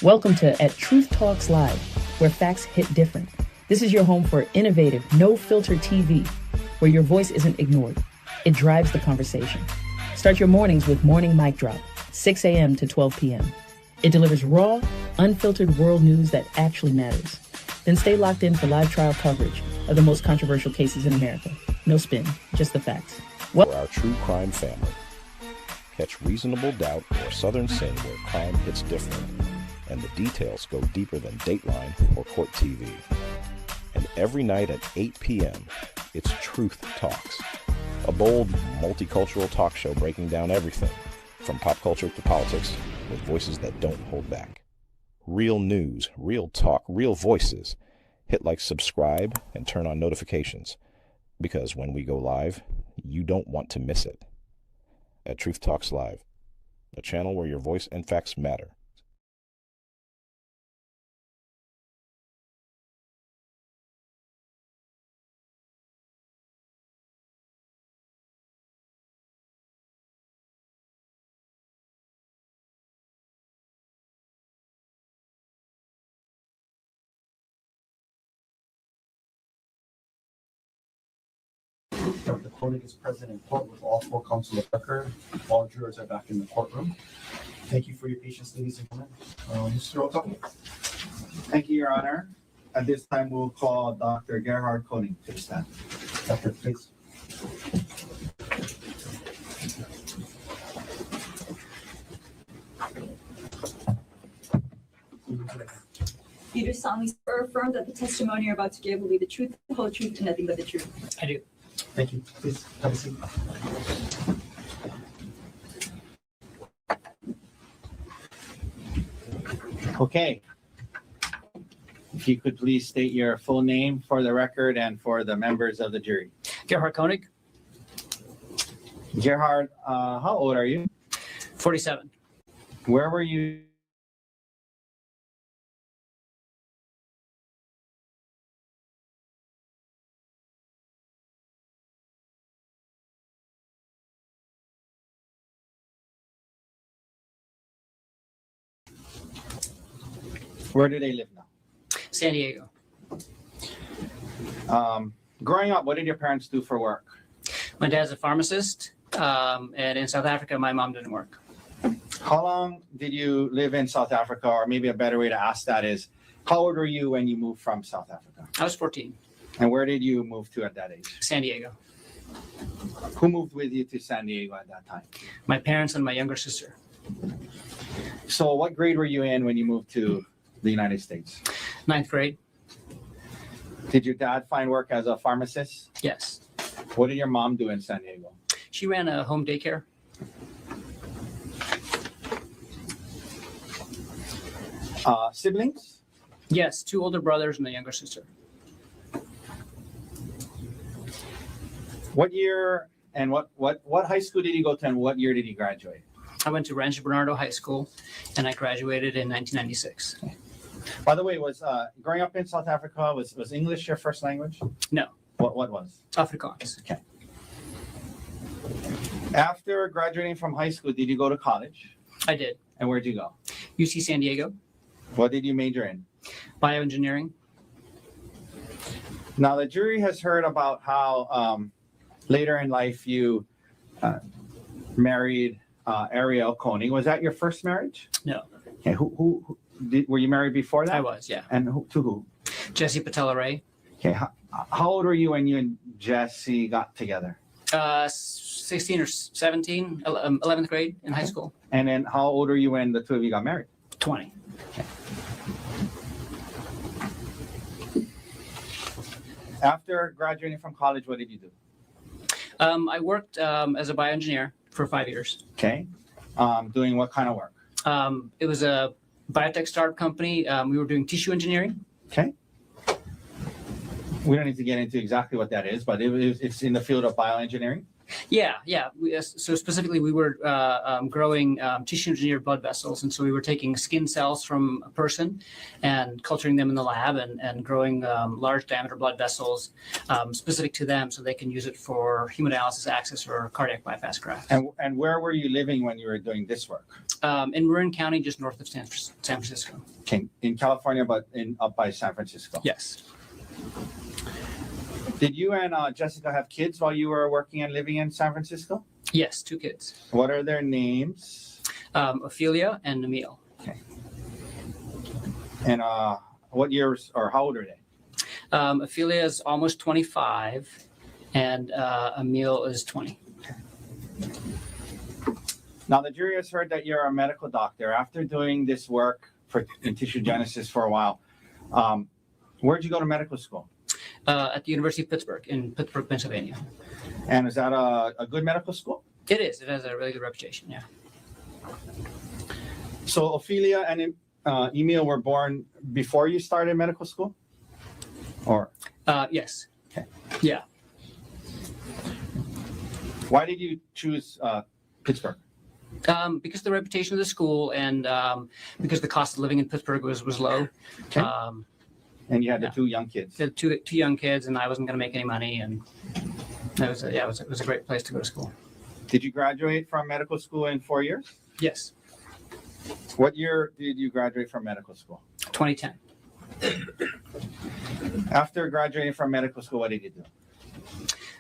Welcome to At Truth Talks Live, where facts hit different. This is your home for innovative, no-filter TV, where your voice isn't ignored. It drives the conversation. Start your mornings with Morning Mic Drop, 6 a.m. to 12 p.m. It delivers raw, unfiltered world news that actually matters. Then stay locked in for live trial coverage of the most controversial cases in America. No spin, just the facts. For our true crime family. Catch Reasonable Doubt or Southern Sin where crime hits different, and the details go deeper than Dateline or Court TV. And every night at 8 p.m., it's Truth Talks, a bold, multicultural talk show breaking down everything, from pop culture to politics, with voices that don't hold back. Real news, real talk, real voices. Hit like, subscribe, and turn on notifications, because when we go live, you don't want to miss it. At Truth Talks Live, a channel where your voice and facts matter. Dr. Konig is present in court with all four counsel of record. All jurors are back in the courtroom. Thank you for your patience, ladies and gentlemen. Mr. Otto. Thank you, Your Honor. At this time, we'll call Dr. Gerhardt Konig to the stand. Doctor, please. You do solemnly swear or affirm that the testimony you're about to give will be the truth, the whole truth, and nothing but the truth. I do. Thank you. Please have a seat. Okay. If you could please state your full name for the record and for the members of the jury. Gerhardt Konig, Gerhard, how old are you? 47. Where were you? Where do they live now? San Diego. Growing up, what did your parents do for work? My dad's a pharmacist, and in South Africa, my mom didn't work. How long did you live in South Africa? Or maybe a better way to ask that is, how old were you when you moved from South Africa? I was 14. And where did you move to at that age? San Diego. Who moved with you to San Diego at that time? My parents and my younger sister. So what grade were you in when you moved to the United States? 9th grade. Did your dad find work as a pharmacist? Yes. What did your mom do in San Diego? She ran a home daycare. Siblings? Yes, 2 older brothers and a younger sister. What year and what high school did you go to and what year did you graduate? I went to Rancho Bernardo High School, and I graduated in 1996. By the way, was growing up in South Africa, was English your first language? No. What was? Afrikaans. Okay. After graduating from high school, did you go to college? I did. And where'd you go? UC San Diego. What did you major in? Bioengineering. Now, the jury has heard about how later in life you married Ariel Konig. Was that your first marriage? No. Okay. Were you married before that? I was, yeah. And to who? Jesse Patella Ray. Okay. How old were you when you and Jesse got together? 16 or 17, 11th grade in high school. And then how old were you when the two of you got married? 20. Okay. After graduating from college, what did you do? I worked as a bioengineer for 5 years. Okay. Doing what kind of work? It was a biotech startup company. We were doing tissue engineering. Okay. We don't need to get into exactly what that is, but it's in the field of bioengineering. Yeah, yeah. So specifically, we were growing tissue-engineered blood vessels, and so we were taking skin cells from a person and culturing them in the lab, and growing large diameter blood vessels specific to them, so they can use it for hemodialysis access or cardiac bypass grafts. And where were you living when you were doing this work? In Marin County, just north of San Francisco. Okay, in California, but up by San Francisco. Yes. Did you and Jessica have kids while you were working and living in San Francisco? Yes, 2 kids. What are their names? Ophelia and Emil. Okay. And what years or how old are they? Ophelia is almost 25, and Emil is 20. Now, the jury has heard that you're a medical doctor. After doing this work in tissue genesis for a while, where'd you go to medical school? At the University of Pittsburgh, in Pittsburgh, Pennsylvania. And is that a good medical school? It is. It has a really good reputation, yeah. So Ophelia and Emil were born before you started medical school? Or? Yes. Okay. Yeah. Why did you choose Pittsburgh? Because the reputation of the school, and because the cost of living in Pittsburgh was low. Okay. And you had the 2 young kids. The two young kids, and I wasn't going to make any money, and it was a great place to go to school. Did you graduate from medical school in 4 years? Yes. What year did you graduate from medical school? 2010. After graduating from medical school, what did you do?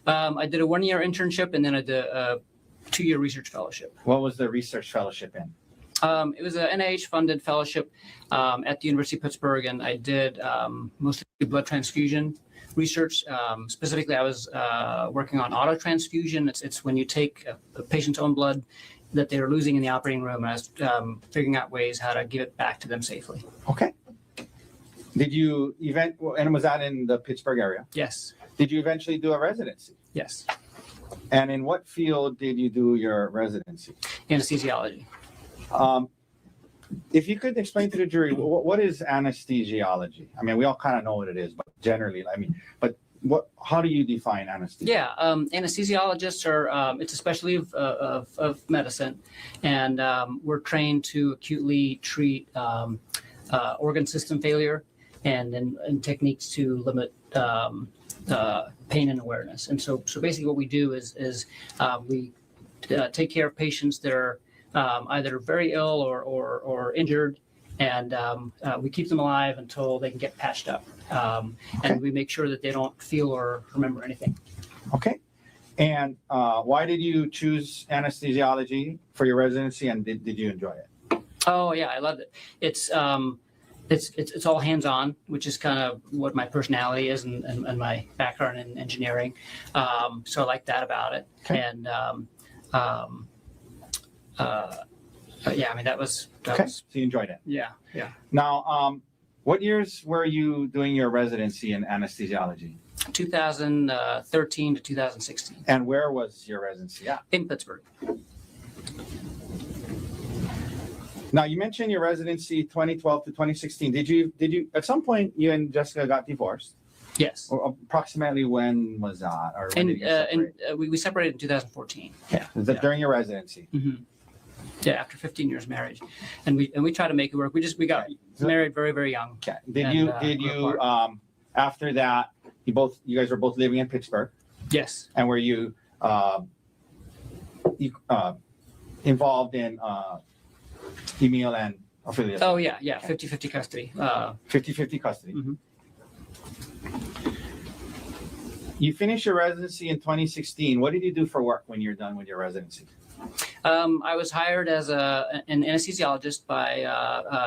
I did a 1-year internship, and then I did a 2-year research fellowship. What was the research fellowship in? It was an NIH-funded fellowship at the University of Pittsburgh, and I did mostly blood transfusion research. Specifically, I was working on autotransfusion. It's when you take a patient's own blood that they're losing in the operating room, and I was figuring out ways how to give it back to them safely. Okay. Did you and was that in the Pittsburgh area? Yes. Did you eventually do a residency? Yes. And in what field did you do your residency? Anesthesiology. If you could explain to the jury, what is anesthesiology? I mean, we all kind of know what it is, but generally, how do you define anesthesia? Yeah, anesthesiologists are, it's a specialty of medicine, and we're trained to acutely treat organ system failure and techniques to limit pain and awareness. And so basically what we do is we take care of patients that are either very ill or injured, and we keep them alive until they can get patched up. And we make sure that they don't feel or remember anything. Okay. And why did you choose anesthesiology for your residency, and did you enjoy it? Oh yeah, I loved it. It's all hands-on, which is kind of what my personality is and my background in engineering. So I like that about it. Okay. And yeah, I mean that was so you enjoyed it. Yeah. Now, what years were you doing your residency in anesthesiology? 2013 to 2016. And where was your residency at? In Pittsburgh. Now, you mentioned your residency 2012 to 2016. Did you at some point you and Jessica got divorced? Yes. Or approximately when was that? Or when did you separate? We separated in 2014. Yeah. Was that during your residency? Mm-hmm. Yeah, after 15 years marriage, and we tried to make it work. We got married very, very young. Okay. Did you after that you guys were both living in Pittsburgh? Yes. And were you involved in Emil and Ophelia? Oh yeah, 50-50 custody. 50-50 custody. Mm-hmm. You finished your residency in 2016. What did you do for work when you're done with your residency? I was hired as an anesthesiologist by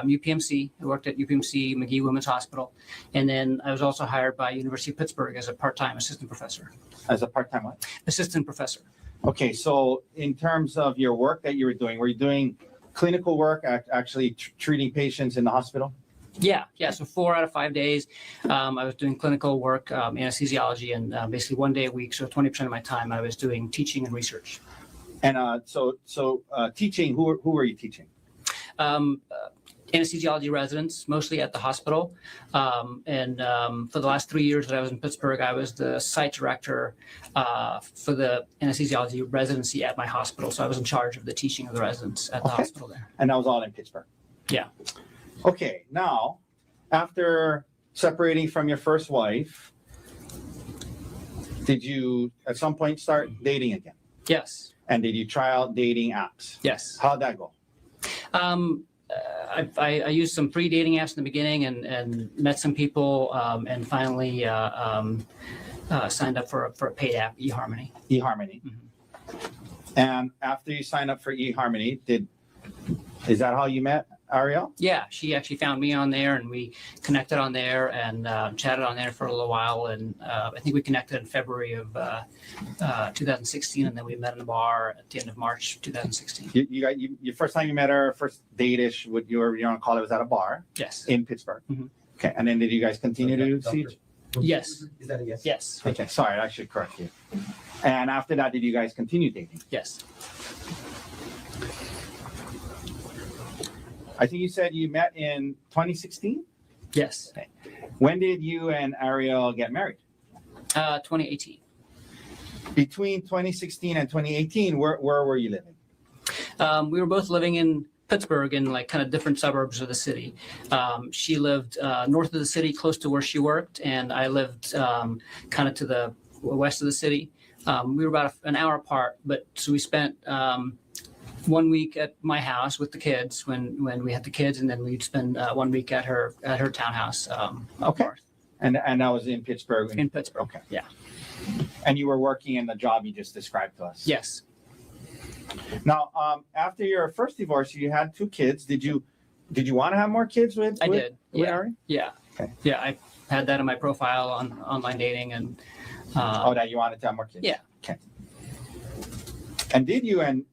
UPMC. I worked at UPMC McGee Women's Hospital, and then I was also hired by University of Pittsburgh as a part-time assistant professor. As a part-time what? Assistant professor. Okay, so in terms of your work that you were you doing clinical work, actually treating patients in the hospital? Yeah. So 4 out of 5 days, I was doing clinical work, anesthesiology, and basically 1 day a week. So 20% of my time I was doing teaching and research. And so teaching, who were you teaching? anesthesiology residence, mostly at the hospital. For the last 3 years that I was in Pittsburgh, I was the site director for the anesthesiology residency at my hospital. So I was in charge of the teaching of the residents at the hospital there. And that was all in Pittsburgh. Yeah. Okay, now, after separating from your first wife, did you at some point start dating again? Yes. And did you try out dating apps? Yes. How'd that go? I used some free dating apps in the beginning and met some people and finally signed up for a paid app, eHarmony. eHarmony. And after you signed up for eHarmony, is that how you met Ariel? Yeah, she actually found me on there and we connected on there and chatted on there for a little while. And I think we connected in February of 2016, and then we met in the bar at the end of March 2016. Your first time you met her, first date-ish, what you want to call it, was at a bar? Yes. In Pittsburgh? Mhm. Okay, and then did you guys continue to see each? Yes. Is that a yes? Yes. Okay, sorry, I should correct you. And after that, did you guys continue dating? Yes. I think you said you met in 2016? Yes. Okay. When did you and Ariel get married? 2018. Between 2016 and 2018, where were you living? We were both living in Pittsburgh in like kind of different suburbs of the city. She lived north of the city, close to where she worked, and I lived kind of to the west of the city. We were about an hour apart, but so we spent 1 week at my house with the kids when we had the kids, and then we'd spend 1 week at her townhouse. Okay. North. And that was in Pittsburgh? In Pittsburgh. Okay. Yeah. And you were working in the job you just described to us? Yes. Now, after your first divorce, you had 2 kids. Did you want to have more kids with? I did. With Yeah. Ari? Yeah. Okay. Yeah. I had that in my profile on online dating and. That you wanted to have more kids? Yeah. Okay. And did you and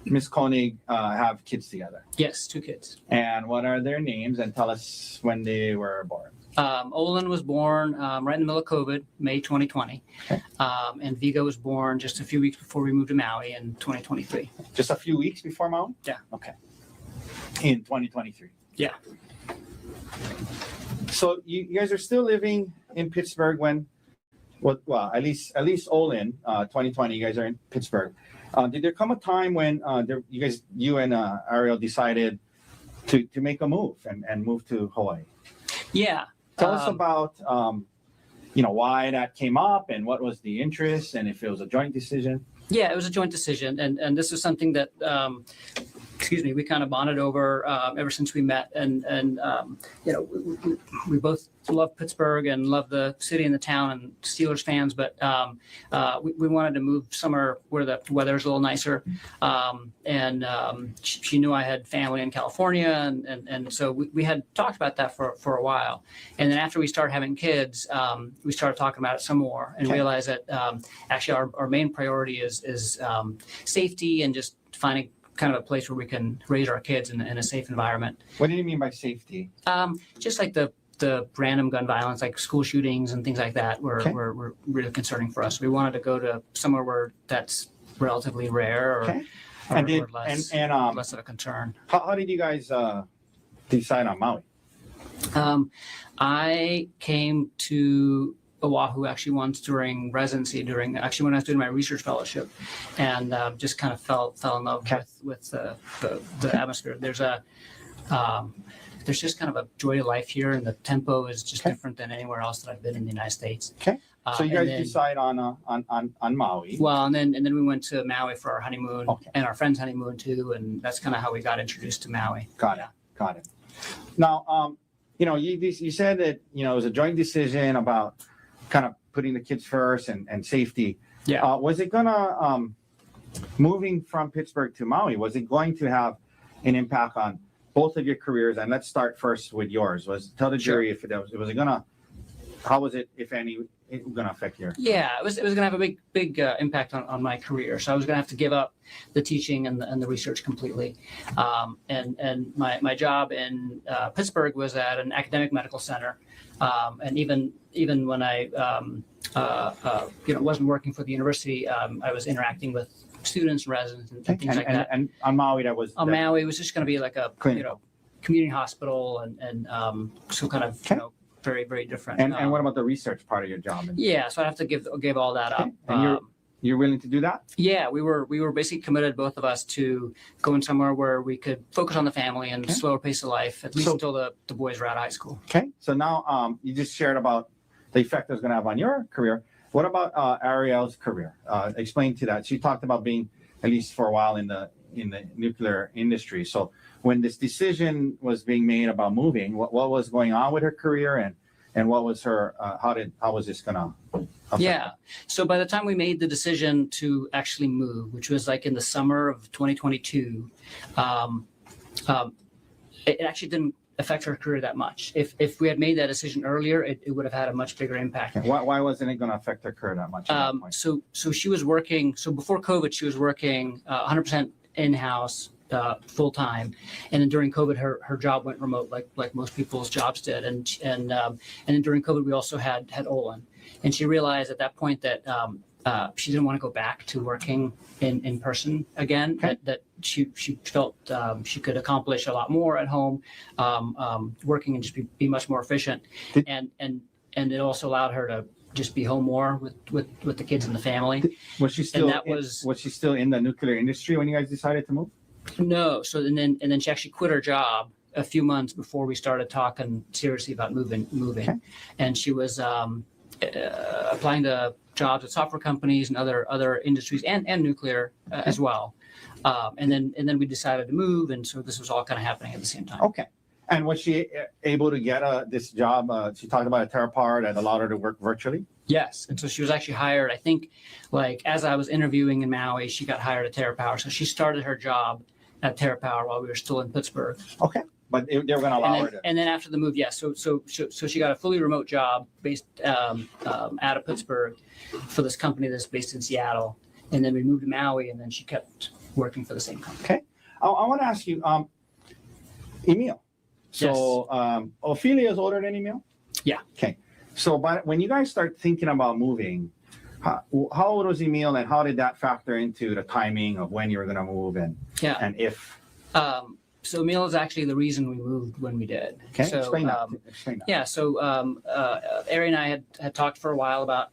Miss Konig have kids together? Yes, 2 kids. And what are their names? And tell us when they were born. Olin was born right in the middle of COVID, May 2020. Okay. And Vigo was born just a few weeks before we moved to Maui in 2023. Just a few weeks before Maui? Yeah. Okay. In 2023? Yeah. So you guys are still living in Pittsburgh when, well, at least Olin, 2020, you guys are in Pittsburgh. Did there come a time when you and Ariel decided to make a move and move to Hawaii? Yeah. Tell us about, why that came up and what was the interest and if it was a joint decision. Yeah, it was a joint decision. And this was something that, we kind of bonded over ever since we met. And we both love Pittsburgh and love the city and the town and Steelers fans, but we wanted to move somewhere where the weather's a little nicer. She knew I had family in California. And so we had talked about that for a while. And then after we started having kids, we started talking about it some more and realized that actually our main priority is safety and just finding kind of a place where we can raise our kids in a safe environment. What do you mean by safety? Just like the random gun violence, like school shootings and things like that, were really concerning for us. We wanted to go to somewhere where that's relatively rare or less of a concern. How did you guys decide on Maui? I came to Oahu actually once during residency, when I was doing my research fellowship, and just kind of fell in love with the atmosphere. There's just kind of a joy to life here, and the tempo is just different than anywhere else that I've been in the United States. Okay. So you guys decide on Maui. Well, and then we went to Maui for our honeymoon and our friend's honeymoon too, and that's kind of how we got introduced to Maui. Got it. Now, you said that it was a joint decision about kind of putting the kids first and safety. Yeah. Was it gonna moving from Pittsburgh to Maui? Was it going to have an impact on both of your careers? And let's start first with yours. Tell the jury if how was it, if any, going to affect your? Yeah, it was going to have a big impact on my career. So I was going to have to give up the teaching and the research completely. And my job in Pittsburgh was at an academic medical center. And even when I wasn't working for the university, I was interacting with students, residents, and things like that. And on Maui, Maui, it was just going to be like a community hospital, and so kind of very, very different. And what about the research part of your job? Yeah, so I have to give all that up. And you're willing to do that? Yeah, we were basically committed, both of us, to going somewhere where we could focus on the family and slower pace of life, at least until the boys were out of high school. Okay, so now you just shared about the effect it's going to have on your career. What about Ariel's career? Explain to that. She talked about being, at least for a while, in the nuclear industry. So when this decision was being made about moving, what was going on with her career, and what was her how was this gonna affect her? So by the time we made the decision to actually move, which was like in the summer of 2022, it actually didn't affect her career that much. If we had made that decision earlier, it would have had a much bigger impact. Why wasn't it going to affect her career that much? So she was working. So before COVID, she was working 100% in-house, full time, and then during COVID, her job went remote, like most people's jobs did. And then during COVID, we also had Olin, and she realized at that point that she didn't want to go back to working in person again. That she felt she could accomplish a lot more at home, working and just be much more efficient. And it also allowed her to just be home more with the kids and the family. Was she still? And was she still in the nuclear industry when you guys decided to move? No. So and then she actually quit her job a few months before we started talking seriously about moving. Okay. And she was applying to jobs at software companies and other industries and nuclear as well. And then we decided to move, and so this was all kind of happening at the same time. Okay. And was she able to get this job? She talked about a TerraPower that allowed her to work virtually? Yes. And so she was actually hired, I think, like as I was interviewing in Maui, she got hired at TerraPower. So she started her job at TerraPower while we were still in Pittsburgh. Okay. But they were going to allow her to. And then after the move, yes. So she got a fully remote job based out of Pittsburgh for this company that's based in Seattle. And then we moved to Maui, and then she kept working for the same company. Okay. I want to ask you, Emil. So Ophelia is older than Emil? Yeah. Okay. So when you guys start thinking about moving, how old was Emil, and how did that factor into the timing of when you were going to move and if? So Emil is actually the reason we moved when we did. Okay, so, explain that. Yeah, so Ariel and I had talked for a while about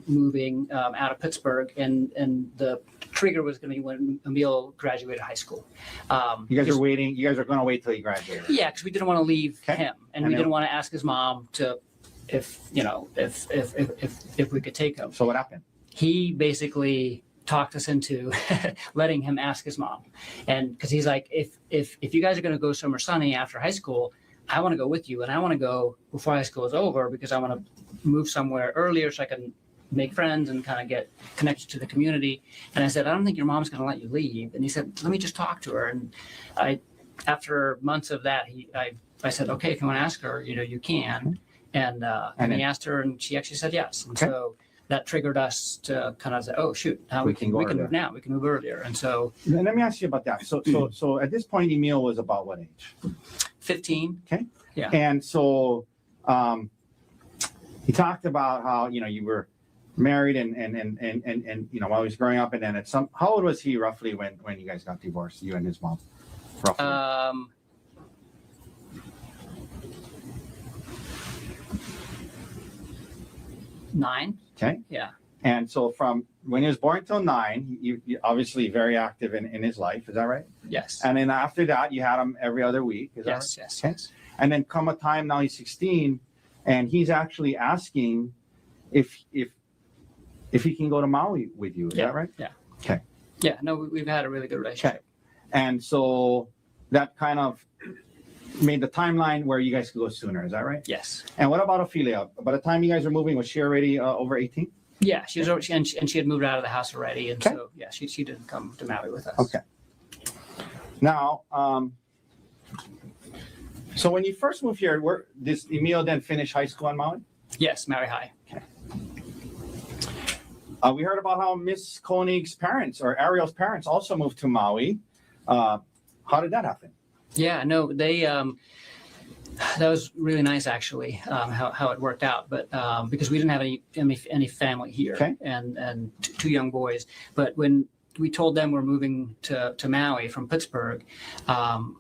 moving out of Pittsburgh, and the trigger was going to be when Emil graduated high school. You guys are waiting. You guys are going to wait till he graduated. Yeah, because we didn't want to leave him, and we didn't want to ask his mom if we could take him. So what happened? He basically talked us into letting him ask his mom, and because he's like, if you guys are going to go somewhere sunny after high school, I want to go with you, and I want to go before high school is over because I want to move somewhere earlier so I can make friends and kind of get connected to the community. And I said, I don't think your mom's going to let you leave. And he said, let me just talk to her. And after months of that, I said, okay, if you want to ask her, you can. And he asked her, and she actually said yes. And so that triggered us to kind of say, oh shoot, now we can move now. We can move earlier. And so let me ask you about that. So at this point, Emil was about what age? 15. Okay. Yeah. And so he talked about how you were married and while he was growing up, and then how old was he roughly when you guys got divorced, you and his mom? Roughly. 9. Okay. Yeah. And so from when he was born till 9, you obviously very active in his life. Is that right? Yes. And then after that, you had him every other week. Is that right? Yes. Okay. Yes. And then come a time now he's 16, and he's actually asking if he can go to Maui with you. Is that right? Yeah. Okay. Yeah. No, we've had a really good relationship. Okay. And so that kind of made the timeline where you guys could go sooner. Is that right? Yes. And what about Ophelia? By the time you guys were moving, was she already over 18? Yeah, she was over, and she had moved out of the house already, and so yeah, she didn't come to Maui with us. Okay. Now, so when you first moved here, did Emil then finish high school on Maui? Yes, Maui High. Okay. We heard about how Miss Konig's parents, or Ariel's parents, also moved to Maui. How did that happen? Yeah, no, they that was really nice actually, how it worked out. But because we didn't have any family here, and two young boys. But when we told them we're moving to Maui from Pittsburgh, and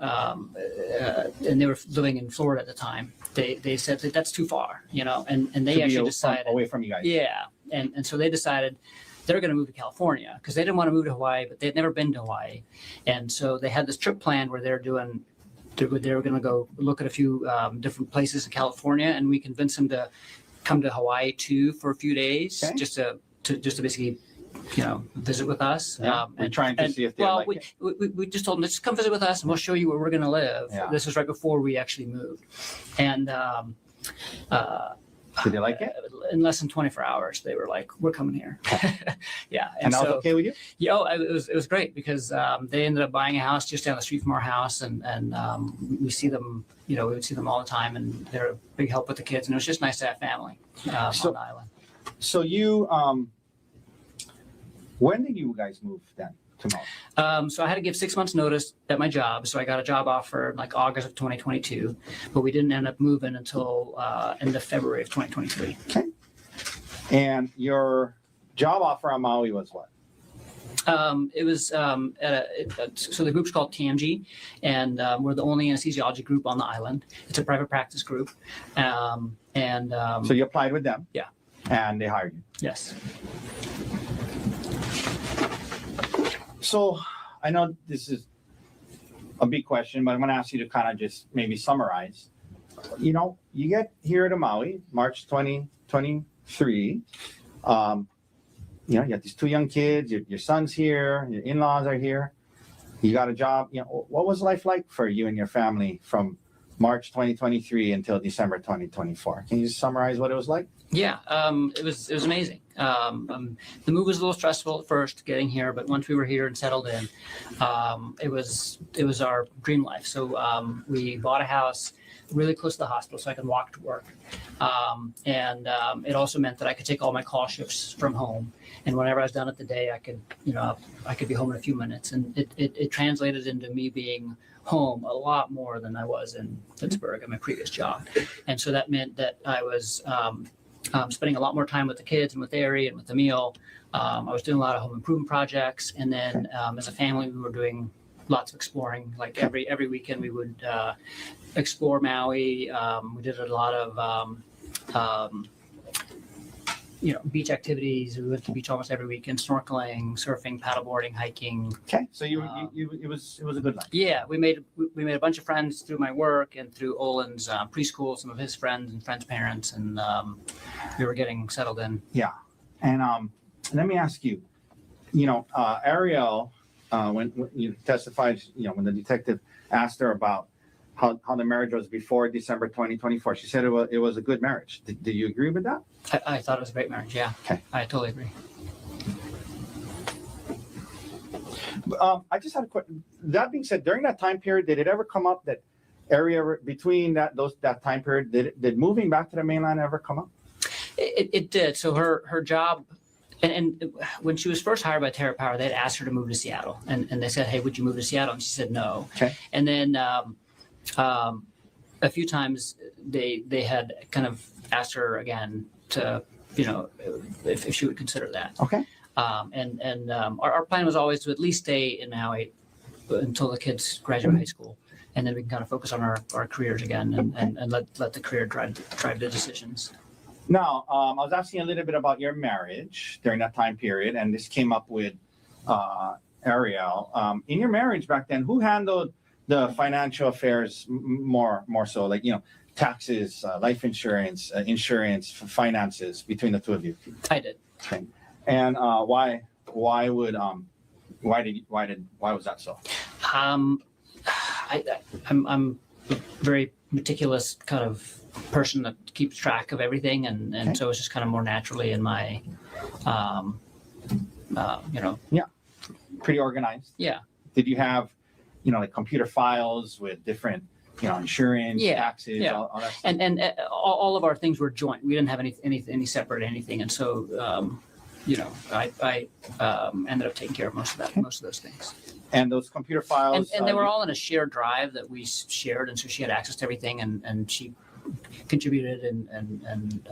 they were living in Florida at the time. They said that that's too far, you know, and they actually decided away from you guys. Yeah, and so they decided they're going to move to California because they didn't want to move to Hawaii, but they'd never been to Hawaii, and so they had this trip planned where they were going to go look at a few different places in California, and we convinced them to come to Hawaii too for a few days, Okay. just to basically, you know, visit with us. Yeah. We're trying to see if they like it. We just told them, just come visit with us and we'll show you where we're going to live. Yeah. This was right before we actually moved. And Did they like it? in less than 24 hours, they were like, we're coming here. Yeah. And that was so, okay with you? yeah, it was great because they ended up buying a house just down the street from our house, and we see them, you know, we would see them all the time, and they're a big help with the kids, and it was just nice to have family on the island. So you, when did you guys move then to Maui? So I had to give 6 months notice at my job, so I got a job offer in like August of 2022, but we didn't end up moving until end of February of 2023. Okay. And your job offer on Maui was what? It was so the group's called TMG, and we're the only anesthesiology group on the island. It's a private practice group, So you applied with them? Yeah. And they hired you? Yes. So I know this is a big question, but I'm going to ask you to kind of just maybe summarize. You know, you get here to Maui, March 2023. You know, you have these two young kids, your son's here, your in-laws are here. You got a job. You know, what was life like for you and your family from March 2023 until December 2024? Can you just summarize what it was like? Yeah, it was amazing. The move was a little stressful at first getting here, but once we were here and settled in, it was our dream life. So we bought a house really close to the hospital so I could walk to work. And it also meant that I could take all my call shifts from home. And whenever I was done at the day, I could be home in a few minutes. And it translated into me being home a lot more than I was in Pittsburgh at my previous job. And so that meant that I was spending a lot more time with the kids and with Ari and with Emil. I was doing a lot of home improvement projects. And then as a family, we were doing lots of exploring. Like every weekend we would explore Maui. We did a lot of beach activities. We went to the beach almost every weekend, snorkeling, surfing, paddleboarding, hiking. Okay, so it was a good life. Yeah, we made a bunch of friends through my work and through Olin's preschool, some of his friends and friends' parents, and we were getting settled in. Yeah, and let me ask you, Ariel, when you testified, when the detective asked her about how the marriage was before December 2024, she said it was a good marriage. Did you agree with that? I thought it was a great marriage. Yeah. Okay. I totally agree. I just had a question. That being said, during that time period, did it ever come up that area between that time period, did moving back to the mainland ever come up? It did. So her job, and when she was first hired by Terra Power, they'd asked her to move to Seattle, and they said, "Hey, would you move to Seattle?" And she said no. Okay. And then a few times they had kind of asked her again to, if she would consider that. Okay. And our plan was always to at least stay in Maui until the kids graduate high school, and then we can kind of focus on our careers again and let the career drive the decisions. Now, I was asking a little bit about your marriage during that time period, and this came up with Ariel. In your marriage back then, who handled the financial affairs more so, like, taxes, life insurance, insurance, finances between the two of you? I did. Okay. And why was that so? I'm a very meticulous kind of person that keeps track of everything, and so it's just kind of more naturally in my, Yeah, pretty organized. Yeah. Did you have, like computer files with different, insurance, taxes, yeah. all that stuff? And all of our things were joint. We didn't have any separate anything, and so I ended up taking care of most of those things. And those computer files, and they were all in a shared drive that we shared, and so she had access to everything, and she contributed and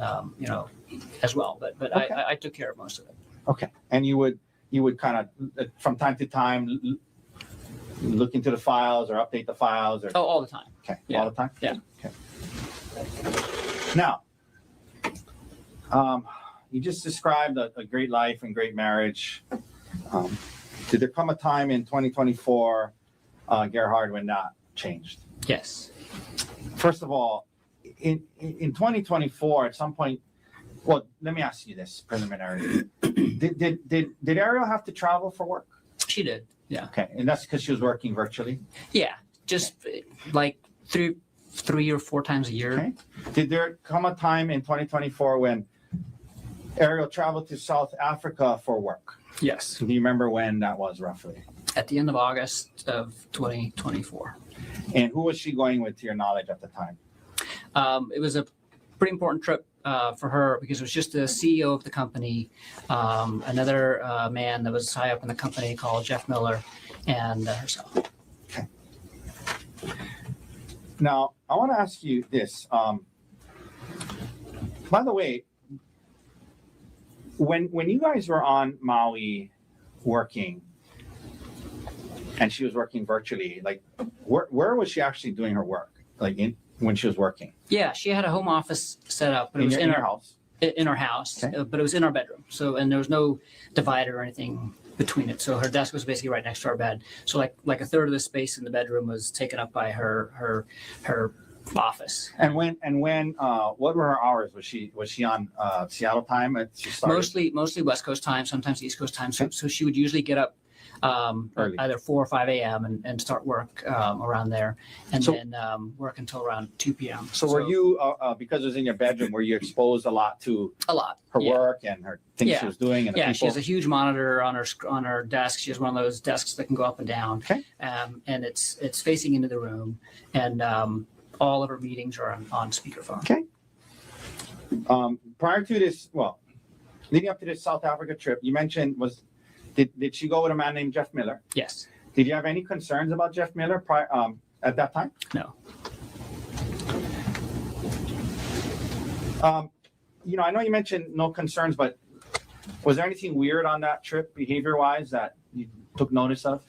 as well. But okay. I took care of most of it. Okay. And you would you would kind of, from time to time, look into the files or update the files? Or... Oh, all the time. Okay, Yeah. all the time? Yeah. Okay. Now, you just described a great life and great marriage. Did there come a time in 2024, Gerhardt, when that changed? Yes. First of all, in 2024, at some point, well, let me ask you this preliminary. Did Ariel have to travel for work? She did. Yeah. Okay, and that's because she was working virtually? Yeah. Just like three or four times a year. Okay. Did there come a time in 2024 when Ariel traveled to South Africa for work? Yes. Do you remember when that was roughly? At the end of August of 2024. And who was she going with, to your knowledge, at the time? It was a pretty important trip for her because it was just the CEO of the company, another man that was high up in the company called Jeff Miller, and herself. Okay. Now, I want to ask you this. By the way, when you guys were on Maui working, and she was working virtually, like where was she actually doing her work? Like when she was working? Yeah, she had a home office set up, but it was in her house. In our house, Okay. but it was in our bedroom. So, and there was no divider or anything between it. So her desk was basically right next to our bed. So like a third of the space in the bedroom was taken up by her office. And when what were her hours? Was she on Seattle time? She started? Mostly West Coast time, sometimes East Coast time. So she would usually get up Early. either 4 or 5 a.m. and start work around there, and So- then work until around 2 p.m. So were you because it was in your bedroom? Were you exposed a lot to a lot her yeah. work and her things Yeah. she was doing? And the Yeah, people? she has a huge monitor on her desk. She has one of those desks that can go up and down. Okay. And it's facing into the room, and all of her meetings are on speakerphone. Okay. Prior to this, well, leading up to this South Africa trip, you mentioned did she go with a man named Jeff Miller? Yes. Did you have any concerns about Jeff Miller at that time? No. I know you mentioned no concerns, but was there anything weird on that trip, behavior-wise, that you took notice of?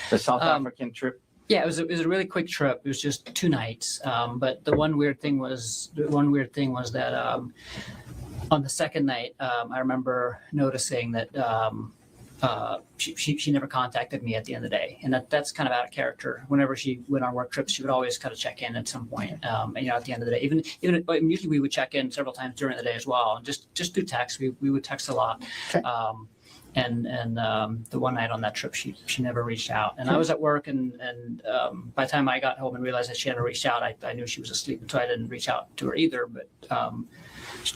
The South African trip. Yeah, it was a really quick trip. It was just 2 nights. But the one weird thing was that on the second night, I remember noticing that she never contacted me at the end of the day, and that's kind of out of character. Whenever she went on work trips, she would always kind of check in at some point. At the end of the day, even usually we would check in several times during the day as well, and just through text. We would text a lot. Okay. And the one night on that trip, she never reached out, and I was at work, and by the time I got home and realized that she hadn't reached out, I knew she was asleep, and so I didn't reach out to her either. But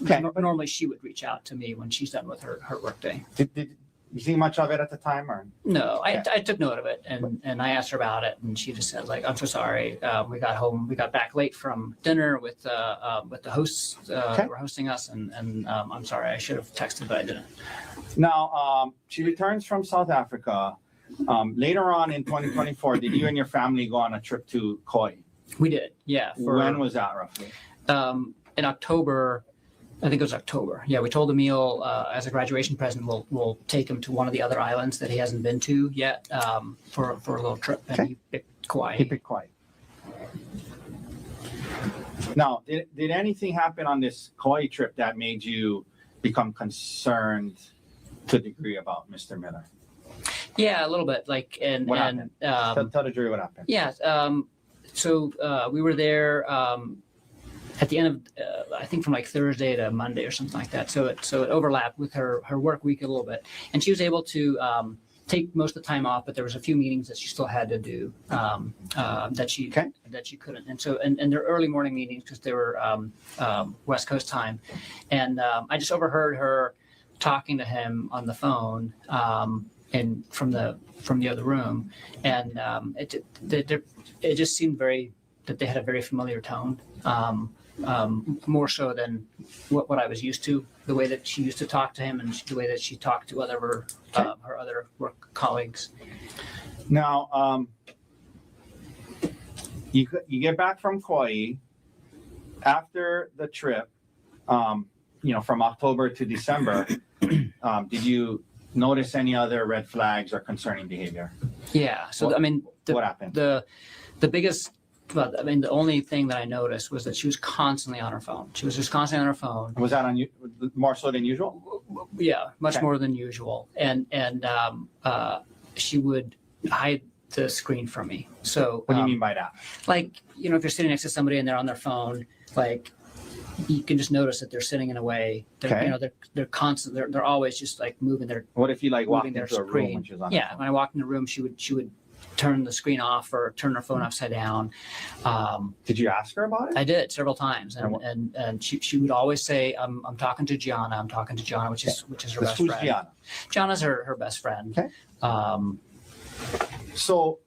normally she would reach out to me when she's done with her work day. Did you see much of it at the time, or? No, Okay. I took note of it, and I asked her about it, and she just said, like, I'm so sorry. We got back late from dinner with the hosts that were hosting us, and I'm sorry. I should have texted, but I didn't. Now, she returns from South Africa. Later on in 2024, did you and your family go on a trip to Kauai? We did, yeah. When was that roughly? In October. I think it was October. Yeah, we told Emil as a graduation present, we'll take him to one of the other islands that he hasn't been to yet for a little trip. And he picked Kauai. He picked Kauai. Now, did anything happen on this Kauai trip that made you become concerned to a degree about Mr. Miller? Yeah, a little bit. What happened? Tell the jury what happened. Yeah. So we were there at the end of I think from like Thursday to Monday or something like that. So it overlapped with her work week a little bit, and she was able to take most of the time off, but there was a few meetings that she still had to do that she couldn't. And so and they're early morning meetings because they were West Coast time, and I just overheard her talking to him on the phone. And from the other room, and it just seemed that they had a very familiar tone, more so than what I was used to. The way that she used to talk to him, and the way that she talked to her other work colleagues. Now, you get back from Kauai after the trip. From October to December. Did you notice any other red flags or concerning behavior? Yeah. So What- I mean, what happened? The biggest, well, I mean, the only thing that I noticed was that she was constantly on her phone. She was just constantly on her phone. Was that more so than usual? Yeah, much Okay. more than usual. And she would hide the screen from me. So What do you mean by that? like, you know, if you're sitting next to somebody and they're on their phone, like you can just notice that they're sitting in a way that, Okay. you know, they're constant. They're always just like moving their What if you like walked moving their into a room screen. when she was on? Yeah, when I walked in the room, she would turn the screen off or turn her phone upside down. Did you ask her about it? I did several times, And and she would always say, "I'm talking to Gianna. I'm talking to Gianna," which is her best Who's friend. Gianna? Gianna's her best friend. Okay. So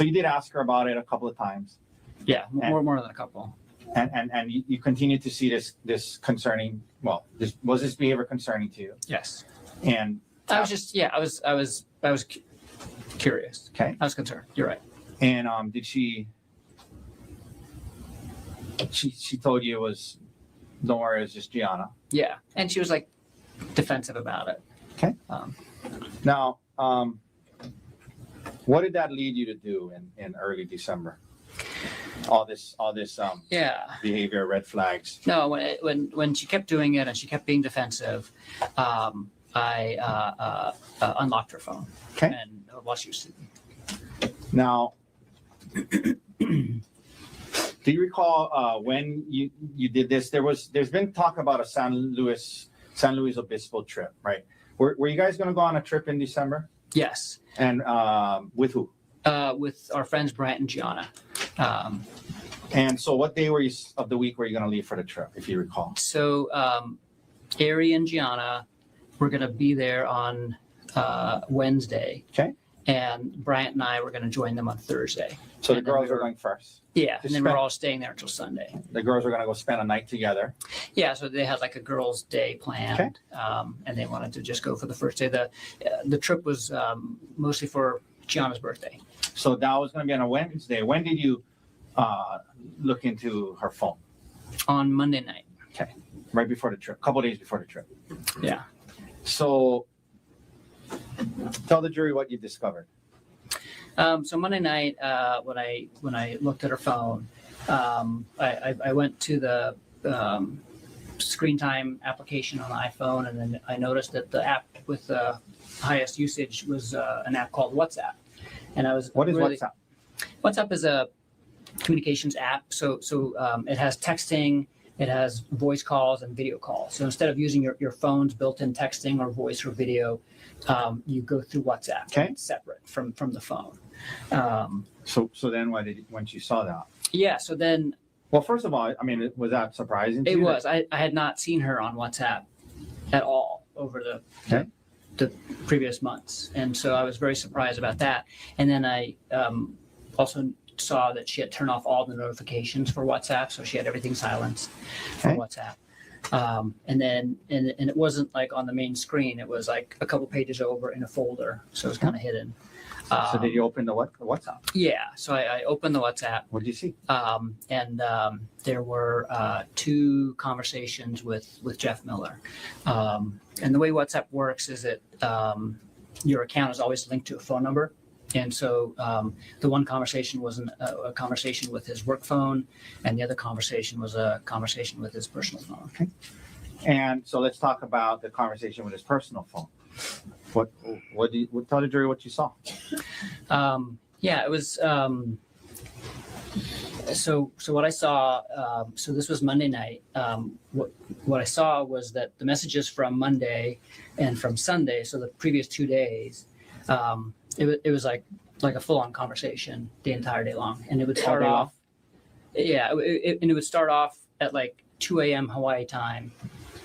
you did ask her about it a couple of times, Yeah, more than a couple. and you continue to see this concerning. Well, was this behavior concerning to you? Yes, And I was just I was curious. okay, I was concerned. You're right. and did she told you it was, don't worry, it was just Gianna. Yeah, and she was like defensive about it. Okay. Now, what did that lead you to do in early December? All this Yeah. behavior, red flags. No, when she kept doing it and she kept being defensive, I unlocked her phone. Okay. And while she was sleeping. Now, do you recall when you did this? There's been talk about a San Luis Obispo trip, right? Were you guys going to go on a trip in December? Yes, And with who? with our friends Brant and Gianna. And so, what day of the week were you going to leave for the trip, if you recall? So Ari and Gianna were going to be there on Wednesday. Okay. And Bryant and I were going to join them on Thursday. So the And then girls we were were- going first. Yeah, Just and then we were spend- all staying there until Sunday. The girls were going to go spend a night together. Yeah, so they had like a girls' day planned, and they wanted to just go for the first day. The trip was mostly for Gianna's birthday. So that was going to be on a Wednesday. When did you look into her phone? On Monday night. Right before the trip, a couple days before the trip. Yeah. So tell the jury what you discovered. So Monday night, when I looked at her phone, I went to the screen time application on the iPhone, and then I noticed that the app with the highest usage was an app called WhatsApp. And I was What is really, WhatsApp? WhatsApp is a communications app. So it has texting, it has voice calls and video calls. So instead of using your phone's built-in texting or voice or video, you go through WhatsApp. Okay. It's separate from the phone. So then when you saw that? Yeah. So then Well, first of all, I mean, was that surprising to it you? was. I had not seen her on WhatsApp at all over Okay. the previous months, and so I was very surprised about that. And then I also saw that she had turned off all the notifications for WhatsApp, so she had everything silenced for Okay. WhatsApp. And then it wasn't like on the main screen; it was like a couple pages over in a folder, so it was kind of hidden. So did you open the WhatsApp? Yeah, so I opened the WhatsApp. What did you see? And there were 2 conversations with Jeff Miller. And the way WhatsApp works is that your account is always linked to a phone number. And so the one conversation was a conversation with his work phone, and the other conversation was a conversation with his personal phone. Okay. And so let's talk about the conversation with his personal phone. Tell the jury what you saw. Yeah, it was. So what I saw. So this was Monday night. What I saw was that the messages from Monday and from Sunday, so the previous 2 days, it was like a full-on conversation the entire day long, and it would start day long? off. Yeah, and it would start off at like 2 a.m. Hawaii time.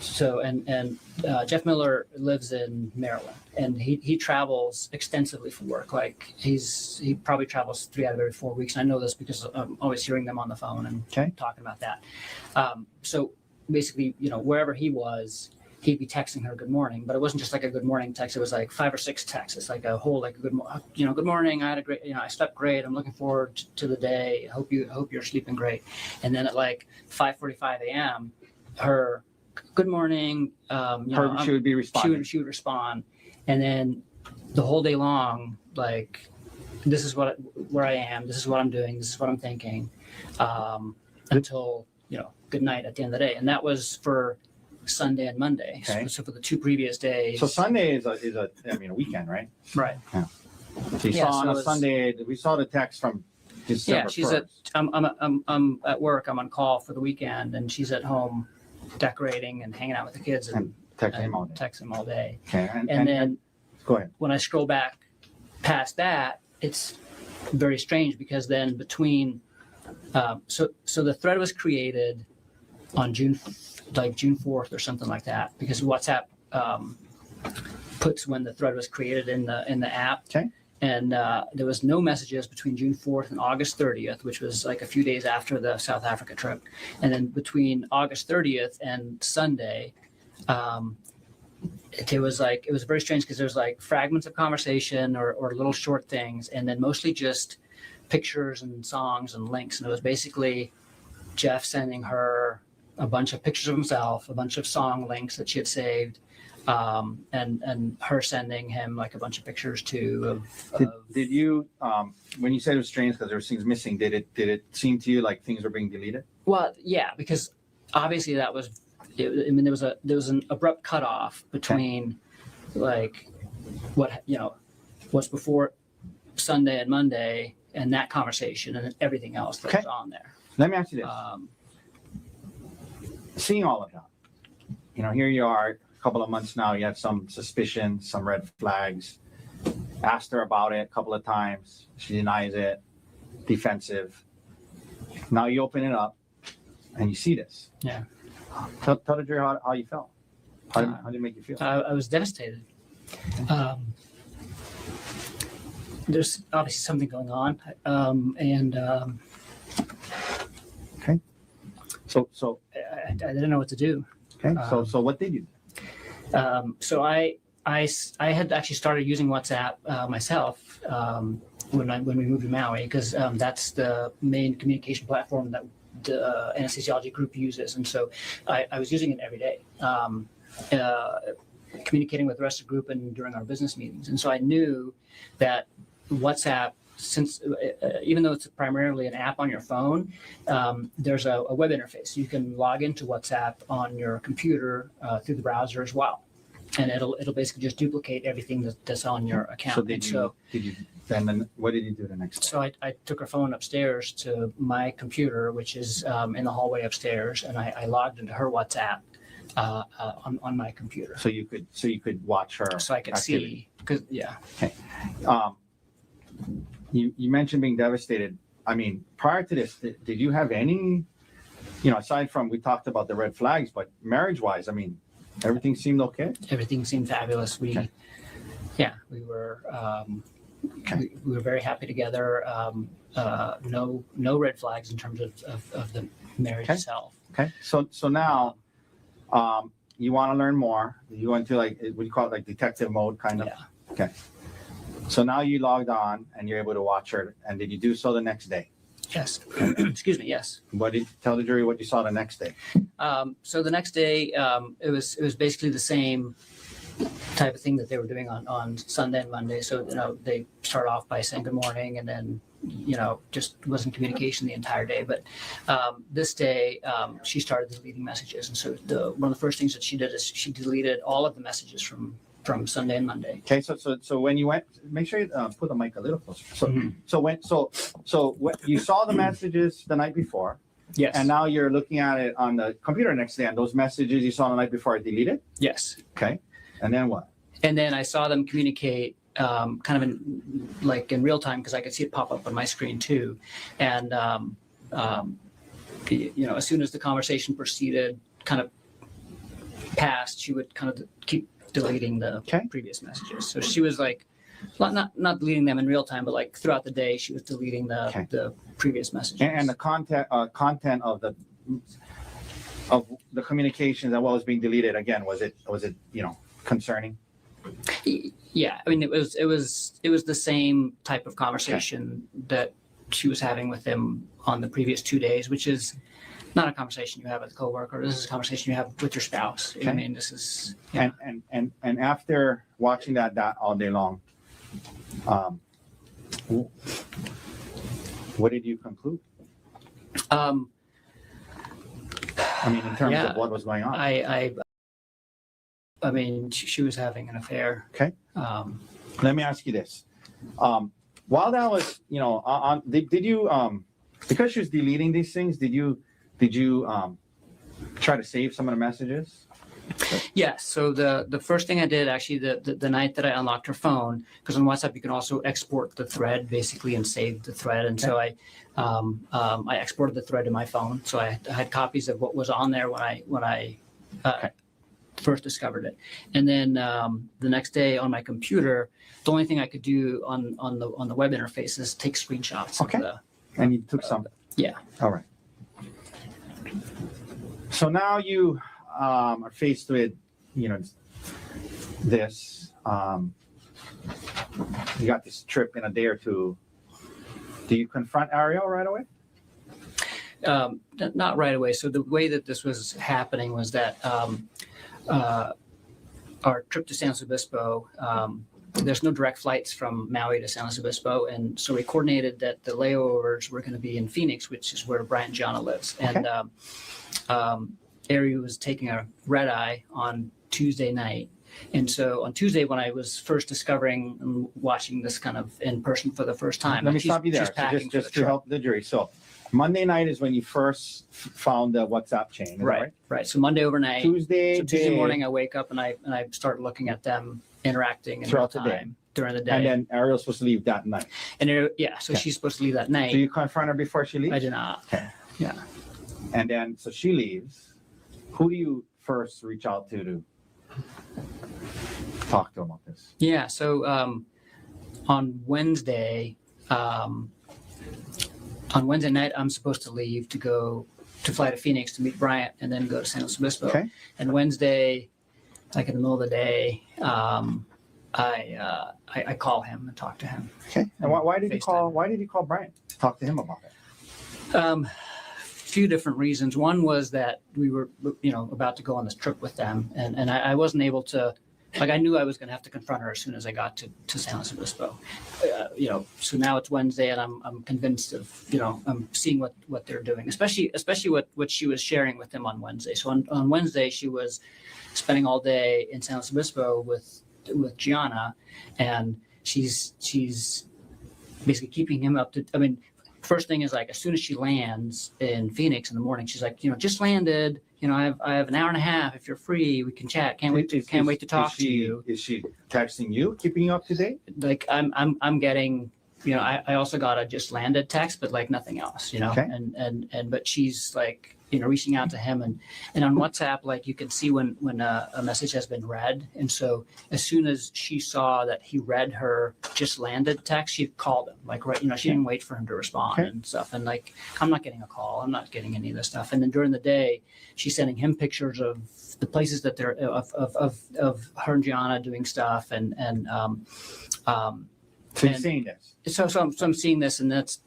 So and Jeff Miller lives in Maryland, and he travels extensively for work. Like he probably travels 3 out of every 4 weeks. And I know this because I'm always hearing them on the phone and Okay. talking about that. So basically, wherever he was, he'd be texting her good morning, but it wasn't just like a good morning text. It was like 5 or 6 texts. It's like a whole good morning. I had a great, I slept great. I'm looking forward to the day. I hope you're sleeping great. And then at like 5:45 a.m., her good morning. She would be responding. She would respond, and then the whole day long, like, this is where I am. This is what I'm doing. This is what I'm thinking, until good night at the end of the day. And that was for Sunday and Monday. Okay. So for the 2 previous days. So Sunday is a weekend, right? Right. Yeah. So you saw on a Sunday. We saw the text from December. Yeah, she's 1st. I'm at work. I'm on call for the weekend, and she's at home decorating and hanging out with the kids and texting him all day. Texting him all day. Okay. And then go ahead. when I scroll back past that, it's very strange because then between so the thread was created on June 4th or something like that, because WhatsApp puts when the thread was created in the app. Okay. And there was no messages between June 4th and August 30th, which was like a few days after the South Africa trip. And then between August 30th and Sunday, it was very strange because there was like fragments of conversation or little short things, and then mostly just pictures and songs and links. And it was basically Jeff sending her a bunch of pictures of himself, a bunch of song links that she had saved, and her sending him like a bunch of pictures too. Did you when you said it was strange because there were things missing? Did it seem to you like things were being deleted? Well, yeah, because obviously that was. I mean, there was an abrupt cutoff between like what's before Sunday and Monday and that conversation and everything else that was on there. Let me ask you this: seeing all of that, here you are, a couple of months now. You have some suspicion, some red flags. Asked her about it a couple of times. She denies it. Defensive. Now you open it up, and you see this. Yeah. Tell the jury how you felt. How did it make you feel? I was devastated. There's obviously something going on, Okay. So I didn't know what to do. okay. So what did you do? So I had actually started using WhatsApp myself when we moved to Maui, because that's the main communication platform that the anesthesiology group uses, and so I was using it every day, communicating with the rest of the group and during our business meetings. And so I knew that WhatsApp, since even though it's primarily an app on your phone, there's a web interface. You can log into WhatsApp on your computer through the browser as well, and it'll basically just duplicate everything that's on your account. So then what did you do the next day? So I took her phone upstairs to my computer, which is in the hallway upstairs, and I logged into her WhatsApp on my computer. So you could watch her. So I could activity. see, because yeah. Okay. You mentioned being devastated. I mean, prior to this, did you have any, aside from, we talked about the red flags, but marriage-wise, I mean, everything seemed okay? Everything seemed fabulous. We were we were very happy together. No red flags in terms of the marriage itself. Okay. So now, you want to learn more. You went to what do you call it, like detective mode, kind of? Yeah. Okay. So now you logged on and you're able to watch her. And did you do so the next day? Yes. Excuse me. Yes. Tell the jury what you saw the next day? So the next day, it was basically the same type of thing that they were doing on Sunday and Monday. So they start off by saying good morning, and then just wasn't communication the entire day. But this day, she started deleting messages, and so one of the first things that she did is she deleted all of the messages from Sunday and Monday. Okay, so when you went, make sure you put the mic a little closer. So when you saw the messages the night before, Yes. and now you're looking at it on the computer next day, and those messages you saw the night before are deleted. Yes. Okay, and then what? And then I saw them communicate kind of in real time, because I could see it pop up on my screen too. And as soon as the conversation proceeded, kind of past, she would kind of keep deleting the previous messages. So she was like, not deleting them in real time, but like throughout the day, she was deleting the previous messages. And the content of the communications and what was being deleted, again, was it concerning? Yeah, I mean, it was the same type of conversation that she was having with him on the previous 2 days, which is not a conversation you have with a coworker. This is a conversation you have with your spouse. I Okay. mean, this is yeah. And after watching that all day long, what did you conclude? I mean, in terms Yeah, of what was going on. I mean, she was having an affair. Okay. Let me ask you this. While that was, did you, because she was deleting these things, did you try to save some of the messages? Yes. So the first thing I did actually the night that I unlocked her phone, because on WhatsApp you can also export the thread basically and save the thread, and so I exported the thread to my phone. So I had copies of what was on there when I first discovered it, and then the next day on my computer, the only thing I could do on the web interface is take screenshots. Okay. And you took some. Yeah. All right. So now you are faced with, this. You got this trip in a day or two. Do you confront Ariel right away? Not right away. So the way that this was happening was that our trip to San Luis Obispo, there's no direct flights from Maui to San Luis Obispo, and so we coordinated that the layovers were going to be in Phoenix, which is where Brian Gianna lives. And Ariel was taking a red eye on Tuesday night. And so on Tuesday, when I was first discovering and watching this kind of in person for the first time, Let me stop you there. So just to help the jury. So Monday night is when you first found the WhatsApp chain, is that right? Right. So Monday overnight. Tuesday morning, I wake up and I start looking at them interacting in Throughout real the day. time during the day. And then Ariel's supposed to leave that night. And so Okay. she's supposed to leave that night. Do you confront her before she leaves? I did not. Okay. Yeah. And then, so she leaves. Who do you first reach out to talk to about this? Yeah. So on Wednesday night, I'm supposed to leave to fly to Phoenix to meet Bryant and then go to San Luis Obispo. Okay. And Wednesday, like in the middle of the day, I call him and talk to him. Okay. And why did you FaceTime. Why did you call Brian to talk to him about it? Few different reasons. One was that we were, about to go on this trip with them, and I wasn't able to. Like I knew I was going to have to confront her as soon as I got to San Luis Obispo. So now it's Wednesday, and I'm convinced of, I'm seeing what they're doing, especially what she was sharing with them on Wednesday. So on Wednesday, she was spending all day in San Luis Obispo with Gianna, and she's basically keeping him up to. I mean, first thing is like as soon as she lands in Phoenix in the morning, she's like, just landed. I have an hour and a half. If you're free, we can chat. Can't wait to talk to you. Is she texting you, keeping you up to date? Like I'm getting, I also got a just landed text, but like nothing else, Okay. and but she's like, reaching out to him and on WhatsApp, like you can see when a message has been read. And so as soon as she saw that he read her just landed text, she called him like, right. She didn't wait for him to respond and stuff. And like, I'm not getting a call. I'm not getting any of this stuff. And then during the day, she's sending him pictures of the places that they're of her and Gianna doing stuff. So you're seeing this. So I'm seeing this, and that's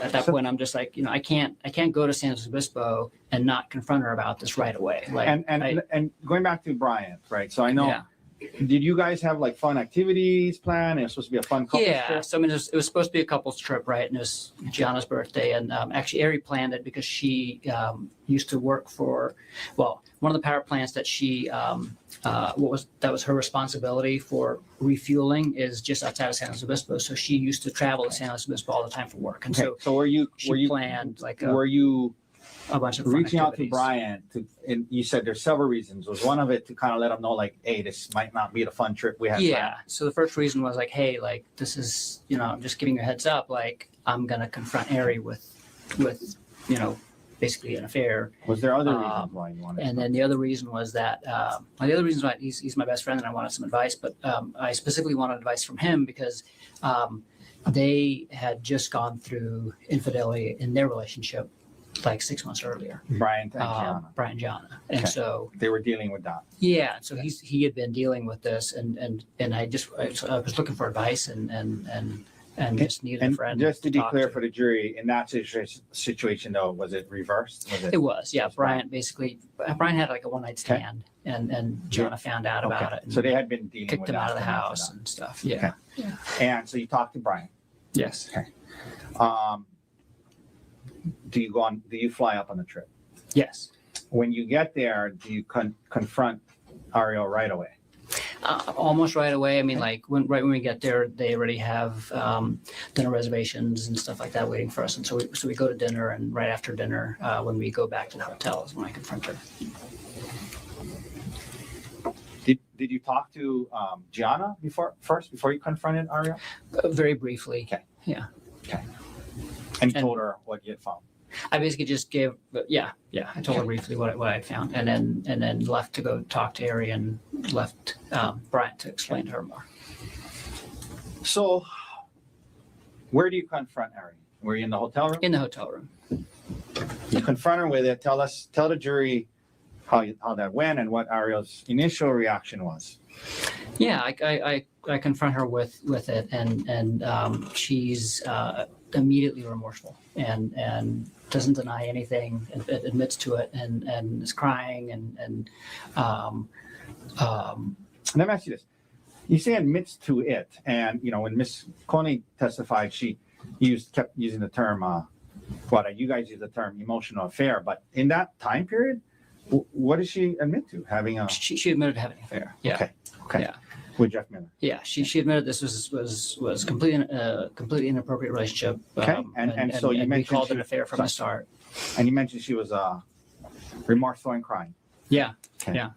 at that point I'm just like, I can't go to San Luis Obispo and not confront her about this right away. Like, and going back to Bryant, right? So I know. Yeah. Did you guys have like fun activities planned? It was supposed to be a fun couple trip. So I mean, it was supposed to be a couple's trip, right? And it was Gianna's birthday, and actually Ari planned it because she used to work for, one of the power plants that she that was her responsibility for refueling is just outside of San Luis Obispo. So she used to travel to San Luis Obispo all the time for work, and so were you planned like were you a bunch of fun reaching out to activities. Bryant and you said there's several reasons. Was one of it to kind of let him know like, hey, this might not be the fun trip we had Yeah. planned? So the first reason was like, hey, like this is, I'm just giving you a heads up. Like I'm gonna confront Ari with, basically an affair. Was there other reasons why you wanted? And then the other reason was that the other reason why he's my best friend and I wanted some advice, but I specifically wanted advice from him because they had just gone through infidelity in their relationship like 6 months earlier. Brian and Gianna. Brian and Gianna. And Okay. so They were dealing with that. yeah, so he had been dealing with this and I was looking for advice and and just needed a And friend. just to be talk clear for the jury, in that situation though, was it reversed? It was, yeah. was Brian had like a one night stand, and Gianna found out about it. And So they had been dealing kicked with him that out of the for months house and and stuff. Yeah. And so you talked to Brian. Yes. Do you fly up on the trip? Yes. When you get there, do you confront Ariel right away? Almost right away. I mean, like right when we get there, they already have dinner reservations and stuff like that waiting for us. And so we go to dinner, and right after dinner, when we go back to the hotel, is when I confront her. Did you talk to Gianna before you confronted Ariel? Very briefly. Okay. Yeah. Okay. And you told her what you had found. I basically just gave, I told her briefly what I had found, and then left to go talk to Ariel, and left Brian to explain to her more. So, where do you confront Ariel? Were you in the hotel room? In the hotel room. You confront her with it. Tell the jury how that went and what Ariel's initial reaction was. Yeah, I confront her with it, and she's immediately remorseful and doesn't deny anything, admits to it, and is crying and Let me ask you this: you say admits to it, and when Miss Konig testified, she kept using the term you guys use the term emotional affair, but in that time period, what did she admit to? Having a she admitted to having an affair. Yeah. Okay. Yeah. With Jeff Miller. Yeah, she admitted this was completely inappropriate relationship. Okay, and so you mentioned we called it an affair from the start. And you mentioned she was remorseful and crying. Yeah. Okay. Yeah.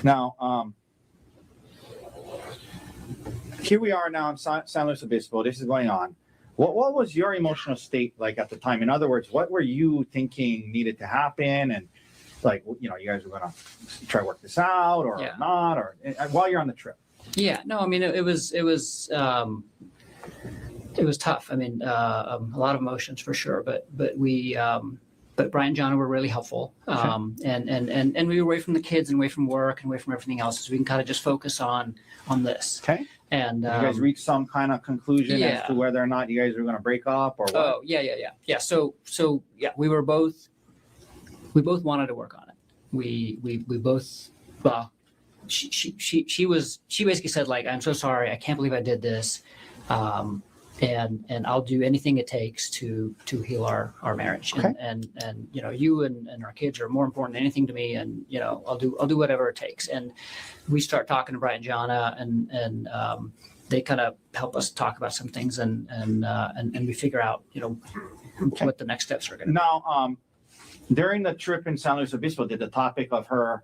Now, here we are now in San Luis Obispo. This is going on. What was your emotional state like at the time? In other words, what were you thinking needed to happen? And like, you guys were going to try to work this out or not, or while you're on the trip? Yeah, no, I mean, it was tough. I mean, a lot of emotions for sure, but Brian and John were really helpful. And we were away from the kids and away from work and away from everything else, so we can kind of just focus on this. Okay. And you guys reached some kind of conclusion as to whether or not you guys were going to break up or what? Oh, yeah. So we both wanted to work on it. We both, well, she basically said, like, I'm so sorry, I can't believe I did this. And I'll do anything it takes to heal our marriage. Okay. And you and our kids are more important than anything to me. And I'll do whatever it takes. And we start talking to Brian and Gianna, and they kind of help us talk about some things, and we figure out what the next steps are going to be. Now, during the trip in San Luis Obispo, did the topic of her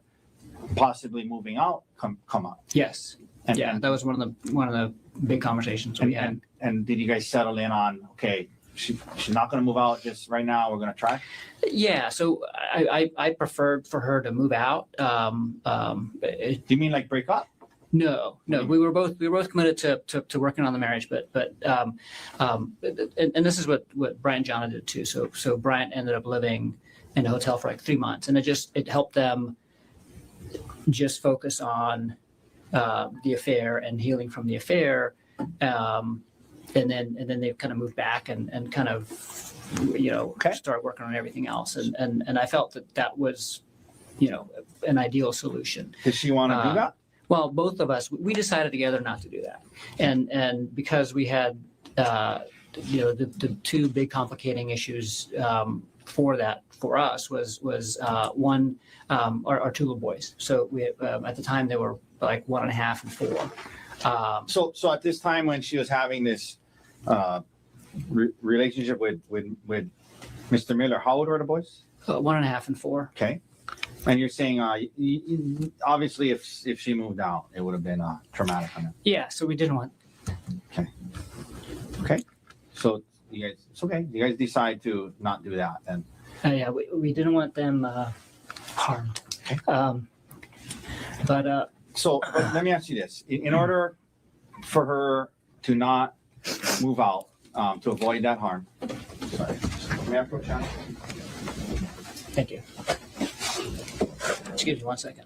possibly moving out come up? Yes. And that was one of the big conversations we had. And did you guys settle in on, okay, she's not going to move out just right now, we're going to try? Yeah, so I preferred for her to move out. Do you mean like break up? No, we were both committed to working on the marriage, but and this is what Brian and Gianna did too. So Brian ended up living in a hotel for like 3 months, and it helped them just focus on the affair and healing from the affair. And then they kind of moved back and kind of start working on everything else, and I felt that was an ideal solution. Did she want to do that? Well, both of us, we decided together not to do that, and because we had the two big complicating issues for us was one, our two little boys. So we at the time they were like 1.5 and 4. So at this time when she was having this relationship with Mr. Miller, how old were the boys? 1.5 and 4. Okay. And you're saying obviously if she moved out, it would have been traumatic on her. Yeah, so we didn't want. Okay. So it's okay. You guys decide to not do that then. Yeah, we didn't want them harmed. Okay. But let me ask you this: in order for her to not move out, to avoid that harm. Sorry. May I approach John? Thank you. Excuse me 1 second.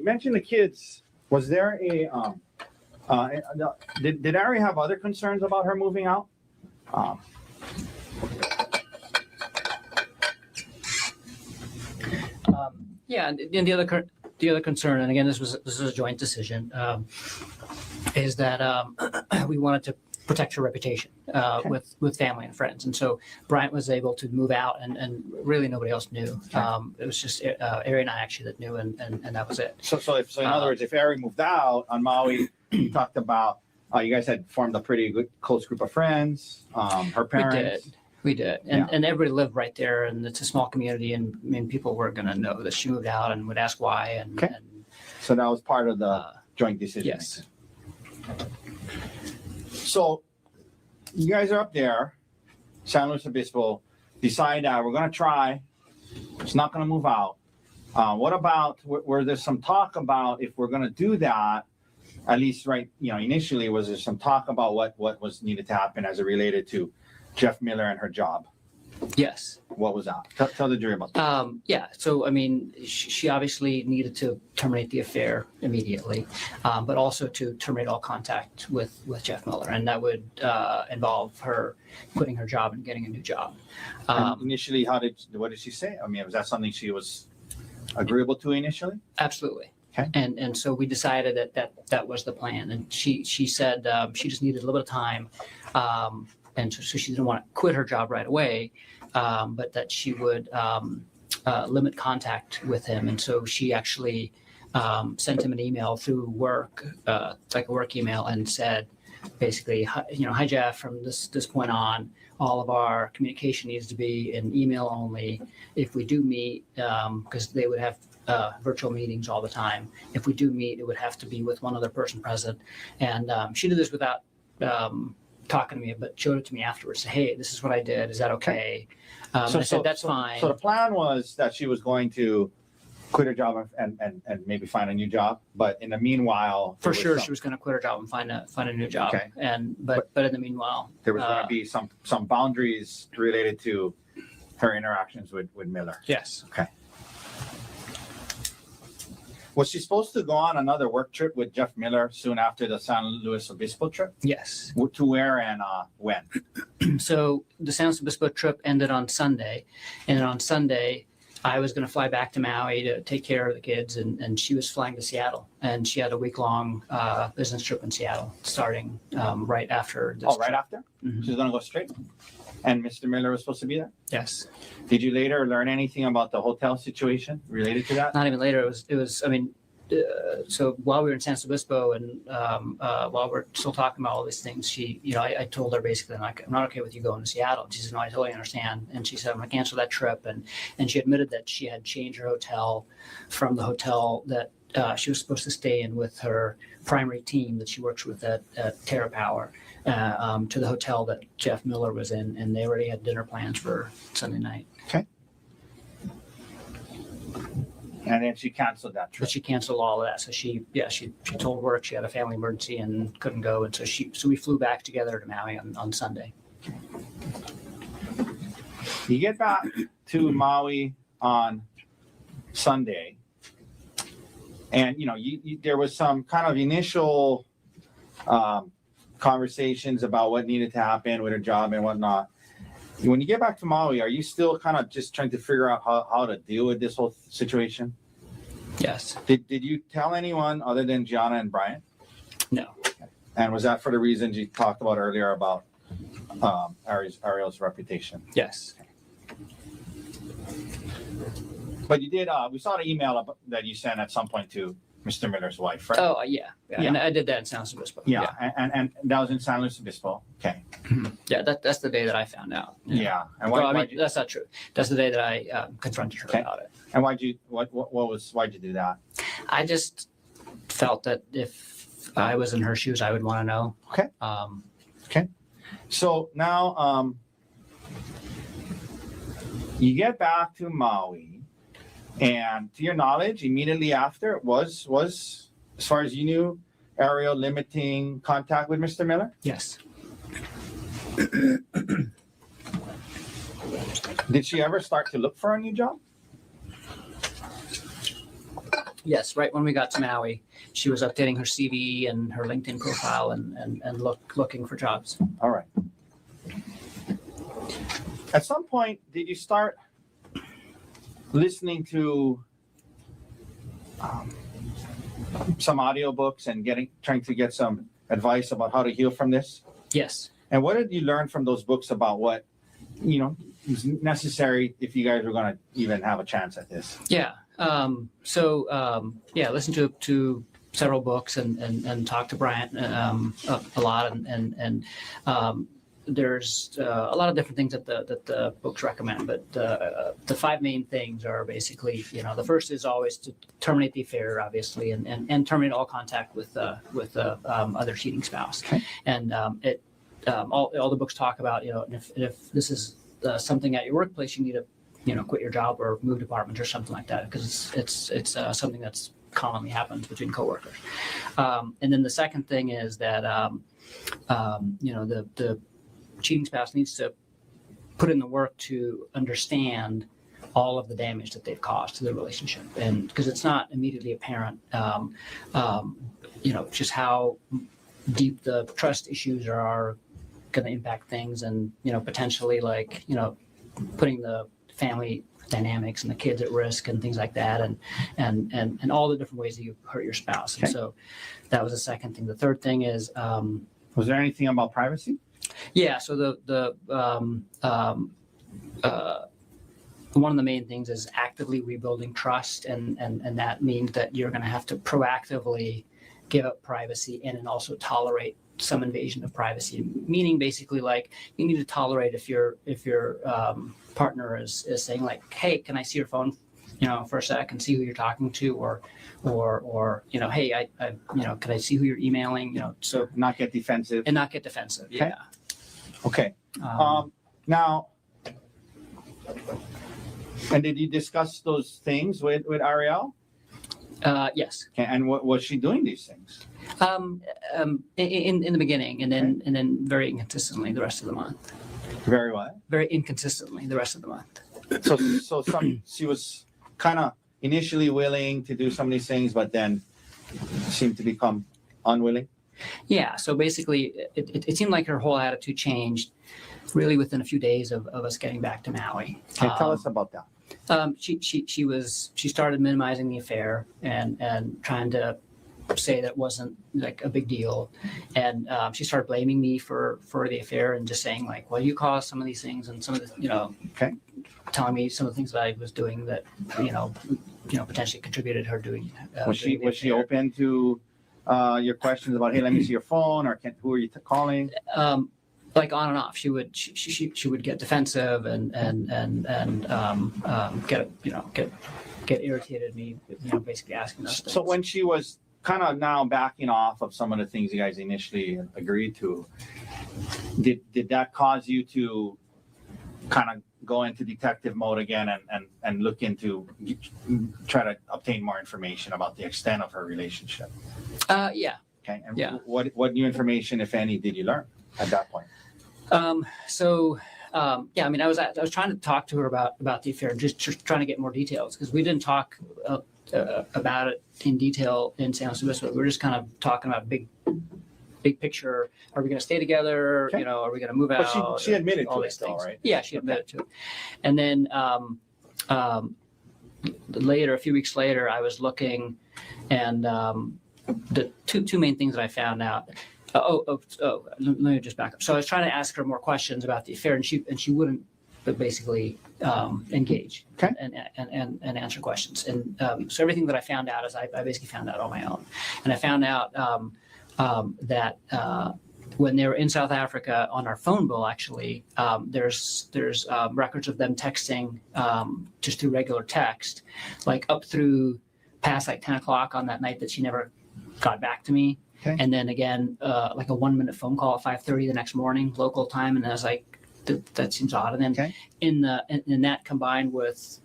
you mentioned the kids. Was there did Ariel have other concerns about her moving out? Yeah, and the other concern, and again, this was a joint decision, is that we wanted to protect her reputation with family and friends, and so Bryant was able to move out, and really nobody else knew. It was just Ariel and I actually that knew, and that was it. So in other words, if Ariel moved out on Maui, you talked about you guys had formed a pretty good close group of friends. Her parents. We did. And everybody lived right there, and it's a small community, and I mean, people were going to know that she moved out and would ask why. And so that was part of the joint decision. Yes. So you guys are up there, San Luis Obispo, decide that we're going to try. It's not going to move out. What about where there's some talk about if we're going to do that? At least, initially, was there some talk about what was needed to happen as it related to Jeff Miller and her job? Yes. What was that? Tell the jury about that. Yeah. So, I mean, she obviously needed to terminate the affair immediately, but also to terminate all contact with Jeff Miller. And that would involve her quitting her job and getting a new job. Initially, what did she say? I mean, was that something she was agreeable to initially? Absolutely. Okay. And so we decided that was the plan. And she said she just needed a little bit of time. And so she didn't want to quit her job right away, but that she would limit contact with him. And so she actually sent him an email through work, like a work email, and said, basically, hi Jeff, from this point on, all of our communication needs to be in email only. If we do meet, because they would have virtual meetings all the time. If we do meet, it would have to be with one other person present. And she did this without talking to me, but showed it to me afterwards. Hey, this is what I did. Is that okay? I said, that's fine. So the plan was that she was going to quit her job and maybe find a new job. But in the meanwhile, for sure, she was going to quit her job and find a new job. Okay. But in the meanwhile, there was going to be some boundaries related to her interactions with Miller. Yes. Okay. Was she supposed to go on another work trip with Jeff Miller soon after the San Luis Obispo trip? Yes. To where and when? So the San Luis Obispo trip ended on Sunday, and on Sunday, I was going to fly back to Maui to take care of the kids, and she was flying to Seattle, and she had a week-long business trip in Seattle starting right after this right trip. after? Mm-hmm. She was going to go straight? And Mr. Miller was supposed to be there? Yes. Did you later learn anything about the hotel situation related to that? Not even later. It was. I mean, so while we were in San Luis Obispo and while we're still talking about all these things, she, I told her basically, I'm not okay with you going to Seattle. And she said, no, I totally understand. And she said, I'm going to cancel that trip. And she admitted that she had changed her hotel from the hotel that she was supposed to stay in with her primary team that she works with at Terra Power to the hotel that Jeff Miller was in, and they already had dinner plans for Sunday night. Okay. And then she canceled that trip. But she canceled all of that. So she told work she had a family emergency and couldn't go, and so we flew back together to Maui on Sunday. You get back to Maui on Sunday, and there was some kind of initial conversations about what needed to happen with her job and whatnot. When you get back to Maui, are you still kind of just trying to figure out how to deal with this whole situation? Yes. Did you tell anyone other than Gianna and Brian? No. And was that for the reasons you talked about earlier about Ariel's reputation? Yes. But you did. We saw the email that you sent at some point to Mr. Miller's wife, right? Oh, yeah. And I did that in San Luis Obispo. Yeah. And that was in San Luis Obispo. Okay. Yeah, that's the day that I found out. Yeah. And that's not true. That's the day that I confronted her about it. And why'd you do that? I just felt that if I was in her shoes, I would want to know. Okay. Okay. So now you get back to Maui, and to your knowledge, immediately after was as far as you knew, Ariel limiting contact with Mr. Miller? Yes. Did she ever start to look for a new job? Yes, right when we got to Maui, she was updating her CV and her LinkedIn profile and looking for jobs. All right. At some point, did you start listening to some audiobooks and trying to get some advice about how to heal from this? Yes. And what did you learn from those books about what, is necessary if you guys were going to even have a chance at this? Yeah. Listen to several books and talk to Bryant a lot and there's a lot of different things that the books recommend, but the five main things are basically, the first is always to terminate the affair, obviously, and terminate all contact with other cheating spouse. Okay. And all the books talk about, if this is something at your workplace, you need to, quit your job or move department or something like that, because it's something that's commonly happens between coworkers. And then the second thing is that, the cheating spouse needs to put in the work to understand all of the damage that they've caused to the relationship, and because it's not immediately apparent, just how deep the trust issues are going to impact things, and potentially putting the family dynamics and the kids at risk and things like that, and all the different ways that you hurt your spouse. Okay. And so that was the second thing. The third thing is, Was there anything about privacy? yeah. So one of the main things is actively rebuilding trust, and that means that you're going to have to proactively give up privacy and then also tolerate some invasion of privacy. Meaning, basically, you need to tolerate if your partner is saying hey, can I see your phone, for a sec and see who you're talking to, or hey, I can I see who you're emailing, so Not get defensive. and not get defensive. Okay. Yeah. Okay. Now, and did you discuss those things with Ariel? Yes. Okay, and what was she doing these things? In the beginning, and then very inconsistently the rest of the month. Very well. Very inconsistently the rest of the month. So she was kind of initially willing to do some of these things, but then seemed to become unwilling. Yeah. So basically, it seemed like her whole attitude changed really within a few days of us getting back to Maui. Can you tell us about that? She started minimizing the affair and trying to say that wasn't a big deal, and she started blaming me for the affair and just saying well, you caused some of these things, and some of the Okay. telling me some of the things that I was doing that potentially contributed her doing. Was she doing the affair. open to your questions about, hey, let me see your phone, or who are you calling? On and off, she would get defensive and get irritated at me, basically asking us things. So when she was kind of now backing off of some of the things you guys initially agreed to, did that cause you to kind of go into detective mode again and look into try to obtain more information about the extent of her relationship? Yeah. Okay. And Yeah. what new information, if any, did you learn at that point? I was trying to talk to her about the affair, just trying to get more details, because we didn't talk about it in detail in San Luis Obispo. We were just kind of talking about big picture. Are we going to stay together? Okay. Are we going to move out? But she admitted all to these it, though, things. right? Yeah, she admitted to it. And then later, a few weeks later, I was looking, and the two main things that I found out. Let me just back up. So I was trying to ask her more questions about the affair, and she wouldn't basically engage. Okay. and answer questions. And so everything that I found out is I basically found out on my own. And I found out that when they were in South Africa on our phone bill, actually, there's records of them texting just through regular text, up through past 10 o'clock on that night that she never got back to me. Okay. And then again, a 1-minute phone call at 5:30 the next morning, local time. And I was like, that seems odd. And then Okay. in that combined with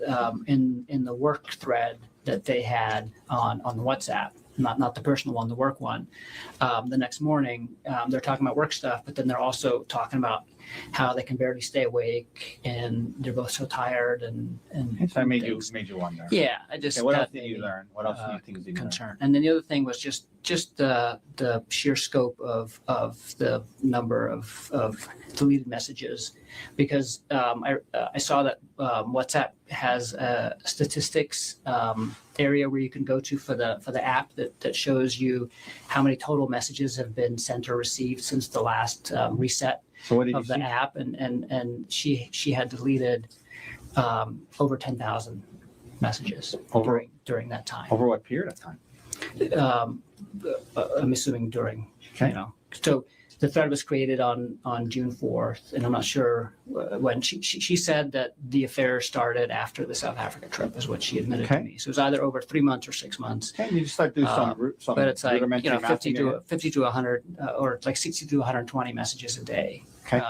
in the work thread that they had on the WhatsApp, not the personal one, the work one, the next morning, they're talking about work stuff, but then they're also talking about how they can barely stay awake and they're both so tired and So I made things. you wonder. Yeah, I just Okay, what else that did made you me, learn? What else new things did you learn? concerned. And then the other thing was just the sheer scope of the number of deleted messages, because I saw that WhatsApp has a statistics area where you can go to for the app that shows you how many total messages have been sent or received since the last reset So what did you of the see? app, and she had deleted over 10,000 messages Over- during that time. Over what period of time? I'm assuming during, Okay. you know, so the thread was created on June 4th, and I'm not sure when. She said that the affair started after the South Africa trip, is what she admitted Okay. to me. So it was either over 3 months or 6 months. Okay, you just start doing some But it's like, you rudimentary know, math 50 in your head. to 100, or like 60 to 120 messages a day. Okay.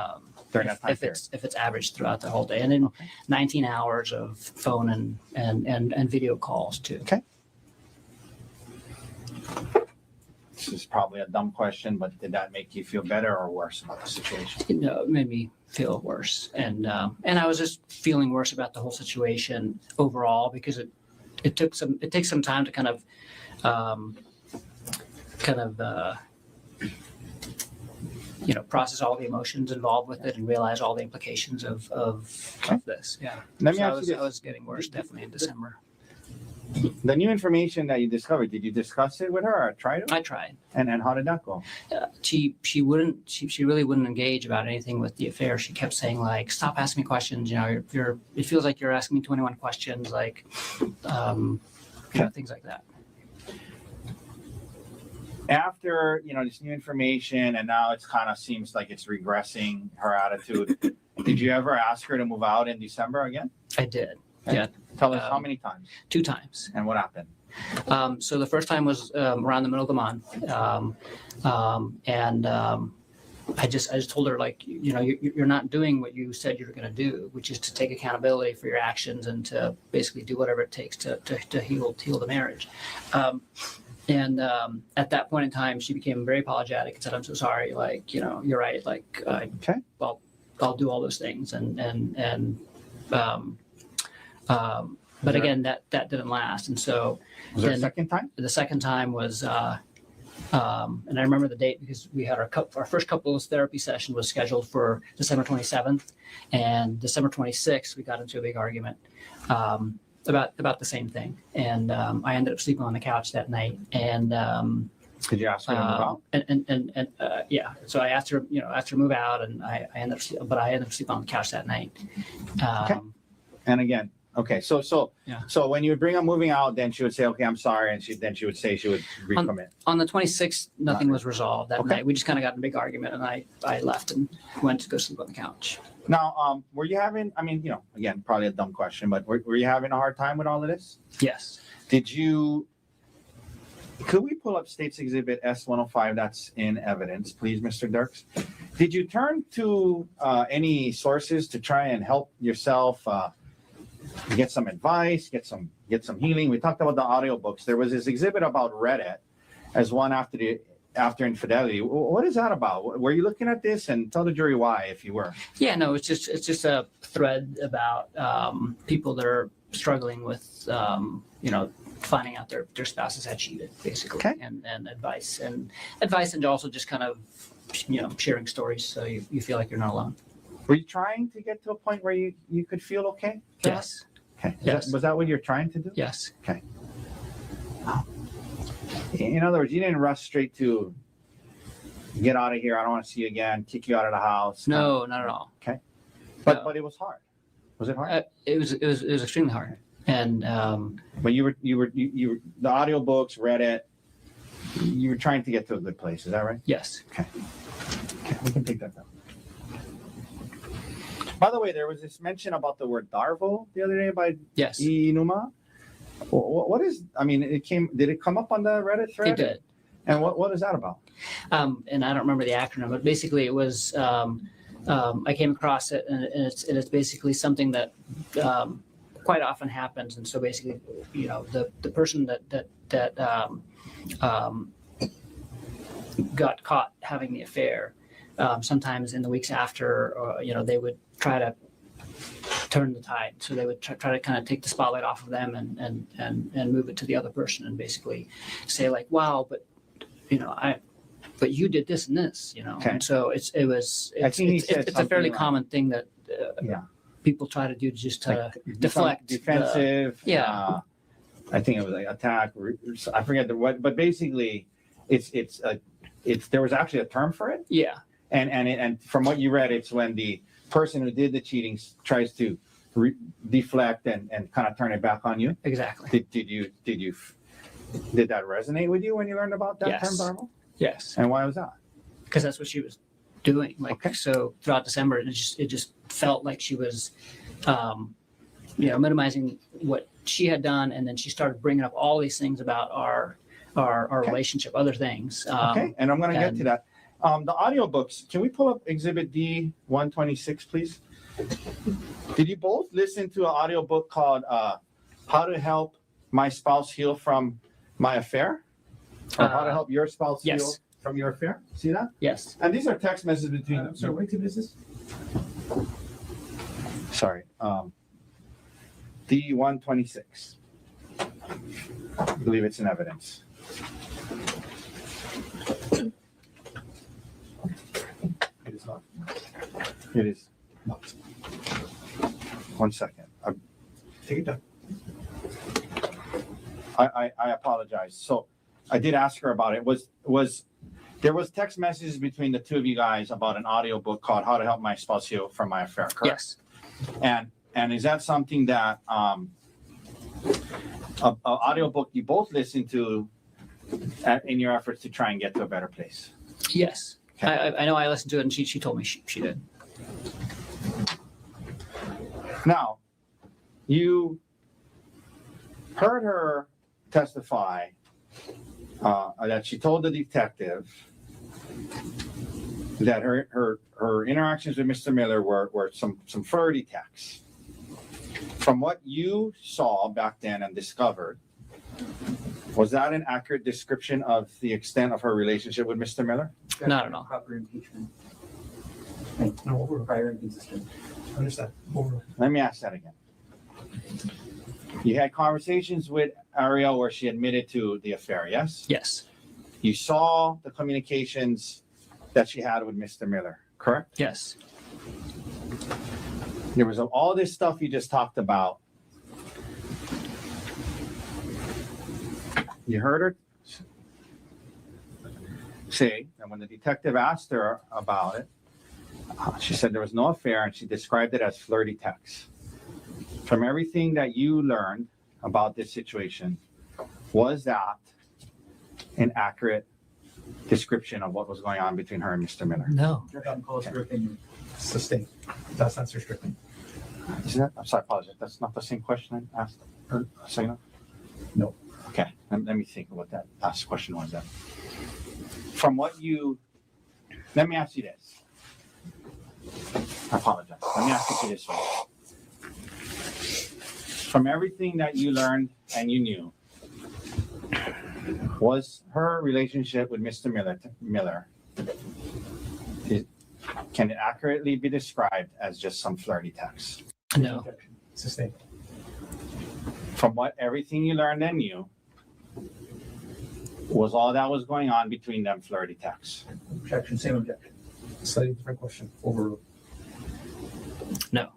During that time if it's averaged throughout the whole day, and then Okay. 19 hours of phone and video calls too. Okay. This is probably a dumb question, but did that make you feel better or worse about the situation? You know, it made me feel worse, and I was just feeling worse about the whole situation overall, because it takes some time to kind of you know, process all the emotions involved with it and realize all the implications of this. Yeah. Let me So ask you I this. was getting worse definitely in December. The new information that you discovered, did you discuss it with her or try to? I tried. And how did that go? She really wouldn't engage about anything with the affair. She kept saying, like, stop asking me questions. You know, it feels like you're asking me 21 questions, like, you know, things like that. After, you know, this new information and now it's kind of seems like it's regressing her attitude, did you ever ask her to move out in December again? I did. Okay. Yeah. Tell us how many times 2 times. and what happened? So the first time was around the middle of the month, I just told her, like, you know, you're not doing what you said you were going to do, which is to take accountability for your actions and to basically do whatever it takes to heal the marriage. At that point in time, she became very apologetic and said, "I'm so sorry. Like, you know, you're right. Like, Okay. I'll do all those things." But again, that didn't last, and so. Was there a Then- second time? The second time was, and I remember the date because we had our first couples therapy session was scheduled for December 27th, and December 26th we got into a big argument about the same thing, and I ended up sleeping on the couch that night, and Did you ask her to move out? yeah, so I asked her to move out, and I ended up sleeping on the couch that night. Okay. And again, okay, so Yeah. so when you would bring up moving out, then she would say, "Okay, I'm sorry," and she would say she would recommit. On the 26th, nothing was resolved that Okay. night. We just kind of got in a big argument, and I left and went to go sleep on the couch. Now, were you having? I mean, you know, again, probably a dumb question, but were you having a hard time with all of this? Yes. Did you? Could we pull up State's Exhibit S105 that's in evidence, please, Mr. Dirks? Did you turn to any sources to try and help yourself get some advice, get some healing? We talked about the audiobooks. There was this exhibit about Reddit as one after infidelity. What is that about? Were you looking at this? And tell the jury why, if you were. Yeah, no, it's just a thread about people that are struggling with you know, finding out their spouses had cheated, basically, Okay. and advice and also just kind of, you know, sharing stories so you feel like you're not alone. Were you trying to get to a point where you could feel okay? Yes. Okay. Yes. Was that what you're trying to do? Yes. In other words, you didn't rush straight to get out of here. I don't want to see you again. Kick you out of the house. No, not at all. But no. it was hard. Was it hard? It was extremely hard, and But you were the audiobooks, Reddit. You were trying to get to a good place. Is that right? yes. Okay, we can take that down. By the way, there was this mention about the word Darvo the other day by Yes. Inuma. What is? I mean, Did it come up on the Reddit thread? It did. And what is that about? And I don't remember the acronym, but basically it was, I came across it, and it's basically something that quite often happens. And so basically, you know, the person that got caught having the affair sometimes in the weeks after, they would try to turn the tide. So they would try to kind of take the spotlight off of them and move it to the other person and basically say like, wow, but but you did this and this, Okay. And so it's I think he said a something fairly like- common thing that Yeah. people try to do just to Like, deflect. defensive. Yeah. I think it was like attack. I forget what, but basically, it's there was actually a term for it, Yeah. and from what you read, it's when the person who did the cheating tries to deflect and kind of turn it back on you. Exactly. Did that resonate with you when you learned about that term, Yes. Darmo? Yes. And why was that? Because that's what she was doing. Like, Okay. so throughout December, it just felt like she was, minimizing what she had done. And then she started bringing up all these things about our Okay. relationship, other things. Okay, and I'm going to get and- to that. The audiobooks, can we pull up Exhibit D 126, please? Did you both listen to an audiobook called How to Help My Spouse Heal from My Affair? Or How to Help Your Spouse Heal yes. from Your Affair? See that? Yes. And these are text messages between. I'm sorry, what exhibit is this? Sorry. D 126. I believe it's in evidence. It is not. It is. 1 second. Take it down. I apologize. So I did ask her about it. There was text messages between the two of you guys about an audiobook called How to Help My Spouse Heal from My Affair, correct? Yes. And is that something that a audiobook you both listen to in your efforts to try and get to a better place? Yes. Okay. I know I listened to it and she told me she did. Now, you heard her testify that she told the detective that her interactions with Mr. Miller were some flirty texts. From what you saw back then and discovered, was that an accurate description of the extent of her relationship with Mr. Miller? Not at all. Proper impeachment. No, overall. Prior inconsistent. Understand. Overall. Let me ask that again. You had conversations with Ariel where she admitted to the affair, yes? Yes. You saw the communications that she had with Mr. Miller, correct? Yes. There was all this stuff you just talked about. You heard her say that when the detective asked her about it, she said there was no affair and she described it as flirty texts. From everything that you learned about this situation, was that an accurate description of what was going on between her and Mr. Miller? No. Objection calls for opinion. Sustained. That's answer strictly. Is that, I'm sorry, I apologize. That's not the same question I asked her a second ago? No. Okay, let me think of what that last question was then. From what you, let me ask you this. I apologize. Let me ask you this way. From everything that you learned and you knew, was her relationship with Mr. Miller, can it accurately be described as just some flirty text? No. Objection. Sustained. From what everything you learned and knew, was all that was going on between them flirty texts? Objection. Same objection. Slightly different question. Overruled. No.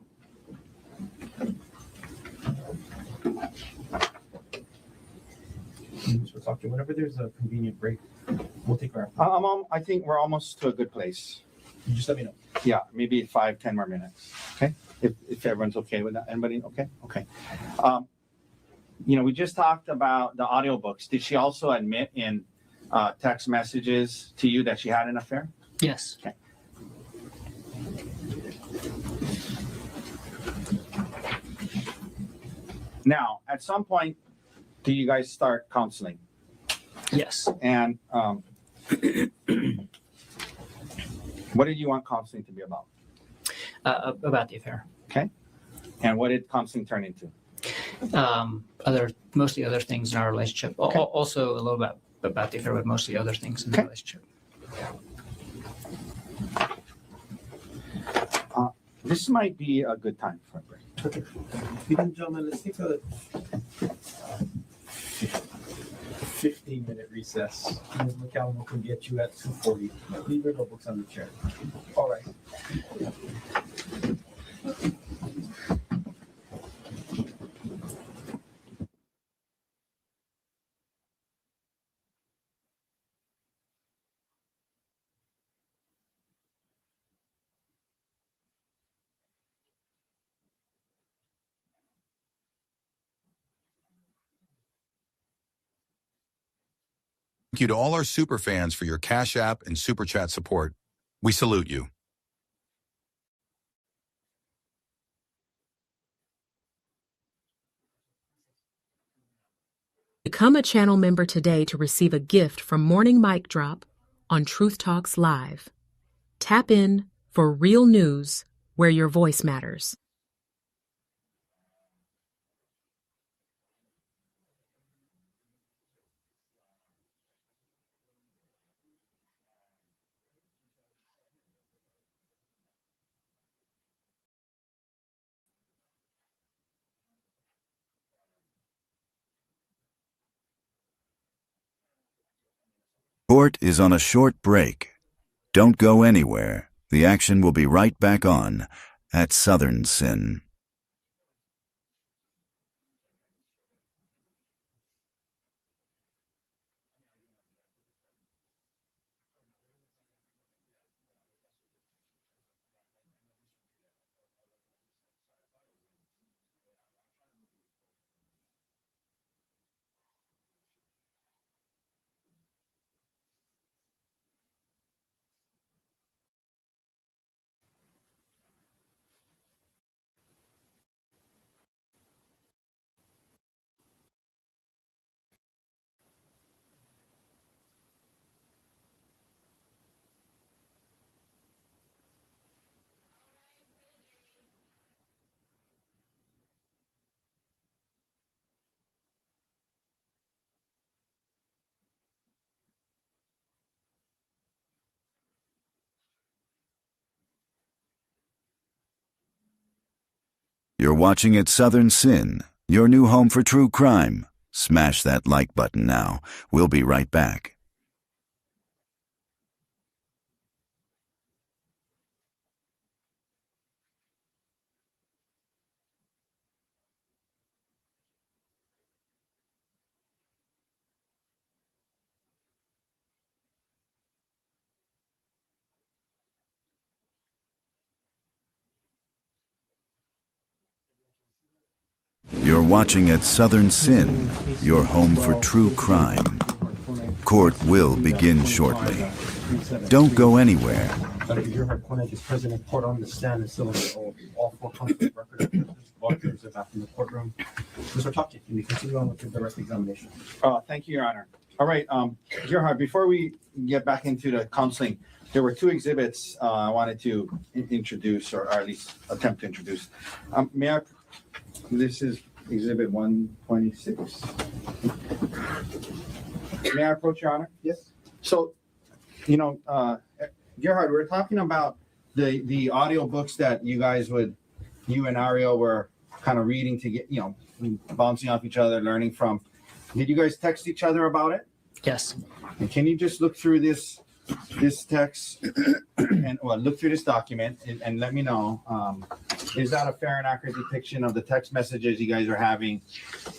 We'll talk to you whenever there's a convenient break. We'll take our. I think we're almost to a good place. You just let me know. Yeah, maybe 5-10 more minutes. Okay, if everyone's okay with that. Anybody okay? Okay. We just talked about the audiobooks. Did she also admit in text messages to you that she had an affair? Yes. Okay. Now, at some point, do you guys start counseling? Yes. And what did you want counseling to be about? About the affair. And what did counseling turn into? Mostly other things in our relationship. Okay. Also a little bit about the affair, but mostly other things in the Okay. relationship. This might be a good time for a break. Okay. Ladies and gentlemen, let's take a 15-minute recess. Ms. McCallum can get you at 2:40. Leave your notebooks on the chair. All right. Thank you to all our super fans for your Cash App and Super Chat support. We salute you. Become a channel member today to receive a gift from Morning Mic Drop on Truth Talks Live. Tap in for real news where your voice matters. Court is on a short break. Don't go anywhere. The action will be right back on at Southern Sin. You're watching at Southern Sin, your new home for true crime. Smash that like button now. We'll be right back. You're watching at Southern Sin, your home for true crime. Court will begin shortly. Don't go anywhere. Dr. Gerhardt Konig is present in court on the stand and still on the oath. All four counts of record. All jurors are back in the courtroom. Mr. Taki, can you continue on with your direct examination? Thank you, Your Honor. All right, Gerhardt, before we get back into the counseling, there were two exhibits I wanted to introduce, or at least attempt to introduce. This is exhibit 126. May I approach, Your Honor? Yes. So, Gerhardt, we're talking about the audio books that you and Ariel were kind of reading to get, bouncing off each other, learning from. Did you guys text each other about it? Yes. And can you just look through this text and look through this document and let me know, is that a fair and accurate depiction of the text messages you guys are having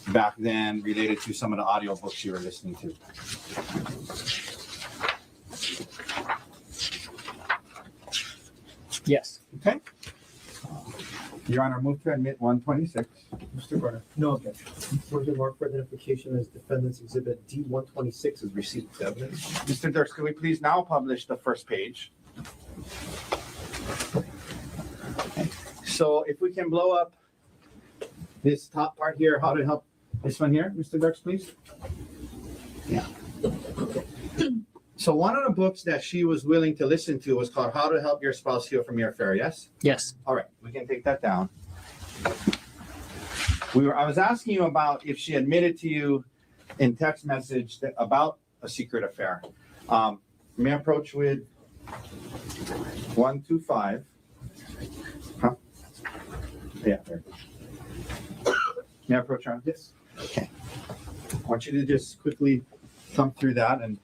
back then related to some of the audio books you were listening to? Yes. Okay. Your Honor, move to admit 126. Mr. Garner. No objection. Furthermore, for identification as defendant's exhibit D126 is received to evidence. Mr. Dirks, could we please now publish the first page? So if we can blow up this top part here, how to help this one here, Mr. Dirks, please? Yeah. So one of the books that she was willing to listen to was called How to Help Your Spouse Heal from Your Affair, yes? Yes. All right, we can take that down. I was asking you about if she admitted to you in text message about a secret affair. May I approach with 125? Huh? Yeah. Very good. May I approach around? Yes. Okay. I want you to just quickly thumb through that and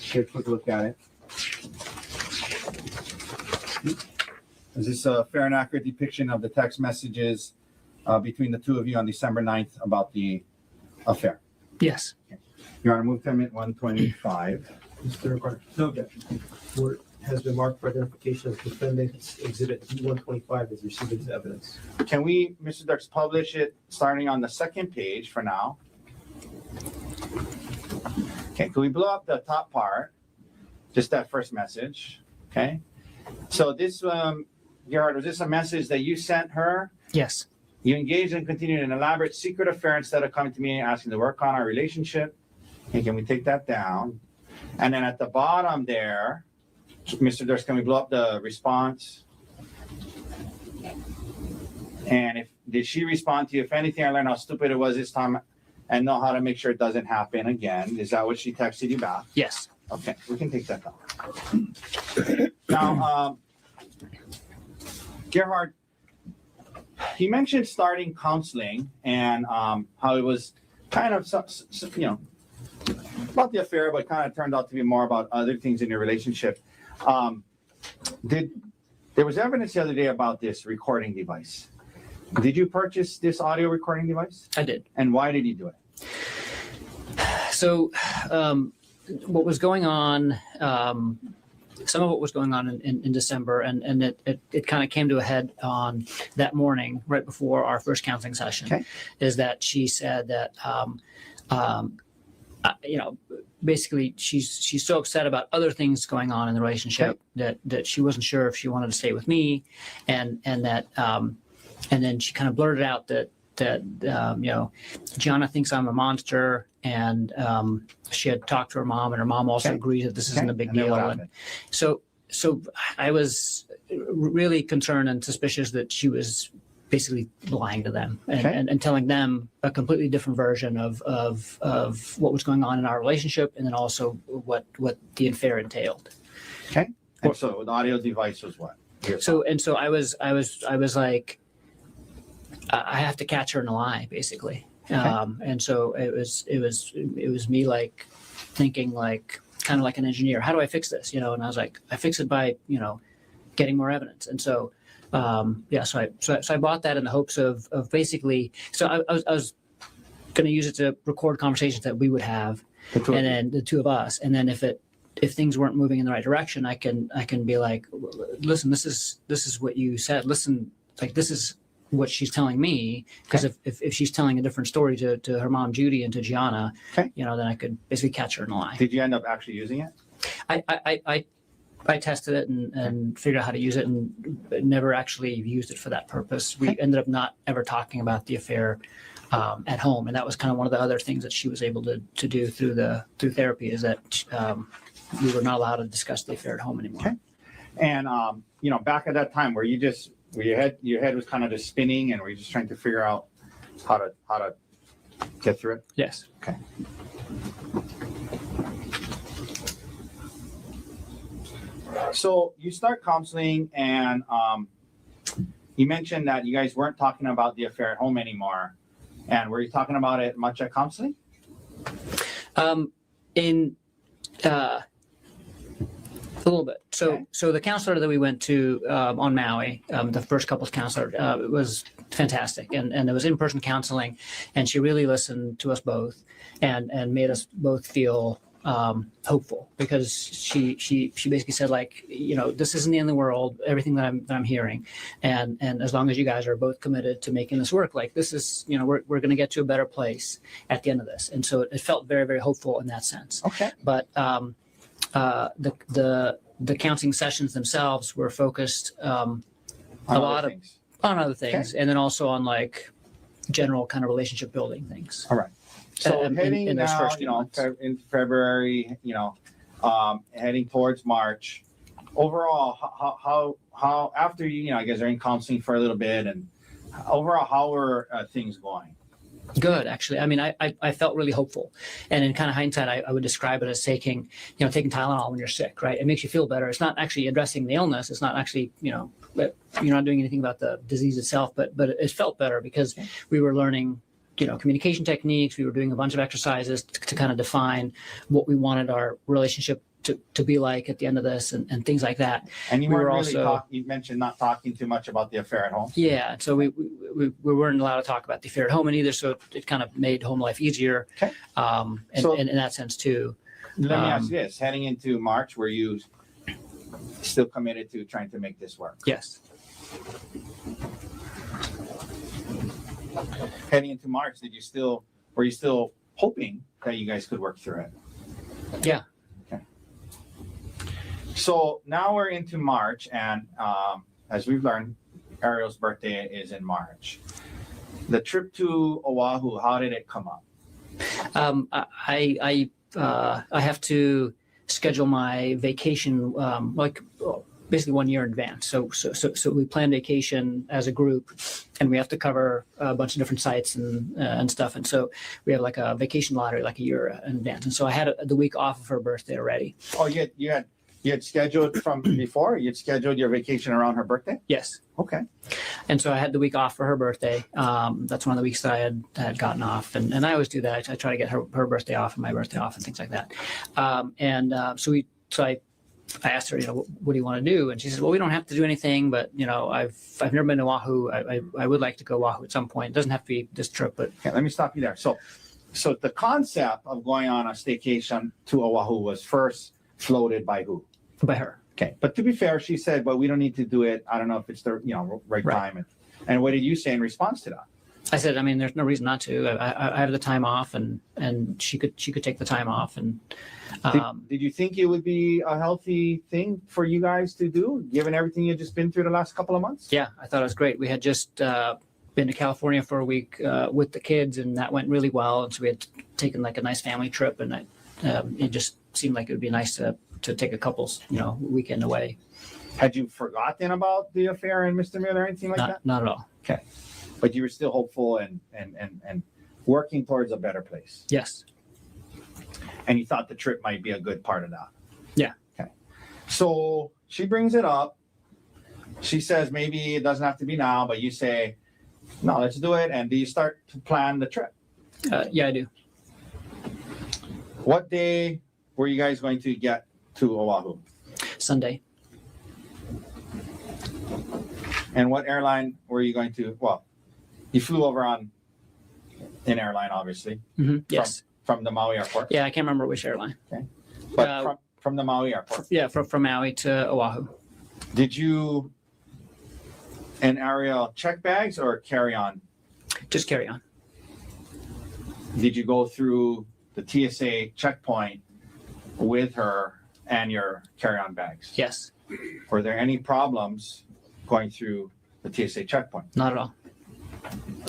take a quick look at it. Is this a fair and accurate depiction of the text messages between the two of you on December 9th about the affair? Yes. Okay. Your Honor, move to amendment 125. Mr. Recorder, no objection. Court has been marked for identification of defendant's exhibit D125 as received as evidence. Can we, Mr. Dirks, publish it starting on the second page for now? Okay, can we blow up the top part? Just that first message, okay? So this, Gerhardt, was this a message that you sent her? Yes. You engaged and continued an elaborate secret affair instead of coming to me and asking to work on our relationship. Okay, can we take that down? And then at the bottom there, Mr. Durst, can we blow up the response? And did she respond to you? If anything, I learned how stupid it was this time and know how to make sure it doesn't happen again. Is that what she texted you back? Yes. Okay, we can take that down. Now, Gerhardt, he mentioned starting counseling and how it was kind of, about the affair, but kind of turned out to be more about other things in your relationship. There was evidence the other day about this recording device. Did you purchase this audio recording device? I did. And why did you do it? So, what was going on, some of what was going on in December, and it kind of came to a head on that morning, right before our first counseling session, Okay. is that she said that, basically she's so upset about other things going on in the relationship that she wasn't sure if she wanted to stay with me, and that, and then she kind of blurted out that Gianna thinks I'm a monster, and she had talked to her mom, and her mom also agreed that this isn't a big deal. And so I was really concerned and suspicious that she was basically lying to them and telling them a completely different version of what was going on in our relationship, and then also what the affair entailed. Okay. And so the audio device was what? So I was like, I have to catch her in a lie, basically. And so it was me like thinking like kind of like an engineer. How do I fix this? And I was like, I fix it by getting more evidence. And so so I bought that in the hopes of basically. So I was going to use it to record conversations that we would have, and then the two of us. And then if things weren't moving in the right direction, I can be like, listen, this is what you said. Listen, like this is what she's telling me, because if she's telling a different story to her mom Judy and to Gianna, then I could basically catch her in a lie. Did you end up actually using it? I tested it and figured out how to use it, and never actually used it for that purpose. We ended up not ever talking about the affair at home, and that was kind of one of the other things that she was able to do through therapy, is that we were not allowed to discuss the affair at home anymore. Okay. And back at that time, were your head was kind of just spinning, and were you just trying to figure out how to get through it? Yes. Okay. So you start counseling, and you mentioned that you guys weren't talking about the affair at home anymore. And were you talking about it much at counseling? A little bit. So the counselor that we went to on Maui, the first couples counselor, was fantastic, and it was in-person counseling, and she really listened to us both, and made us both feel hopeful, because she basically said, like, this isn't the end of the world, everything that I'm hearing, and as long as you guys are both committed to making this work, like this is, we're going to get to a better place at the end of this. And so it felt very, very hopeful in that sense. Okay. But the counseling sessions themselves were focused on other things, and then also on like general kind of relationship building things. All right. So heading in those now, first few months. in February, heading towards March. Overall, how after you guys are in counseling for a little bit, and overall, how were things going? Good, actually. I mean, I felt really hopeful, and in kind of hindsight, I would describe it as taking Tylenol when you're sick, right? It makes you feel better. It's not actually addressing the illness. It's not actually, but you're not doing anything about the disease itself. But it felt better because we were learning, communication techniques. We were doing a bunch of exercises to kind of define what we wanted our relationship to be like at the end of this, and things like that. And you We weren't were really also- you mentioned not talking too much about the affair at home. Yeah, so we weren't allowed to talk about the affair at home either, so it kind of made home life easier. Okay. In that sense too. Let me ask you this: heading into March, were you still committed to trying to make this work? Yes. Heading into March, were you still hoping that you guys could work through it? Yeah. Okay. So now we're into March, and as we've learned, Ariel's birthday is in March. The trip to Oahu, how did it come up? I have to schedule my vacation basically 1 year in advance. So we plan vacation as a group, and we have to cover a bunch of different sites and stuff. And so we have like a vacation lottery like a year in advance. And so I had the week off of her birthday already. Oh, you had scheduled from before? You'd scheduled your vacation around her birthday? Yes. Okay. And so I had the week off for her birthday. That's one of the weeks that I had gotten off. And I always do that. I try to get her birthday off and my birthday off and things like that. So I asked her, what do you want to do? And she said, well, we don't have to do anything, but I've never been to Oahu. I would like to go Oahu at some point. It doesn't have to be this trip, but Okay, let me stop you there. So the concept of going on a staycation to Oahu was first floated by who? by her. Okay, but to be fair, she said, "But we don't need to do it. I don't know if it's the right time." And what did you say in response to that? I said, I mean, there's no reason not to. I have the time off, and she could take the time off. And did you think it would be a healthy thing for you guys to do, given everything you've just been through the last couple of months? Yeah, I thought it was great. We had just been to California for a week with the kids, and that went really well. And so we had taken like a nice family trip, and it just seemed like it would be nice to take a couple's weekend away. Had you forgotten about the affair and Mr. Miller or anything like that? Not at all. Okay, but you were still hopeful and working towards a better place. Yes. And you thought the trip might be a good part of that. Yeah. Okay. So she brings it up. She says maybe it doesn't have to be now, but you say, no, let's do it. And do you start to plan the trip? Yeah, I do. What day were you guys going to get to Oahu? Sunday. And what airline were you going to? Well, you flew over in airline, obviously. Mm-hmm. Yes. From the Maui airport. Yeah, I can't remember which airline. Okay. But from the Maui airport. Yeah, from Maui to Oahu. Did you and Ariel check bags or carry on? Just carry on. Did you go through the TSA checkpoint with her and your carry-on bags? Yes. Were there any problems going through the TSA checkpoint? Not at all.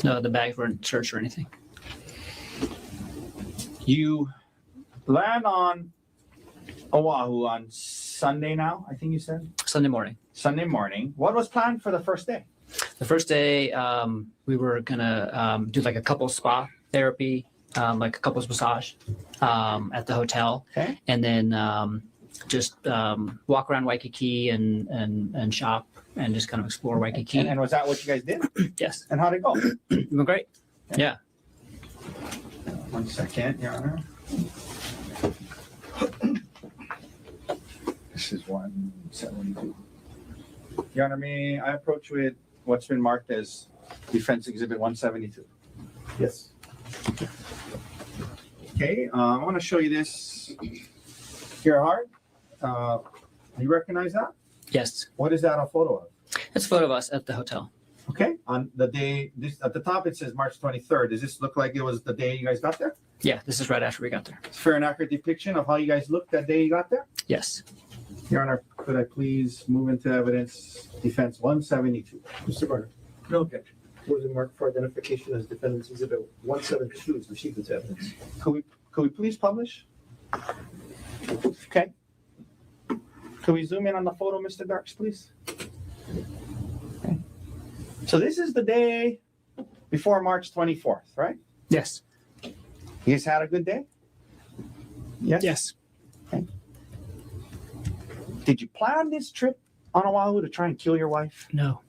No, the bags weren't searched or anything. You land on Oahu on Sunday now, I think you said? Sunday morning. Sunday morning. What was planned for the first day? The first day, we were gonna do like a couples spa therapy, like a couples massage at the hotel. Okay. And then just walk around Waikiki and shop and just kind of explore Waikiki. And was that what you guys did? Yes. And how'd it go? It went great. Yeah. 1 second, Your Honor. This is 172. Your Honor, may I approach with what's been marked as Defense Exhibit 172? Yes. Okay, I want to show you this. Gerhardt, you recognize that? Yes. What is that a photo of? It's a photo of us at the hotel. Okay, on the day, at the top it says March 23rd. Does this look like it was the day you guys got there? Yeah, this is right after we got there. It's fair and accurate depiction of how you guys looked that day you got there? Yes. Your Honor, could I please move into evidence Defense 172? Mr. Barner. No objection. Closing mark for identification as defendant's exhibit 172 is received as evidence. Could we please publish? Okay. Could we zoom in on the photo, Mr. Darks, please? Okay. So this is the day before March 24th, right? Yes. You guys had a good day? Yes? Yes. Okay. Did you plan this trip on Oahu to try and kill your wife? No.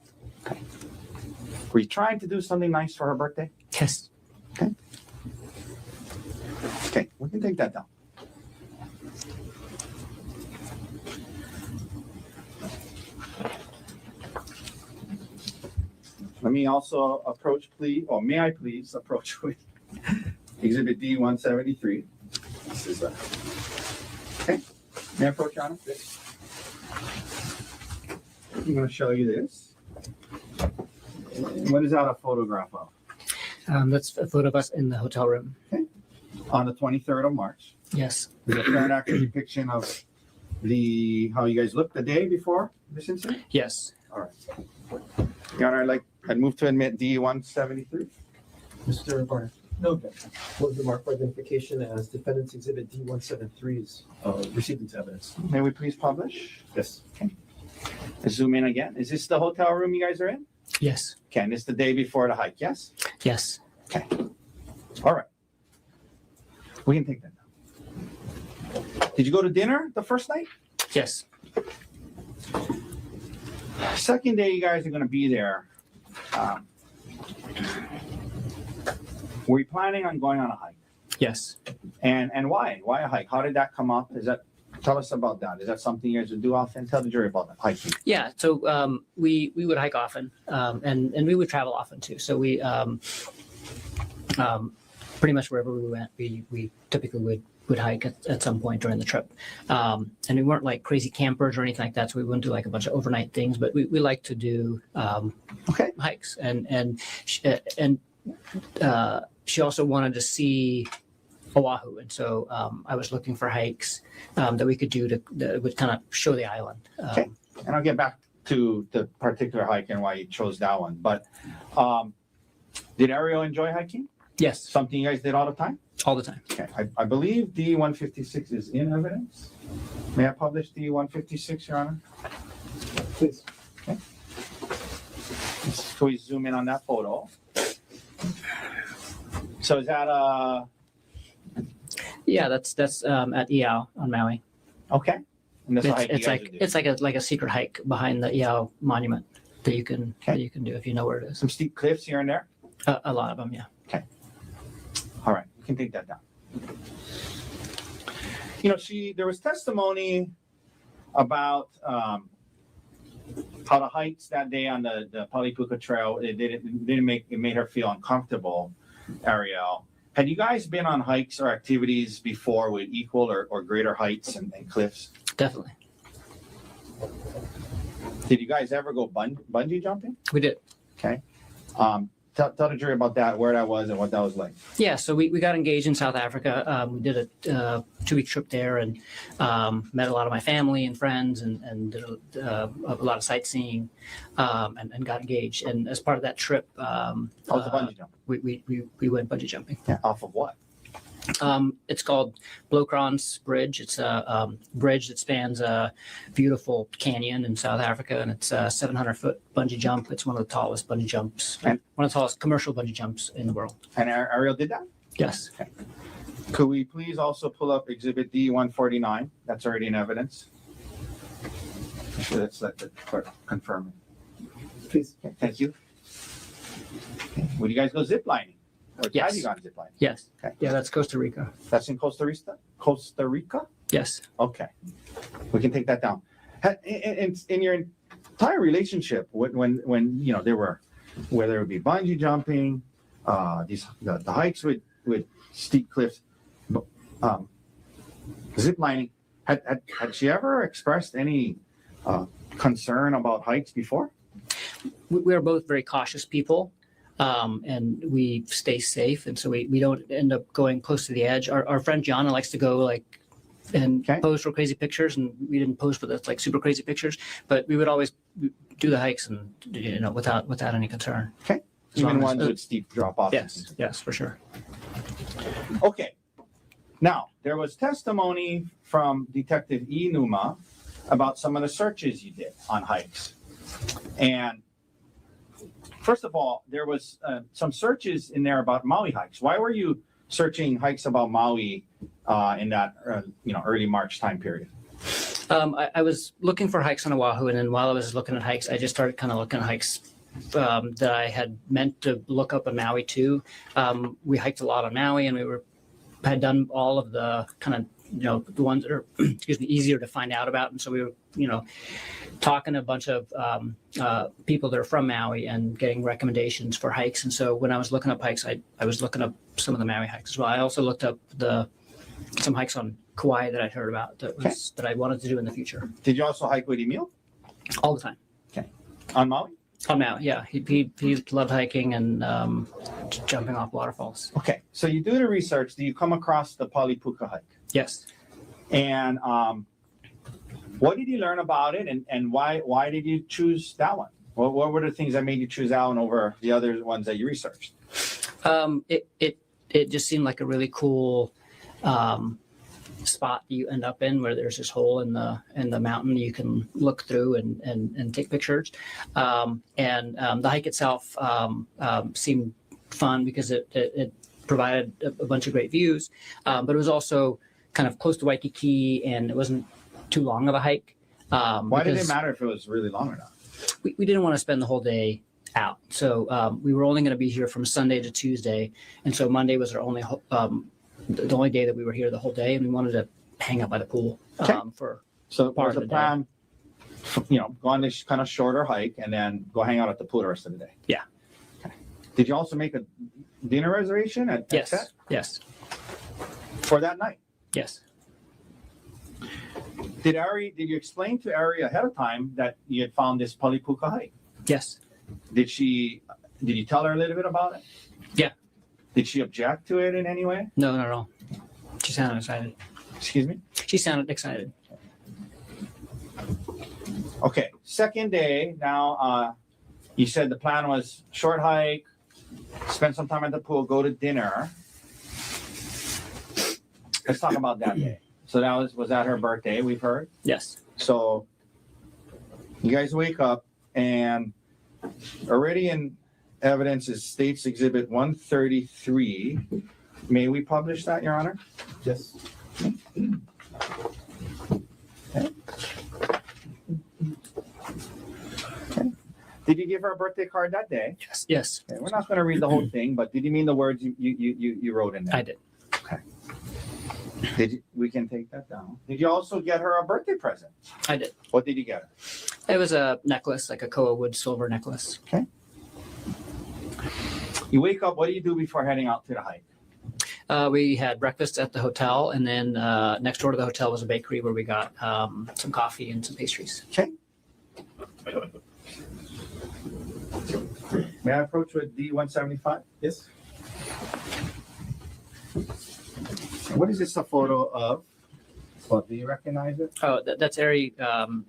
Were you trying to do something nice for her birthday? Yes. Okay. Okay, we can take that down. Let me also approach, please, or may I please approach with Exhibit D 173. This is okay. May I approach, Your Honor? I'm going to show you this. What is that a photograph of? That's a photo of us in the hotel room. On the 23rd of March. Yes. Is a third accurate depiction of how you guys looked the day before this incident? Yes. All right. Your Honor, I'd move to admit D 173. Mr. Barnett. No objection. Was the mark for identification as defendant's exhibit D173's received into evidence? May we please publish? Yes. Okay. Let's zoom in again. Is this the hotel room you guys are in? Yes. Okay, and it's the day before the hike, yes? Yes. Okay. All right. We can take that now. Did you go to dinner the first night? Yes. Second day, you guys are going to be there. Were you planning on going on a hike? Yes. And why? Why a hike? How did that come up? Tell us about that. Is that something you guys would do often? Tell the jury about that hiking. Yeah. So we would hike often, and we would travel often too. So we pretty much wherever we went, we typically would hike at some point during the trip. And we weren't like crazy campers or anything like that. So we wouldn't do like a bunch of overnight things, but we like to do hikes. And she also wanted to see Oahu, and so I was looking for hikes that we could do that would kind of show the island. Okay, and I'll get back to the particular hike and why you chose that one. But did Ariel enjoy hiking? Yes. Something you guys did all the time? All the time. Okay, I believe D 156 is in evidence. May I publish D 156, Your Honor? Please. Okay. Can we zoom in on that photo? So is that Yeah, that's at Aahu on Maui. okay? And that's a hike It's like it's like a secret hike behind the Aahu monument that you can do if you know where it is. some steep cliffs here and there. A lot of them, yeah. All right, we can take that down. There was testimony about how the hikes that day on the Palipuka Trail, it made her feel uncomfortable, Ariel. Had you guys been on hikes or activities before with equal or greater heights and cliffs? Definitely. Did you guys ever go bungee jumping? We did. Okay. Tell the jury about that, where that was and what that was like. Yeah, so we got engaged in South Africa. We did a 2-week trip there and met a lot of my family and friends and did a lot of sightseeing and got engaged. And as part of that trip, How was the bungee jump? we went bungee jumping. Yeah. Off of what? It's called Blokran's Bridge. It's a bridge that spans a beautiful canyon in South Africa, and it's a 700-foot bungee jump. It's one of the tallest bungee jumps, one of the tallest commercial bungee jumps in the world. And Ariel did that? Yes. Okay. Could we please also pull up Exhibit D 149? That's already in evidence. Let's let the clerk confirm it. Please. Okay, thank you. Okay. Would you guys go ziplining? Or Yes. have you gone ziplining? Yes. Okay. Yeah, that's Costa Rica. That's in Costa Rica? Costa Rica? Yes. Okay. We can take that down. In your entire relationship, when there were, whether it would be bungee jumping, the hikes with steep cliffs, ziplining, had she ever expressed any concern about heights before? We are both very cautious people. And we stay safe, and so we don't end up going close to the edge. Our friend Gianna likes to go and pose for crazy pictures, and we didn't pose for the super crazy pictures, but we would always do the hikes and without any concern. Okay, even ones with steep drop offs. Yes, for sure. Okay, now there was testimony from Detective E. Numa about some of the searches you did on hikes, and First of all, there was some searches in there about Maui hikes. Why were you searching hikes about Maui in that early March time period? I was looking for hikes on Oahu, and then while I was looking at hikes, I just started kind of looking at hikes that I had meant to look up on Maui too. We hiked a lot on Maui, and had done all of the kind of the ones that are easier to find out about, and so we were talking to a bunch of people that are from Maui and getting recommendations for hikes. And so when I was looking up hikes, I was looking up some of the Maui hikes as well. I also looked up some hikes on Kauai that I'd heard about that I wanted to do in the future. Did you also hike with Emil? All the time. Okay. On Maui? On Maui, yeah. He loved hiking and jumping off waterfalls. Okay. So you do the research. Do you come across the Palipuka hike? Yes. And what did you learn about it, and why did you choose that one? What were the things that made you choose that one over the other ones that you researched? It just seemed like a really cool spot you end up in, where there's this hole in the mountain you can look through and take pictures. The hike itself seemed fun because it provided a bunch of great views, but it was also kind of close to Waikiki, and it wasn't too long of a hike. Why did it matter if it was really long or not? We didn't want to spend the whole day out. So we were only going to be here from Sunday to Tuesday. And so Monday was our only, the only day that we were here the whole day. And we wanted to hang out by the pool for part of the plan. Go on this kind of shorter hike and then go hang out at the pool the rest of the day. Yeah. Okay. Did you also make a dinner reservation at Yes. Yes. For that night? Yes. Did you explain to Ari ahead of time that you had found this Palipuka hike? Yes. Did you tell her a little bit about it? Yeah. Did she object to it in any way? No, not at all. She sounded excited. Excuse me? She sounded excited. Okay. Second day. Now, you said the plan was short hike, spend some time at the pool, go to dinner. Let's talk about that day. So that was that her birthday, we've heard? Yes. So you guys wake up and already in evidence is States Exhibit 133. May we publish that, Your Honor? Yes. Okay. Okay. Did you give her a birthday card that day? Yes. Yes. Okay. We're not going to read the whole thing, but did you mean the words you wrote in there? I did. Okay. We can take that down. Did you also get her a birthday present? I did. What did you get her? It was a necklace, like a koa wood silver necklace. Okay. You wake up, what do you do before heading out to the hike? We had breakfast at the hotel, and then next door to the hotel was a bakery where we got some coffee and some pastries. Okay. May I approach with D175? Yes. What is this a photo of? Well, do you recognize it? Oh, that's Ari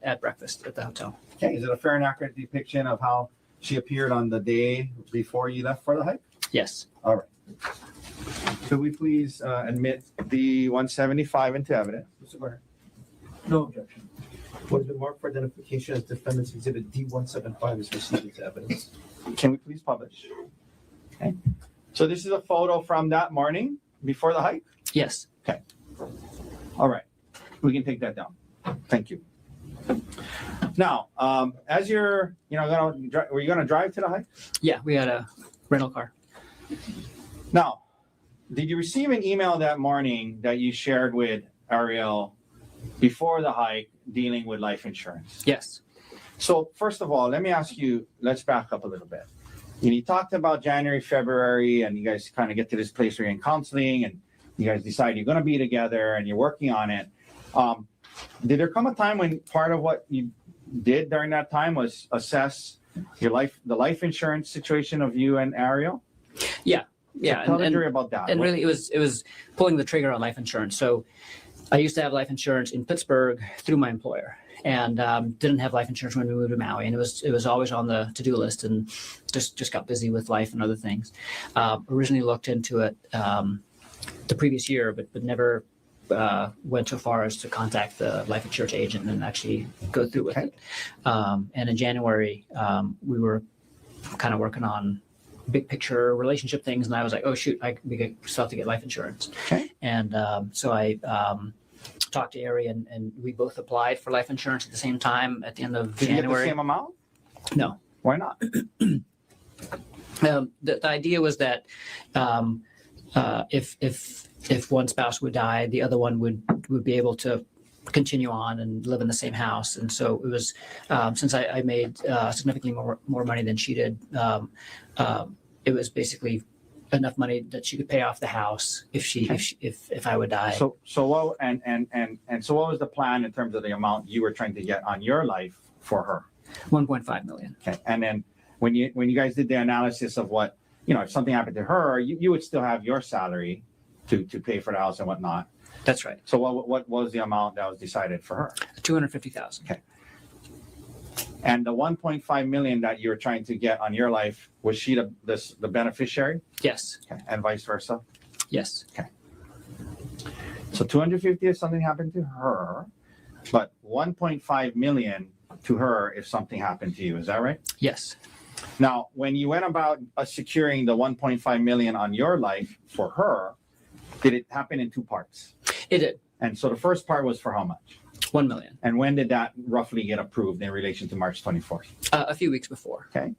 at breakfast at the hotel. Okay. Is it a fair and accurate depiction of how she appeared on the day before you left for the hike? Yes. All right. Could we please admit D175 into evidence? Mr. Garner? No objection. What has been marked for identification as defendant's exhibit D175 is received into evidence. Can we please publish? Okay. So this is a photo from that morning before the hike? Yes. Okay. All right. We can take that down. Thank you. Now, as you're, were you going to drive to the hike? Yeah, we had a rental car. Now, did you receive an email that morning that you shared with Ariel before the hike dealing with life insurance? Yes. So first of all, let me ask you, let's back up a little bit. You talked about January, February, and you guys kind of get to this place where you're in counseling and you guys decide you're going to be together and you're working on it. Did there come a time when part of what you did during that time was assess the life insurance situation of you and Ariel? Yeah. So tell the jury about that. And really, it was pulling the trigger on life insurance. So I used to have life insurance in Pittsburgh through my employer, and didn't have life insurance when we moved to Maui. And it was always on the to-do list, and just got busy with life and other things. Originally looked into it the previous year, but never went so far as to contact the life insurance agent and actually go through with it. And in January, we were kind of working on big picture relationship things, and I was like, oh shoot, we still have to get life insurance. Okay. And so I talked to Ariel, and we both applied for life insurance at the same time at the end of Did you get the January. same amount? No. Why not? The idea was that if one spouse would die, the other one would be able to continue on and live in the same house. And so it was, since I made significantly more money than she did, it was basically enough money that she could pay off the house if I would die. So what so what was the plan in terms of the amount you were trying to get on your life for her? 1.5 million. Okay. And then when you guys did the analysis of what, if something happened to her, you would still have your salary to pay for the house and whatnot. That's right. So what was the amount that was decided for her? 250,000. Okay. And the 1.5 million that you were trying to get on your life, was she the beneficiary? Yes. Okay. And vice versa? Yes. Okay. So 250 if something happened to her, but 1.5 million to her if something happened to you. Is that right? Yes. Now, when you went about securing the 1.5 million on your life for her, did it happen in two parts? It did. And so the first part was for how much? 1 million. And when did that roughly get approved in relation to March 24th? A few weeks before. Okay.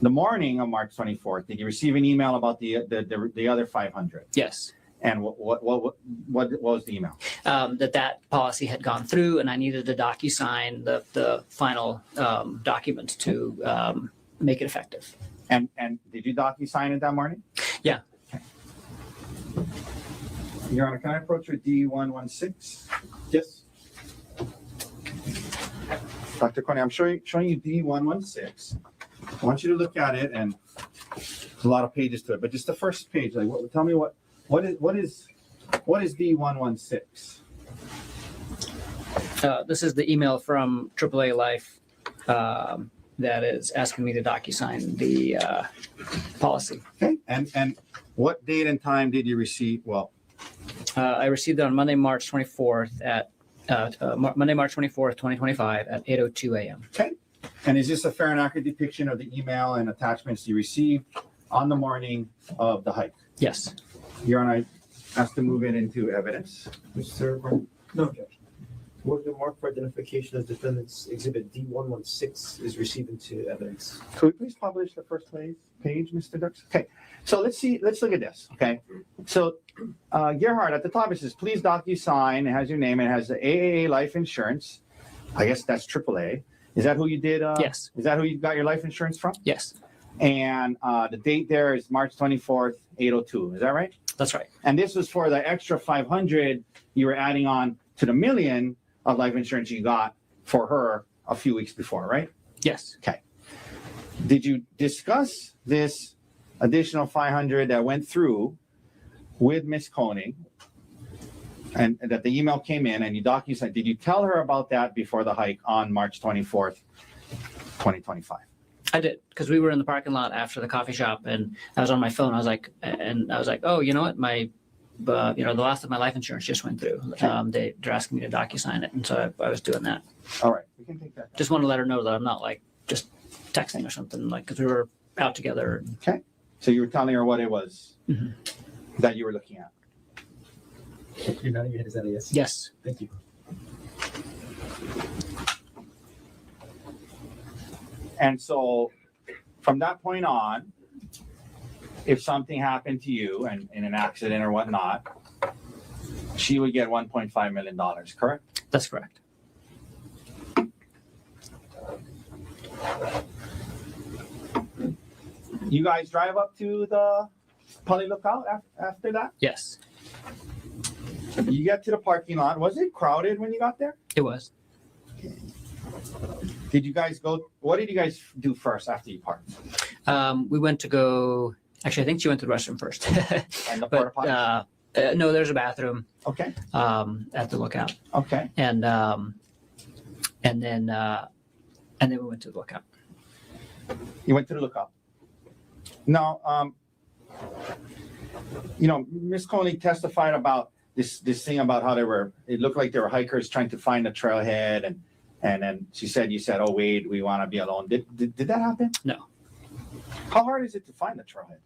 The morning of March 24th, did you receive an email about the other 500? Yes. And what was the email? That policy had gone through, and I needed to DocuSign the final document to make it effective. And did you DocuSign it that morning? Yeah. Okay. Your Honor, can I approach with D116? Yes. Dr. Konig, I'm showing you D116. I want you to look at it, and there's a lot of pages to it, but just the first page. Tell me what is D116? This is the email from AAA Life that is asking me to DocuSign the policy. Okay. And what date and time did you receive? Well, I received it on Monday, March 24th at Monday, March 24th, 2025 at 8:02 a.m. Okay. And is this a fair and accurate depiction of the email and attachments you received on the morning of the hike? Yes. Your Honor, I asked to move it into evidence. Mr. Brown? No objection. Will the mark for identification of defendant's exhibit D116 is received into evidence? Could we please publish the first page, Mr. Dux? Okay. So let's look at this. Okay. So Gerhardt, at the top it says, please DocuSign. It has your name. It has the AAA life insurance. I guess that's AAA. Is that who you did? Yes. Is that who you got your life insurance from? Yes. And the date there is March 24th, 8:02. Is that right? That's right. And this was for the extra 500 you were adding on to the million of life insurance you got for her a few weeks before, right? Yes. Okay. Did you discuss this additional 500 that went through with Ms. Konig, and that the email came in and you DocuSign? Did you tell her about that before the hike on March 24th, 2025? I did, because we were in the parking lot after the coffee shop, and I was on my phone. I was like, oh, you know what, the last of my life insurance just went through. Okay. They're asking me to DocuSign it, and so I was doing that. All right, we can take that. Just want to let her know that I'm not like just texting or something, like, because we were out together. Okay. So you were telling her what it was that you were looking at. You're nodding your head. Is that a yes? Yes. Thank you. And so from that point on, if something happened to you and in an accident or whatnot, she would get $1.5 million, correct? That's correct. You guys drive up to the Poly Lookout after that? Yes, You get to the parking lot. Was it crowded when you got there? it was. Did you guys go? What did you guys do first after you parked? We went to go. Actually, I think she went to the restroom first. And the porta But potty? no, there's a bathroom Okay. at the lookout, Okay. and then we went to the lookout. You went to the lookout. Now, Ms. Konig testified about this thing about how it looked like they were hikers trying to find a trailhead, and then you said, oh wait, we want to be alone. Did that happen? No. How hard is it to find the trailhead?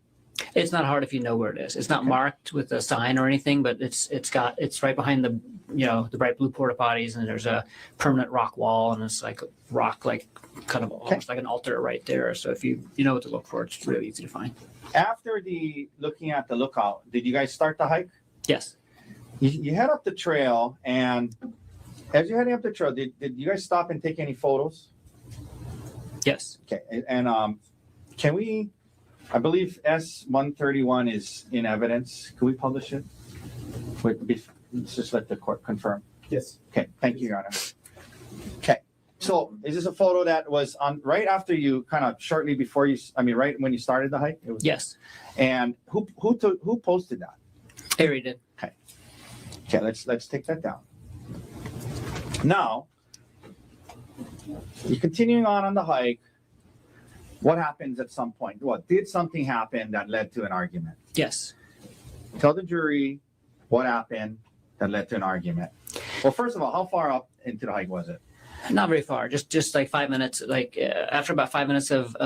It's not hard if you know where it is. It's not marked with a sign or anything, but it's right behind the the bright blue porta potties, and there's a permanent rock wall, and it's like rock kind of almost like an altar right there. So if you know what to look for, it's really easy to find. After looking at the lookout, did you guys start the hike? Yes. You head up the trail, and as you're heading up the trail, did you guys stop and take any photos? Yes. Okay, and can we? I believe S-131 is in evidence. Can we publish it? Let's just let the court confirm. Yes. Okay, thank you, Your Honor. Okay, so is this a photo that was on right after you, kind of shortly before you? I mean, right when you started the hike? It was, yes. And who posted that? Ari did. Okay. Okay, let's take that down. Now, you're continuing on the hike. What happens at some point? Did something happen that led to an argument? Yes. Tell the jury what happened that led to an argument. Well, first of all, how far up into the hike was it? Not very far, just like 5 minutes. After about 5 minutes of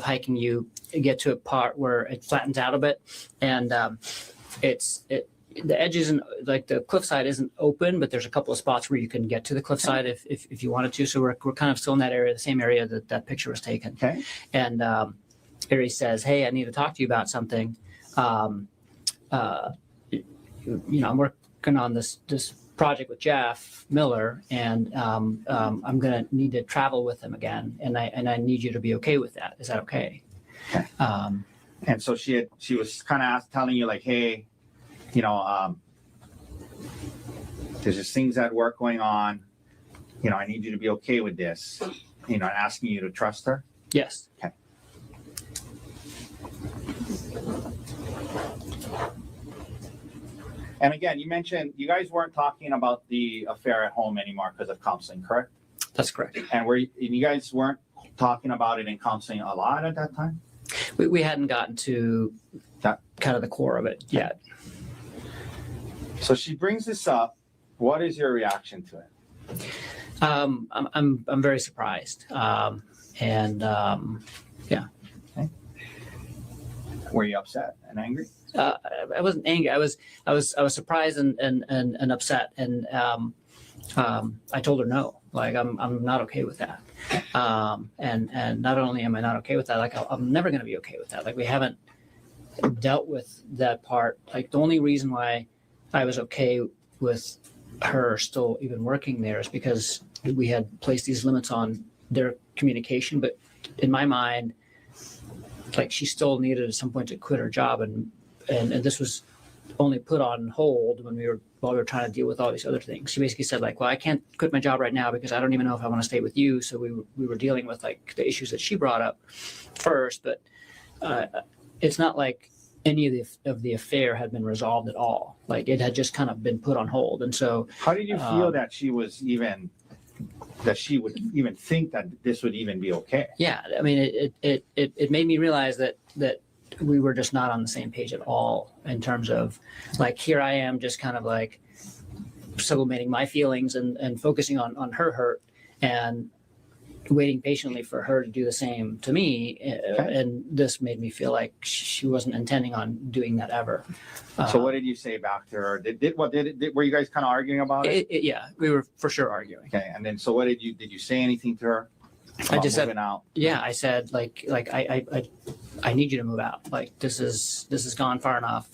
hiking, you get to a part where it flattens out a bit, and the edge isn't like the cliffside isn't open, but there's a couple of spots where you can get to the cliffside if you wanted to. So we're kind of still in that area, the same area that picture was taken. Okay. And Ari says, "Hey, I need to talk to you about something. I'm working on this project with Jeff Miller, and I'm gonna need to travel with him again, and I need you to be okay with that. Is that okay?" Okay. And so she was kind of telling you like, hey, there's just things at work going on. I need you to be okay with this. Asking you to trust her. Yes. Okay. And again, you mentioned you guys weren't talking about the affair at home anymore because of counseling, correct? That's correct. And you guys weren't talking about it in counseling a lot at that time? We hadn't gotten to that kind of the core of it yet. So she brings this up. What is your reaction to it? I'm very surprised. Yeah. Okay. Were you upset and angry? I wasn't angry. I was surprised and upset. And I told her no. Like I'm not okay with that. And not only am I not okay with that, like I'm never going to be okay with that. Like we haven't dealt with that part. Like the only reason why I was okay with her still even working there is because we had placed these limits on their communication. But in my mind, like she still needed at some point to quit her job, and this was only put on hold while we were trying to deal with all these other things. She basically said like, well, I can't quit my job right now because I don't even know if I want to stay with you. So we were dealing with like the issues that she brought up first, but it's not like any of the affair had been resolved at all. Like it had just kind of been put on hold. And so how did you feel that she would even think that this would even be okay? Yeah, I mean, it made me realize that we were just not on the same page at all in terms of like, here I am just kind of like sublimating my feelings and focusing on her hurt and waiting patiently for her to do the same to me. Okay. And this made me feel like she wasn't intending on doing that ever. So what did you say back to her? Were you guys kind of arguing about it? Yeah, we were for sure arguing. Okay. And then, so what did you say anything to her? I just said, out? Yeah, I said like I need you to move out. Like this has gone far enough.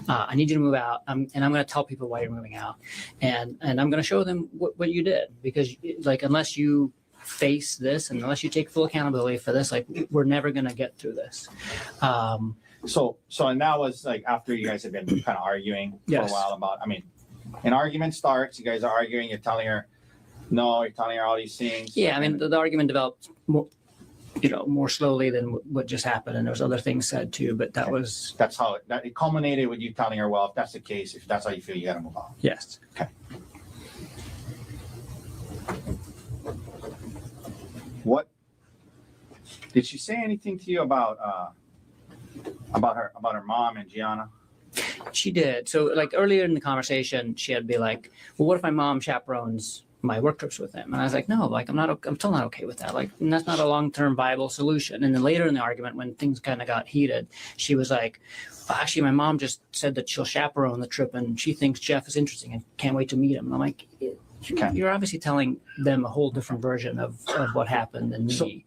I need you to move out. And I'm going to tell people why you're moving out, and I'm going to show them what you did, because like unless you face this and unless you take full accountability for this, like we're never going to get through this. So and that was like after you guys had been kind of arguing for a while about. I mean, an argument starts. You guys are arguing. You're telling her. No, you're telling her all these things. Yeah, I mean, the argument developed more slowly than what just happened, and there was other things said too. But that's how it culminated with you telling her, well, if that's the case, if that's how you feel, you got to move on. Yes. Okay. What did she say anything to you about her mom and Gianna? She did. So like earlier in the conversation, she had to be like, well, what if my mom chaperones my work trips with him. And I was like, no, like I'm still not okay with that. Like, and that's not a long-term viable solution. And then later in the argument, when things kind of got heated, she was like, well, actually, my mom just said that she'll chaperone the trip and she thinks Jeff is interesting and can't wait to meet him. And I'm like, you're obviously telling them a whole different version of what happened than me.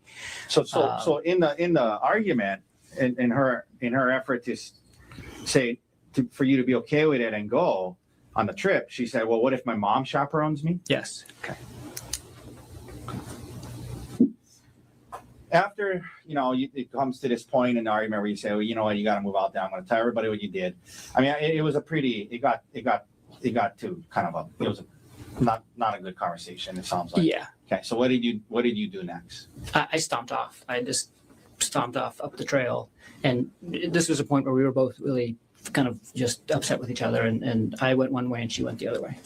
So in the argument, in her effort to say for you to be okay with it and go on the trip, she said, well, what if my mom chaperones me? Yes. Okay. After, it comes to this point in the argument where you say, well, you know what, you got to move out there. I'm going to tell everybody what you did. I mean, it was it got to kind of it was not a good conversation, it sounds like. Yeah. Okay. So what did you do next? I stomped off. I just stomped off up the trail. And this was a point where we were both really kind of just upset with each other. And I went one way and she went the other way.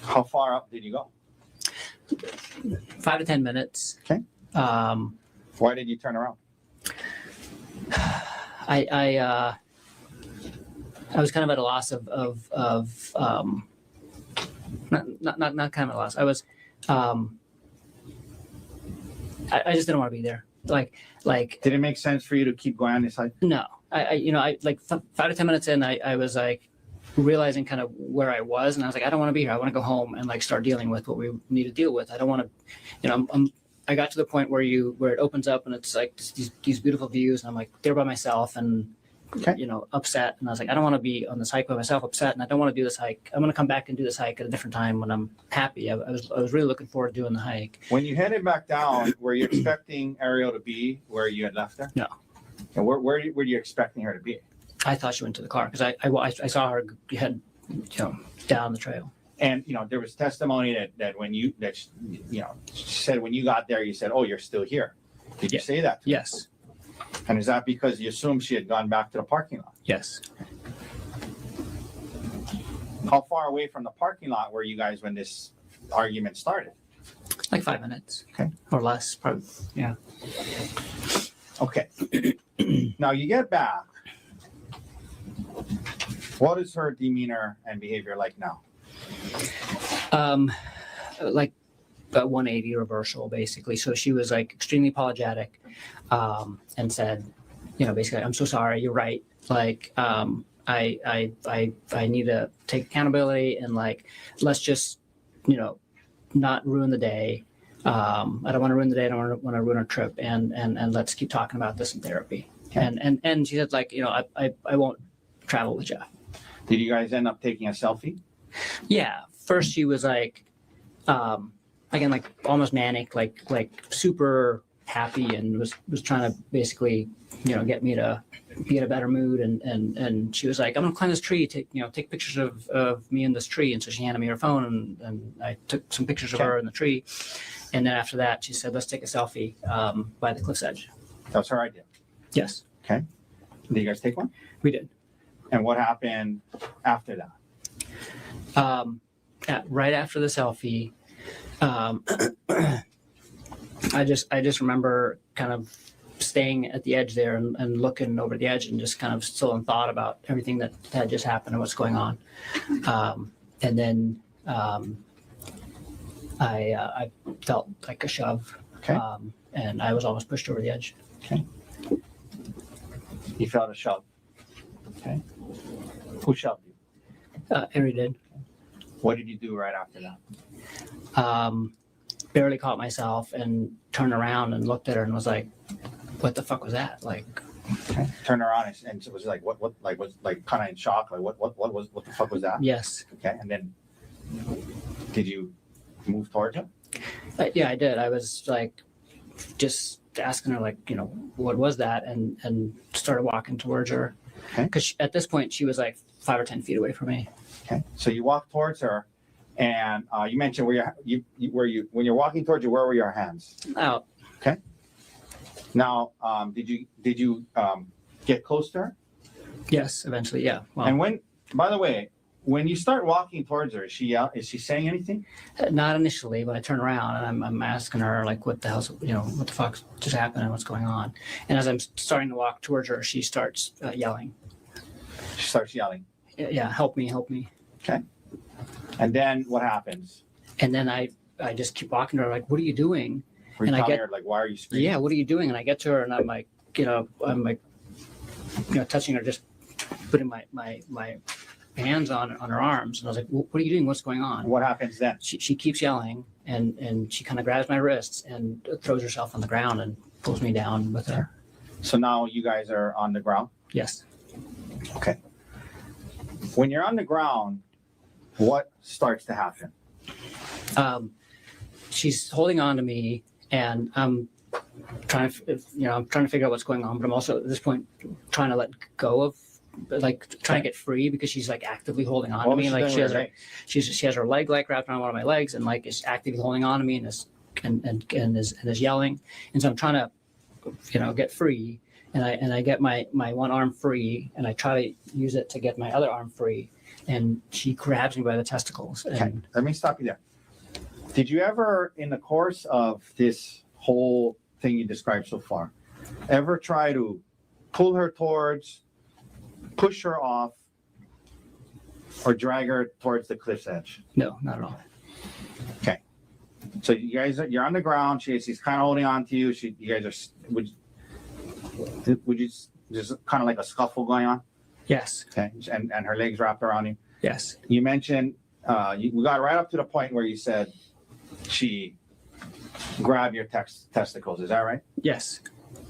How far up did you go? 5 to 10 minutes. Okay. Why did you turn around? I was kind of at a loss of not kind of a loss. I was I just didn't want to be there. Like did it make sense for you to keep going on this hike? No. I like 5 to 10 minutes in, I was like realizing kind of where I was, and I was like, I don't want to be here. I want to go home and like start dealing with what we need to deal with. I don't want to, I got to the point where it opens up and it's like these beautiful views, and I'm like there by myself and upset, and I was like, I don't want to be on this hike by myself, upset, and I don't want to do this hike. I'm going to come back and do this hike at a different time when I'm happy. I was really looking forward to doing the hike. When you headed back down, were you expecting Ariel to be where you had left her? No. And where were you expecting her to be? I thought she went to the car because I saw her head down the trail. And there was testimony that when she said when you got there, you said, "Oh, you're still here." Did you say that? Yes. And is that because you assumed she had gone back to the parking lot? Yes. How far away from the parking lot were you guys when this argument started? Like 5 minutes. Okay. Or less, probably. Yeah. Okay. Now you get back. What is her demeanor and behavior like now? Like a 180 reversal, basically. So she was like extremely apologetic, and said, basically, I'm so sorry. You're right. Like, I need to take accountability and like, let's just, not ruin the day. I don't want to ruin the day. I don't want to ruin our trip. And let's keep talking about this in therapy. Okay. And she said like, I won't travel with Jeff. Did you guys end up taking a selfie? Yeah. First she was like, again, like almost manic, like super happy, and was trying to basically, get me to be in a better mood. And she was like, I'm gonna climb this tree, take pictures of me in this tree. And so she handed me her phone, and I took some pictures of her in the tree. And then after that, she said, let's take a selfie by the cliff's edge. That was her idea? Yes. Okay. Did you guys take one? We did. And what happened after that? Right after the selfie, I just remember kind of staying at the edge there and looking over the edge and just kind of still in thought about everything that had just happened and what's going on. And then I felt like a shove. Okay. And I was almost pushed over the edge. Okay. You felt a shove. Okay. Who shoved you? Ariel did. What did you do right after that? Barely caught myself and turned around and looked at her and was like, what the fuck was that? Like, okay. Turned around and it was like, what, like, was like kind of in shock. Like, what the fuck was that? Yes. Okay. And then did you move towards her? Yeah, I did. I was like, just asking her like, what was that? And started walking towards her. Okay. Because at this point she was like 5 or 10 feet away from me. Okay. So you walk towards her, and you mentioned when you're walking towards her, where were your hands? Out. Okay. Now, did you get close to her? Yes, eventually. Yeah. Well, And by the way, when you start walking towards her, is she saying anything? Not initially, but I turn around and I'm asking her like, what the hell's, what the fuck just happened and what's going on? And as I'm starting to walk towards her, she starts yelling. She starts yelling. Yeah, help me, help me. Okay. And then what happens? And then I just keep walking to her, like, what are you doing? Were you And I telling get- her, like, why are you screaming? Yeah, what are you doing? And I get to her and I'm like, touching her, just putting my hands on her arms. And I was like, what are you doing? What's going on? What happens then? She keeps yelling and she kind of grabs my wrists and throws herself on the ground and pulls me down with her. So now you guys are on the ground? Yes. Okay. When you're on the ground, what starts to happen? She's holding on to me and I'm trying to figure out what's going on, but I'm also at this point trying to let go of, like, trying to get free because she's like actively holding on to me. Like she has her leg like wrapped around one of my legs and like is actively holding on to me and is yelling. And so I'm trying to, get free. And I get my one arm free and I try to use it to get my other arm free. And she grabs me by the testicles. And Okay, let me stop you there. Did you ever, in the course of this whole thing you described so far, ever try to pull her towards, push her off, or drag her towards the cliff's edge? No, not at all. Okay. So you're on the ground. She's kind of holding on to you. You guys are, would you just kind of like a scuffle going on? Yes. Okay. And her legs wrapped around you? Yes. You mentioned, we got right up to the point where you said she grabbed your testicles. Is that right? Yes.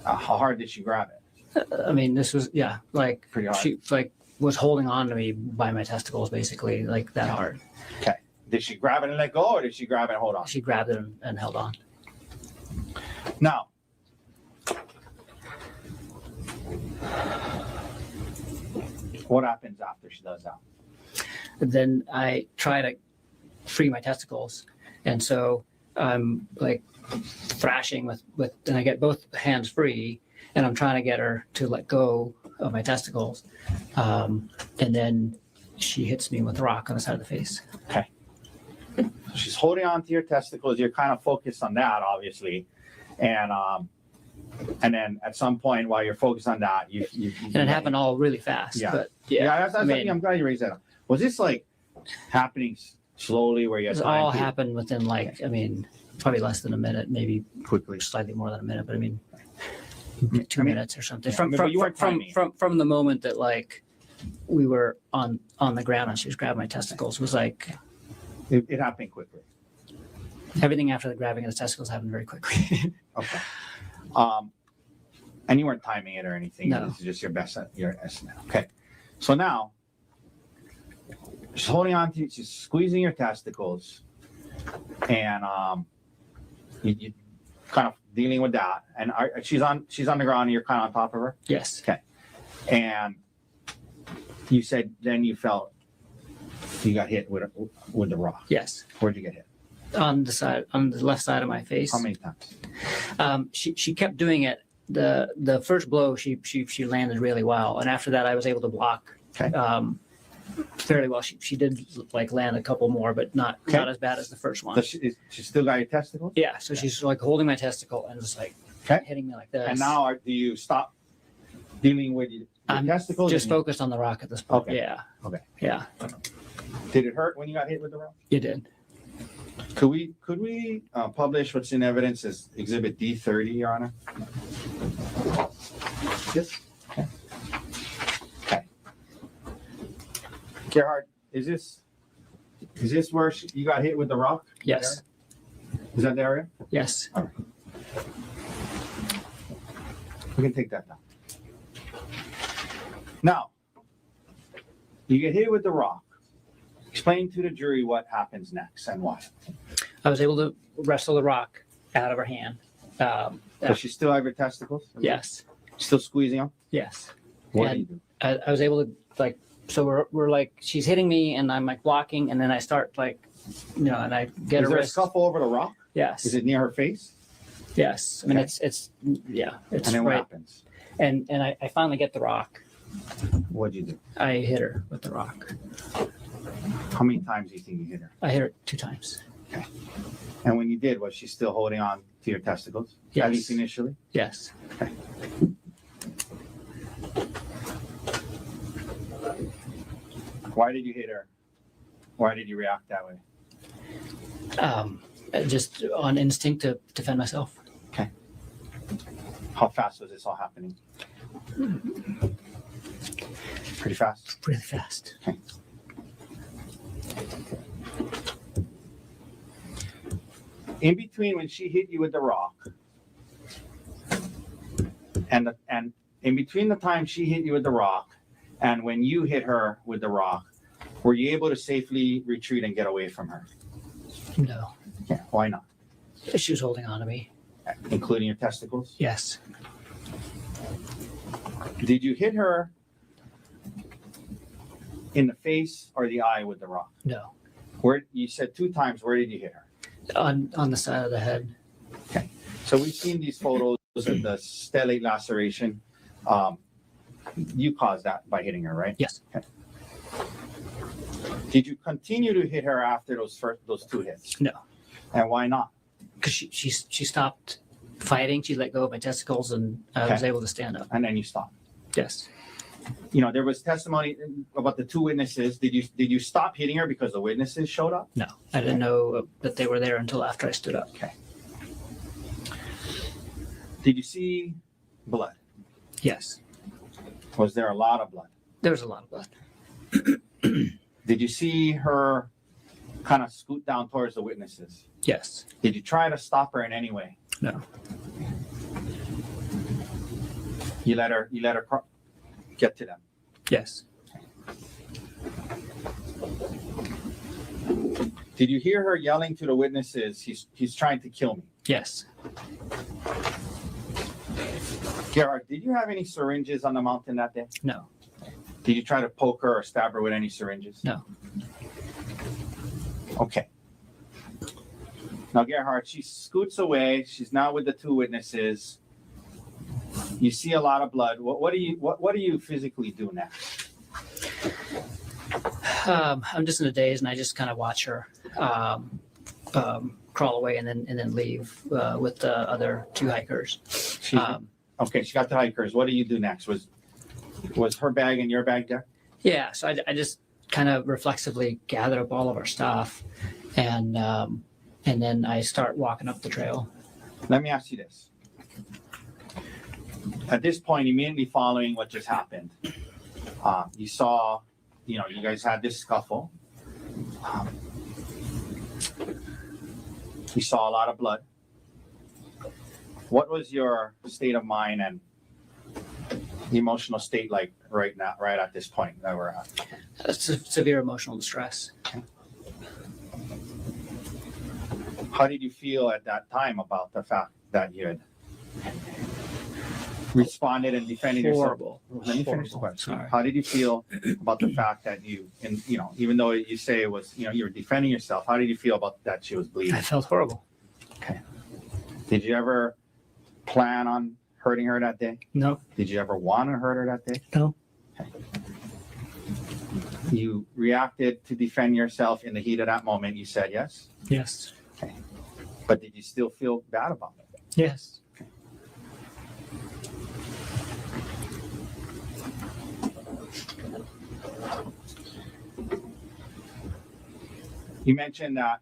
How hard did she grab it? I mean, this was, like Pretty hard. she like was holding on to me by my testicles, basically, like that hard. Okay. Did she grab it and let go, or did she grab it and hold on? She grabbed it and held on. Now, what happens after she does that? Then I try to free my testicles. And so I'm like thrashing with, and I get both hands free and I'm trying to get her to let go of my testicles. And then she hits me with a rock on the side of the face. Okay. So she's holding on to your testicles. You're kind of focused on that, obviously. And then at some point while you're focused on that, you And it happened all really fast. Yeah. But I'm glad you raised that up. Was this like happening slowly where you had it time all to happened within like, probably less than a minute, maybe quickly? slightly more than a minute, but 2 minutes or something. Yeah, From but you weren't timing. from the moment that like we were on the ground and she was grabbing my testicles, was like It happened quickly. everything after the grabbing of the testicles happened very quickly. Okay. And you weren't timing it or anything. No. This is just your estimate. Okay. So now she's holding on to you, she's squeezing your testicles, and you kind of dealing with that. And she's on the ground and you're kind of on top of her. Yes. Okay. And you said then you felt you got hit with the rock. Yes. Where'd you get hit? On the left side of my face. How many times? She kept doing it. The first blow she landed really well, and after that I was able to block Okay. fairly well. She did like land a couple more, but not as bad as the first one. Does she still got your testicles? Yeah, so she's like holding my testicle and just like hitting me like this. And now do you stop dealing with your testicles? Just focused on the rock at this point. Okay. Yeah. Okay. Yeah, Did it hurt when you got hit with the rock? it did. Could we publish what's in evidence as Exhibit D30, Your Honor? Yes. Okay. Gerhardt, is this where you got hit with the rock? Yes. Is that the area? Yes. All right. We can take that down. Now, you get hit with the rock. Explain to the jury what happens next and why. I was able to wrestle the rock out of her hand. Does she still have her testicles? Yes. Still squeezing them? Yes. What And do you do? I was able to like, so we're like, she's hitting me and I'm like blocking and then I start like, and I get Is her there a wrist. scuffle over the rock? Yes. Is it near her face? Yes. I mean, Okay. it's And then what right. happens? And I finally get the rock. What'd you do? I hit her with the rock. How many times do you think you hit her? I hit her 2 times. And when you did, was she still holding on to your testicles? Yes. At least initially? Yes. Okay. Why did you hit her? Why did you react that way? Just on instinct to defend myself. Okay. How fast was this all happening? Pretty fast? Pretty fast. Okay. In between when she hit you with the rock and in between the time she hit you with the rock and when you hit her with the rock, were you able to safely retreat and get away from her? No. Yeah, why not? She was holding on to me. Including your testicles? Yes. Did you hit her in the face or the eye with the rock? No. Where you said 2 times, where did you hit her? On the side of the head. Okay. So we've seen these photos of the stellate laceration. You caused that by hitting her, right? Yes. Okay. Did you continue to hit her after those 2 hits? No. And why not? Because she stopped fighting. She let go of my testicles, and I was able to stand up. And then you stopped. Yes. You know, there was testimony about the 2 witnesses. Did you stop hitting her because the witnesses showed up? No, I didn't know that they were there until after I stood up. Okay. Did you see blood? Yes. Was there a lot of blood? There was a lot of blood. Did you see her kind of scoot down towards the witnesses? Yes. Did you try to stop her in any way? No. You let her get to them. Yes. Did you hear her yelling to the witnesses, he's trying to kill me? Yes. Gerhardt, did you have any syringes on the mountain that day? No. Did you try to poke her or stab her with any syringes? No. Okay. Now, Gerhardt, she scoots away. She's now with the 2 witnesses. You see a lot of blood. What do you physically do next? I'm just in a daze, and I just kind of watch her crawl away and then leave with the other 2 hikers. Okay, she got the hikers. What do you do next? Was her bag and your bag there? Yeah, so I just kind of reflexively gather up all of our stuff, and then I start walking up the trail. Let me ask you this. At this point, immediately following what just happened, you saw, you guys had this scuffle. You saw a lot of blood. What was your state of mind and emotional state like right now, right at this point that we're at? Severe emotional distress. How did you feel at that time about the fact that you had responded and defended Horrible. yourself? Let me finish the question. Sorry. How did you feel about the fact that even though you say it was, you were defending yourself, how did you feel about that she was bleeding? I felt horrible. Okay. Did you ever plan on hurting her that day? No. Did you ever want to hurt her that day? No. Okay. You reacted to defend yourself in the heat of that moment. You said yes? Yes. Okay. But did you still feel bad about it? Yes. Okay. You mentioned that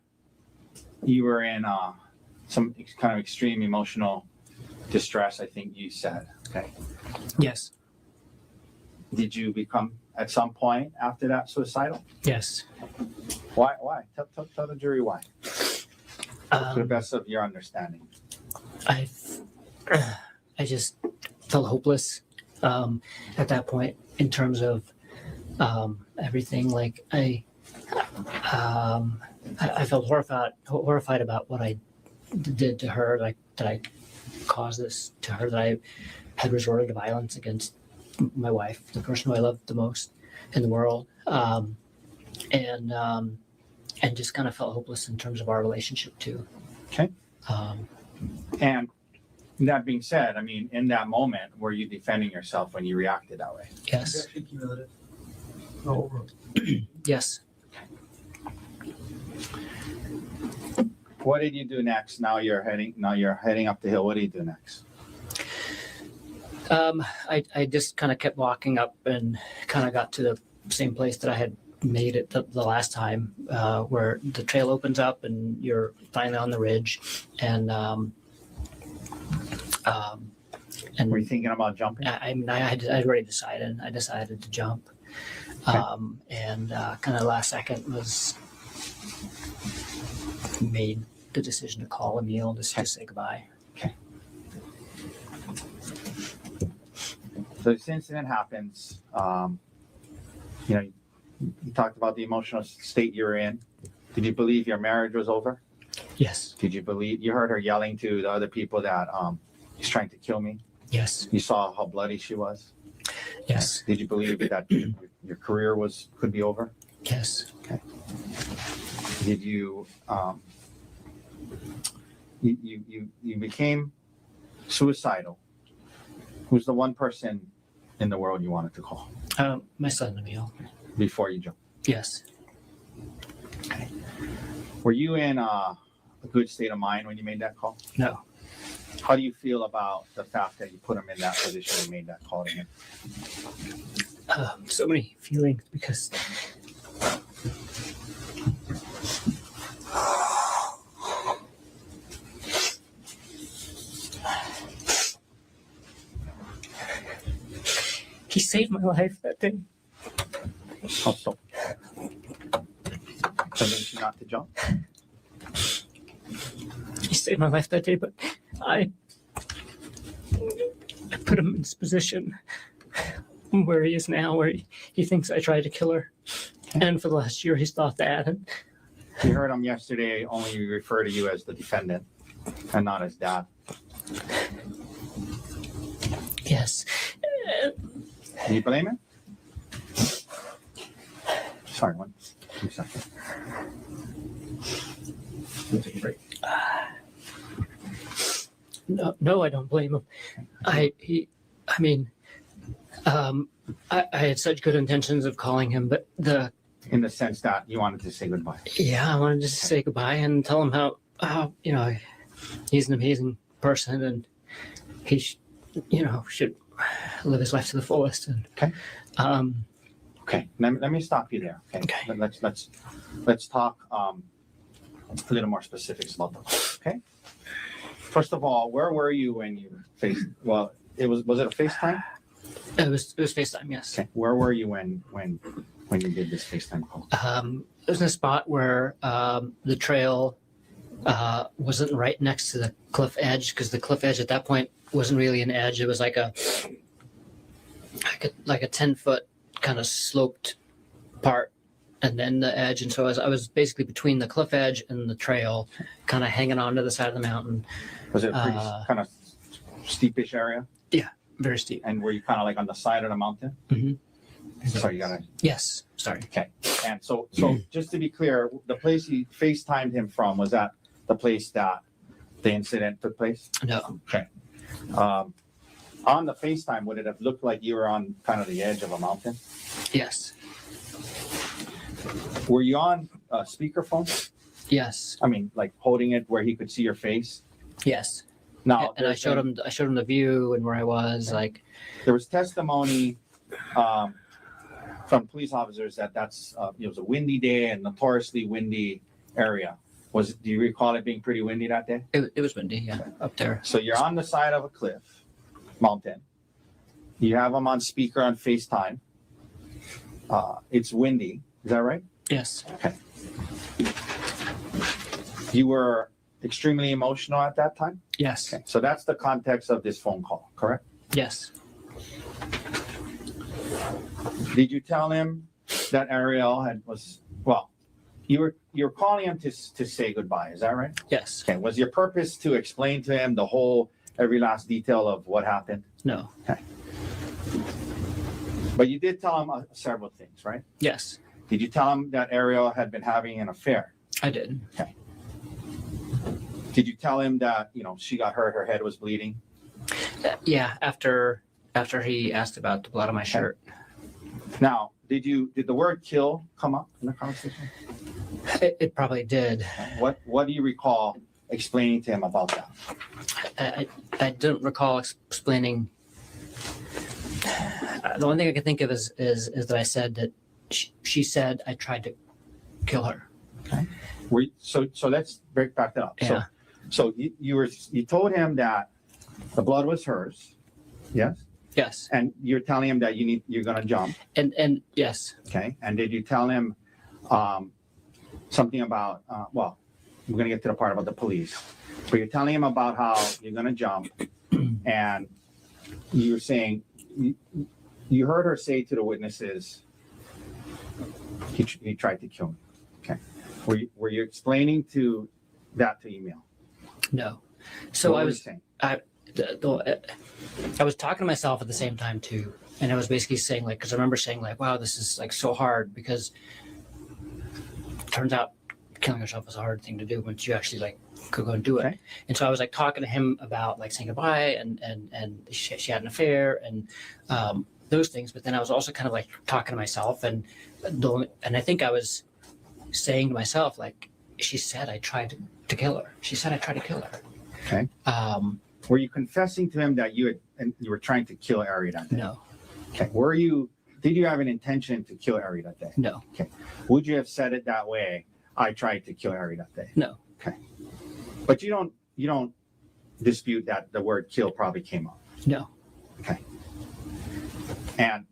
you were in some kind of extreme emotional distress, I think you said. Okay. Yes. Did you become, at some point after that, suicidal? Yes. Why? Tell the jury why. To the best of your understanding. I just felt hopeless at that point in terms of everything. Like I felt horrified about what I did to her. Like that I caused this to her. That I had resorted to violence against my wife, the person who I loved the most in the world, and just kind of felt hopeless in terms of our relationship too. Okay. And that being said, I mean, in that moment, were you defending yourself when you reacted that way? Yes. Actually cumulative. No, overall. Yes. What did you do next? Now you're heading up the hill. What do you do next? I just kind of kept walking up and kind of got to the same place that I had made it the last time, where the trail opens up and you're finally on the ridge, and Were you thinking about jumping? I'd already decided. I decided to jump, and kind of last second was made the decision to call Emil just to say goodbye. So this incident happens. You know, you talked about the emotional state you were in. Did you believe your marriage was over? Yes. Did you believe you heard her yelling to the other people that he's trying to kill me? Yes. You saw how bloody she was? Yes. Did you believe that your career could be over? Yes. Okay. Did you you became suicidal? Who's the one person in the world you wanted to call My son Emil. before you jumped? Yes. Okay. Were you in a good state of mind when you made that call? No. How do you feel about the fact that you put him in that position and made that call to him? So many feelings because he saved my life that day. How so? Convinced you not to jump? He saved my life that day, but I put him in this position where he is now, where he thinks I tried to kill her. And for the last year, he's thought that. And You heard him yesterday only refer to you as the defendant and not as dad. yes. Do you blame him? Sorry, 2 seconds. We'll take a break. No, I don't blame him. I had such good intentions of calling him, but In the sense that you wanted to say goodbye. I wanted to say goodbye and tell him how he's an amazing person and he should live his life to the fullest. And Okay. Okay. Let me stop you there. Okay. Let's talk a little more specifics about the call. Okay. First of all, where were you when you faced? Well, was it a FaceTime? It was FaceTime, yes. Okay. Where were you when you did this FaceTime call? It was in a spot where the trail wasn't right next to the cliff edge, because the cliff edge at that point wasn't really an edge. It was like a 10-foot kind of sloped part, and then the edge. And so I was basically between the cliff edge and the trail, kind of hanging on to the side of the mountain. Was it a pretty kind of steepish area? Yeah, very steep. And were you kind of like on the side of the mountain? Mm-hmm. So you gotta. Yes. Sorry. Okay. And so just to be clear, the place you FaceTimed him from, was that the place that the incident took place? No. Okay. On the FaceTime, would it have looked like you were on kind of the edge of a mountain? Yes. Were you on speakerphone? Yes. I mean, like holding it where he could see your face? Yes. No. And I showed him the view and where I was. Okay. Like, there was testimony from police officers that that's it was a windy day and notoriously windy area. Do you recall it being pretty windy that day? it was windy, yeah, up there. So you're on the side of a cliff, mountain. You have them on speaker on FaceTime. It's windy. Is that right? Yes. Okay. You were extremely emotional at that time? Yes. Okay. So that's the context of this phone call, correct? Yes. Did you tell him that Ariel you were calling him to say goodbye, is that right? Yes. Okay. Was your purpose to explain to him every last detail of what happened? No. Okay. But you did tell him several things, right? Yes. Did you tell him that Ariel had been having an affair? I did. Okay. Did you tell him that, she got hurt, her head was bleeding? Yeah, after he asked about the blood on my shirt. Now, did the word kill come up in the conversation? It probably did. What do you recall explaining to him about that? I don't recall explaining. The only thing I can think of is that I said that she said I tried to kill her. Okay. So let's break back that up. Yeah. So you told him that the blood was hers. Yes. Yes. And you're telling him that you're gonna jump. And yes. Okay. And did you tell him something about well, we're gonna get to the part about the police. But you're telling him about how you're gonna jump, and you're saying you heard her say to the witnesses, he tried to kill me. Okay. Were you explaining to email? No. So What I were was you saying? I was talking to myself at the same time too, and I was basically saying like, because I remember saying like, wow, this is like so hard, because it turns out killing yourself is a hard thing to do once you actually like could go and do it. Okay. And so I was like talking to him about like saying goodbye and she had an affair and those things, but then I was also kind of like talking to myself and I think I was saying to myself like, she said I tried to kill her. She said I tried to kill her. Okay. Were you confessing to him that you were trying to kill Ariel that day? No. Okay. Did you have an intention to kill Ariel that day? No. Okay. Would you have said it that way? I tried to kill Ariel that day. No. Okay. But you don't dispute that the word kill probably came up. No. Okay. And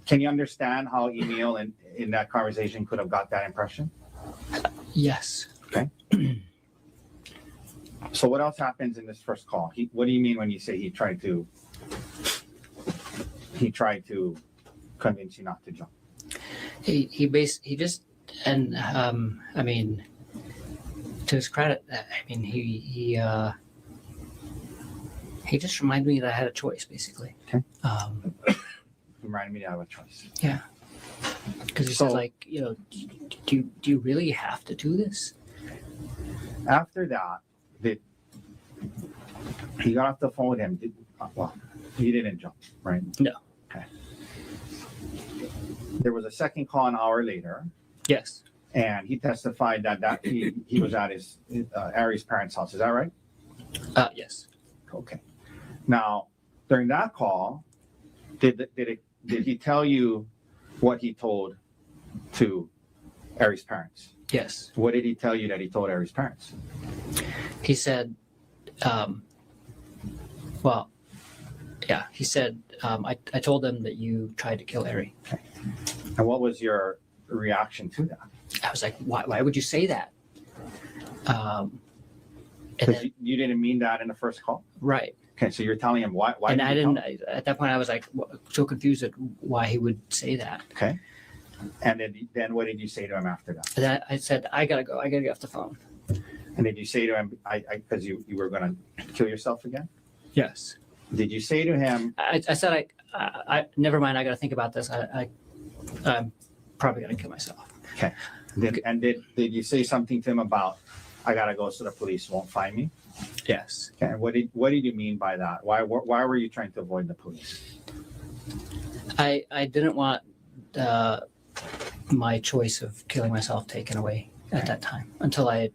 can you understand how Emil in that conversation could have got that impression? Yes. Okay. So what else happens in this first call? What do you mean when you say he tried to convince you not to jump? He just and I mean, to his credit, I mean he just reminded me that I had a choice basically. Okay. Reminded me that I have a choice. Yeah. Because he said like, you know, do you really have to do this? After that, he got off the phone with him. He didn't jump, right? No. Okay. There was a second call an hour later, Yes. and he testified that he was at his Ari's parents' house. Is that right? Yes. Okay. Now, during that call, did he tell you what he told to Ari's parents? Yes. What did he tell you that he told Ari's parents? He said, he said, I told them that you tried to kill Ari. Okay. And what was your reaction to that? I was like, why would you say that? Because you didn't mean that in the first call? Right. Okay, so you're telling him why And I didn't, tell him? at that point I was like so confused at why he would say that. Okay. And then what did you say to him after that? I said, I gotta go. I gotta get off the phone. And did you say to him, because you were going to kill yourself again? Yes. Did you say to him? I said, I never mind. I gotta think about this. I'm probably gonna kill myself. Okay. Did you say something to him about, I gotta go so the police won't find me? Yes. Okay. And what did you mean by that? Why were you trying to avoid the police? I didn't want my choice of killing myself taken away at that time until I had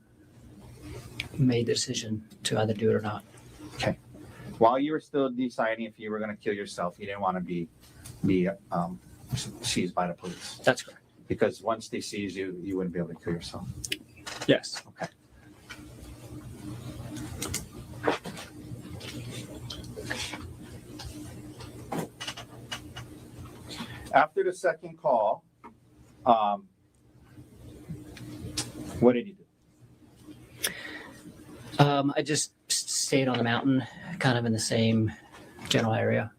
made the decision to either do it or not. Okay. While you were still deciding if you were going to kill yourself, you didn't want to be seized by the police. That's correct. Because once they seize you, you wouldn't be able to kill yourself. Yes. Okay. After the second call, what did you do? I just stayed on the mountain, kind of in the same general area.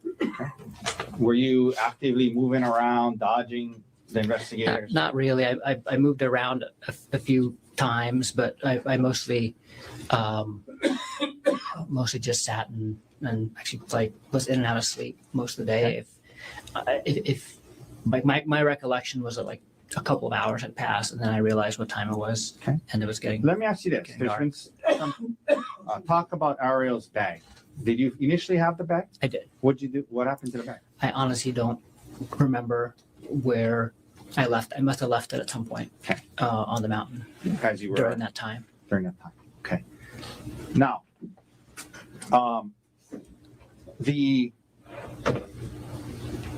Were you actively moving around, dodging the investigators? Not really. I moved around a few times, but I mostly just sat and actually like was in and out of sleep most of the day. Okay. If like my recollection was that like a couple of hours had passed, and then I realized what time it was, Okay. and it was getting. Let me ask you this. There's been some talk about Ariel's bag. Did you initially have the bag? I did. What did you do? What happened to the bag? I honestly don't remember where I left. I must have left it at some point Okay. On the mountain As you were during that time. During that time. Okay. Now,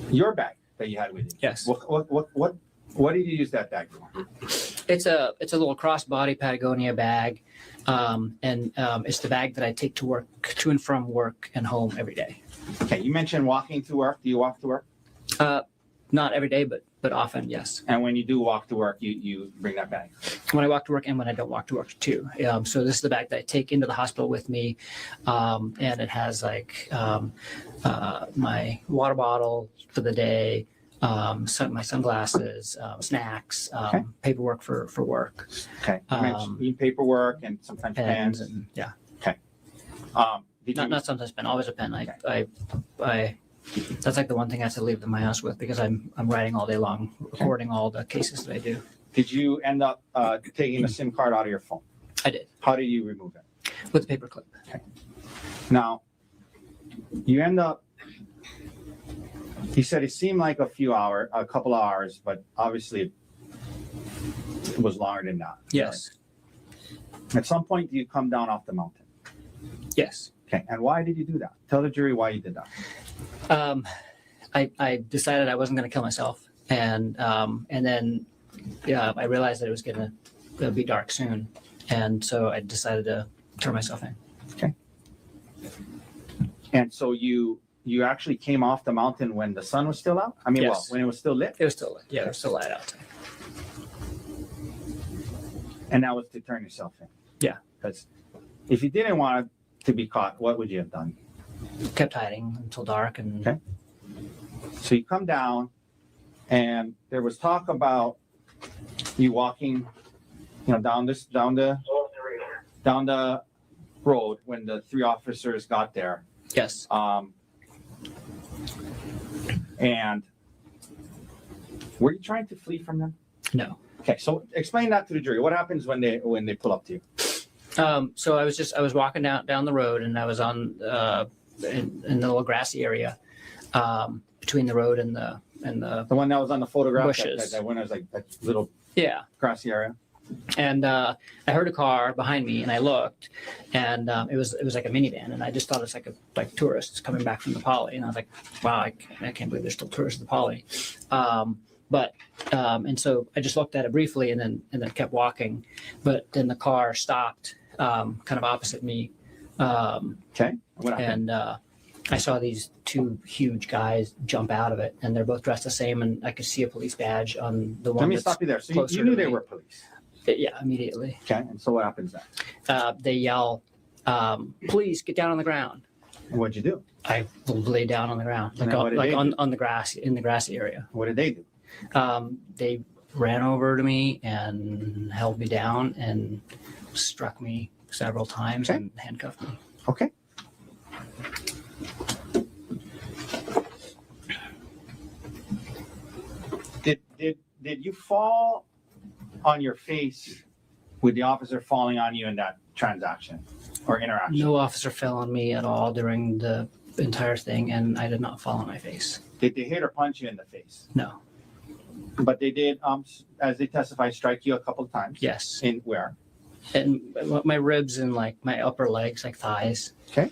your bag that you had with you. Yes. What What did you use that bag for? It's a little crossbody Patagonia bag, and it's the bag that I take to work, to and from work and home every day. Okay, you mentioned walking to work. Do you walk to work? Not every day, but often, yes. And when you do walk to work, you bring that bag. When I walk to work and when I don't walk to work too. So this is the bag that I take into the hospital with me, and it has like my water bottle for the day, my sunglasses, snacks, paperwork for work. Okay. You mentioned paperwork and sometimes pens. And, yeah. Okay. Not sometimes pen, always a pen. I that's like the one thing I have to leave in my house with because I'm writing all day long, recording all the cases that I do. Did you end up taking the SIM card out of your phone? I did. How did you remove it? With a paper clip. Okay. Now, you end up, you said it seemed like a couple of hours, but obviously it was longer than that. Yes. Right? At some point, you come down off the mountain. Yes. Okay. And why did you do that? Tell the jury why you did that. I decided I wasn't going to kill myself, and then I realized that it was going to be dark soon, and so I decided to turn myself in. Okay. And so you actually came off the mountain when the sun was still out? I mean, Yes. well, when it was still lit? It was still lit. Yeah, it was still light outside. And that was to turn yourself in? Yeah. Because if you didn't want it to be caught, what would you have done? Kept hiding until dark. And okay. So you come down, and there was talk about you walking, down the road when the 3 officers got there. Yes. And were you trying to flee from them? No. Okay, so explain that to the jury. What happens when they pull up to you? So I was walking down the road, and I was on in the little grassy area between the road and the one that was on the photograph. Bushes. That one was like that little grassy area. And I heard a car behind me, and I looked, and it was like a minivan, and I just thought it's like tourists coming back from the Poly, and I was like, wow, I can't believe there's still tourists at the Poly. And so I just looked at it briefly, and then kept walking, but then the car stopped, kind of opposite me. Okay. What happened? And I saw these 2 huge guys jump out of it, and they're both dressed the same, and I could see a police badge on the one. Let me stop you there. So you knew they were police? Yeah, immediately. Okay, and so what happens then? They yell, "Please get down on the ground." And what'd you do? I lay down on the ground, And on the grass, in the grassy area. What did they do? They ran over to me and held me down and struck me several times and handcuffed me. Okay. Did you fall on your face with the officer falling on you in that transaction or interaction? No officer fell on me at all during the entire thing, and I did not fall on my face. Did they hit or punch you in the face? No. But they did, as they testified, strike you a couple of times? Yes. In where? And my ribs and like my upper legs, like thighs. Okay.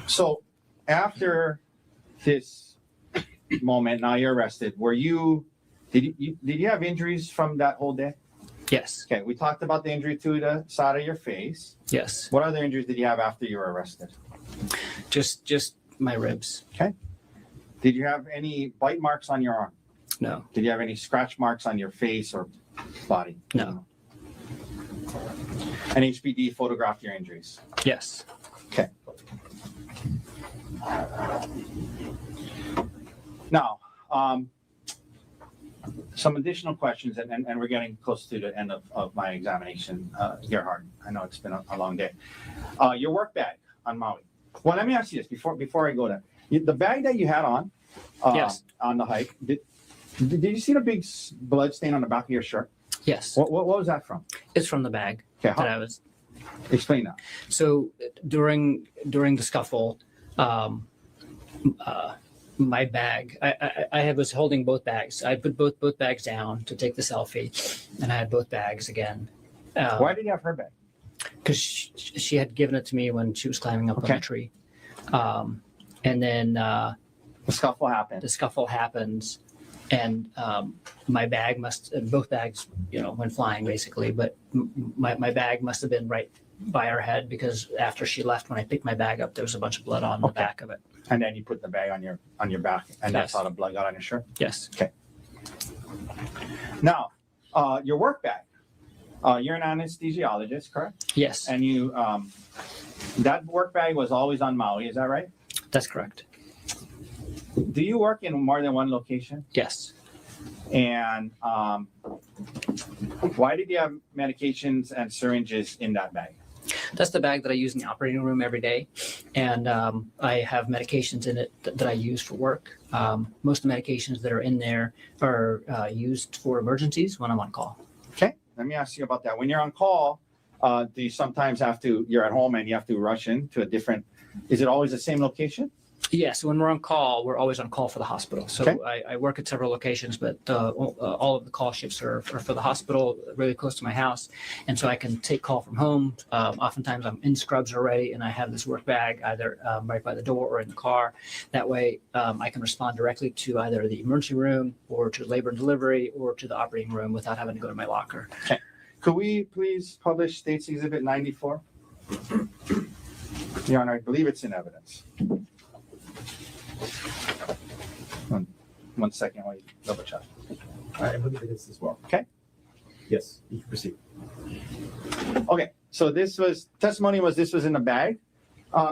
So after this moment, now you're arrested. Did you have injuries from that whole day? Yes. Okay, we talked about the injury to the side of your face. Yes. What other injuries did you have after you were arrested? Just my ribs. Okay. Did you have any bite marks on your arm? No. Did you have any scratch marks on your face or body? No. An HPD photographed your injuries? Yes. Okay. Now, some additional questions, and we're getting close to the end of my examination, Gerhardt. I know it's been a long day. Your work bag on Maui. Well, let me ask you this before I go there. The bag that you had on, yes, on the hike, did you see the big blood stain on the back of your shirt? Yes. What was that from? It's from the bag that I was. Explain that. So during the scuffle, my bag, I was holding both bags. I put both bags down to take the selfie, and I had both bags again. Why did you have her bag? Because she had given it to me when she was climbing up on a tree. And then the scuffle happened. The scuffle happens, and my bag both bags, went flying basically, but my bag must have been right by her head, because after she left, when I picked my bag up, there was a bunch of blood on the back of it. And then you put the bag on your back, and that's how the blood got on your shirt? Yes. Okay. Now, your work bag. You're an anesthesiologist, correct? Yes. And you, that work bag was always on Maui, is that right? That's correct. Do you work in more than one location? Yes. And why did you have medications and syringes in that bag? That's the bag that I use in the operating room every day. And I have medications in it that I use for work. Most of the medications that are in there are used for emergencies when I'm on call. Okay, let me ask you about that. When you're on call, do you sometimes you're at home and you have to rush into a different, is it always the same location? Yes, when we're on call, we're always on call for the hospital. So Okay. I work at several locations, but all of the call shifts are for the hospital, really close to my house. And so I can take call from home. Oftentimes I'm in scrubs already, and I have this work bag either right by the door or in the car. That way I can respond directly to either the emergency room or to labor and delivery or to the operating room without having to go to my locker. Okay. Could we please publish State's Exhibit 94? Your Honor, I believe it's in evidence. One second while you double check. I believe it is as well. Okay. Yes, you can proceed. Okay, so this was in the bag.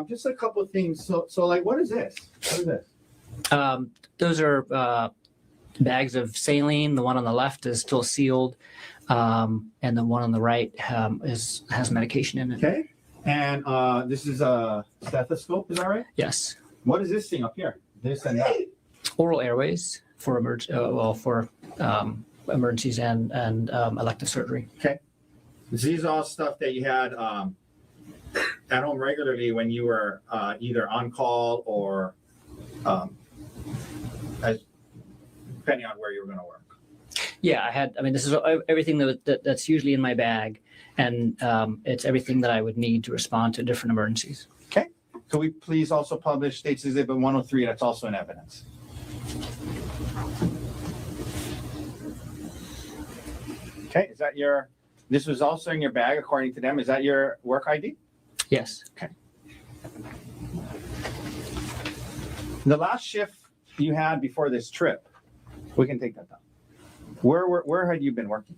Just a couple of things. So like, what is this? What is this? Those are bags of saline. The one on the left is still sealed, and the one on the right has medication in it. Okay. And this is a stethoscope, is that right? Yes. What is this thing up here? This and that. Oral airways for emergencies and elective surgery. Okay. These are all stuff that you had at home regularly when you were either on call or depending on where you were going to work. Yeah, this is everything that's usually in my bag, and it's everything that I would need to respond to different emergencies. Okay. Could we please also publish State's Exhibit 103? That's also in evidence. Okay, this was also in your bag according to them. Is that your work ID? Yes. Okay. The last shift you had before this trip, we can take that down. Where had you been working?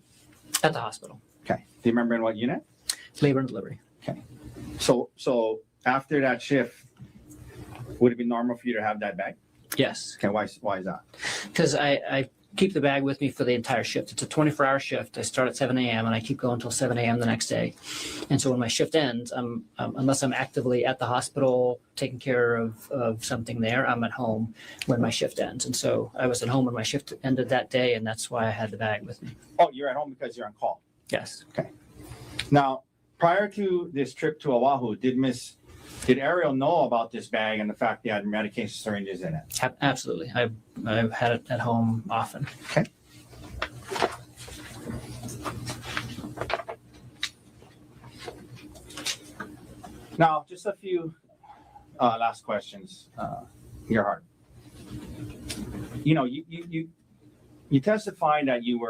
At the hospital. Okay. Do you remember in what unit? Labor and delivery. Okay. So after that shift, would it be normal for you to have that bag? Yes. Okay. Why is that? Because I keep the bag with me for the entire shift. It's a 24-hour shift. I start at 7 a.m. and I keep going until 7 a.m. the next day. And so when my shift ends, unless I'm actively at the hospital taking care of something there, I'm at home when my shift ends. And so I was at home when my shift ended that day, and that's why I had the bag with me. Oh, you're at home because you're on call. Yes. Okay. Now, prior to this trip to Oahu, did Ariel know about this bag and the fact they had medication syringes in it? Absolutely. I've had it at home often. Okay. Now, just a few last questions, Gerhardt. You testified that you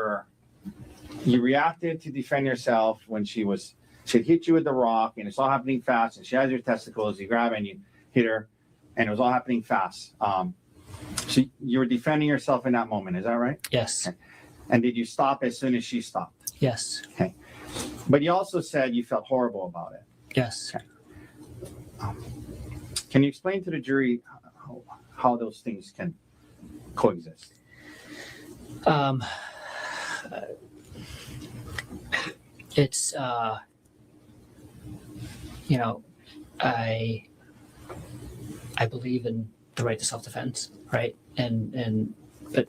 reacted to defend yourself when she hit you with the rock, and it's all happening fast, and she has your testicles, you grab and you hit her, and it was all happening fast. So you were defending yourself in that moment, is that right? Yes. Okay. And did you stop as soon as she stopped? Yes. Okay. But you also said you felt horrible about it. Yes. Okay. Can you explain to the jury how those things can coexist? It's I believe in the right to self-defense, right? But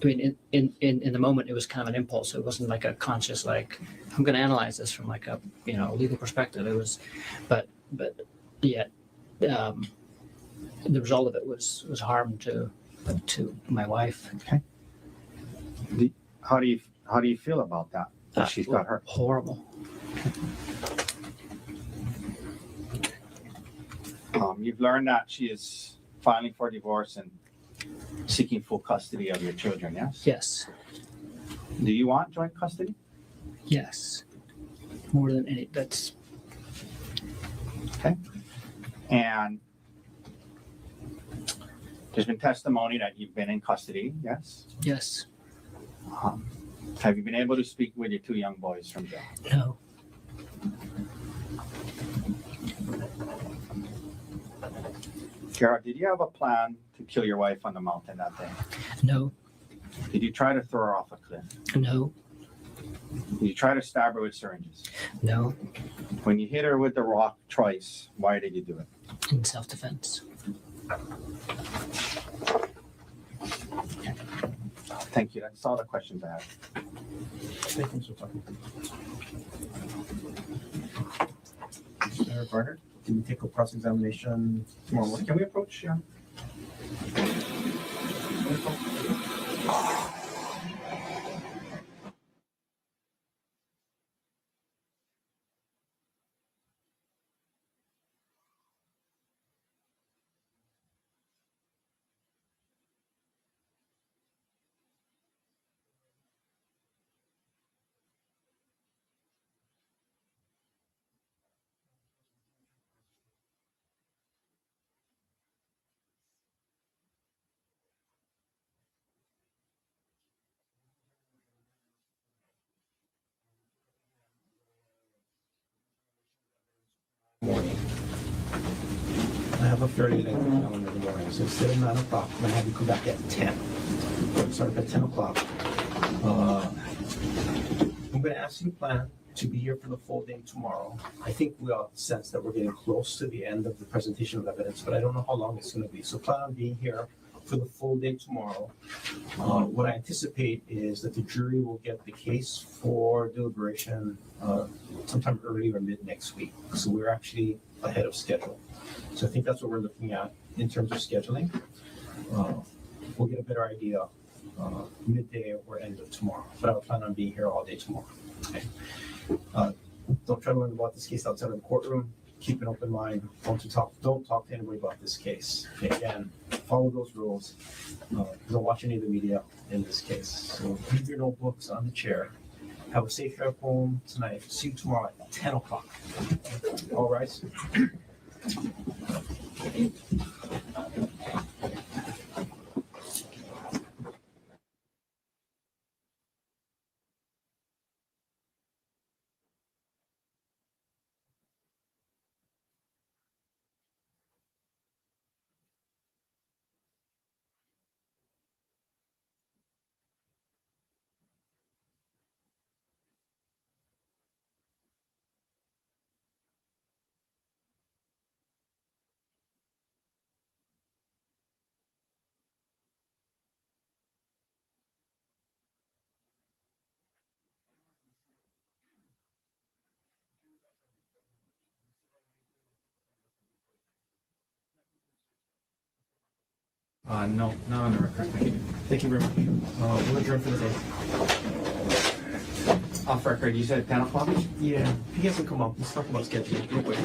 I mean, in the moment, it was kind of an impulse. It wasn't like a conscious, like, I'm going to analyze this from like a legal perspective. It was, but yet the result of it was harm to my wife. Okay. How do you feel about that? That she's got hurt? Horrible. You've learned that she is filing for divorce, and seeking full custody of your children, yes? Yes. Do you want joint custody? Yes. More than any. That's Okay. And there's been testimony that you've been in custody, yes? yes. Have you been able to speak with your two young boys from jail? No. Gerhardt, did you have a plan to kill your wife on the mountain that day? No. Did you try to throw her off a cliff? No. Did you try to stab her with syringes? No. When you hit her with the rock twice, why did you do it? In self-defense. Thank you. That's all the questions I have. Thank you, Mr. Tucker. Mr. Barnard, can we take a cross-examination tomorrow morning? Can we approach? Yeah. Morning. I have a fairly lengthy calendar in the morning, so instead of 9 o'clock, I'm gonna have you come back at 10. Start up at 10 o'clock. I'm gonna ask you to plan to be here for the full day tomorrow. I think we all sense that we're getting close to the end of the presentation of evidence, but I don't know how long it's gonna be. So plan on being here for the full day tomorrow. What I anticipate is that the jury will get the case for deliberation sometime early or mid next week. So we're actually ahead of schedule. So I think that's what we're looking at in terms of scheduling. We'll get a better idea midday or end of tomorrow, but I'll plan on being here all day tomorrow. Okay. Don't try to learn about this case outside of the courtroom. Keep an open mind. Don't talk to anybody about this case. Okay, again, follow those rules. Don't watch any of the media in this case. So leave your notebooks on the chair. Have a safe drive home tonight. See you tomorrow at 10 o'clock. All rise. No, not on the record. Thank you. Thank you very much. We'll adjourn for the day. Off record, you said 10 o'clock? Yeah, if he hasn't come up, let's talk about scheduling real quick.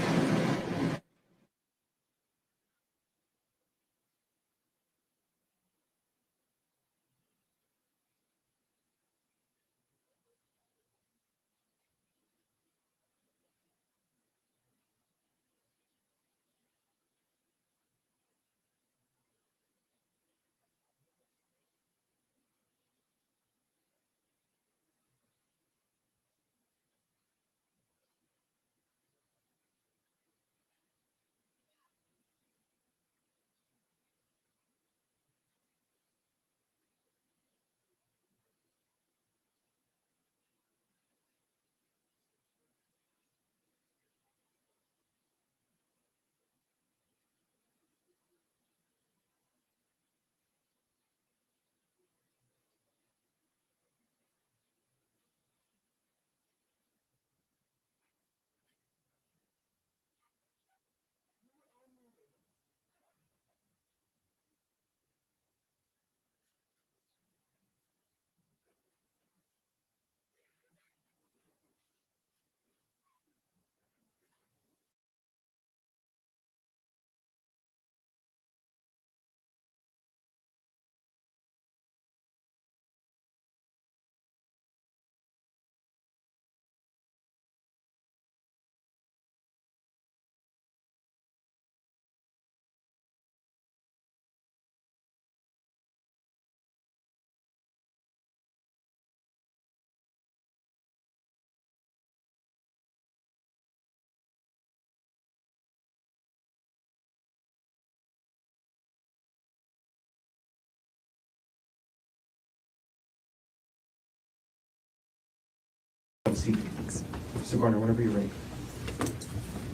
Mr. Garner, whenever you're ready.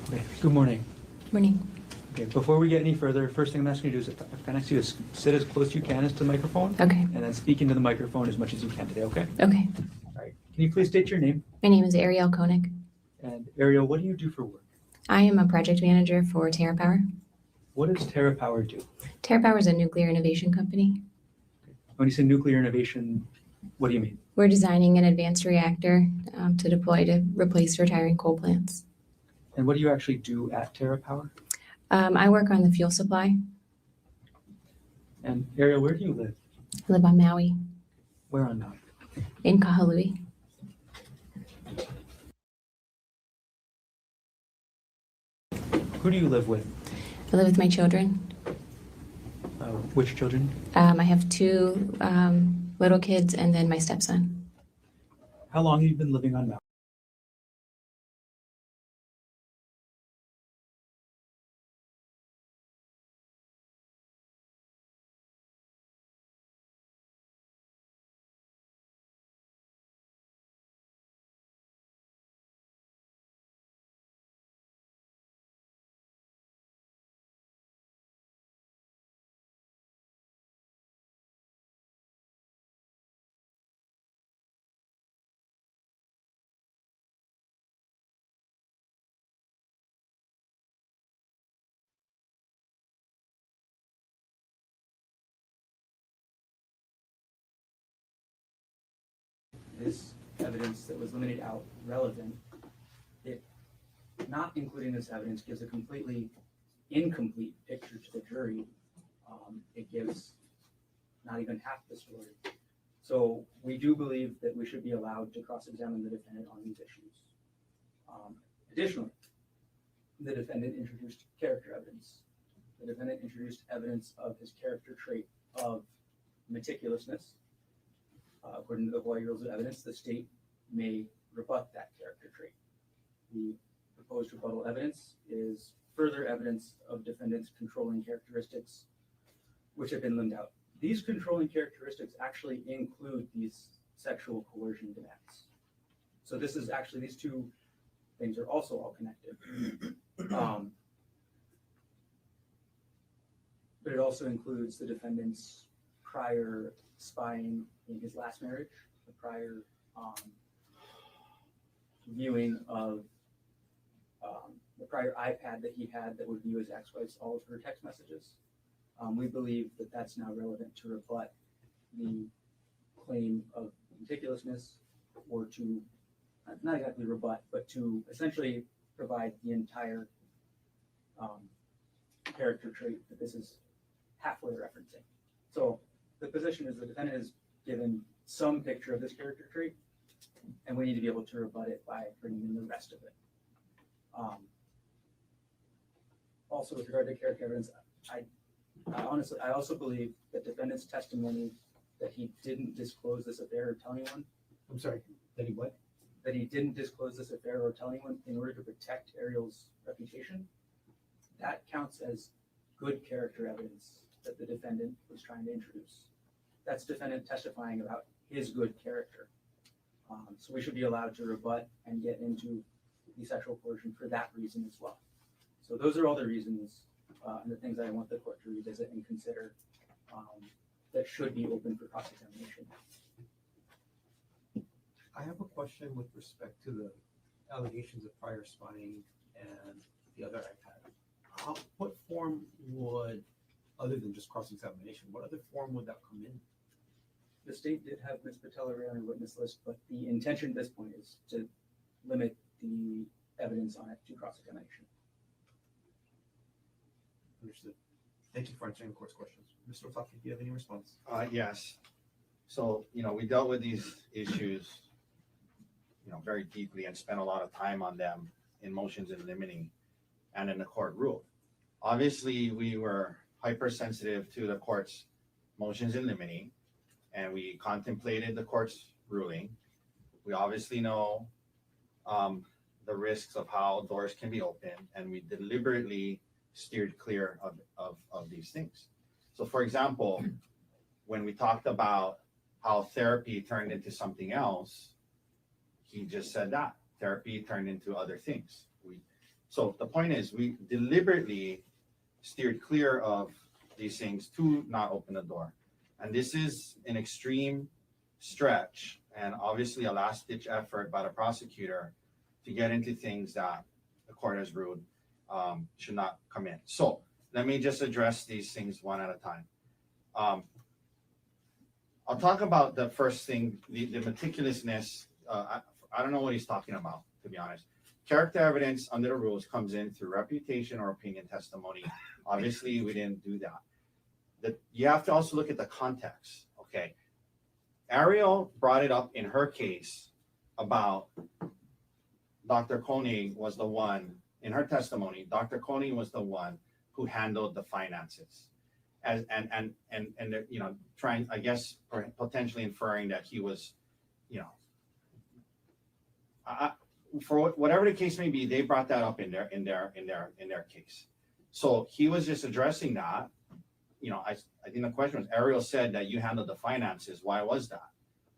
Okay, good morning. Morning. Okay, before we get any further, first thing I'm asking you to do is, can I ask you to sit as close as you can as to the microphone? Okay. And then speak into the microphone as much as you can today, okay? Okay. All right. Can you please state your name? My name is Ariel Konig. And Ariel, what do you do for work? I am a project manager for TerraPower. What does TerraPower do? TerraPower is a nuclear innovation company. When you say nuclear innovation, what do you mean? We're designing an advanced reactor to deploy to replace retiring coal plants. And what do you actually do at TerraPower? I work on the fuel supply. And Ariel, where do you live? I live on Maui, Where on Maui? in Kahului. Who do you live with? I live with my children. Which children? I have two little kids and then my stepson. How long have you been living on Maui? This evidence that was limited out relevant, it not including this evidence gives a completely incomplete picture to the jury. It gives not even half the story. So we do believe that we should be allowed to cross-examine the defendant on these issues. Additionally, the defendant introduced character evidence. The defendant introduced evidence of his character trait of meticulousness. According to the Hawaii Rules of Evidence, the state may rebut that character trait. The proposed rebuttal evidence is further evidence of defendant's controlling characteristics, which have been limbed out. These controlling characteristics actually include these sexual coercion demands. So this is actually, these two things are also all connected. But it also includes the defendant's prior spying in his last marriage, the prior viewing of the prior iPad that he had that would view his ex-wife's all of her text messages. We believe that that's now relevant to rebut the claim of meticulousness, or to, not exactly rebut, but to essentially provide the entire character trait that this is halfway referencing. So the position is the defendant is given some picture of this character trait, and we need to be able to rebut it by bringing in the rest of it. Also, with regard to character evidence, I also believe that defendant's testimony that he didn't disclose this affair or tell anyone. I'm sorry, that he what? That he didn't disclose this affair or tell anyone in order to protect Ariel's reputation. That counts as good character evidence that the defendant was trying to introduce. That's defendant testifying about his good character. So we should be allowed to rebut and get into the sexual coercion for that reason as well. So those are all the reasons and the things I want the court to revisit and consider that should be open for cross-examination. I have a question with respect to the allegations of prior spying and the other iPad. What form would, other than just cross-examination, what other form would that come in? The state did have Ms. Patella on her witness list, but the intention at this point is to limit the evidence on it to cross-examination. Understood. Thank you for answering the court's questions. Mr. Otake, do you have any response? Yes. So, we dealt with these issues, very deeply and spent a lot of time on them in motions in limine and in the court rule. Obviously, we were hypersensitive to the court's motions in limine, and we contemplated the court's ruling. We obviously know the risks of how doors can be opened, and we deliberately steered clear of these things. So for example, when we talked about how therapy turned into something else, he just said that therapy turned into other things. So the point is, we deliberately steered clear of these things to not open the door. And this is an extreme stretch and obviously a last-ditch effort by the prosecutor to get into things that the court has ruled should not come in. So let me just address these things one at a time. I'll talk about the first thing, the meticulousness. I don't know what he's talking about, to be honest. Character evidence under the rules comes in through reputation or opinion testimony. Obviously, we didn't do that. You have to also look at the context, okay? Ariel brought it up in her case about Dr. Konig was the one, in her testimony, Dr. Konig was the one who handled the finances. And you know, trying, I guess, potentially inferring that he was, you know, for whatever the case may be, they brought that up in their case. So he was just addressing that. You know, I think the question was, Ariel said that you handled the finances. Why was that?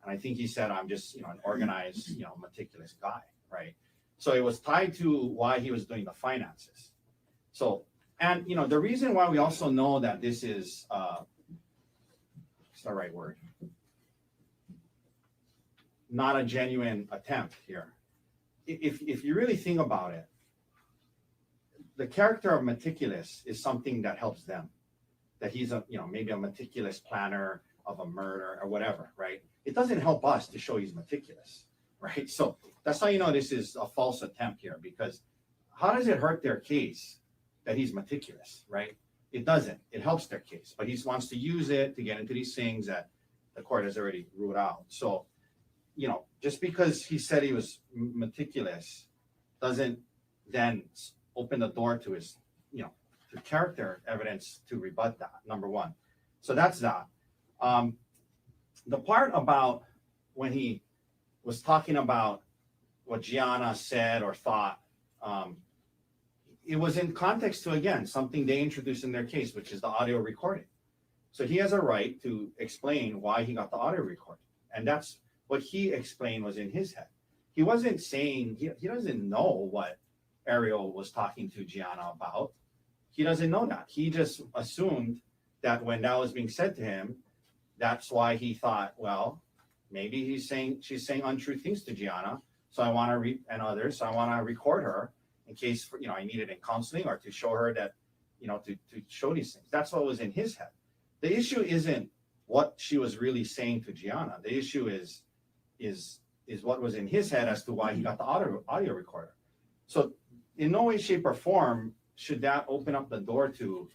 And I think he said, I'm just, you know, an organized, you know, meticulous guy, right? So it was tied to why he was doing the finances. So, and you know, the reason why we also know that this is, what's the right word? Not a genuine attempt here. If you really think about it, the character of meticulous is something that helps them. That he's a, you know, maybe a meticulous planner of a murder or whatever, right? It doesn't help us to show he's meticulous, right? So that's how you know this is a false attempt here, because how does it hurt their case that he's meticulous, right? It doesn't. It helps their case, but he wants to use it to get into these things that the court has already ruled out. So, you know, just because he said he was meticulous doesn't then open the door to his, you know, to character evidence to rebut that, number one. So that's that. The part about when he was talking about what Gianna said or thought, it was in context to, again, something they introduced in their case, which is the audio recording. So he has a right to explain why he got the audio recording. And that's what he explained was in his head. He wasn't saying, he doesn't know what Ariel was talking to Gianna about. He doesn't know that. He just assumed that when that was being said to him, that's why he thought, well, maybe she's saying untrue things to Gianna. So I want to and others. So I want to record her in case, you know, I need it in counseling or to show her that, you know, to show these things. That's what was in his head. The issue isn't what she was really saying to Gianna. The issue is what was in his head as to why he got the audio recorder. So in no way, shape, or form should that open up the door to,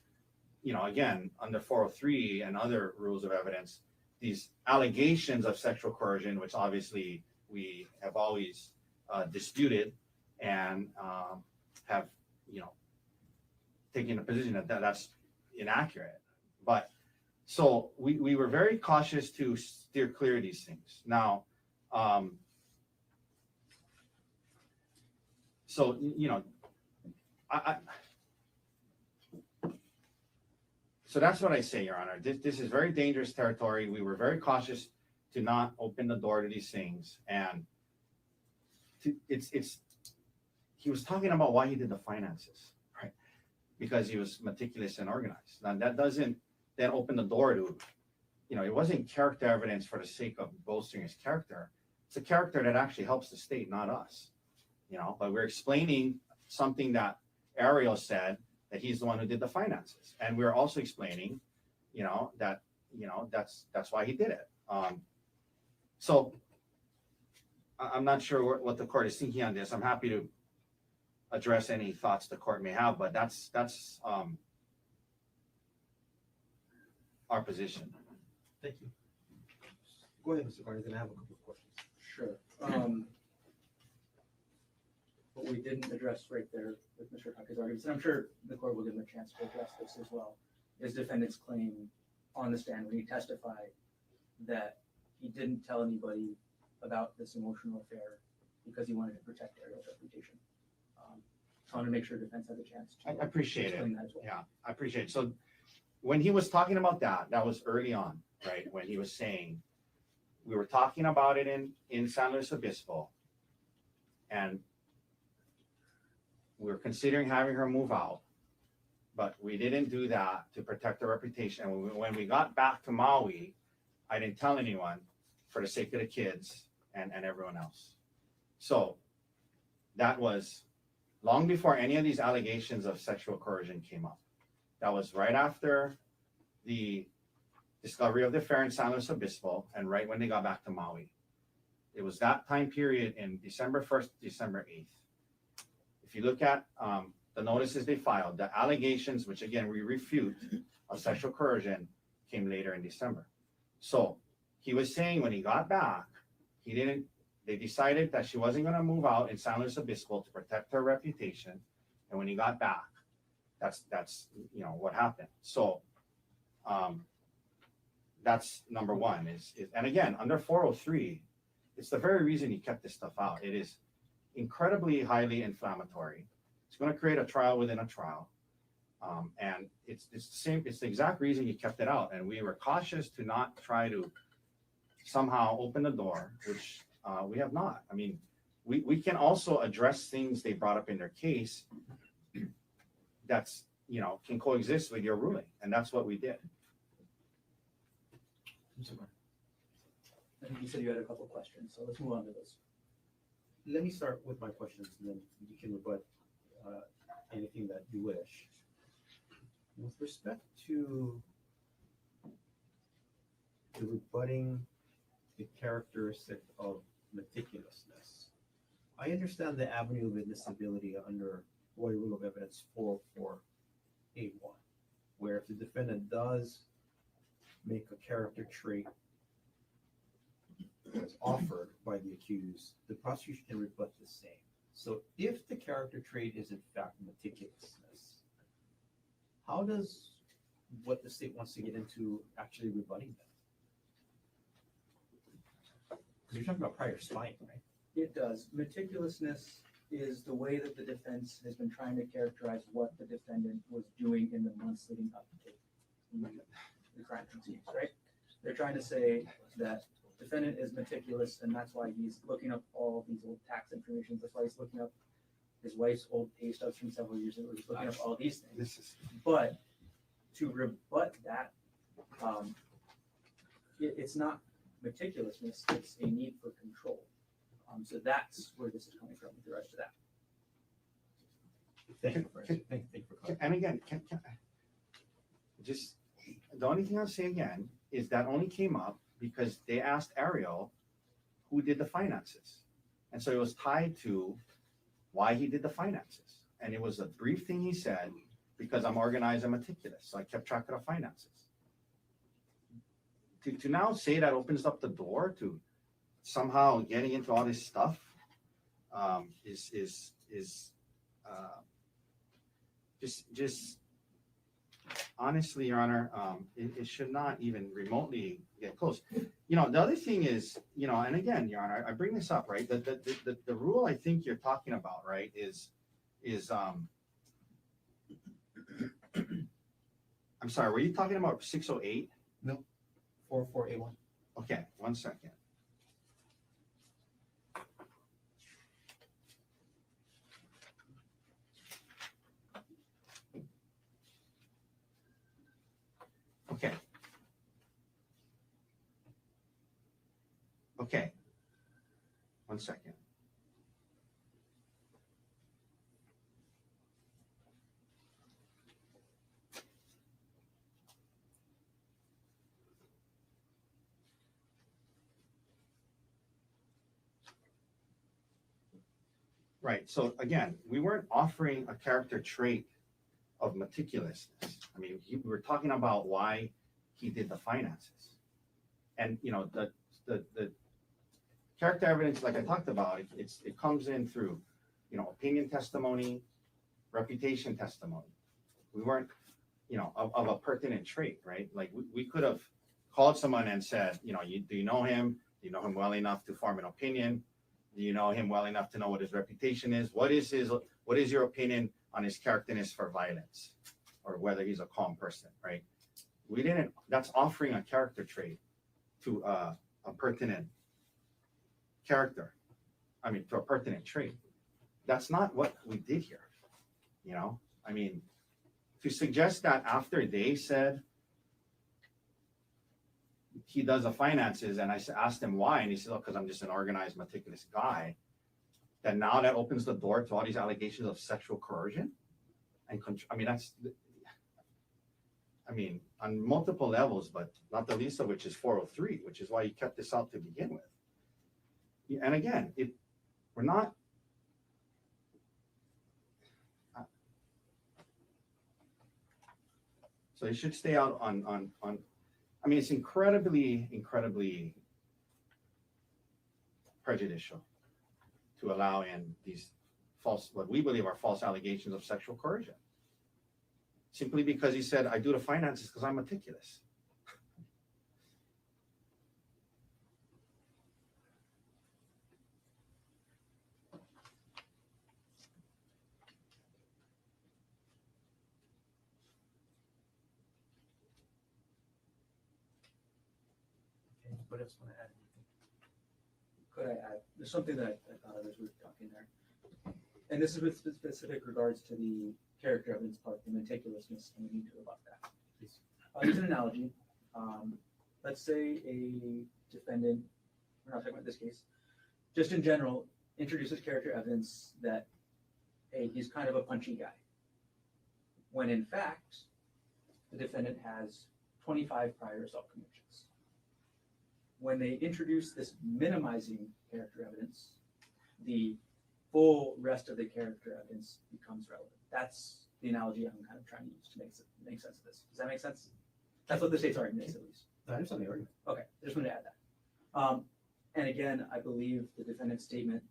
you know, again, under 403 and other rules of evidence, these allegations of sexual coercion, which obviously we have always disputed and have, you know, taken a position that that's inaccurate. But so we were very cautious to steer clear of these things. Now, so, you know, so that's what I say, Your Honor. This is very dangerous territory. We were very cautious to not open the door to these things. And he was talking about why he did the finances, right? Because he was meticulous and organized. Now that doesn't then open the door to, you know, it wasn't character evidence for the sake of bolstering his character. It's a character that actually helps the state, not us, you know, but we're explaining something that Ariel said, that he's the one who did the finances. And we're also explaining, you know, that, you know, that's why he did it. So I'm not sure what the court is thinking on this. I'm happy to address any thoughts the court may have, but that's our position. Thank you. Go ahead, Mr. Konig, then I have a couple of questions. Sure. What we didn't address right there with Mr. Tucker's arguments, and I'm sure the court will give him a chance to address this as well, is defendant's claim on the stand when he testified that he didn't tell anybody about this emotional affair because he wanted to protect Ariel's reputation. So I want to make sure defense has a chance to I appreciate it. explain that as well. Yeah, I appreciate it. So when he was talking about that was early on, right? When he was saying, we were talking about it in San Luis Obispo, And we were considering having her move out, but we didn't do that to protect her reputation. And when we got back to Maui, I didn't tell anyone for the sake of the kids and everyone else. So that was long before any of these allegations of sexual coercion came up. That was right after the discovery of the affair in San Luis Obispo and right when they got back to Maui. It was that time period in December 1st, December 8th. If you look at the notices they filed, the allegations, which again we refute, of sexual coercion came later in December. So he was saying when he got back, they decided that she wasn't going to move out in San Luis Obispo to protect her reputation. And when he got back, that's what happened. So that's number one is and again, under 403, it's the very reason he kept this stuff out. It is incredibly highly inflammatory. It's going to create a trial within a trial. And it's the exact reason he kept it out. And we were cautious to not try to somehow open the door, which we have not. I mean, we can also address things they brought up in their case that's, can coexist with your ruling. And that's what we did. I think you said you had a couple questions, so let's move on to those. Let me start with my questions, and then you can rebut anything that you wish. With respect to the rebutting the characteristic of meticulousness, I understand the avenue of admissibility under Hawaii Rule of Evidence 404A1, where if the defendant does make a character trait that's offered by the accused, the prosecution can rebut the same. So if the character trait is in fact meticulousness, how does what the state wants to get into actually rebutting that? Because you're talking about prior spying, right? It does. Meticulousness is the way that the defense has been trying to characterize what the defendant was doing in the months leading up to the crime scenes, right? They're trying to say that defendant is meticulous, and that's why he's looking up all these old tax information. That's why he's looking up his wife's old pay stubs from several years ago. He's looking up all these things. But to rebut that, it's not meticulousness, it's a need for control. So that's where this is coming from with regards to that. Thank you for clarifying. And again, just the only thing I'll say again is that only came up because they asked Ariel who did the finances. And so it was tied to why he did the finances. And it was a brief thing he said, because I'm organized and meticulous. So I kept track of the finances. To now say that opens up the door to somehow getting into all this stuff is just honestly, Your Honor, it should not even remotely get close. The other thing is, and again, Your Honor, I bring this up, right? The rule I think you're talking about, right, is I'm sorry, were you talking about 608? No, 404A1. Okay, 1 second. Okay. Okay. 1 second. Right. So again, we weren't offering a character trait of meticulousness. I mean, we were talking about why he did the finances. And the character evidence, like I talked about, it comes in through, opinion testimony, reputation testimony. We weren't, of a pertinent trait, right? Like we could have called someone and said, do you know him? Do you know him well enough to form an opinion? Do you know him well enough to know what his reputation is? What is your opinion on his characterness for violence, or whether he's a calm person, right? That's offering a character trait to a pertinent character. to a pertinent trait. That's not what we did here. You know, I mean, to suggest that after they said he does the finances, and I asked him why, and he said, "Oh, because I'm just an organized, meticulous guy," that now that opens the door to all these allegations of sexual coercion and on multiple levels, but not the least of which is 403, which is why he kept this out to begin with. And again, we're not. So it should stay out on. I mean, it's incredibly prejudicial to allow in these what we believe are false allegations of sexual coercion, simply because he said, "I do the finances because I'm meticulous." Anybody else want to add anything? Could I add? There's something that I thought of as we were talking there. And this is with specific regards to the character evidence part, the meticulousness, and we need to rebut that. Please. I'll use an analogy. Let's say a defendant, we're not talking about this case, just in general, introduces character evidence that, hey, he's kind of a punchy guy. When in fact, the defendant has 25 prior assault convictions. When they introduce this minimizing character evidence, the full rest of the character evidence becomes relevant. That's the analogy I'm kind of trying to use to make sense of this. Does that make sense? That's what the state's argument is, at least. I understand the argument. Okay, I just wanted to add that. And again, I believe the defendant's statement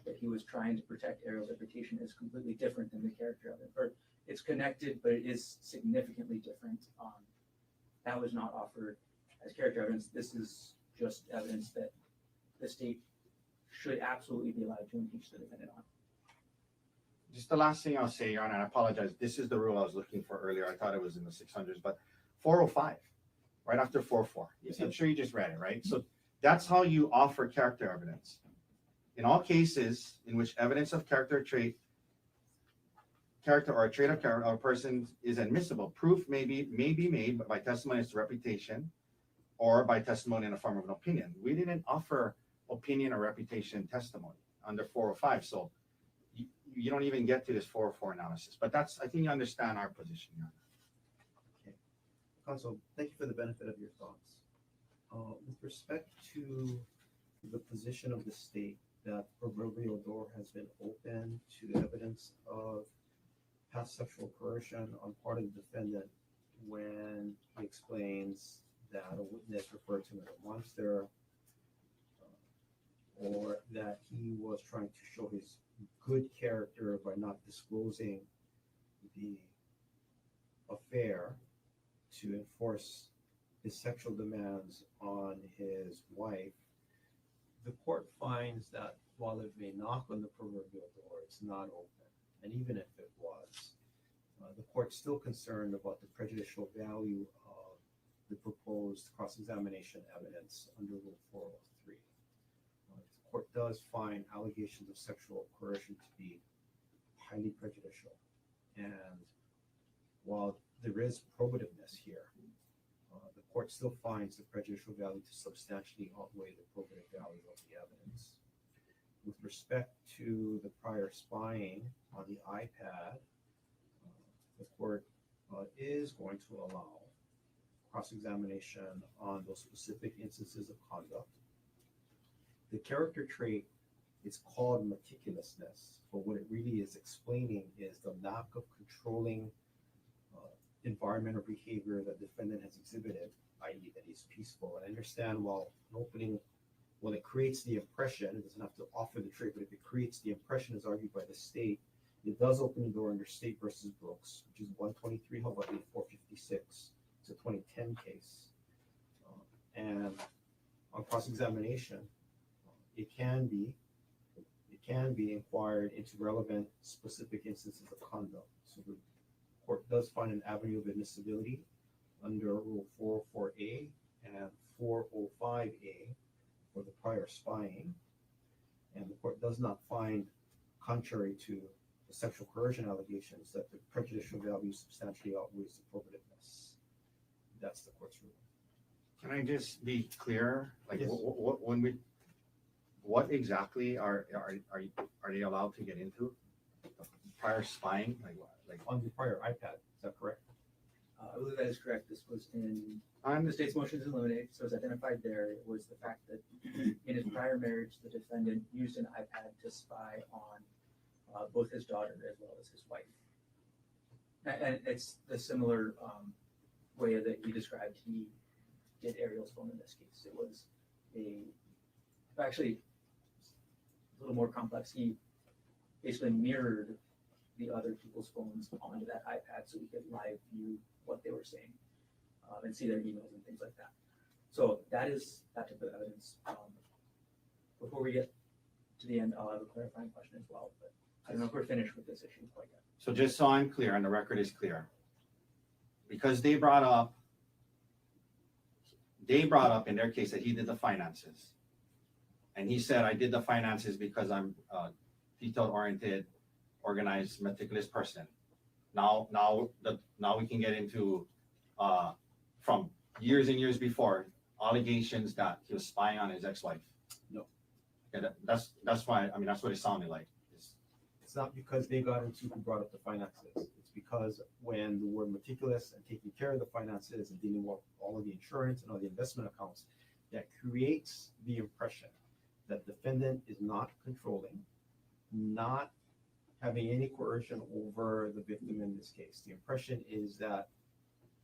that he was trying to protect Ariel's reputation is completely different than the character evidence. Or it's connected, but it is significantly different. That was not offered as character evidence. This is just evidence that the state should absolutely be allowed to impeach the defendant on. Just the last thing I'll say, Your Honor, and I apologize. This is the rule I was looking for earlier. I thought it was in the 600s, but 405, right after 404. I'm sure you just read it, right? So that's how you offer character evidence. In all cases in which evidence of character or a trait of character of a person is admissible, proof may be made by testimony as to reputation or by testimony in the form of an opinion. We didn't offer opinion or reputation testimony under 405, so you don't even get to this 404 analysis. But I think you understand our position, Your Honor. Okay. Counsel, thank you for the benefit of your thoughts. With respect to the position of the state that proverbial door has been open to evidence of past sexual coercion on part of the defendant when he explains that a witness referred to him as a monster, or that he was trying to show his good character by not disclosing the affair to enforce his sexual demands on his wife. The court finds that while it may knock on the proverbial door, it's not open. And even if it was, the court's still concerned about the prejudicial value of the proposed cross-examination evidence under Rule 403. The court does find allegations of sexual coercion to be highly prejudicial. And while there is probativeness here, the court still finds the prejudicial value to substantially outweigh the probative value of the evidence. With respect to the prior spying on the iPad, the court is going to allow cross-examination on those specific instances of conduct. The character trait is called meticulousness, but what it really is explaining is the lack of controlling environmental behavior that the defendant has exhibited, i.e. that he's peaceful. And I understand while it creates the impression, it doesn't have to offer the trait, but if it creates the impression as argued by the state, it does open the door under State versus Brooks, which is 123 Hawaii 456. It's a 2010 case. And on cross-examination, it can be inquired into relevant specific instances of conduct. So the court does find an avenue of admissibility under Rule 404A and 405A for the prior spying. and the court does not find, contrary to the sexual coercion allegations, that the prejudicial value substantially outweighs the probativeness. That's the court's ruling. Can I just be clear? Like, Yes. what exactly are they allowed to get into? Prior spying, like what? Like On the prior iPad, is that correct? I believe that is correct. This was in the state's motions in limine, so it's identified there. It was the fact that in his prior marriage, the defendant used an iPad to spy on both his daughter as well as his wife. And it's the similar way that he described he did Ariel's phone in this case. It was actually a little more complex. He basically mirrored the other people's phones onto that iPad so we could live view what they were saying and see their emails and things like that. So that is that type of evidence. Before we get to the end, I'll have a clarifying question as well, but I don't know if we're finished with this issue quite yet. So just so I'm clear and the record is clear, because they brought up in their case that he did the finances, and he said, I did the finances because I'm detail-oriented, organized, meticulous person. Now we can get into from years and years before allegations that he was spying on his ex-wife. No. Okay, that's why, I mean, that's what it sounded like. It's not because they got into who brought up the finances. It's because when the word meticulous and taking care of the finances and dealing with all of the insurance and all the investment accounts, that creates the impression that defendant is not controlling, not having any coercion over the victim in this case. The impression is that,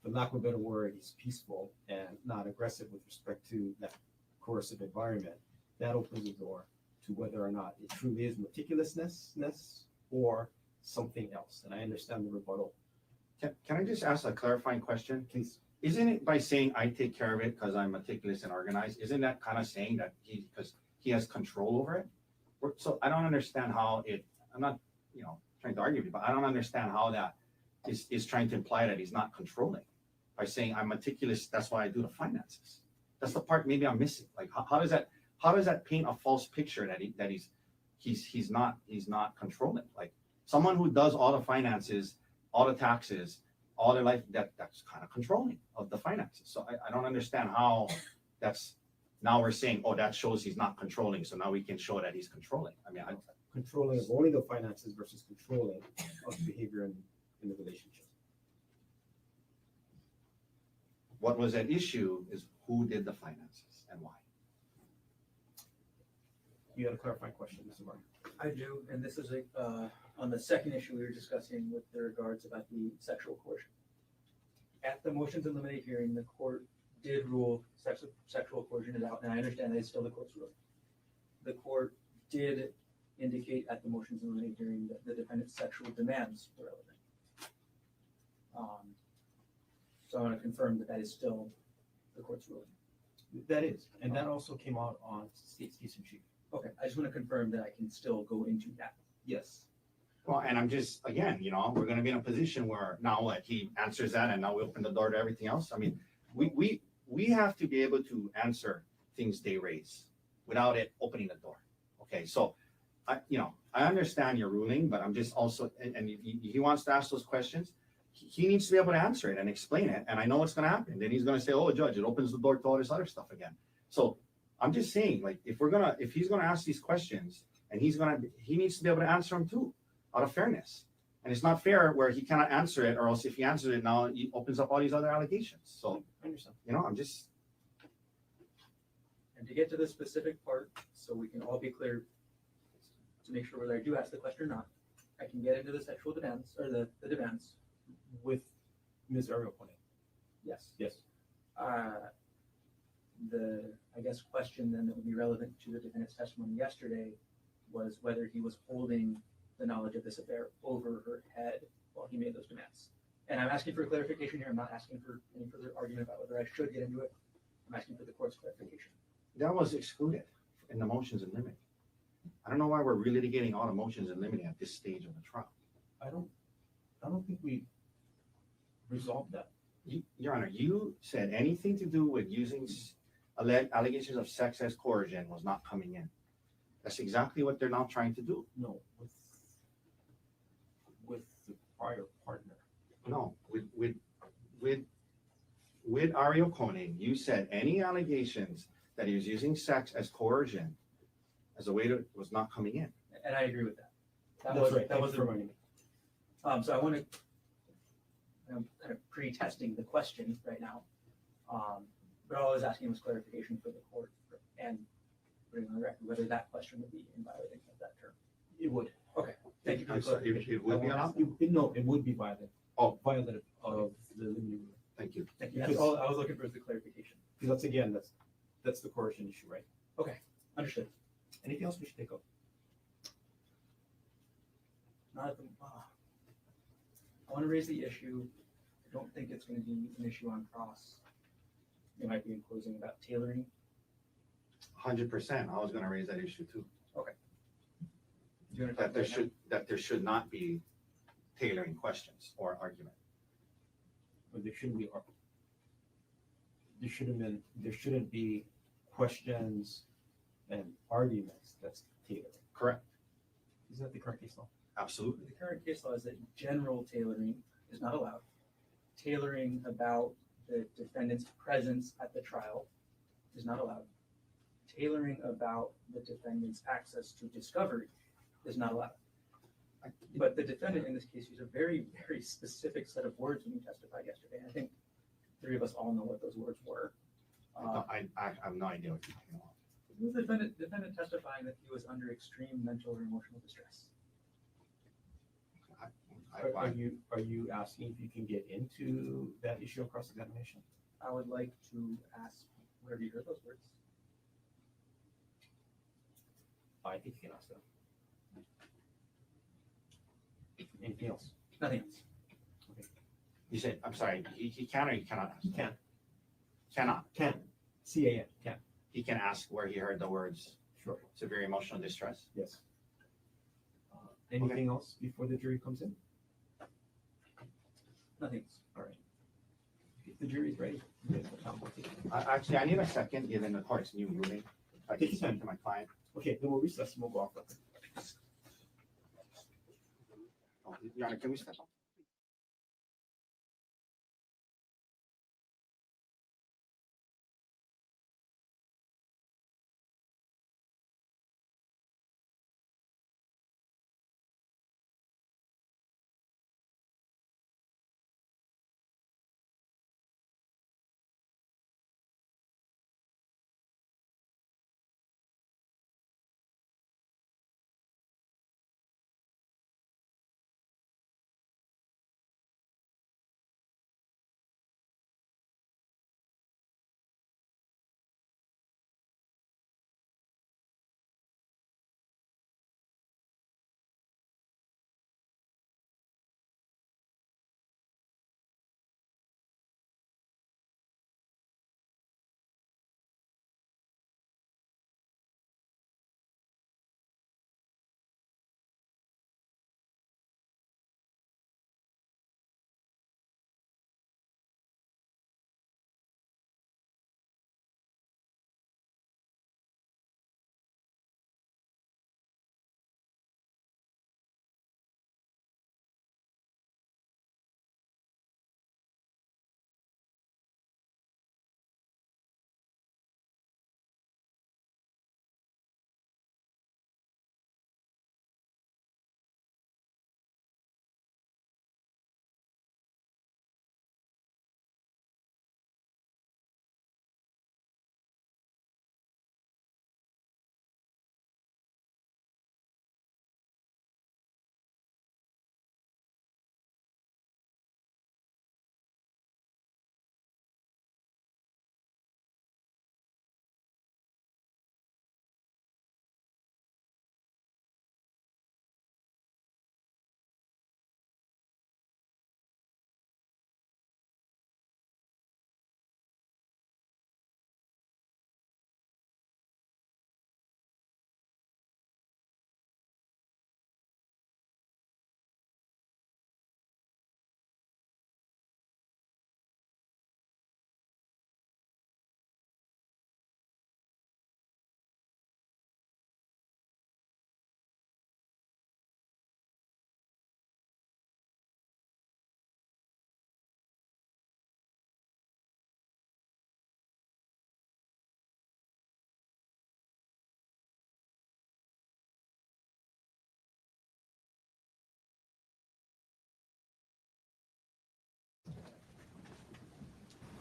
for lack of a better word, he's peaceful and not aggressive with respect to that coercive environment. That opens the door to whether or not it truly is meticulousness or something else. And I understand the rebuttal. Can I just ask a clarifying question? Please. Isn't it by saying I take care of it because I'm meticulous and organized, isn't that kind of saying that because he has control over it? So I don't understand how I'm not, trying to argue with you, but I don't understand how that is trying to imply that he's not controlling by saying I'm meticulous, that's why I do the finances. That's the part maybe I'm missing. Like how does that paint a false picture that he's not controlling? Like someone who does all the finances, all the taxes, all their life, that's kind of controlling of the finances. So I don't understand how now we're saying, oh, that shows he's not controlling, so now we can show that he's controlling. I mean, Controlling of only the finances versus controlling of behavior in the relationship. What was at issue is who did the finances and why. You had a clarifying question, Mr. Martin. I do, and this is on the second issue we were discussing with the regards about the sexual coercion. At the motions in limine hearing, the court did rule sexual coercion is out, and I understand that it's still the court's ruling. The court did indicate at the motions in limine hearing that the defendant's sexual demands were relevant. So I want to confirm that is still the court's ruling. That is, and that also came out on state's case in chief. Okay, I just want to confirm that I can still go into that. Yes. Well, and I'm just, again, we're going to be in a position where now what, he answers that and now we open the door to everything else. I mean, we have to be able to answer things they raise without it opening the door. Okay, so I understand your ruling, but I'm just also, and if he wants to ask those questions, he needs to be able to answer it and explain it. And I know what's going to happen. Then he's going to say, oh, judge, it opens the door to all this other stuff again. So I'm just saying, like, if he's going to ask these questions and he needs to be able to answer them too, out of fairness. And it's not fair where he cannot answer it, or else if he answers it now, he opens up all these other allegations. So, I understand. I'm just. And to get to the specific part, so we can all be clear to make sure whether I do ask the question or not, I can get into the sexual demands, or the demands. With Ms. Ariel Konig. Yes. Yes. I guess question then that would be relevant to the defendant's testimony yesterday was whether he was holding the knowledge of this affair over her head while he made those demands. And I'm asking for clarification here. I'm not asking for any further argument about whether I should get into it. I'm asking for the court's clarification. That was excluded in the motions in limine. I don't know why we're relitigating all the motions in limine at this stage of the trial. I don't think we resolved that. Your Honor, you said anything to do with using allegations of sex as coercion was not coming in. That's exactly what they're now trying to do. No, with the prior partner. No, with Ariel Konig, you said any allegations that he was using sex as coercion as a way to was not coming in. And I agree with that. That's right. That was Thank you for reminding me. So I want to, I'm kind of pre-testing the question right now. But all I was asking was clarification for the court and putting on the record whether that question would be in violation of that term. It would. Okay, thank you for I'm the sorry, clarification. it would be allowed? No, it would be violative. Oh. Violative of the limited rule. Thank you. Thank you. That's all I was looking for is the clarification. Because that's the coercion issue, right? Okay, understood. Anything else we should take up? Not at the, I want to raise the issue. I don't think it's going to be an issue on cross. It might be in closing about tailoring. 100%. I was going to raise that issue too. Okay. Do you want to talk That about there should not be tailoring questions or argument. But there shouldn't be. There shouldn't be questions and arguments. That's tailoring. Correct. Isn't that the current case law? Absolutely. The current case law is that general tailoring is not allowed. Tailoring about the defendant's presence at the trial is not allowed. Tailoring about the defendant's access to discovery is not allowed. But the defendant in this case used a very, very specific set of words when he testified yesterday. I think three of us all know what those words were. I have no idea what you're talking about. It was the defendant testifying that he was under extreme mental or emotional distress. Are you asking if you can get into that issue of cross-examination? I would like to ask where you heard those words. I think you can ask them. Anything else? Nothing else. Okay. You said, I'm sorry, he can or he cannot ask? He can. Cannot. Can. C-A-N. Can. He can ask where he heard the words Sure. severe emotional distress. Yes. Anything else before the jury comes in? Nothing else. All right. If the jury's ready, Actually, I need a second given the court's new ruling. If I Take can your send time. to my client. okay, then we'll recess and we'll go off record. Oh, Your Honor, can we step up?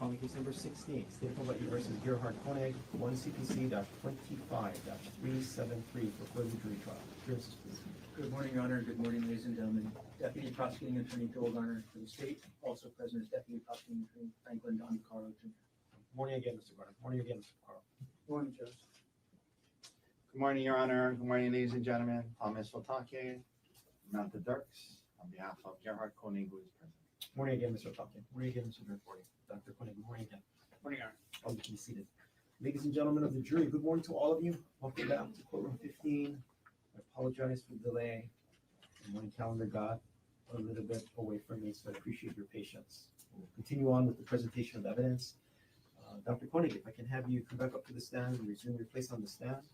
Calling case number 16, State of Hawaii versus Gerhardt Konig, 1 CPC.25-373 for further jury trial. Appearances, please. Good morning, Your Honor. Good morning, ladies and gentlemen. Deputy Prosecuting Attorney Joel Garner for the state. Also present is Deputy Prosecuting Attorney Franklin Don Carlo Jr. Morning again, Mr. Garner. Morning again, Mr. Carl. Morning, Judge. Good morning, Your Honor. Good morning, ladies and gentlemen. Thomas Otake, Mount the Dirks, on behalf of Gerhardt Konig, who is present. Morning again, Mr. Otake. Morning again, Mr. Gerhardt. Dr. Konig, morning again. Morning, Your Honor. All you can be seated. Ladies and gentlemen of the jury, good morning to all of you. Welcome back to courtroom 15. I apologize for the delay. The morning calendar got a little bit away from me, so I appreciate your patience. We'll continue on with the presentation of evidence. Dr. Konig, if I can have you come back up to the stand and resume your place on the stand.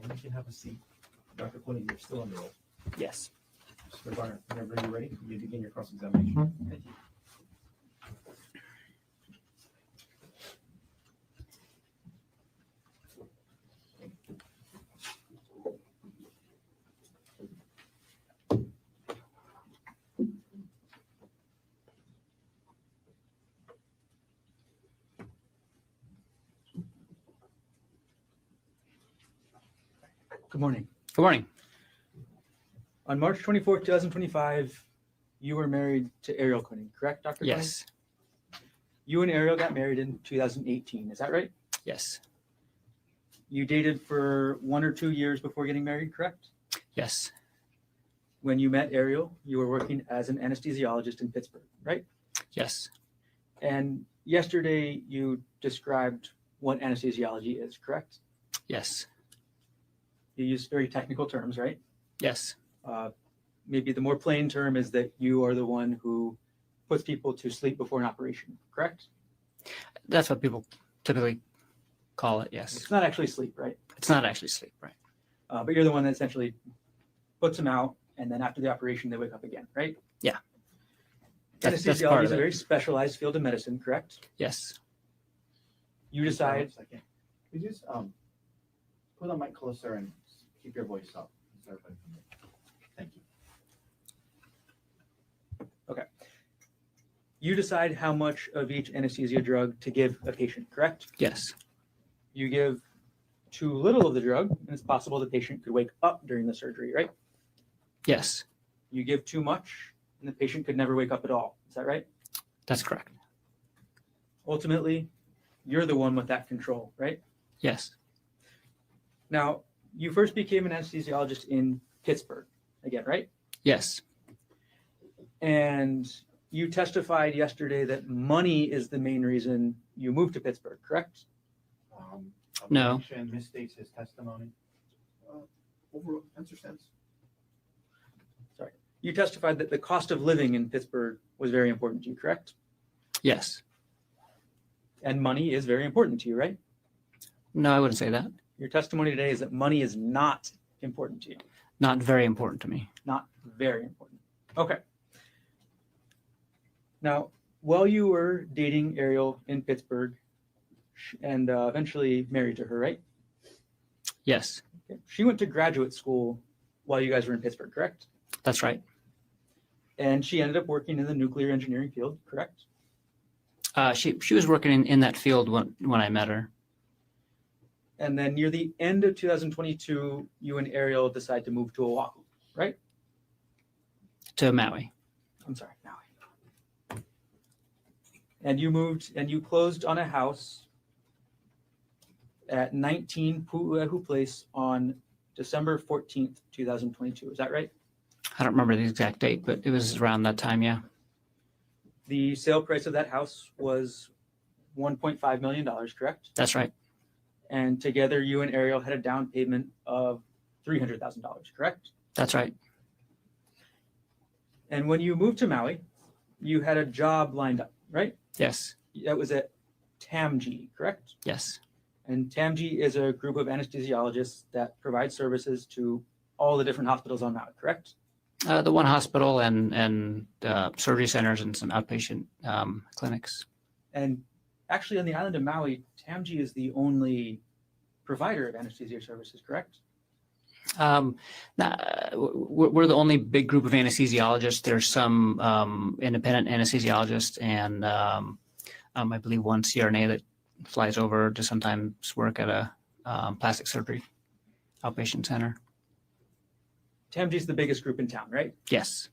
And you can have a seat. Dr. Konig, you're still on the roll. Yes. Mr. Garner, whenever you're ready, you begin your cross-examination. Thank you. Good morning. Good morning. On March 24th, 2025, you were married to Ariel Konig, correct, Dr. Konig? Yes. You and Ariel got married in 2018, is that right? Yes. You dated for 1 or 2 years before getting married, correct? Yes. When you met Ariel, you were working as an anesthesiologist in Pittsburgh, right? Yes. And yesterday you described what anesthesiology is, correct? Yes. You used very technical terms, right? Yes. Maybe the more plain term is that you are the one who puts people to sleep before an operation, correct? That's what people typically call it. Yes. It's not actually sleep, right? It's not actually sleep, right? But you're the one that essentially puts them out, and then after the operation, they wake up again, right? Yeah. That's Anesthesiology part is of a it. very specialized field of medicine, correct? Yes. You decide. Could you just put the mic closer and keep your voice up? Thank you. Okay. You decide how much of each anesthesia drug to give a patient, correct? Yes. You give too little of the drug, and it's possible the patient could wake up during the surgery, right? Yes. You give too much, and the patient could never wake up at all. Is that right? That's correct. Ultimately, you're the one with that control, right? Yes. Now, you first became an anesthesiologist in Pittsburgh, again, right? Yes. And you testified yesterday that money is the main reason you moved to Pittsburgh, correct? No. Objection misstates his testimony. Overall, answer stands. Sorry. You testified that the cost of living in Pittsburgh was very important to you, correct? Yes. And money is very important to you, right? No, I wouldn't say that. Your testimony today is that money is not important to you. Not very important to me. Not very important. Okay. Now, while you were dating Ariel in Pittsburgh and eventually married to her, right? Yes. Okay. She went to graduate school while you guys were in Pittsburgh, correct? That's right. And she ended up working in the nuclear engineering field, correct? She was working in that field when I met her. And then near the end of 2022, you and Ariel decide to move to Oahu, right? To Maui. I'm sorry, Maui. And you moved and you closed on a house at 19 Pu'uehu Place on December 14th, 2022. Is that right? I don't remember the exact date, but it was around that time, yeah. The sale price of that house was $1.5 million, correct? That's right. And together you and Ariel had a down payment of $300,000, correct? That's right. And when you moved to Maui, you had a job lined up, right? Yes. That was at TAMG, correct? Yes. And TAMG is a group of anesthesiologists that provide services to all the different hospitals on Maui, correct? The one hospital and surgery centers and some outpatient clinics. And actually on the island of Maui, TAMG is the only provider of anesthesia services, correct? We're the only big group of anesthesiologists. There's some independent anesthesiologists and I believe one CRNA that flies over to sometimes work at a plastic surgery outpatient center. TAMG is the biggest group in town, right? Yes.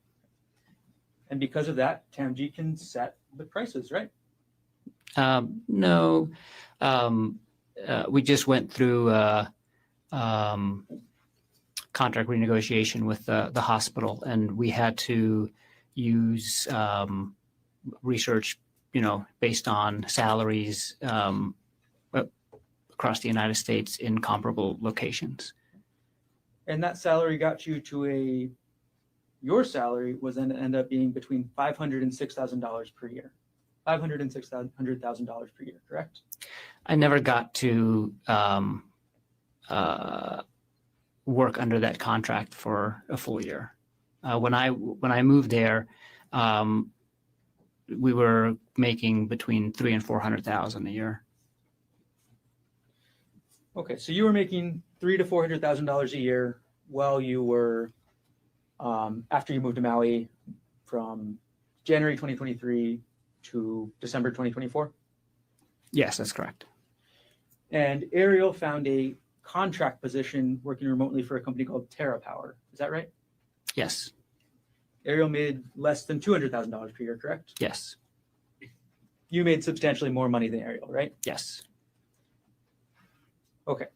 And because of that, TAMG can set the prices, right? No. We just went through contract renegotiation with the hospital, and we had to use research, based on salaries across the United States in comparable locations. And that salary got you to your salary was then end up being between $500,000 and $6,000 per year. $500,000 and $600,000 per year, correct? I never got to work under that contract for a full year. When I moved there, we were making between $300,000 and $400,000 a year. Okay, so you were making $300,000 to $400,000 a year while you were after you moved to Maui from January 2023 to December 2024? Yes, that's correct. And Ariel found a contract position working remotely for a company called TerraPower. Is that right? Yes. Ariel made less than $200,000 per year, correct? Yes. You made substantially more money than Ariel, right? Yes. Okay.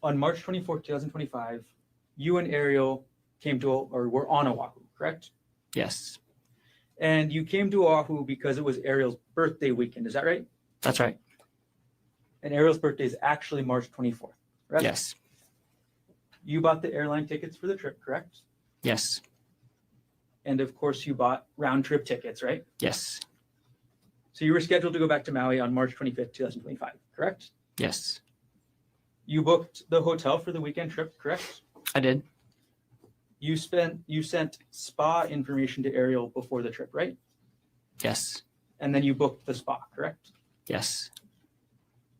On March 24, 2025, you and Ariel were on Oahu, correct? Yes. And you came to Oahu because it was Ariel's birthday weekend. Is that right? That's right. And Ariel's birthday is actually March 24th, correct? Yes. You bought the airline tickets for the trip, correct? Yes. And of course, you bought round trip tickets, right? Yes. So you were scheduled to go back to Maui on March 25th, 2025, correct? Yes. You booked the hotel for the weekend trip, correct? I did. You sent spa information to Ariel before the trip, right? Yes. And then you booked the spa, correct? Yes.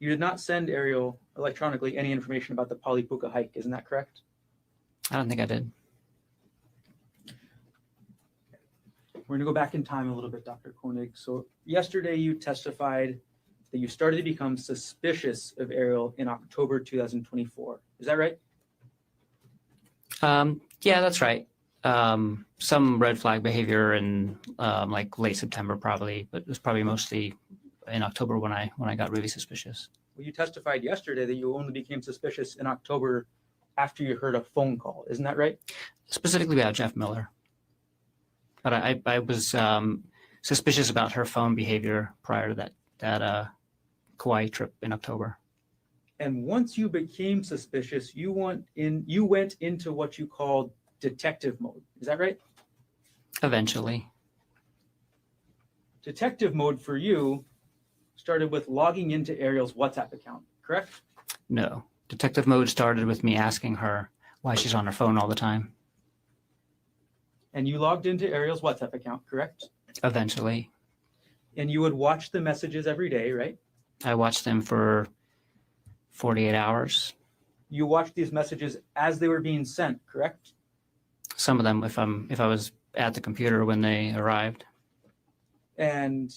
You did not send Ariel electronically any information about the Polipuka hike, isn't that correct? I don't think I did. We're gonna go back in time a little bit, Dr. Konig. So yesterday you testified that you started to become suspicious of Ariel in October 2024. Is that right? Yeah, that's right. Some red flag behavior in like late September probably, but it was probably mostly in October when I got really suspicious. Well, you testified yesterday that you only became suspicious in October after you heard a phone call. Isn't that right? Specifically about Jeff Miller. But I was suspicious about her phone behavior prior to that Kauai trip in October. And once you became suspicious, you went into what you called detective mode. Is that right? Eventually. Detective mode for you started with logging into Ariel's WhatsApp account, correct? No. Detective mode started with me asking her why she's on her phone all the time. And you logged into Ariel's WhatsApp account, correct? Eventually. And you would watch the messages every day, right? I watched them for 48 hours. You watched these messages as they were being sent, correct? Some of them if I was at the computer when they arrived. And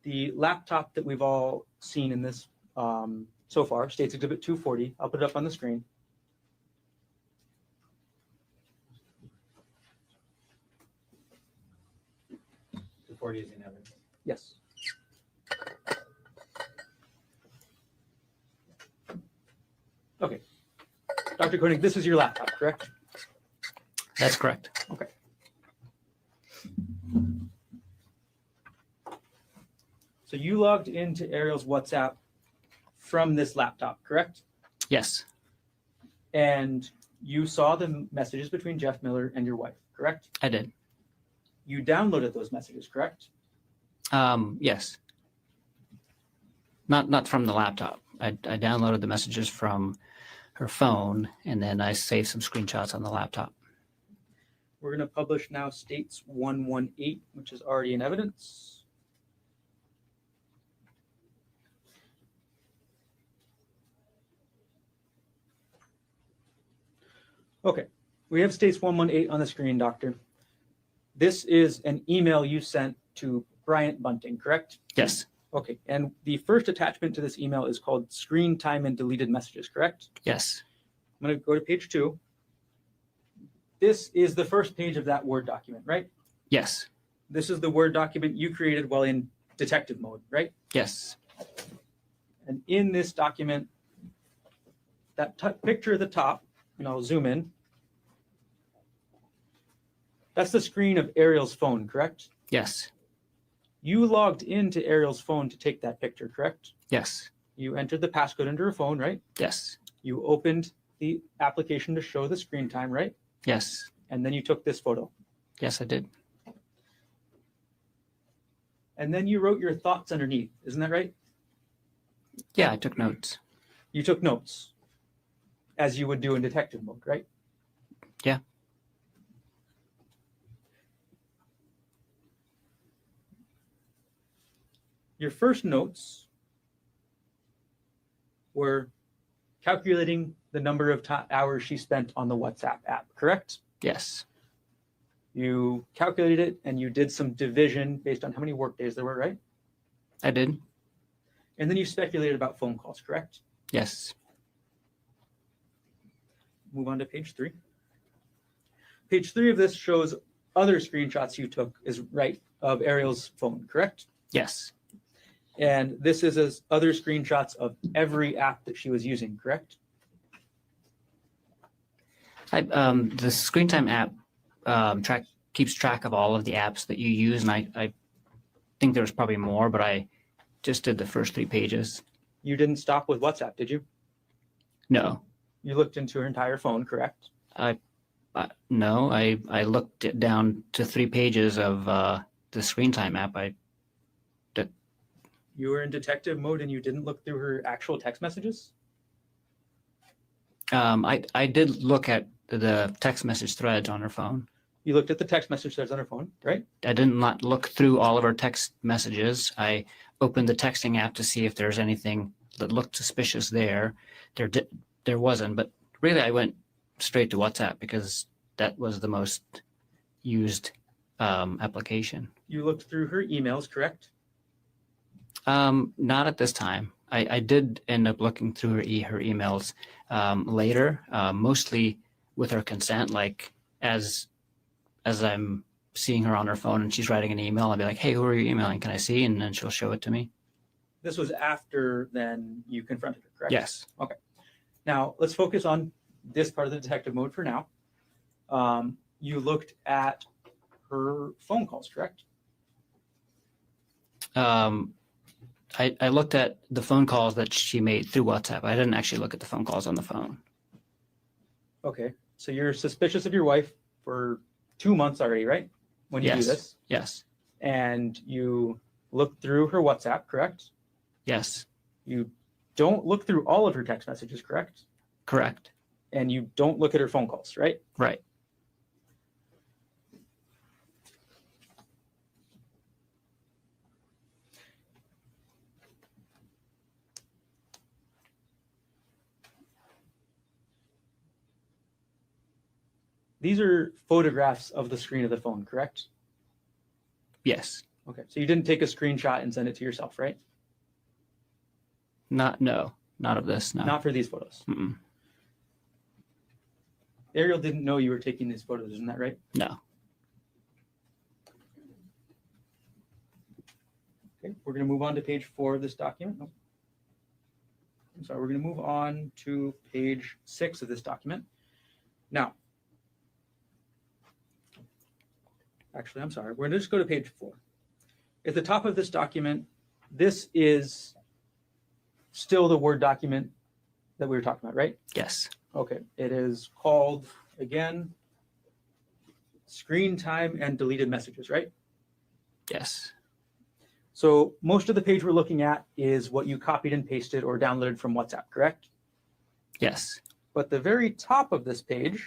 the laptop that we've all seen in this so far, States Exhibit 240, I'll put it up on the screen. Is in evidence. Yes. Okay. Dr. Konig, this is your laptop, correct? That's correct. Okay. So you logged into Ariel's WhatsApp from this laptop, correct? Yes. And you saw the messages between Jeff Miller and your wife, correct? I did. You downloaded those messages, correct? Yes. Not from the laptop. I downloaded the messages from her phone, and then I saved some screenshots on the laptop. We're going to publish now States 118, which is already in evidence. Okay, we have states 118 on the screen, doctor. This is an email you sent to Bryant Bunting, correct? Yes. Okay, and the first attachment to this email is called screen time and deleted messages, correct? Yes. I'm going to go to page 2. This is the first page of that Word document, right? Yes. This is the Word document you created while in detective mode, right? Yes. And in this document, that picture at the top, and I'll zoom in, that's the screen of Ariel's phone, correct? Yes. You logged into Ariel's phone to take that picture, correct? Yes. You entered the passcode into her phone, right? Yes. You opened the application to show the screen time, right? Yes. And then you took this photo. Yes, I did. And then you wrote your thoughts underneath, isn't that right? Yeah, I took notes. You took notes, as you would do in detective mode, right? Yeah. Your first notes were calculating the number of hours she spent on the WhatsApp app, correct? Yes. You calculated it and you did some division based on how many work days there were, right? I did. And then you speculated about phone calls, correct? Yes. Move on to page 3. Page 3 of this shows other screenshots you took of Ariel's phone, correct? Yes. And this is other screenshots of every app that she was using, correct? The Screen Time app keeps track of all of the apps that you use, and I think there's probably more, but I just did the first 3 pages. You didn't stop with WhatsApp, did you? No. You looked into her entire phone, correct? No, I looked it down to 3 pages of the Screen Time app. You were in detective mode and you didn't look through her actual text messages? I did look at the text message threads on her phone. You looked at the text message threads on her phone, right? I did not look through all of her text messages. I opened the texting app to see if there's anything that looked suspicious there. There wasn't, but really I went straight to WhatsApp because that was the most used application. You looked through her emails, correct? Not at this time. I did end up looking through her emails later, mostly with her consent. Like as I'm seeing her on her phone and she's writing an email, I'll be like, "Hey, who are you emailing? Can I see?" And then she'll show it to me. This was after then you confronted her, correct? Yes. Okay. Now let's focus on this part of the detective mode for now. You looked at her phone calls, correct? I looked at the phone calls that she made through WhatsApp. I didn't actually look at the phone calls on the phone. Okay. So you're suspicious of your wife for 2 months already, right? When you do this. Yes. And you look through her WhatsApp, correct? Yes. You don't look through all of her text messages, correct? Correct. And you don't look at her phone calls, right? Right. These are photographs of the screen of the phone, correct? Yes. Okay. So you didn't take a screenshot and send it to yourself, right? Not of this. No. Not for these photos. Mm-mm. Ariel didn't know you were taking these photos, isn't that right? No. Okay. We're going to move on to page 4 of this document. Oh. I'm sorry. We're going to move on to page 6 of this document. Now, actually, I'm sorry. We're going to just go to page 4. At the top of this document, this is still the Word document that we were talking about, right? Yes. Okay. It is called, again, Screen Time and Deleted Messages, right? Yes. So most of the page we're looking at is what you copied and pasted or downloaded from WhatsApp, correct? Yes. But the very top of this page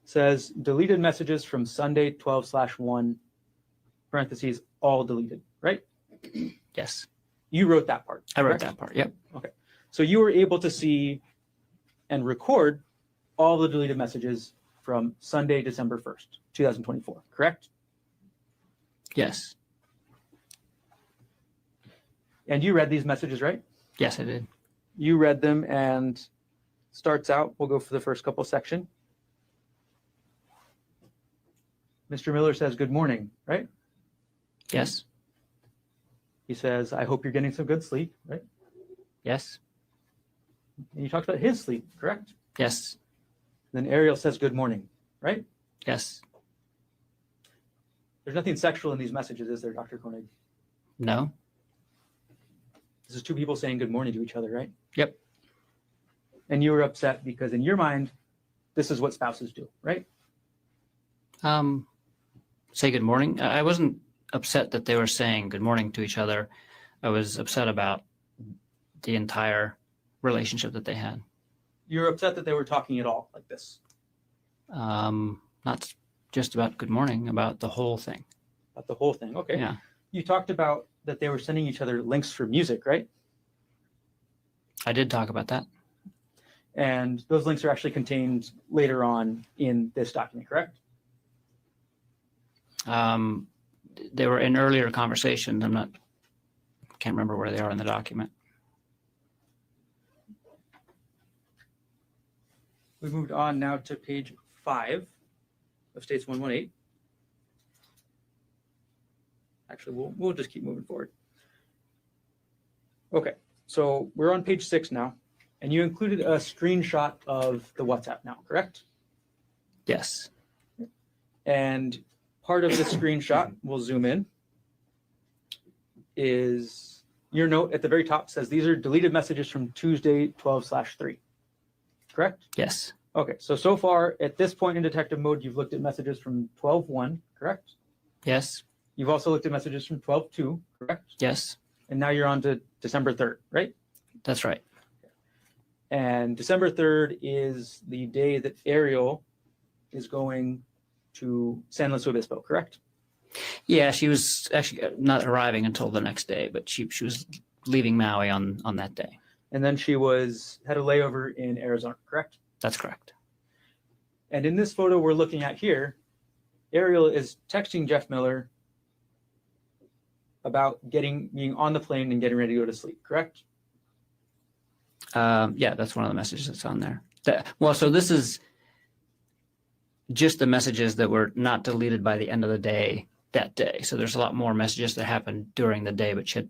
says deleted messages from Sunday 12/1, parentheses, all deleted, right? Yes. You wrote that part. I wrote correct? that part. Yep. Okay. So you were able to see and record all the deleted messages from Sunday, December 1st, 2024, correct? Yes. And you read these messages, right? Yes, I did. You read them, and starts out, we'll go for the first couple section. Mr. Miller says, good morning, right? Yes. He says, I hope you're getting some good sleep, right? Yes. And he talks about his sleep, correct? Yes. Then Ariel says, good morning, right? Yes. There's nothing sexual in these messages, is there, Dr. Konig? No. This is two people saying good morning to each other, right? Yep. And you were upset because in your mind, this is what spouses do, right? Say good morning. I wasn't upset that they were saying good morning to each other. I was upset about the entire relationship that they had. You're upset that they were talking at all like this? Not just about good morning, about the whole thing. About the whole thing, okay. Yeah. You talked about that they were sending each other links for music, right? I did talk about that. And those links are actually contained later on in this document, correct? They were in earlier conversations. Can't remember where they are in the document. We moved on now to page 5 of States 118. Actually, we'll just keep moving forward. Okay, so we're on page 6 now, and you included a screenshot of the WhatsApp now, correct? Yes. And part of the screenshot, we'll zoom in, is your note at the very top says these are deleted messages from Tuesday 12/3, correct? Yes. Okay, so far at this point in detective mode, you've looked at messages from 12/1, correct? Yes. You've also looked at messages from 12/2, correct? Yes. And now you're on to December 3rd, right? That's right. And December 3rd is the day that Ariel is going to San Luis Obispo, correct? Yeah, she was actually not arriving until the next day, but she was leaving Maui on that day. And then she had a layover in Arizona, correct? That's correct. And in this photo we're looking at here, Ariel is texting Jeff Miller about being on the plane and getting ready to go to sleep, correct? Yeah, that's one of the messages that's on there. So this is just the messages that were not deleted by the end of the day that day. So there's a lot more messages that happened during the day, but she had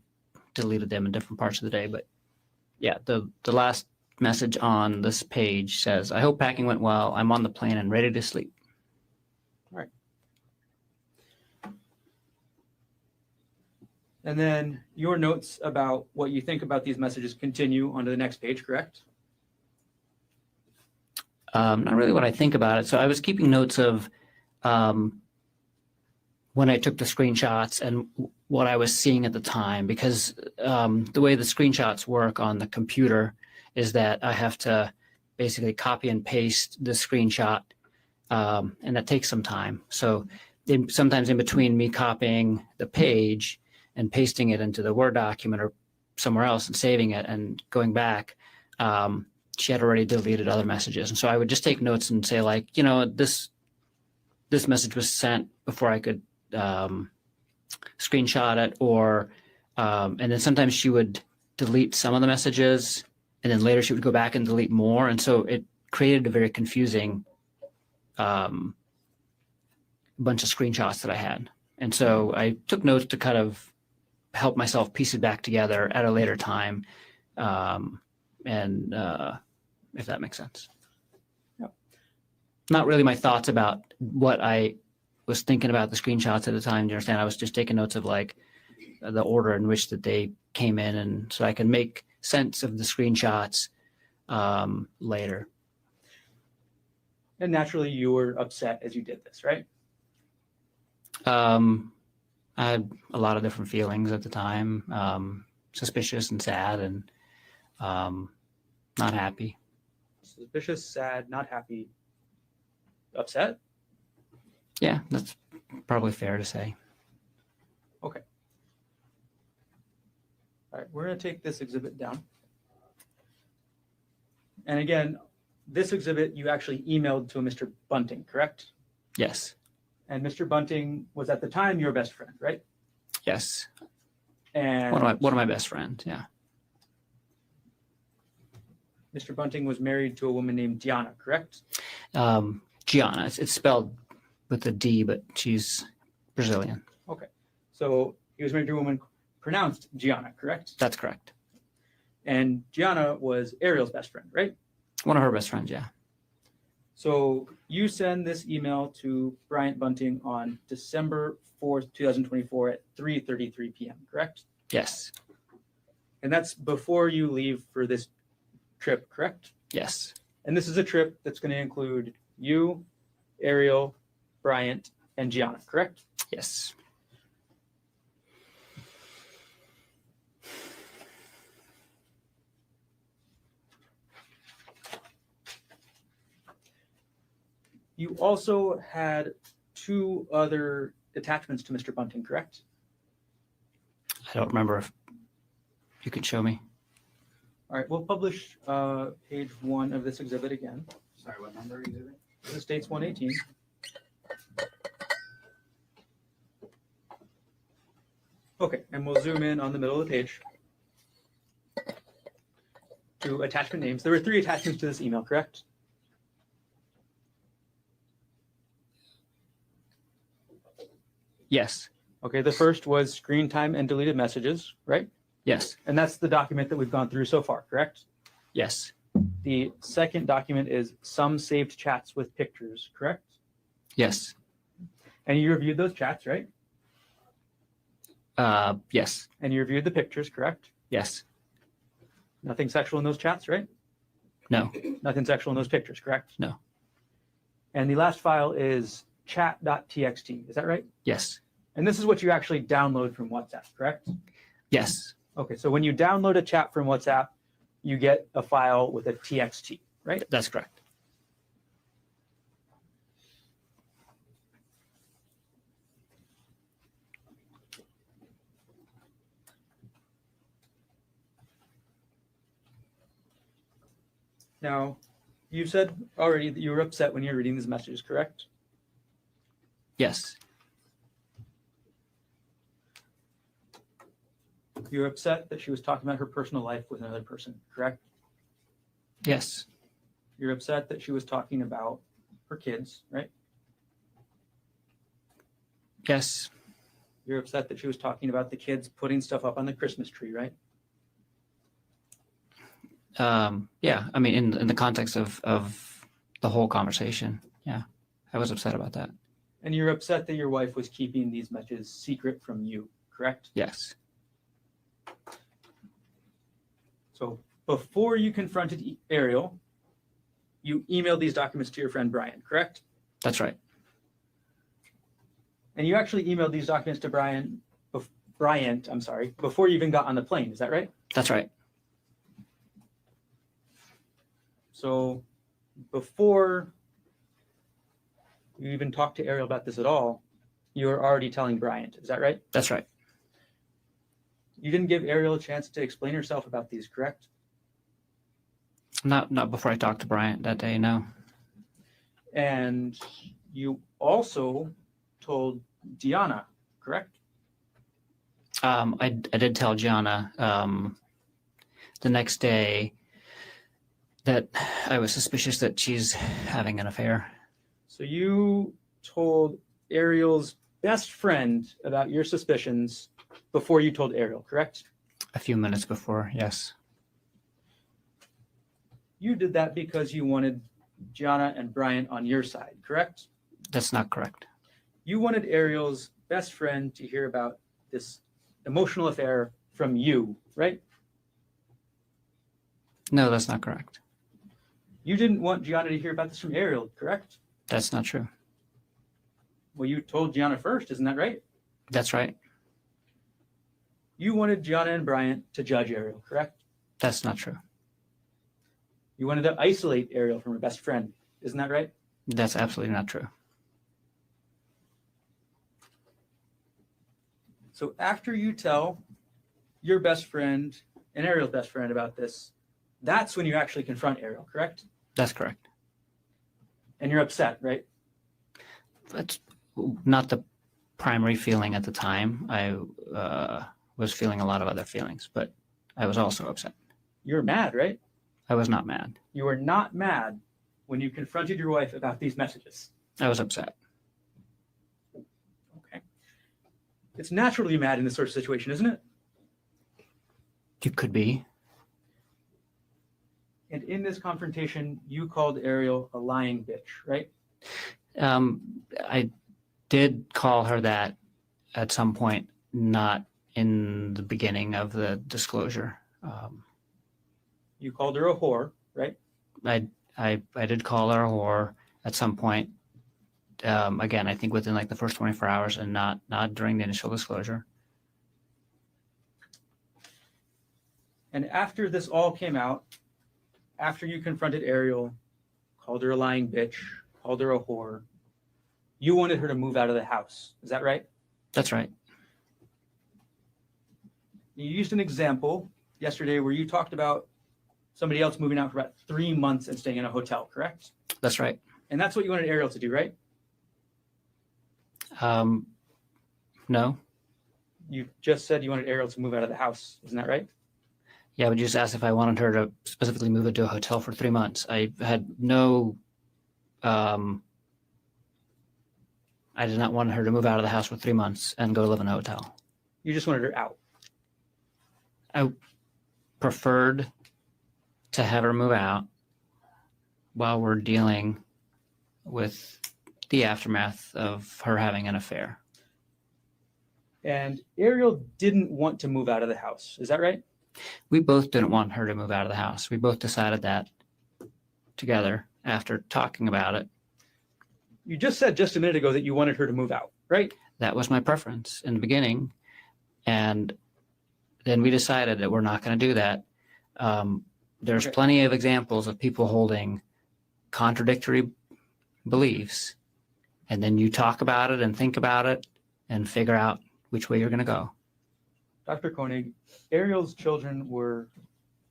deleted them in different parts of the day. But yeah, the last message on this page says, I hope packing went well. I'm on the plane and ready to sleep. All right. And then your notes about what you think about these messages continue onto the next page, correct? Not really what I think about it. So I was keeping notes of when I took the screenshots and what I was seeing at the time, because the way the screenshots work on the computer is that I have to basically copy and paste the screenshot, and that takes some time. So sometimes in between me copying the page and pasting it into the Word document or somewhere else and saving it and going back, she had already deleted other messages. And so I would just take notes and say, like, this message was sent before I could screenshot it, or and then sometimes she would delete some of the messages, and then later she would go back and delete more. And so it created a very confusing bunch of screenshots that I had. And so I took notes to kind of help myself piece it back together at a later time. If that makes sense. Yep. Not really my thoughts about what I was thinking about the screenshots at the time. Do you understand? I was just taking notes of like the order in which that they came in, and so I can make sense of the screenshots later. And naturally you were upset as you did this, right? I had a lot of different feelings at the time, suspicious and sad and not happy. Suspicious, sad, not happy, upset? Yeah, that's probably fair to say. Okay. All right, we're going to take this exhibit down. And again, this exhibit you actually emailed to a Mr. Bunting, correct? Yes. And Mr. Bunting was at the time your best friend, right? Yes. And One of my best friends. Yeah. Mr. Bunting was married to a woman named Gianna, correct? Gianna. It's spelled with a D, but she's Brazilian. Okay. So he was married to a woman pronounced Gianna, correct? That's correct. And Gianna was Ariel's best friend, right? One of her best friends, yeah. So you send this email to Bryant Bunting on December 4th, 2024 at 3:33 p.m., correct? Yes. And that's before you leave for this trip, correct? Yes. And this is a trip that's going to include you, Ariel, Bryant, and Gianna, correct? Yes. You also had 2 other attachments to Mr. Bunting, correct? I don't remember if you could show me. All right, we'll publish page 1 of this exhibit again. Sorry, what number exhibit? This states 118. Okay, and we'll zoom in on the middle of the page to attachment names. There were 3 attachments to this email, correct? Yes. Okay, the first was screen time and deleted messages, right? Yes. And that's the document that we've gone through so far, correct? Yes. The second document is some saved chats with pictures, correct? Yes. And you reviewed those chats, right? Yes. And you reviewed the pictures, correct? Yes. Nothing sexual in those chats, right? No. Nothing sexual in those pictures, correct? No. And the last file is chat.txt, is that right? Yes. And this is what you actually download from WhatsApp, correct? Yes. Okay, so when you download a chat from WhatsApp, you get a file with a txt, right? That's correct. Now, you said already that you were upset when you were reading these messages, correct? Yes. You were upset that she was talking about her personal life with another person, correct? Yes. You're upset that she was talking about her kids, right? Yes. You're upset that she was talking about the kids putting stuff up on the Christmas tree, right? Yeah. I mean, in the context of the whole conversation, yeah, I was upset about that. And you're upset that your wife was keeping these messages secret from you, correct? Yes. So before you confronted Ariel, you emailed these documents to your friend Brian, correct? That's right. And you actually emailed these documents to Bryant, before you even got on the plane, is that right? That's right. So before you even talked to Ariel about this at all, you were already telling Bryant, is that right? That's right. You didn't give Ariel a chance to explain herself about these, correct? Not before I talked to Bryant that day, no. And you also told Gianna, correct? I did tell Gianna the next day that I was suspicious that she's having an affair. So you told Ariel's best friend about your suspicions before you told Ariel, correct? A few minutes before, yes. You did that because you wanted Gianna and Bryant on your side, correct? That's not correct. You wanted Ariel's best friend to hear about this emotional affair from you, right? No, that's not correct. You didn't want Gianna to hear about this from Ariel, correct? That's not true. Well, you told Gianna first, isn't that right? That's right. You wanted Gianna and Bryant to judge Ariel, correct? That's not true. You wanted to isolate Ariel from her best friend, isn't that right? That's absolutely not true. So after you tell your best friend and Ariel's best friend about this, that's when you actually confront Ariel, correct? That's correct. And you're upset, right? That's not the primary feeling at the time. I was feeling a lot of other feelings, but I was also upset. You're mad, right? I was not mad. You were not mad when you confronted your wife about these messages. I was upset. Okay. It's natural to be mad in this sort of situation, isn't it? You could be. And in this confrontation, you called Ariel a lying bitch, right? I did call her that at some point, not in the beginning of the disclosure. You called her a whore, right? I did call her a whore at some point. Again, I think within like the first 24 hours and not during the initial disclosure. And after this all came out, after you confronted Ariel, called her a lying bitch, called her a whore, you wanted her to move out of the house. Is that right? That's right. You used an example yesterday where you talked about somebody else moving out for about 3 months and staying in a hotel, correct? That's right. And that's what you wanted Ariel to do, right? No. You just said you wanted Ariel to move out of the house. Isn't that right? Yeah, but you just asked if I wanted her to specifically move into a hotel for 3 months. I had no, I did not want her to move out of the house for 3 months and go live in a hotel. You just wanted her out. I preferred to have her move out while we're dealing with the aftermath of her having an affair. And Ariel didn't want to move out of the house. Is that right? We both didn't want her to move out of the house. We both decided that together after talking about it. You just said just a minute ago that you wanted her to move out, right? That was my preference in the beginning. And then we decided that we're not going to do that. There's plenty of examples of people holding contradictory beliefs. And then you talk about it and think about it and figure out which way you're going to go. Dr. Konig, Ariel's children were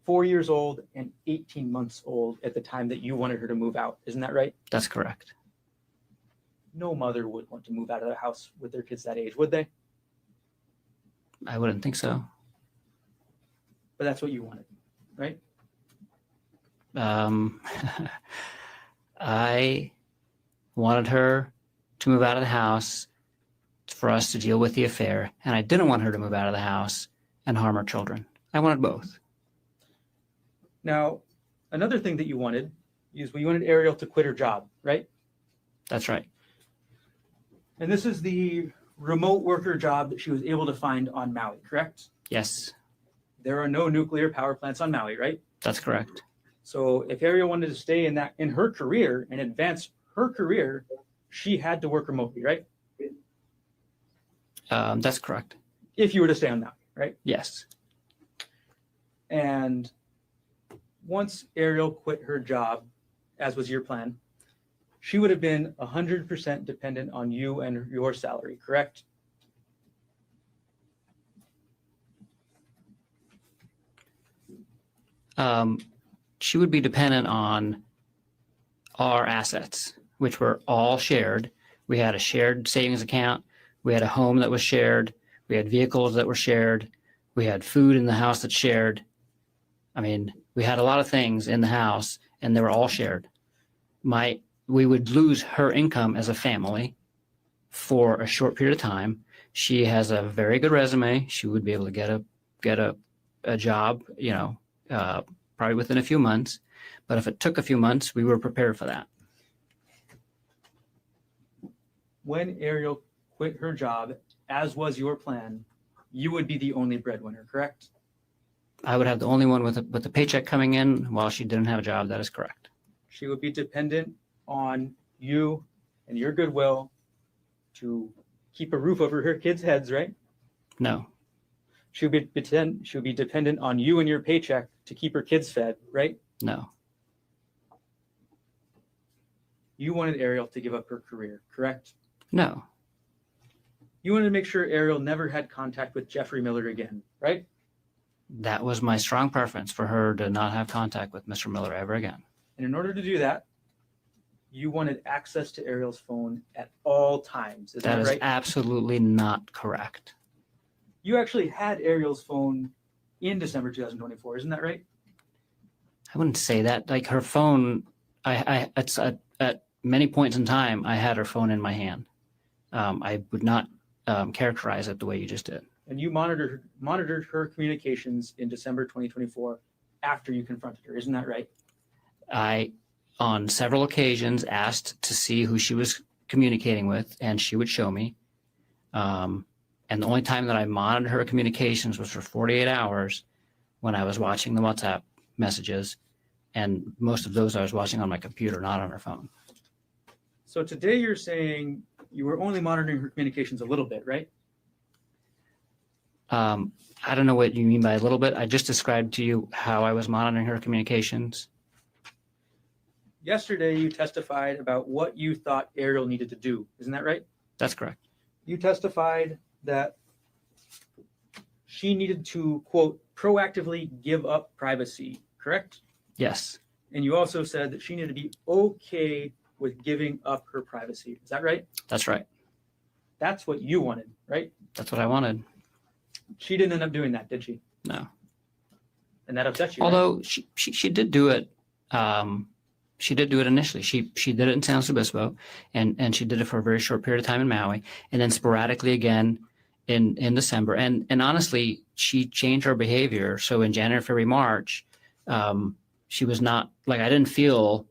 4 years old and 18 months old at the time that you wanted her to move out. Isn't that right? That's correct. No mother would want to move out of the house with their kids that age, would they? I wouldn't think so. But that's what you wanted, right? I wanted her to move out of the house for us to deal with the affair, and I didn't want her to move out of the house and harm her children. I wanted both. Now, another thing that you wanted is you wanted Ariel to quit her job, right? That's right. And this is the remote worker job that she was able to find on Maui, correct? Yes. There are no nuclear power plants on Maui, right? That's correct. So if Ariel wanted to stay in her career and advance her career, she had to work remotely, right? That's correct. If you were to stay on Maui, right? Yes. And once Ariel quit her job, as was your plan, she would have been 100% dependent on you and your salary, correct? She would be dependent on our assets, which were all shared. We had a shared savings account. We had a home that was shared. We had vehicles that were shared. We had food in the house that's shared. I mean, we had a lot of things in the house, and they were all shared. We would lose her income as a family for a short period of time. She has a very good resume. She would be able to get a job, probably within a few months. But if it took a few months, we were prepared for that. When Ariel quit her job, as was your plan, you would be the only breadwinner, correct? I would have the only one with a paycheck coming in while she didn't have a job. That is correct. She would be dependent on you and your goodwill to keep a roof over her kids' heads, right? No. She would be dependent on you and your paycheck to keep her kids fed, right? No. You wanted Ariel to give up her career, correct? No. You wanted to make sure Ariel never had contact with Jeffrey Miller again, right? That was my strong preference, for her to not have contact with Mr. Miller ever again. And in order to do that, you wanted access to Ariel's phone at all times. Is that That is right? absolutely not correct. You actually had Ariel's phone in December 2024, isn't that right? I wouldn't say that. Like her phone, it's at many points in time, I had her phone in my hand. I would not characterize it the way you just did. And you monitored her communications in December 2024 after you confronted her, isn't that right? I, on several occasions, asked to see who she was communicating with, and she would show me. And the only time that I monitored her communications was for 48 hours when I was watching the WhatsApp messages. And most of those I was watching on my computer, not on her phone. So today you're saying you were only monitoring her communications a little bit, right? I don't know what you mean by a little bit. I just described to you how I was monitoring her communications. Yesterday you testified about what you thought Ariel needed to do, isn't that right? That's correct. You testified that she needed to, quote, proactively give up privacy, correct? Yes. And you also said that she needed to be okay with giving up her privacy. Is that right? That's right. That's what you wanted, right? That's what I wanted. She didn't end up doing that, did she? No. And that upset you. Although she did do it. She did do it initially. She did it in San Luis Obispo, and she did it for a very short period of time in Maui, and then sporadically again in December. And honestly, she changed her behavior. So in January, February, March, she was not like, I didn't feel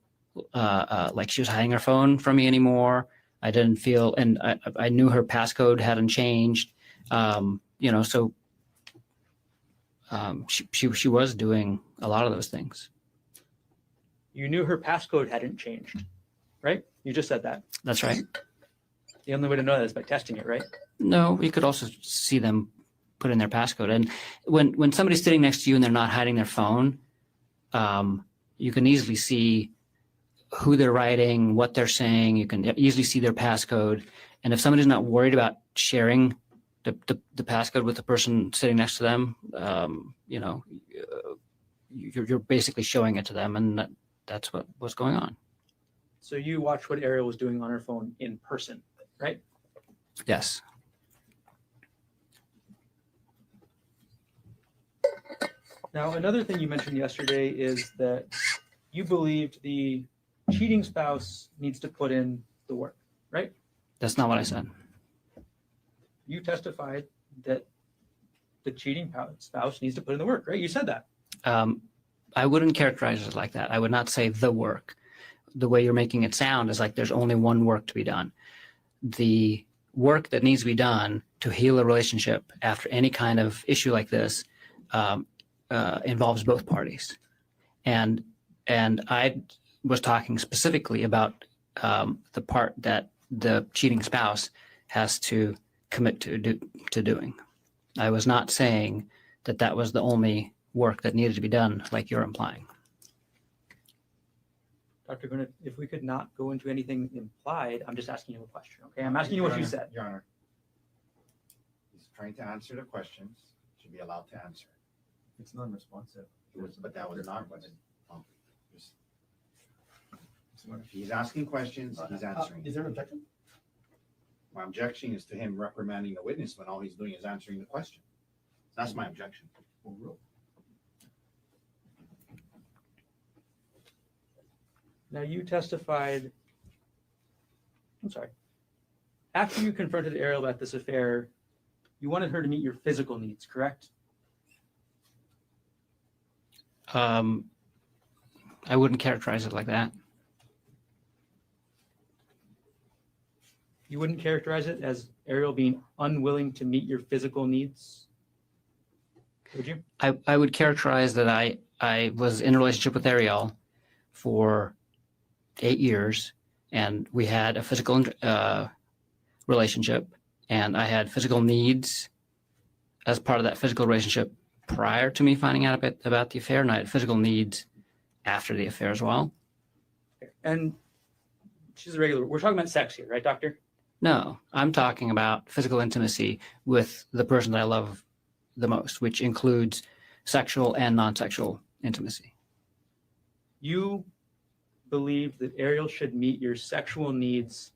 like she was hiding her phone from me anymore. I didn't feel, and I knew her passcode hadn't changed. So she was doing a lot of those things. You knew her passcode hadn't changed, right? You just said that. That's right. The only way to know that is by testing it, right? No, you could also see them put in their passcode. And when somebody's sitting next to you and they're not hiding their phone, you can easily see who they're writing, what they're saying. You can easily see their passcode. And if somebody's not worried about sharing the passcode with the person sitting next to them, you're basically showing it to them, and that's what's going on. So you watched what Ariel was doing on her phone in person, right? Yes. Now, another thing you mentioned yesterday is that you believed the cheating spouse needs to put in the work, right? That's not what I said. You testified that the cheating spouse needs to put in the work, right? You said that. I wouldn't characterize it like that. I would not say the work. The way you're making it sound is like there's only one work to be done. The work that needs to be done to heal a relationship after any kind of issue like this involves both parties. And I was talking specifically about the part that the cheating spouse has to commit to doing. I was not saying that was the only work that needed to be done, like you're implying. Dr. Gurnett, if we could not go into anything implied, I'm just asking you a question, okay? I'm asking you what you said. Your Honor, he's trying to answer the questions, should be allowed to answer. It's non-responsive. But that was not what if he's asking questions, he's answering. Is there an objection? My objection is to him reprimanding the witness when all he's doing is answering the question. That's my objection. Now you testified, after you confronted Ariel about this affair, you wanted her to meet your physical needs, correct? I wouldn't characterize it like that. You wouldn't characterize it as Ariel being unwilling to meet your physical needs, would you? I would characterize that I was in a relationship with Ariel for 8 years, and we had a physical relationship, and I had physical needs as part of that physical relationship prior to me finding out about the affair, and I had physical needs after the affair as well. And she's a regular, we're talking about sex here, right, doctor? No, I'm talking about physical intimacy with the person that I love the most, which includes sexual and non-sexual intimacy. You believe that Ariel should meet your sexual needs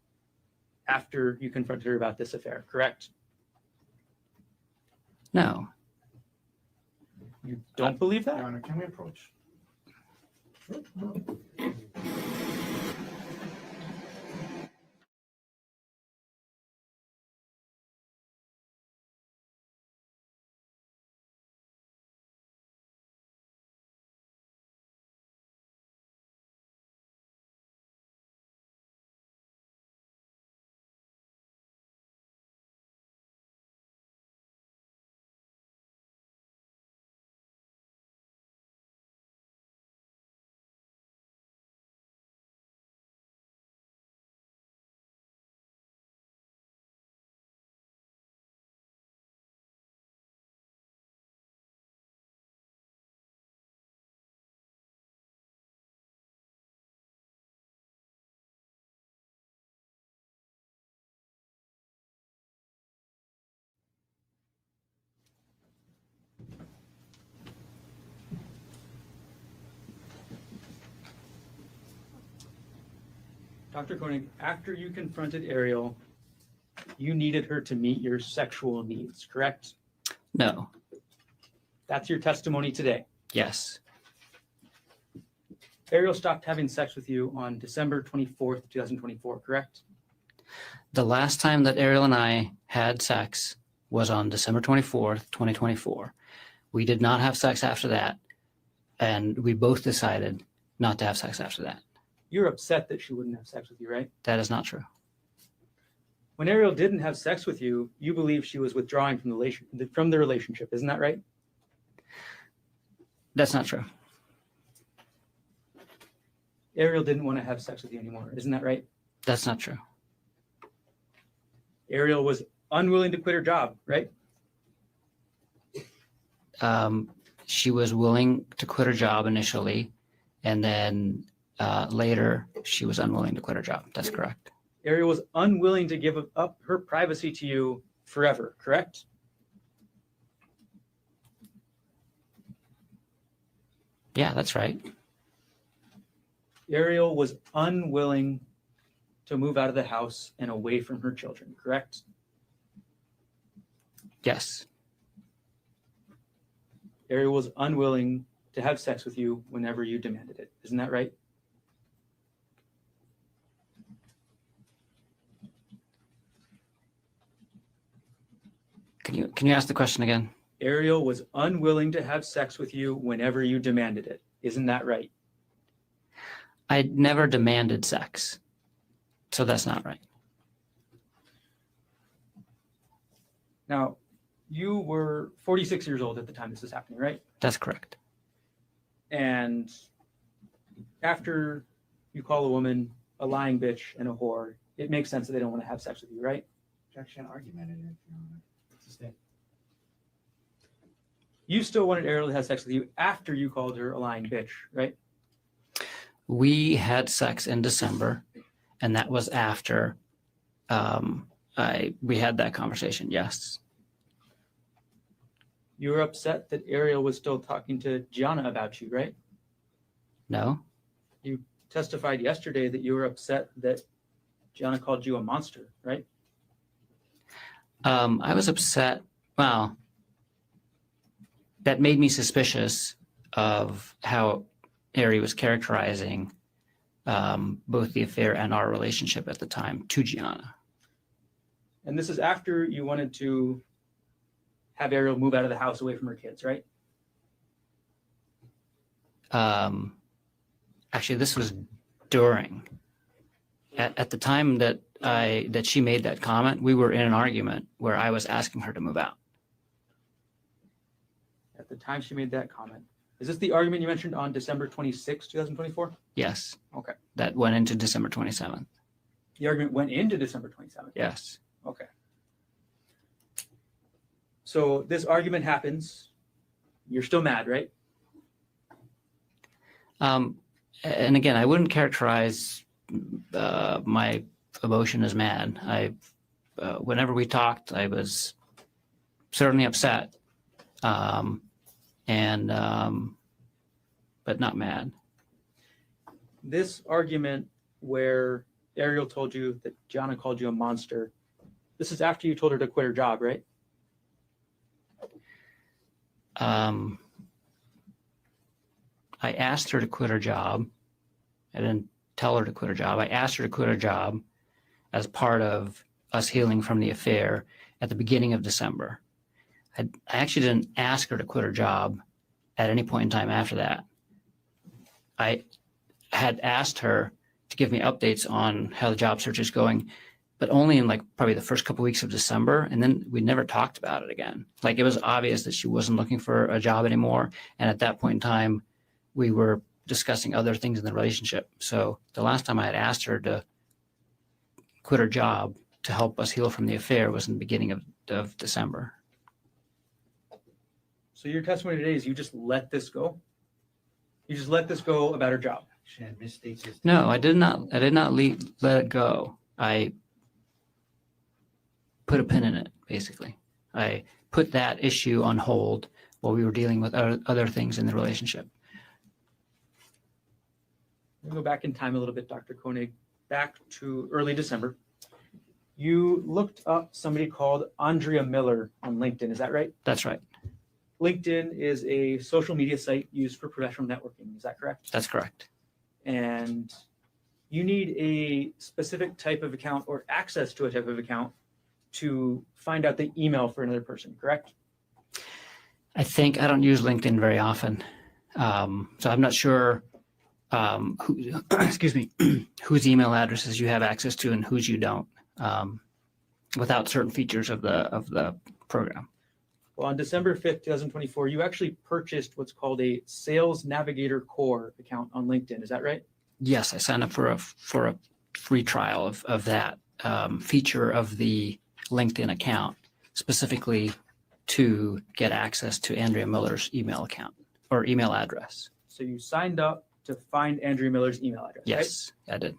after you confronted her about this affair, correct? No. You don't believe that? Your Honor, can we approach? Dr. Konig, after you confronted Ariel, you needed her to meet your sexual needs, correct? No. That's your testimony today. Yes. Ariel stopped having sex with you on December 24th, 2024, correct? The last time that Ariel and I had sex was on December 24th, 2024. We did not have sex after that, and we both decided not to have sex after that. You're upset that she wouldn't have sex with you, right? That is not true. When Ariel didn't have sex with you, you believe she was withdrawing from the relationship, isn't that right? That's not true. Ariel didn't want to have sex with you anymore, isn't that right? That's not true. Ariel was unwilling to quit her job, right? She was willing to quit her job initially, and then later she was unwilling to quit her job. That's correct. Ariel was unwilling to give up her privacy to you forever, correct? Yeah, that's right. Ariel was unwilling to move out of the house and away from her children, correct? Yes. Ariel was unwilling to have sex with you whenever you demanded it. Isn't that right? Can you ask the question again? Ariel was unwilling to have sex with you whenever you demanded it. Isn't that right? I never demanded sex, so that's not right. Now, you were 46 years old at the time this was happening, right? That's correct. And after you call a woman a lying bitch and a whore, it makes sense that they don't want to have sex with you, right? Objection argumented, Your Honor. Sustain. You still wanted Ariel to have sex with you after you called her a lying bitch, right? We had sex in December, and that was after we had that conversation. Yes. You were upset that Ariel was still talking to Gianna about you, right? No. You testified yesterday that you were upset that Gianna called you a monster, right? I was upset. Well, that made me suspicious of how Ari was characterizing both the affair and our relationship at the time to Gianna. And this is after you wanted to have Ariel move out of the house away from her kids, right? Actually, this was during. At the time that she made that comment, we were in an argument where I was asking her to move out. At the time she made that comment. Is this the argument you mentioned on December 26, 2024? Yes. Okay. That went into December 27th. The argument went into December 27th? Yes. Okay. So this argument happens. You're still mad, right? And again, I wouldn't characterize my emotion as mad. Whenever we talked, I was certainly upset, but not mad. This argument where Ariel told you that Gianna called you a monster, this is after you told her to quit her job, right? I asked her to quit her job. I didn't tell her to quit her job. I asked her to quit her job as part of us healing from the affair at the beginning of December. I actually didn't ask her to quit her job at any point in time after that. I had asked her to give me updates on how the job search is going, but only in like probably the first couple of weeks of December. And then we never talked about it again. Like it was obvious that she wasn't looking for a job anymore. And at that point in time, we were discussing other things in the relationship. So the last time I had asked her to quit her job to help us heal from the affair was in the beginning of December. So your testimony today is you just let this go? You just let this go about her job? No, I did not let it go. I put a pin in it, basically. I put that issue on hold while we were dealing with other things in the relationship. We'll go back in time a little bit, Dr. Konig, back to early December. You looked up somebody called Andrea Miller on LinkedIn, is that right? That's right. LinkedIn is a social media site used for professional networking, is that correct? That's correct. And you need a specific type of account or access to a type of account to find out the email for another person, correct? I think I don't use LinkedIn very often. So I'm not sure whose email addresses you have access to and whose you don't, without certain features of the program. Well, on December 5th, 2024, you actually purchased what's called a Sales Navigator Core account on LinkedIn. Is that right? Yes, I signed up for a free trial of that feature of the LinkedIn account, specifically to get access to Andrea Miller's email account or email address. So you signed up to find Andrea Miller's email address, yes, right? I did.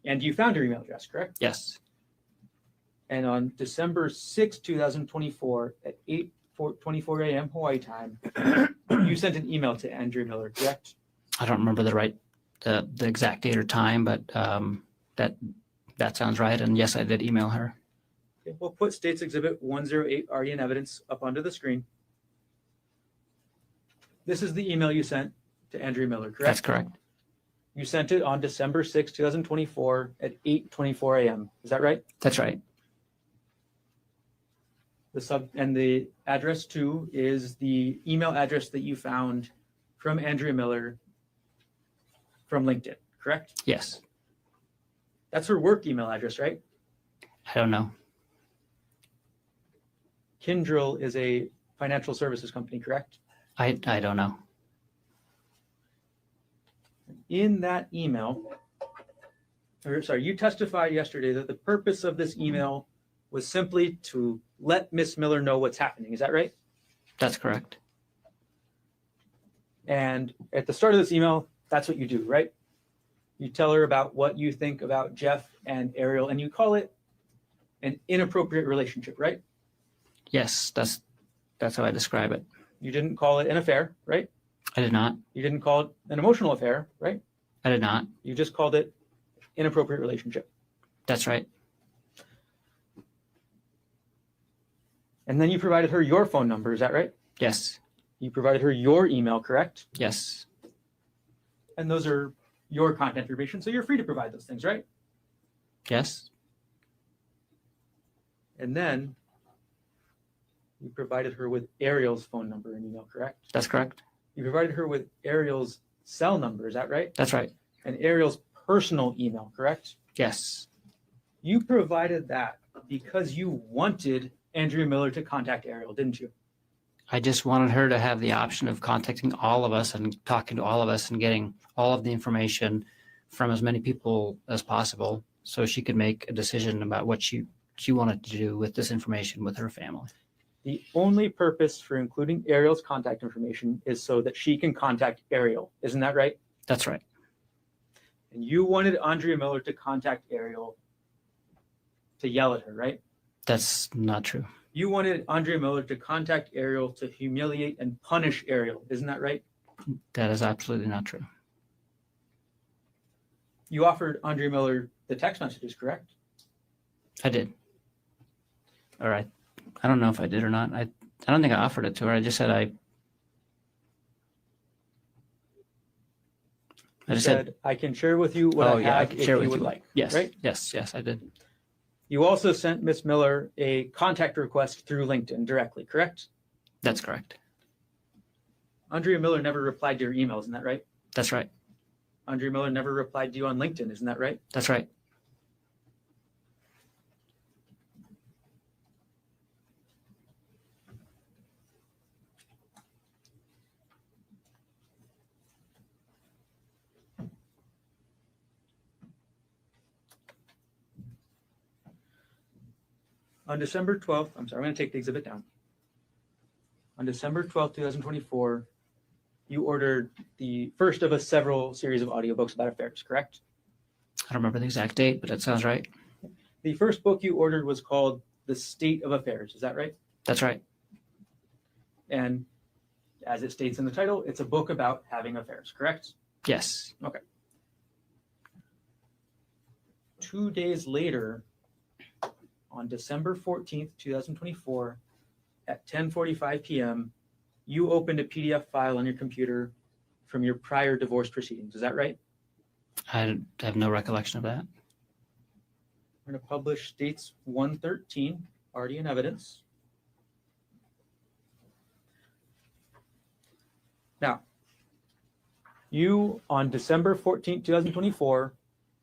And you found her email address, correct? Yes. And on December 6, 2024 at 8:24 a.m. Hawaii time, you sent an email to Andrea Miller, correct? I don't remember the exact date or time, but that sounds right. And yes, I did email her. Okay, we'll put States Exhibit 108 already in evidence up onto the screen. This is the email you sent to Andrea Miller, correct? That's correct. You sent it on December 6, 2024 at 8:24 a.m. Is that right? That's right. The address too is the email address that you found from Andrea Miller from LinkedIn, correct? Yes. That's her work email address, right? I don't know. Kyndryl is a financial services company, correct? I don't know. In that email, you testified yesterday that the purpose of this email was simply to let Miss Miller know what's happening. Is that right? That's correct. And at the start of this email, that's what you do, right? You tell her about what you think about Jeff and Ariel, and you call it an inappropriate relationship, right? Yes, that's how I describe it. You didn't call it an affair, right? I did not. You didn't call it an emotional affair, right? I did not. You just called it inappropriate relationship. That's right. And then you provided her your phone number, is that right? Yes. You provided her your email, correct? Yes. And those are your contact information, so you're free to provide those things, right? Yes. And then you provided her with Ariel's phone number and email, correct? That's correct. You provided her with Ariel's cell number, is that right? That's right. And Ariel's personal email, correct? Yes. You provided that because you wanted Andrea Miller to contact Ariel, didn't you? I just wanted her to have the option of contacting all of us and talking to all of us and getting all of the information from as many people as possible so she could make a decision about what she wanted to do with this information with her family. The only purpose for including Ariel's contact information is so that she can contact Ariel. Isn't that right? That's right. And you wanted Andrea Miller to contact Ariel to yell at her, right? That's not true. You wanted Andrea Miller to contact Ariel to humiliate and punish Ariel. Isn't that right? That is absolutely not true. You offered Andrea Miller the text messages, correct? I did. All right. I don't know if I did or not. I don't think I offered it to her. I just said I just said I can share with you what I have can if share you with would you. like. Yes. Right? Yes, I did. You also sent Miss Miller a contact request through LinkedIn directly, correct? That's correct. Andrea Miller never replied to your emails, isn't that right? That's right. Andrea Miller never replied to you on LinkedIn, isn't that right? That's right. On December 12th, I'm sorry, I'm going to take the exhibit down. On December 12th, 2024, you ordered the first of a several series of audiobooks about affairs, correct? I don't remember the exact date, but that sounds right. The first book you ordered was called The State of Affairs, is that right? That's right. And as it states in the title, it's a book about having affairs, correct? Yes. Okay. 2 days later, on December 14th, 2024, at 10:45 p.m., you opened a PDF file on your computer from your prior divorce proceedings. Is that right? I have no recollection of that. We're going to publish States 113, already in evidence. Now, you, on December 14th, 2024,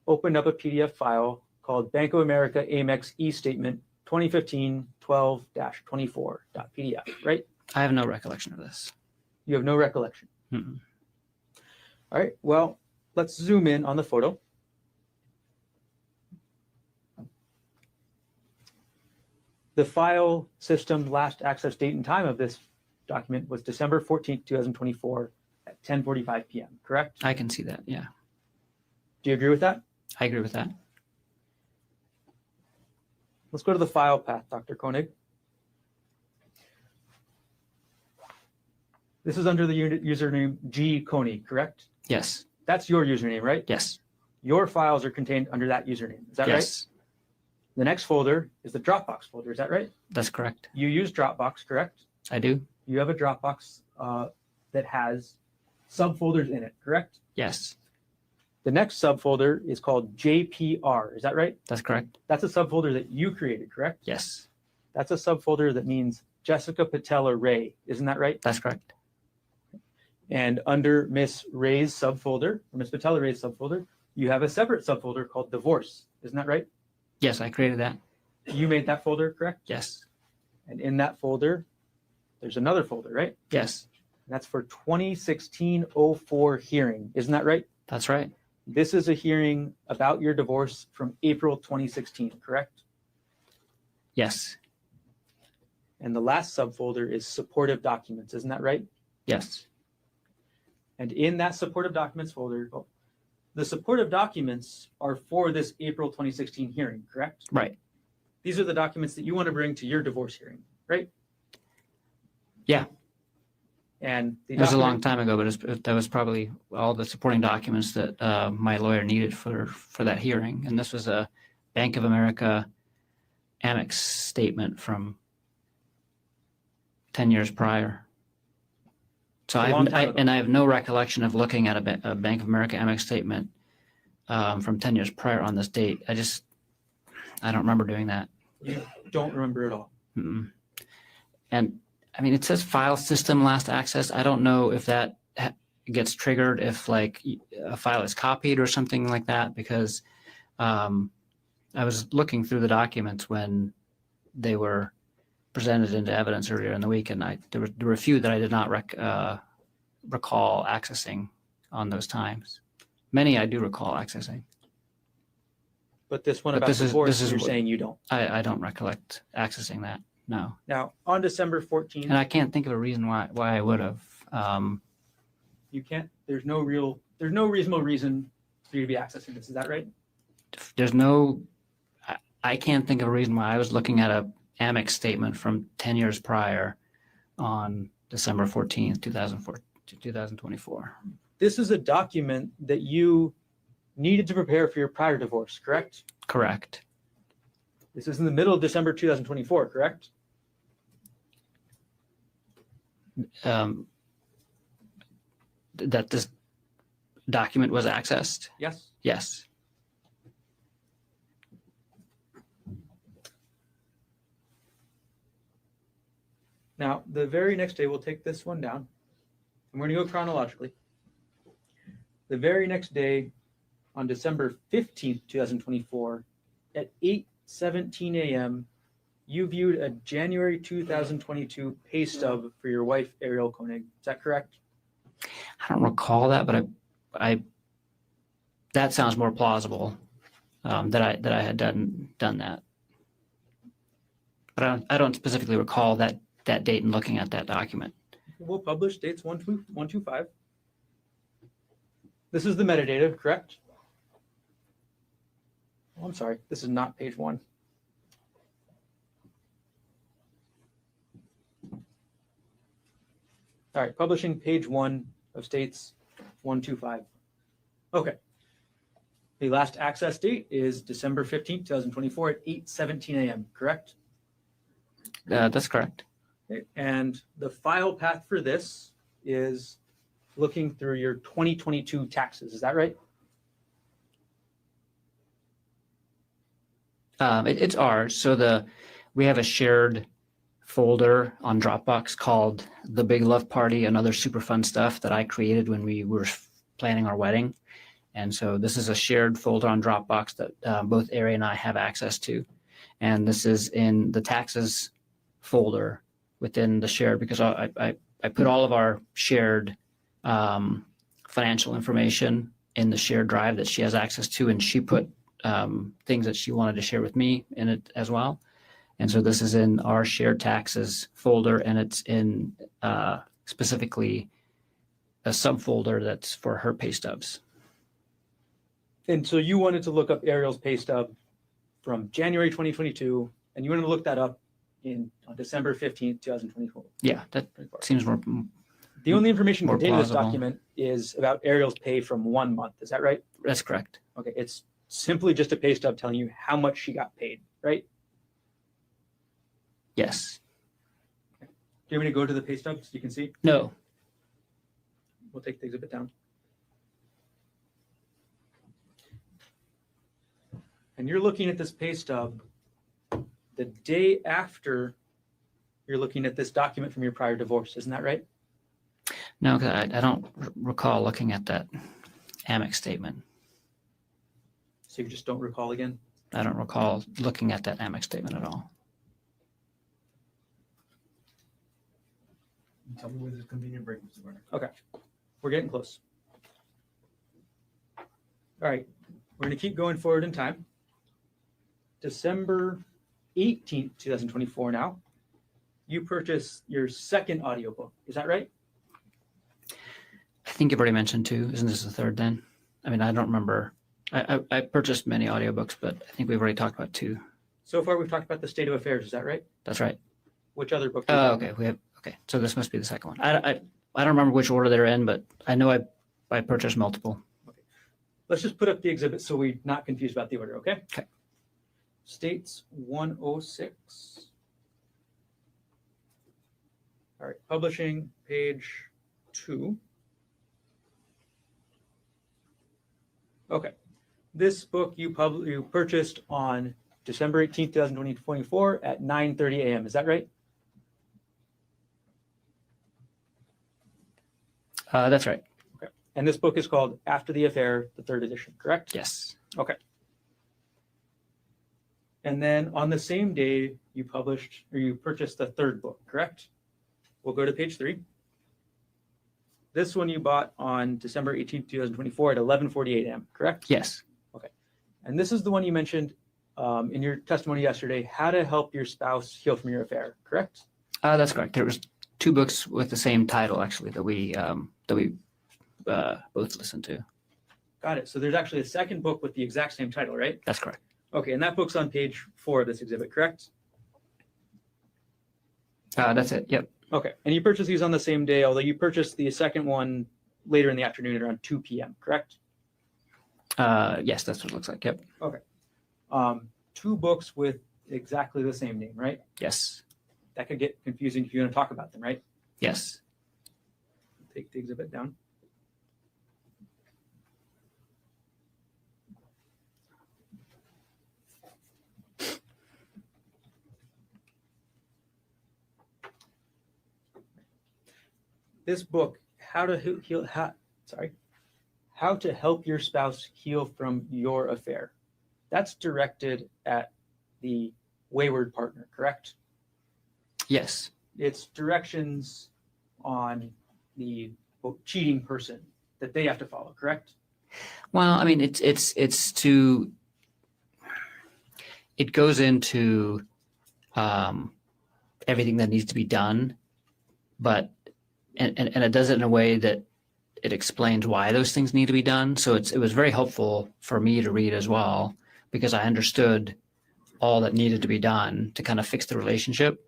opened up a PDF file called Bank of America Amex E-Statement 2015-12-24.pdf, right? I have no recollection of this. You have no recollection. Mm-mm. All right, well, let's zoom in on the photo. The file system last access date and time of this document was December 14th, 2024 at 10:45 p.m., correct? I can see that, yeah. Do you agree with that? I agree with that. Let's go to the file path, Dr. Konig. This is under the username G. Konig, correct? Yes. That's your username, right? Yes. Your files are contained under that username. Is that right? Yes. The next folder is the Dropbox folder. Is that right? That's correct. You use Dropbox, correct? I do. You have a Dropbox that has subfolders in it, correct? Yes. The next subfolder is called JPR. Is that right? That's correct. That's a subfolder that you created, correct? Yes. That's a subfolder that means Jessica Patella Ray. Isn't that right? That's correct. And under Miss Ray's subfolder, or Miss Patella Ray's subfolder, you have a separate subfolder called divorce. Isn't that right? Yes, I created that. You made that folder, correct? Yes. And in that folder, there's another folder, right? Yes. And that's for 2016-04 hearing. Isn't that right? That's right. This is a hearing about your divorce from April 2016, correct? Yes. And the last subfolder is supportive documents. Isn't that right? Yes. And in that supportive documents folder, the supportive documents are for this April 2016 hearing, correct? Right. These are the documents that you want to bring to your divorce hearing, right? Yeah. And it was a long time ago, but that was probably all the supporting documents that my lawyer needed for that hearing. And this was a Bank of America Amex statement from 10 years prior. So I have no recollection of looking at a Bank of America Amex statement from 10 years prior on this date. I don't remember doing that. You don't remember at all. Mm-mm. And I mean, it says file system last access. I don't know if that gets triggered if like a file is copied or something like that, because I was looking through the documents when they were presented into evidence earlier in the week, and there were a few that I did not recall accessing on those times. Many I do recall accessing. But this one about divorce, you're saying you don't. I don't recollect accessing that. No. Now, on December 14th. And I can't think of a reason why I would have. You can't. There's no reasonable reason for you to be accessing this. Is that right? I can't think of a reason why I was looking at a Amex statement from 10 years prior on December 14th, 2024. This is a document that you needed to prepare for your prior divorce, correct? Correct. This is in the middle of December 2024, correct? That this document was accessed? Yes. Yes. Now, the very next day, we'll take this one down. And we're going to go chronologically. The very next day, on December 15th, 2024, at 8:17 a.m., you viewed a January 2022 pay stub for your wife, Ariel Konig. Is that correct? I don't recall that, but I that sounds more plausible that I had done that. But I don't specifically recall that date and looking at that document. We'll publish dates 125. This is the metadata, correct? Oh, I'm sorry, this is not page 1. All right, publishing page 1 of states 125. Okay. The last access date is December 15th, 2024 at 8:17 a.m., correct? That's correct. Okay. And the file path for this is looking through your 2022 taxes. Is that right? It's ours. So we have a shared folder on Dropbox called The Big Love Party and Other Super Fun Stuff that I created when we were planning our wedding. And so this is a shared folder on Dropbox that both Ari and I have access to. And this is in the taxes folder within the shared, because I put all of our shared financial information in the shared drive that she has access to, and she put things that she wanted to share with me in it as well. And so this is in our shared taxes folder, and it's in specifically a subfolder that's for her pay stubs. And so you wanted to look up Ariel's pay stub from January 2022, and you wanted to look that up on December 15th, 2024. Yeah, that seems more. The only information more contained in this plausible. document is about Ariel's pay from 1 month. Is that right? That's correct. Okay, it's simply just a pay stub telling you how much she got paid, right? Yes. Do you want me to go to the pay stub so you can see? No. We'll take the exhibit down. And you're looking at this pay stub the day after you're looking at this document from your prior divorce. Isn't that right? No, because I don't recall looking at that Amex statement. So you just don't recall again? I don't recall looking at that Amex statement at all. Tell me where there's convenient break, Mr. Werner. Okay, we're getting close. All right, we're going to keep going forward in time. December 18th, 2024 now, you purchased your second audiobook. Is that right? I think you've already mentioned 2. Isn't this the 3rd then? I mean, I don't remember. I purchased many audiobooks, but I think we've already talked about 2. So far, we've talked about The State of Affairs. Is that right? That's right. Which other book? Oh, okay. Okay. So this must be the second one. I don't remember which order they're in, but I know I purchased multiple. Okay. Let's just put up the exhibit so we're not confused about the order, okay? Okay. States 106. All right, publishing page 2. Okay. This book you purchased on December 18th, 2024 at 9:30 a.m. Is that right? That's right. Okay. And this book is called After the Affair, the 3rd edition, correct? Yes. Okay. And then on the same day, you purchased the 3rd book, correct? We'll go to page 3. This one you bought on December 18th, 2024 at 11:48 a.m., correct? Yes. Okay. And this is the one you mentioned in your testimony yesterday, How to Help Your Spouse Heal from Your Affair, correct? That's correct. There was 2 books with the same title, actually, that we both listened to. Got it. So there's actually a second book with the exact same title, right? That's correct. Okay, and that book's on page 4 of this exhibit, correct? That's it. Yep. Okay, and you purchased these on the same day, although you purchased the second one later in the afternoon at around 2 p.m., correct? Yes, that's what it looks like. Yep. Okay. Two books with exactly the same name, right? Yes. That could get confusing if you want to talk about them, right? Yes. Take the exhibit down. This book, How to Help Your Spouse Heal from Your Affair. That's directed at the wayward partner, correct? Yes. It's directions on the cheating person that they have to follow, correct? Well, I mean, it goes into everything that needs to be done, but and it does it in a way that it explains why those things need to be done. So it was very helpful for me to read as well, because I understood all that needed to be done to kind of fix the relationship.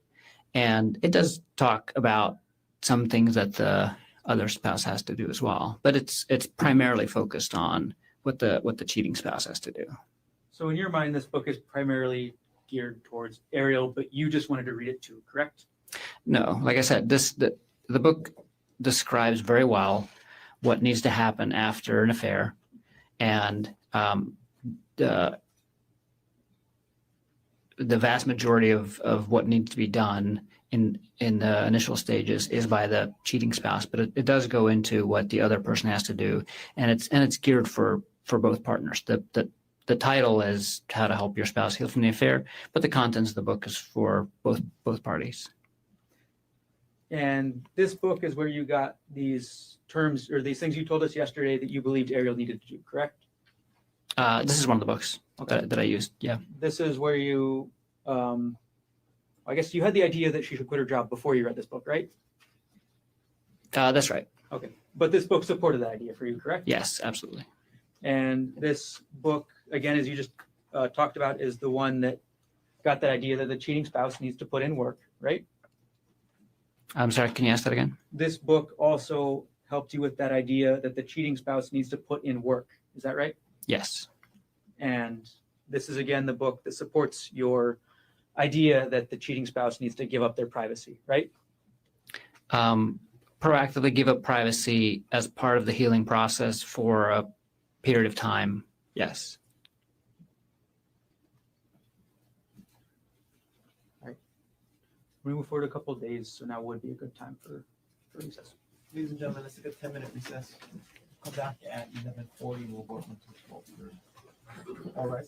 And it does talk about some things that the other spouse has to do as well, but it's primarily focused on what the cheating spouse has to do. So in your mind, this book is primarily geared towards Ariel, but you just wanted to read it too, correct? No, like I said, the book describes very well what needs to happen after an affair, and the vast majority of what needs to be done in the initial stages is by the cheating spouse, but it does go into what the other person has to do, and it's geared for both partners. The title is How to Help Your Spouse Heal from the Affair, but the contents of the book is for both parties. And this book is where you got these terms or these things you told us yesterday that you believed Ariel needed to do, correct? This is one of the books that I used. Yeah. This is where you, I guess you had the idea that she should quit her job before you read this book, right? That's right. Okay. But this book supported that idea for you, correct? Yes, absolutely. And this book, again, as you just talked about, is the one that got that idea that the cheating spouse needs to put in work, right? I'm sorry, can you ask that again? This book also helped you with that idea that the cheating spouse needs to put in work. Is that right? Yes. And this is, again, the book that supports your idea that the cheating spouse needs to give up their privacy, right? Proactively give up privacy as part of the healing process for a period of time. Yes. We move forward a couple of days, so now would be a good time for recess. Ladies and gentlemen, let's take a 10-minute recess. Come back at 11:40. We'll go until 12:30. All right.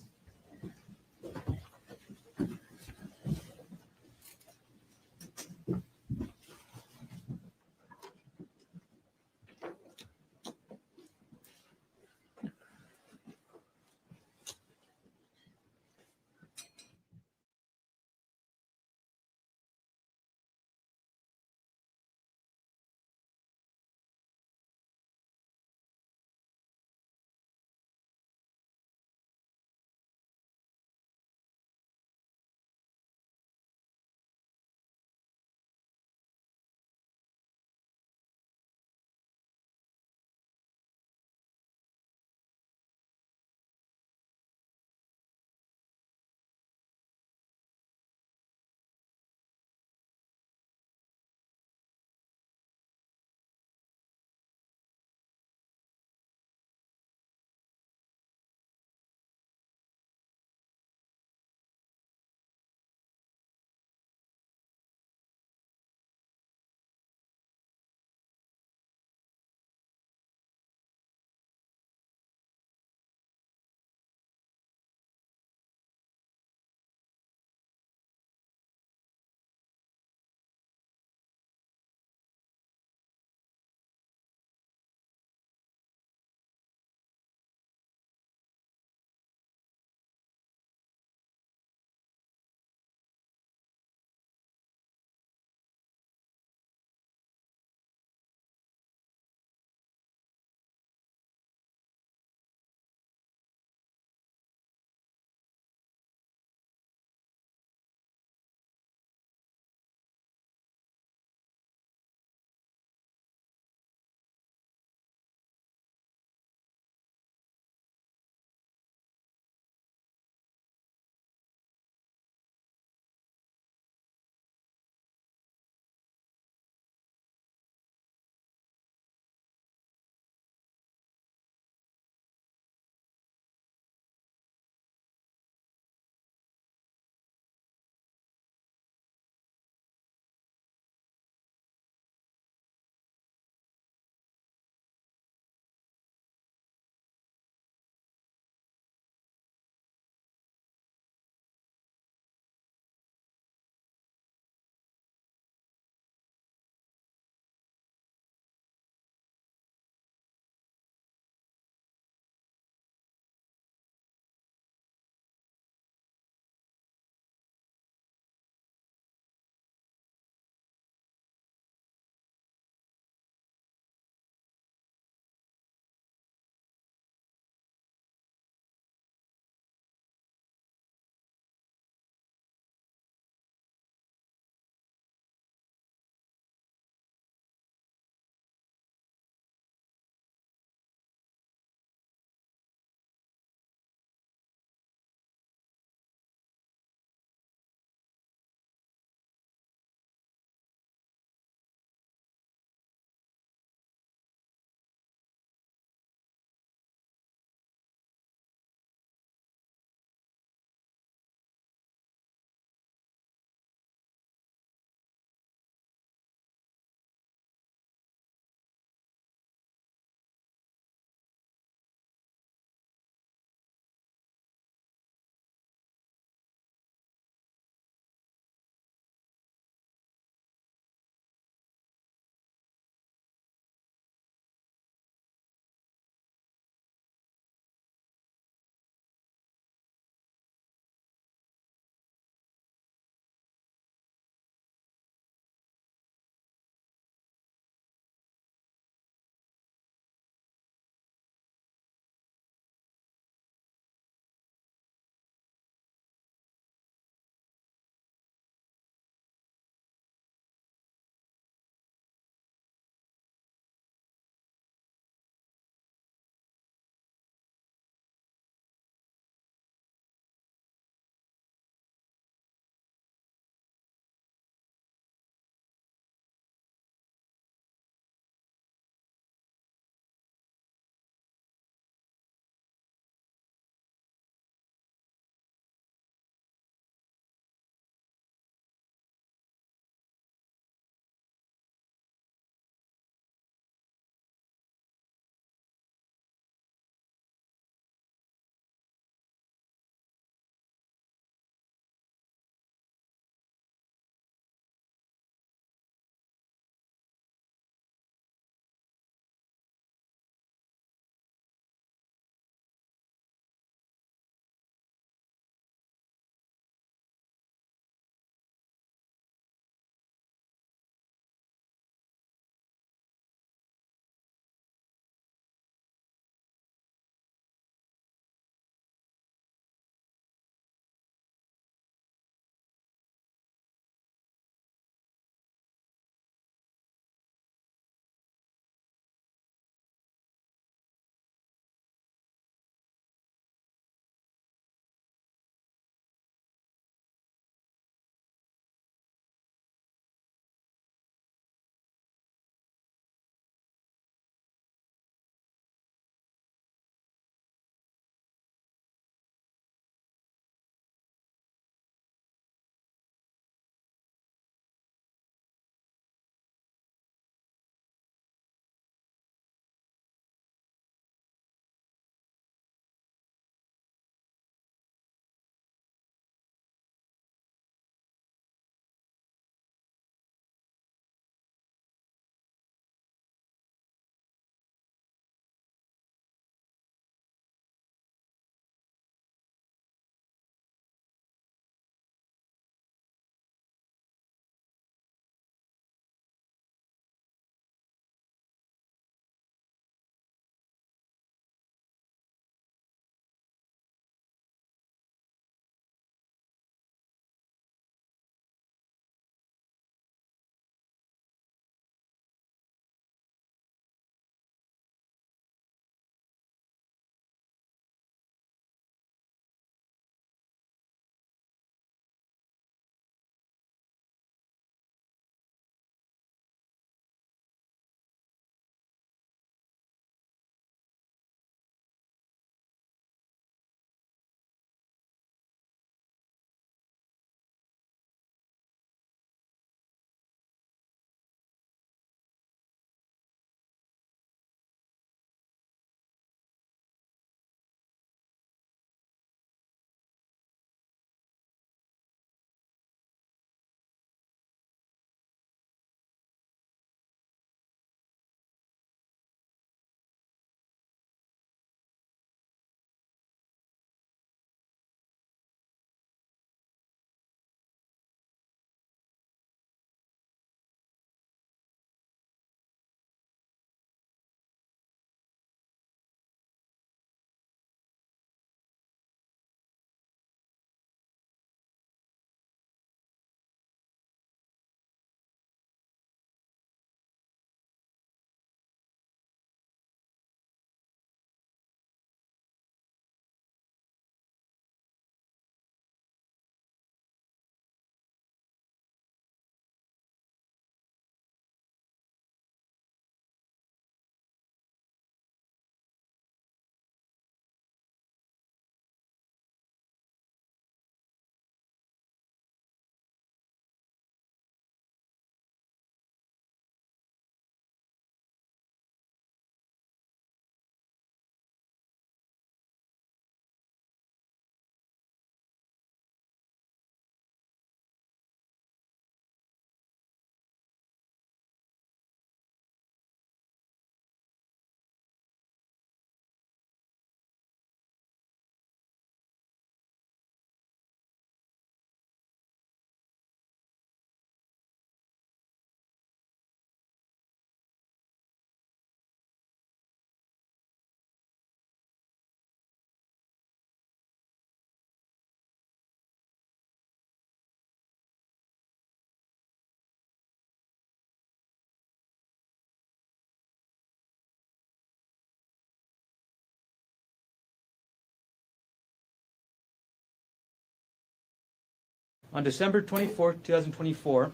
On December 24th, 2024,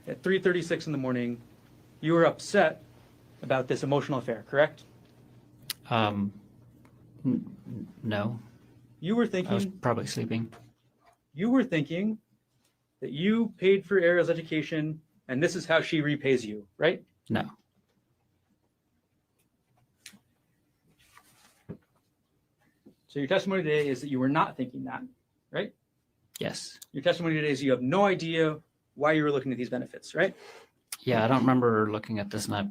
at 3:36 in the morning, you were upset about this emotional affair, correct? No. You were I was thinking, probably sleeping. you were thinking that you paid for Ariel's education and this is how she repays you, right? No. So your testimony today is that you were not thinking that, right? Yes. Your testimony today is you have no idea why you were looking at these benefits, right? Yeah, I don't remember looking at this, and I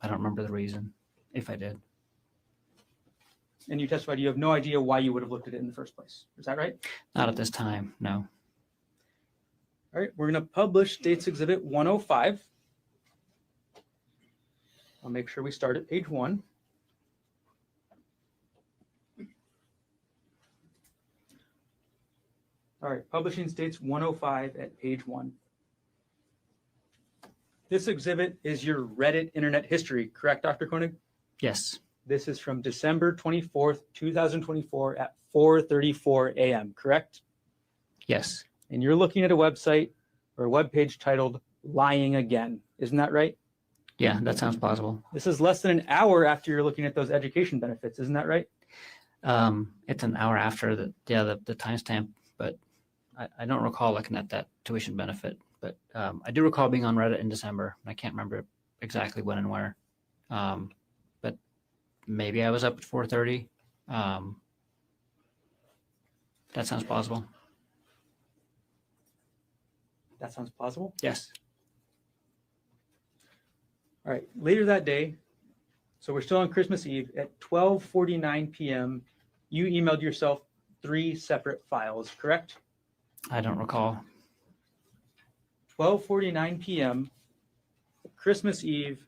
don't remember the reason, if I did. And you testified you have no idea why you would have looked at it in the first place. Is that right? Not at this time, no. All right, we're going to publish State's Exhibit 105. I'll make sure we start at page 1. All right, publishing States 105 at page 1. This exhibit is your Reddit internet history, correct, Dr. Konig? Yes. This is from December 24th, 2024 at 4:34 a.m., correct? Yes. And you're looking at a website or a web page titled Lying Again. Isn't that right? Yeah, that sounds plausible. This is less than an hour after you're looking at those education benefits. Isn't that right? It's an hour after the timestamp, but I don't recall looking at that tuition benefit. But I do recall being on Reddit in December. I can't remember exactly when and where. But maybe I was up at 4:30. That sounds plausible. That sounds plausible? Yes. All right, later that day, so we're still on Christmas Eve, at 12:49 p.m., you emailed yourself 3 separate files, correct? I don't recall. 12:49 p.m., Christmas Eve,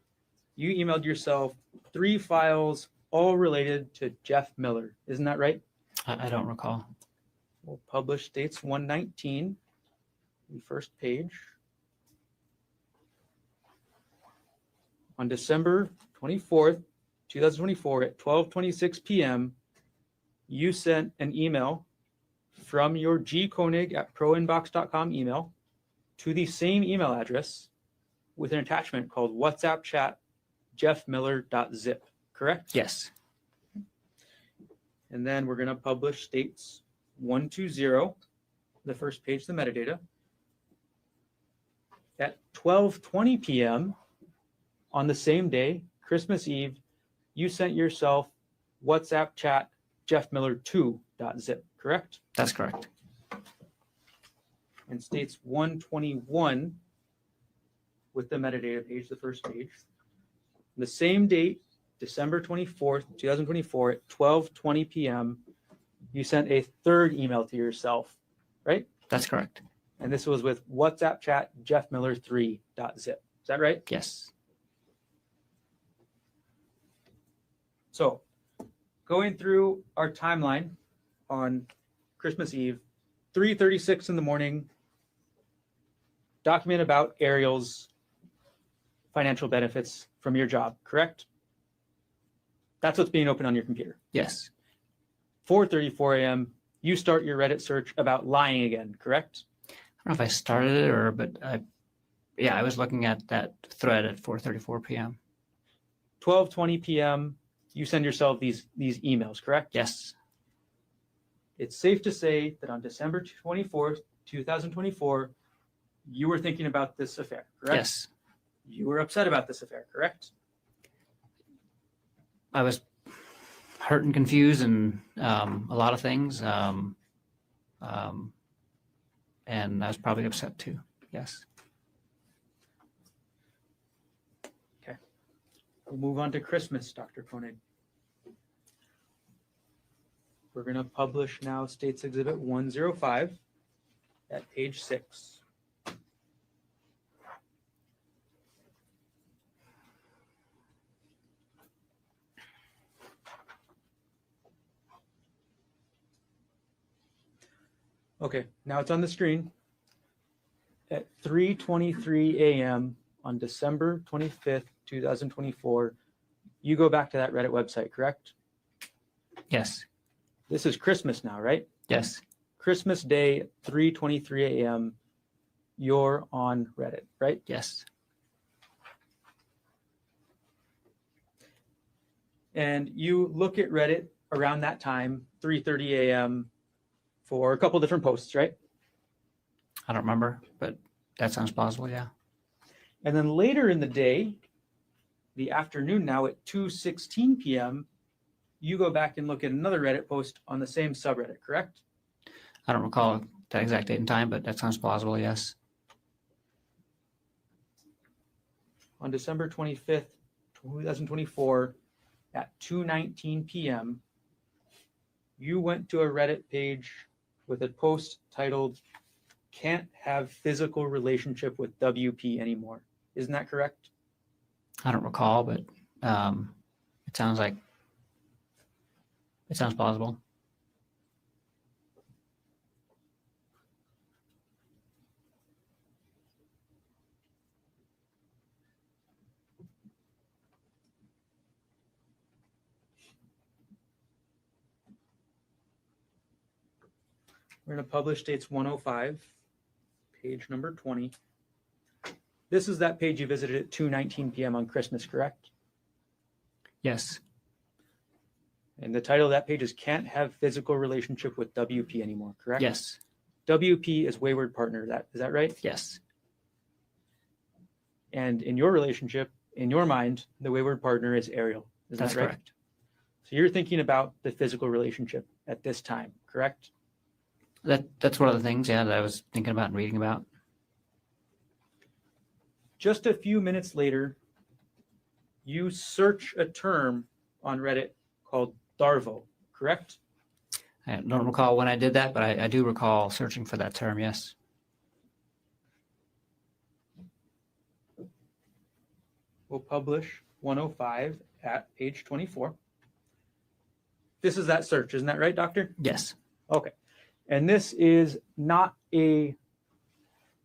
you emailed yourself 3 files, all related to Jeff Miller. Isn't that right? I don't recall. We'll publish States 119, the first page. On December 24th, 2024 at 12:26 p.m., you sent an email from your gkonig@proinbox.com email to the same email address with an attachment called WhatsApp chat jeffmiller.zip, correct? Yes. And then we're going to publish States 120, the first page, the metadata. At 12:20 p.m. on the same day, Christmas Eve, you sent yourself WhatsApp chat jeffmiller2.zip, correct? That's correct. And States 121 with the metadata page, the first page. The same date, December 24th, 2024 at 12:20 p.m., you sent a third email to yourself, right? That's correct. And this was with WhatsApp chat jeffmiller3.zip. Is that right? Yes. So going through our timeline on Christmas Eve, 3:36 in the morning, document about Ariel's financial benefits from your job, correct? That's what's being opened on your computer. Yes. 4:34 a.m., you start your Reddit search about lying again, correct? I don't know if I started it but I was looking at that thread at 4:34 p.m. 12:20 p.m., you send yourself these emails, correct? Yes. It's safe to say that on December 24th, 2024, you were thinking about this affair, correct? Yes. You were upset about this affair, correct? I was hurt and confused and a lot of things. And I was probably upset too. Yes. Okay. We'll move on to Christmas, Dr. Konig. We're going to publish now States Exhibit 105 at page 6. Okay, now it's on the screen. At 3:23 a.m. on December 25th, 2024, you go back to that Reddit website, correct? Yes. This is Christmas now, right? Yes. Christmas Day, 3:23 a.m., you're on Reddit, right? Yes. And you look at Reddit around that time, 3:30 a.m., for a couple different posts, right? I don't remember, but that sounds plausible, yeah. And then later in the day, the afternoon now at 2:16 p.m., you go back and look at another Reddit post on the same subreddit, correct? I don't recall that exact date and time, but that sounds plausible, yes. On December 25th, 2024, at 2:19 p.m., you went to a Reddit page with a post titled, "Can't have physical relationship with WP anymore." Isn't that correct? I don't recall, but it sounds plausible. We're going to publish dates 105, page number 20. This is that page you visited at 2:19 p.m. on Christmas, correct? Yes. And the title of that page is "Can't Have Physical Relationship with WP Anymore," correct? Yes. WP is wayward partner. Is that right? Yes. And in your relationship, in your mind, the wayward partner is Ariel. Is That's that right? correct. So you're thinking about the physical relationship at this time, correct? That's one of the things, yeah, that I was thinking about and reading about. Just a few minutes later, you search a term on Reddit called Darvo, correct? I don't recall when I did that, but I do recall searching for that term, yes. We'll publish 105 at page 24. This is that search, isn't that right, Doctor? Yes. Okay. And this is not a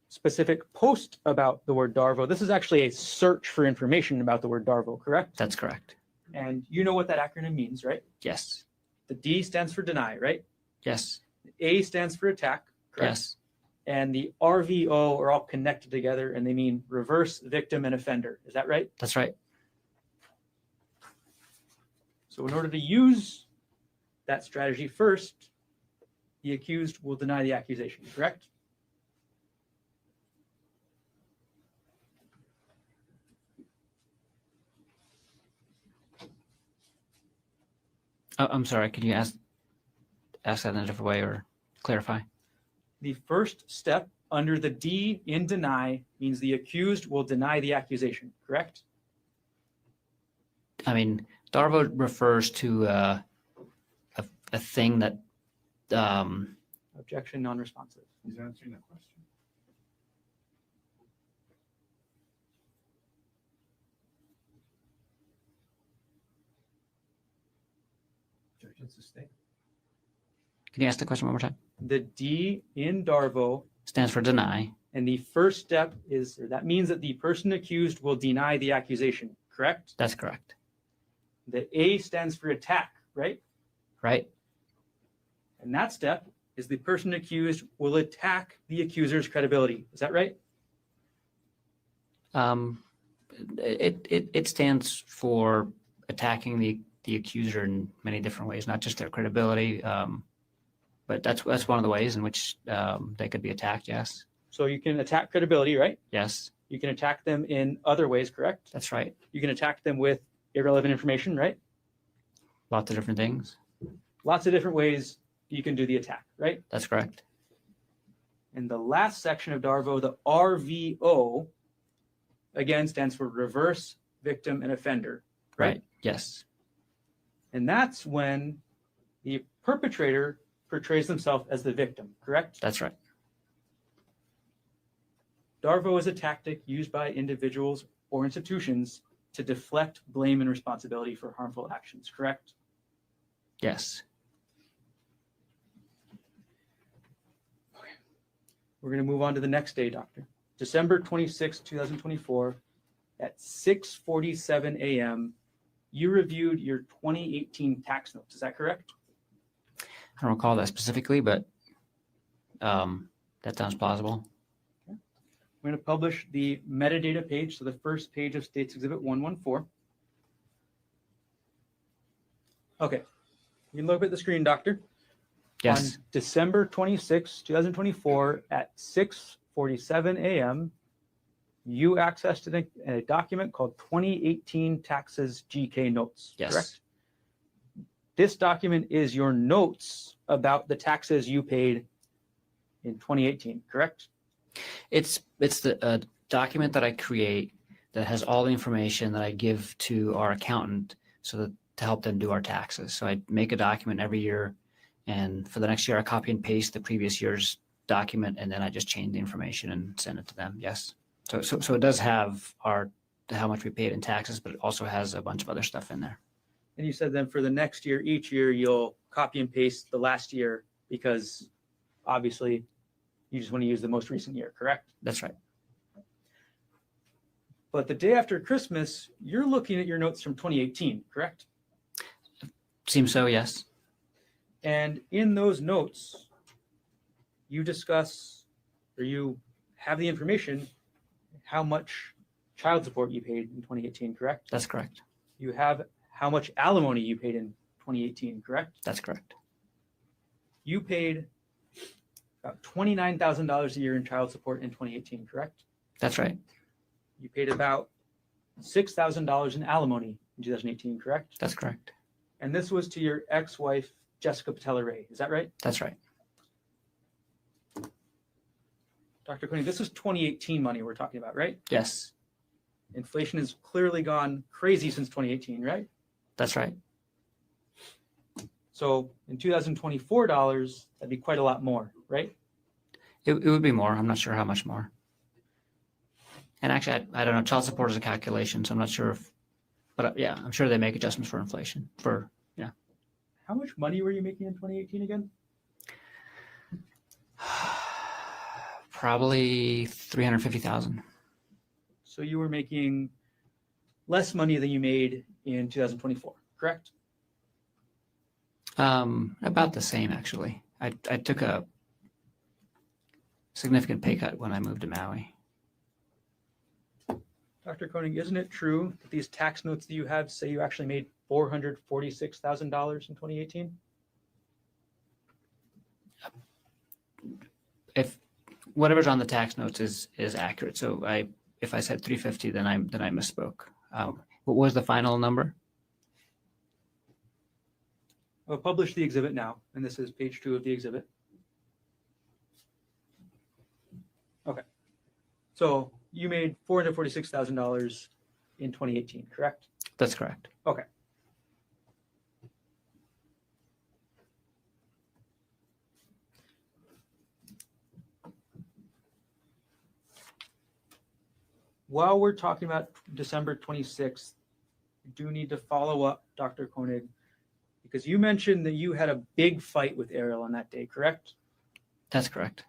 specific post about the word Darvo. This is actually a search for information about the word Darvo, correct? That's correct. And you know what that acronym means, right? Yes. The D stands for deny, right? Yes. The A stands for attack, correct? Yes. And the RVO are all connected together, and they mean reverse, victim, and offender. Is that right? That's right. So in order to use that strategy first, the accused will deny the accusation, correct? I'm sorry, could you ask that in a different way or clarify? The first step under the D in deny means the accused will deny the accusation, correct? I mean, Darvo refers to a thing that Objection, non-responsive. He's answering that question. Objection sustained. Can you ask the question one more time? The D in Darvo Stands for deny. and the first step is, or that means that the person accused will deny the accusation, correct? That's correct. The A stands for attack, right? Right? And that step is the person accused will attack the accuser's credibility. Is that right? It stands for attacking the accuser in many different ways, not just their credibility. But that's one of the ways in which they could be attacked. Yes. So you can attack credibility, right? Yes. You can attack them in other ways, correct? That's right. You can attack them with irrelevant information, right? Lots of different things. Lots of different ways you can do the attack, right? That's correct. And the last section of Darvo, the RVO, again stands for reverse, victim, and offender, right? Yes. And that's when the perpetrator portrays themselves as the victim, correct? That's right. Darvo is a tactic used by individuals or institutions to deflect blame and responsibility for harmful actions, correct? Yes. Okay. We're going to move on to the next day, Doctor. December 26, 2024, at 6:47 a.m., you reviewed your 2018 tax notes. Is that correct? I don't recall that specifically, but That sounds plausible. I'm going to publish the metadata page, so the first page of States Exhibit 114. Okay, you can look at the screen, Doctor. Yes. On December 26, 2024 at 6:47 a.m., you accessed a document called 2018 Taxes GK Notes, Yes. correct? This document is your notes about the taxes you paid in 2018, correct? It's the document that I create that has all the information that I give to our accountant so that to help them do our taxes. So I make a document every year, and for the next year I copy and paste the previous year's document, and then I just change the information and send it to them. Yes. So it does have how much we paid in taxes, but it also has a bunch of other stuff in there. And you said then for the next year, each year you'll copy and paste the last year because obviously you just want to use the most recent year, correct? That's right. But the day after Christmas, you're looking at your notes from 2018, correct? Seems so, yes. And in those notes, you discuss or you have the information how much child support you paid in 2018, correct? That's correct. You have how much alimony you paid in 2018, correct? That's correct. You paid about $29,000 a year in child support in 2018, correct? That's right. You paid about $6,000 in alimony in 2018, correct? That's correct. And this was to your ex-wife, Jessica Patella-Ray. Is that right? That's right. Dr. Konig, this is 2018 money we're talking about, right? Yes. Inflation has clearly gone crazy since 2018, right? That's right. So in 2024 dollars, that'd be quite a lot more, right? It would be more. I'm not sure how much more. And actually, I don't know. Child support is a calculation, so I'm not sure if, but yeah, I'm sure they make adjustments for inflation. Yeah. How much money were you making in 2018 again? Probably 350,000. So you were making less money than you made in 2024, correct? About the same, actually. I took a significant pay cut when I moved to Maui. Dr. Konig, isn't it true that these tax notes that you have say you actually made $446,000 in 2018? If whatever's on the tax notes is accurate. So if I said 350, then I misspoke. What was the final number? I'll publish the exhibit now, and this is page 2 of the exhibit. Okay. So you made $446,000 in 2018, correct? That's correct. Okay. While we're talking about December 26th, I do need to follow up, Dr. Konig, because you mentioned that you had a big fight with Ariel on that day, correct? That's correct.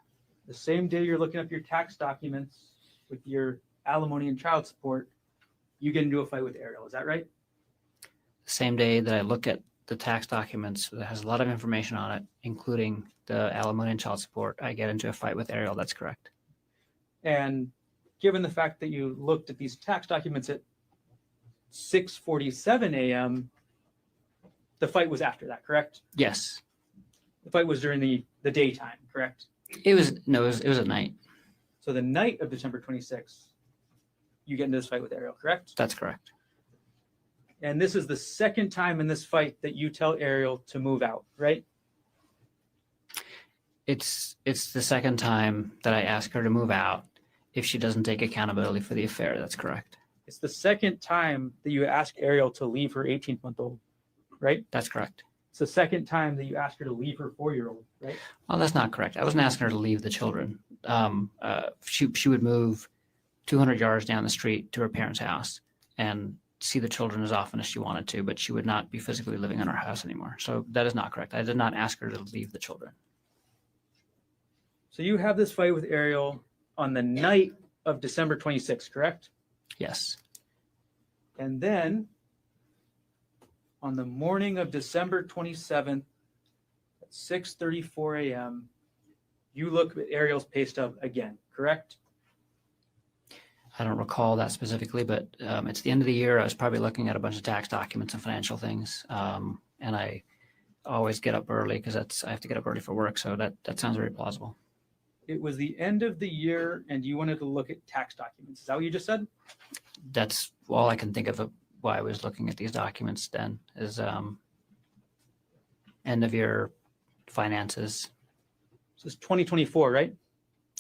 The same day you're looking up your tax documents with your alimony and child support, you get into a fight with Ariel. Is that right? The same day that I look at the tax documents that has a lot of information on it, including the alimony and child support, I get into a fight with Ariel. That's correct. And given the fact that you looked at these tax documents at 6:47 a.m., the fight was after that, correct? Yes. The fight was during the daytime, correct? It was at night. So the night of December 26th, you get into this fight with Ariel, correct? That's correct. And this is the second time in this fight that you tell Ariel to move out, right? It's the second time that I ask her to move out if she doesn't take accountability for the affair. That's correct. It's the second time that you ask Ariel to leave her 18-month-old, right? That's correct. It's the second time that you ask her to leave her 4-year-old, right? Well, that's not correct. I wasn't asking her to leave the children. She would move 200 yards down the street to her parents' house and see the children as often as she wanted to, but she would not be physically living in our house anymore. So that is not correct. I did not ask her to leave the children. So you have this fight with Ariel on the night of December 26th, correct? Yes. And then on the morning of December 27th at 6:34 a.m., You look at Ariel's pay stub again, correct? I don't recall that specifically, but it's the end of the year. I was probably looking at a bunch of tax documents and financial things. And I always get up early because I have to get up early for work. So that sounds very plausible. It was the end of the year and you wanted to look at tax documents. Is that what you just said? That's all I can think of why I was looking at these documents then is end of year finances. So it's 2024, right?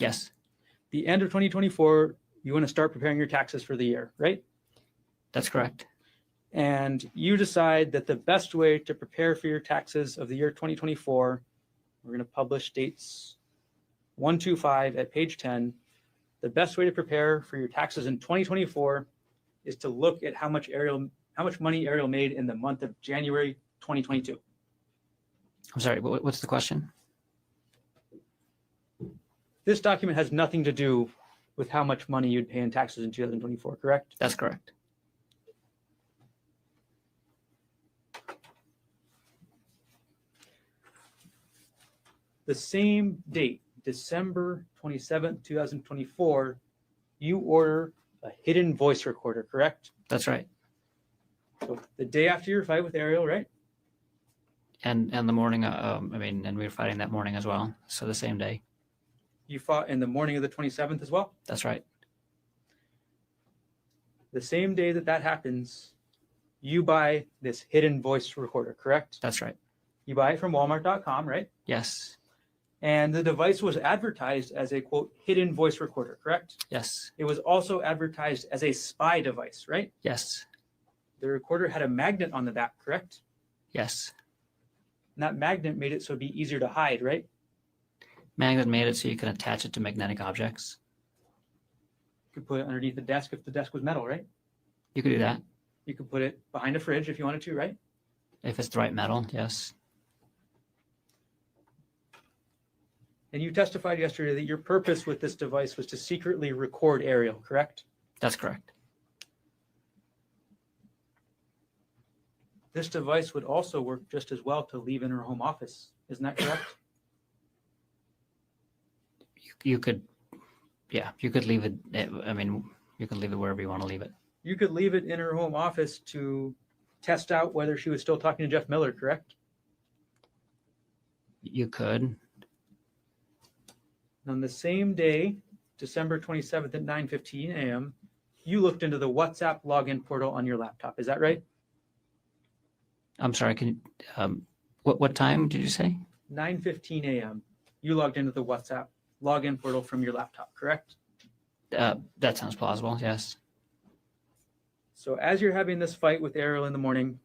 Yes. The end of 2024, you want to start preparing your taxes for the year, right? That's correct. And you decide that the best way to prepare for your taxes of the year 2024, we're going to publish dates 125 at page 10. The best way to prepare for your taxes in 2024 is to look at how much money Ariel made in the month of January 2022. I'm sorry, what's the question? This document has nothing to do with how much money you'd pay in taxes in 2024, correct? That's correct. The same date, December 27th, 2024, you order a hidden voice recorder, correct? That's right. So the day after your fight with Ariel, right? And the morning, and we were fighting that morning as well. So the same day. You fought in the morning of the 27th as well? That's right. The same day that happens, you buy this hidden voice recorder, correct? That's right. You buy it from Walmart.com, right? Yes. And the device was advertised as a, quote, hidden voice recorder, correct? Yes. It was also advertised as a spy device, right? Yes. The recorder had a magnet on the back, correct? Yes. And that magnet made it so it'd be easier to hide, right? Magnet made it so you can attach it to magnetic objects. You could put it underneath the desk if the desk was metal, right? You could do that. You could put it behind a fridge if you wanted to, right? If it's the right metal, yes. And you testified yesterday that your purpose with this device was to secretly record Ariel, correct? That's correct. This device would also work just as well to leave in her home office. Isn't that correct? You could leave it. You could leave it wherever you want to leave it. You could leave it in her home office to test out whether she was still talking to Jeff Miller, correct? You could. On the same day, December 27th at 9:15 a.m., you looked into the WhatsApp login portal on your laptop. Is that right? I'm sorry. Can you, what time did you say? 9:15 a.m. You logged into the WhatsApp login portal from your laptop, correct? That sounds plausible. Yes. So as you're having this fight with Ariel in the morning,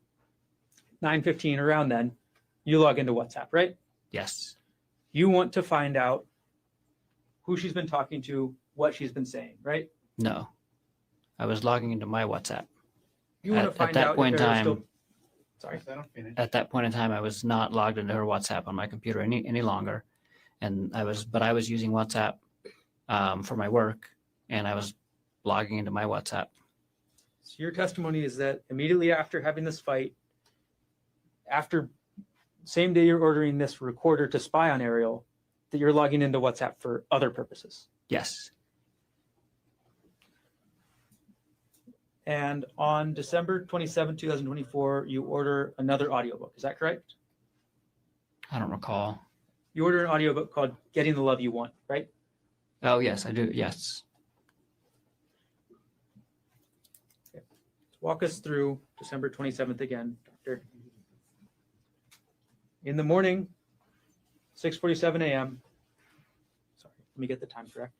9:15 around then, you log into WhatsApp, right? Yes. You want to find out who she's been talking to, what she's been saying, right? No. I was logging into my WhatsApp. You want to find at that out point in if Ariel's time. still... Sorry. At that point in time, I was not logged into her WhatsApp on my computer any longer, and I was using WhatsApp for my work, and I was logging into my WhatsApp. So your testimony is that immediately after having this fight, after same day you're ordering this recorder to spy on Ariel, that you're logging into WhatsApp for other purposes. Yes. And on December 27, 2024, you order another audiobook. Is that correct? I don't recall. You order an audiobook called Getting the Love You Want, right? Oh, yes, I do. Yes. Okay. Walk us through December 27th again, Doctor. In the morning, 6:47 a.m. Sorry, let me get the time correct.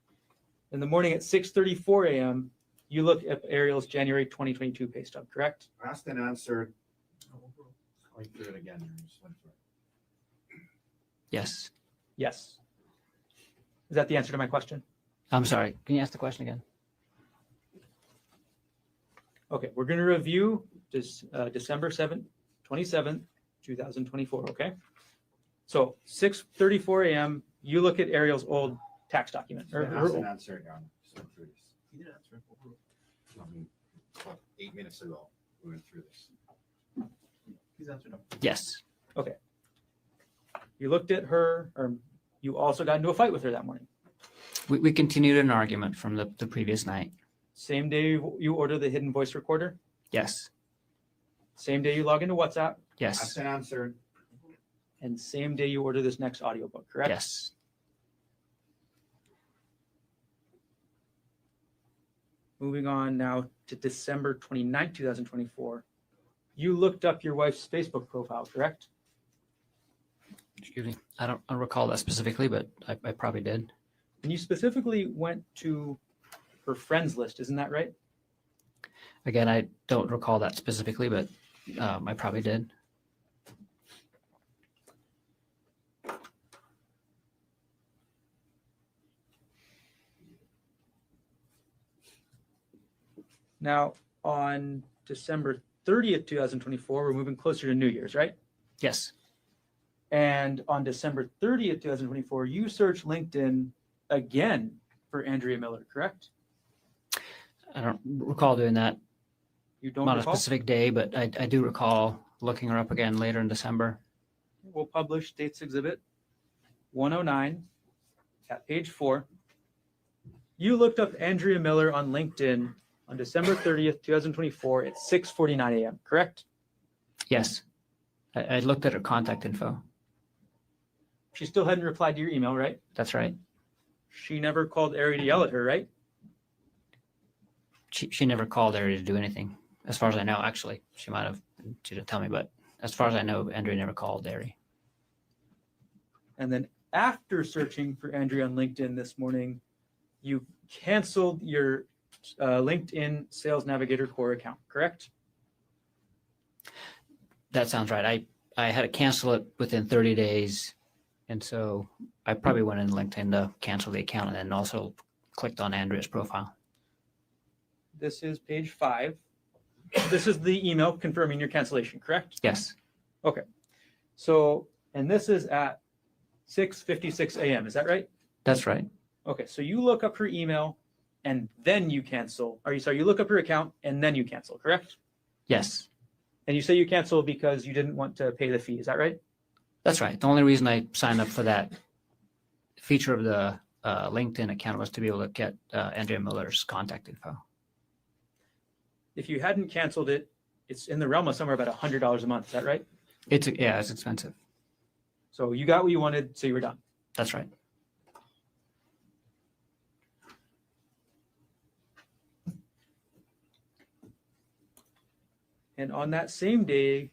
In the morning at 6:34 a.m., you look at Ariel's January 2022 pay stub, correct? Asked and answered. Going through it again. Just went through it. Yes. Yes. Is that the answer to my question? I'm sorry. Can you ask the question again? Okay, we're going to review this December 27th, 2024, okay? So 6:34 a.m., you look at Ariel's old tax document. Asked and answered. Just went through this. He did answer. About 8 minutes ago, we went through this. He's answered them. Yes. Okay. You looked at her, or You also got into a fight with her that morning. We continued an argument from the previous night. Same day you order the hidden voice recorder? Yes. Same day you log into WhatsApp? Yes. That's an answer. And same day you order this next audiobook, correct? Yes. Moving on now to December 29th, 2024. You looked up your wife's Facebook profile, correct? Excuse me. I don't recall that specifically, but I probably did. And you specifically went to her friends list, isn't that right? Again, I don't recall that specifically, but I probably did. Now, on December 30th, 2024, we're moving closer to New Year's, right? Yes. And on December 30th, 2024, you searched LinkedIn again for Andrea Miller, correct? I don't recall doing that. You don't Not recall? a specific day, but I do recall looking her up again later in December. We'll publish States Exhibit 109 at page 4. You looked up Andrea Miller on LinkedIn on December 30th, 2024 at 6:49 a.m., correct? Yes. I looked at her contact info. She still hadn't replied to your email, right? That's right. She never called Ari to yell at her, right? She never called Ari to do anything, as far as I know. Actually, she might have. She didn't tell me, but as far as I know, Andrea never called Ari. And then after searching for Andrea on LinkedIn this morning, you canceled your LinkedIn Sales Navigator Core account, correct? That sounds right. I had to cancel it within 30 days. And so I probably went in LinkedIn to cancel the account and then also clicked on Andrea's profile. This is page 5. This is the email confirming your cancellation, correct? Yes. Okay. So, and this is at 6:56 a.m. Is that right? That's right. Okay. So you look up her email and then you cancel. You look up her account and then you cancel, correct? Yes. And you say you cancel because you didn't want to pay the fee. Is that right? That's right. The only reason I signed up for that feature of the LinkedIn account was to be able to get Andrea Miller's contact info. If you hadn't canceled it, it's in the realm of somewhere about $100 a month. Is that right? It's expensive. So you got what you wanted, so you were done. That's right. And on that same day,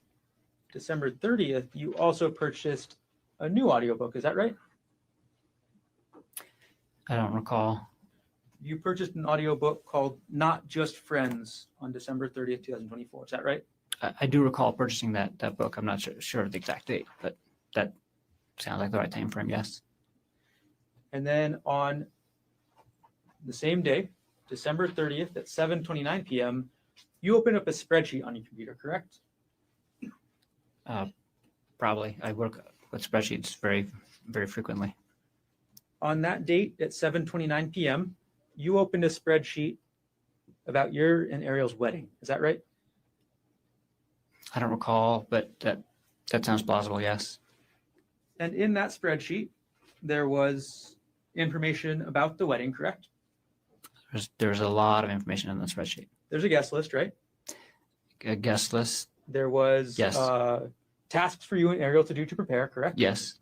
December 30th, you also purchased a new audiobook. Is that right? I don't recall. You purchased an audiobook called Not Just Friends on December 30th, 2024. Is that right? I do recall purchasing that book. I'm not sure of the exact date, but that sounds like the right time frame, yes. And then on the same day, December 30th at 7:29 p.m., you open up a spreadsheet on your computer, correct? Probably. I work with spreadsheets very, very frequently. On that date at 7:29 p.m., you opened a spreadsheet about your and Ariel's wedding. Is that right? I don't recall, but that sounds plausible, yes. And in that spreadsheet, there was information about the wedding, correct? There's a lot of information in the spreadsheet. There's a guest list, right? A guest list? There was Yes. Tasks for you and Ariel to do to prepare, correct? Yes.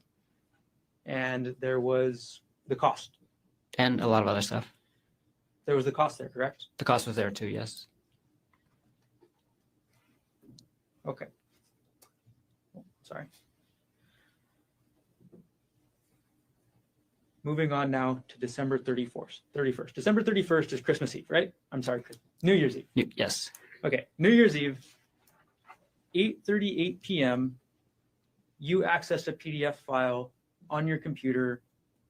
And there was the cost. And a lot of other stuff. There was the cost there, correct? The cost was there too, yes. Okay. Oh, sorry. Moving on now to December 31st. December 31st is Christmas Eve, right? I'm sorry, New Year's Eve. Yes. Okay, New Year's Eve, 8:38 p.m., you accessed a PDF file on your computer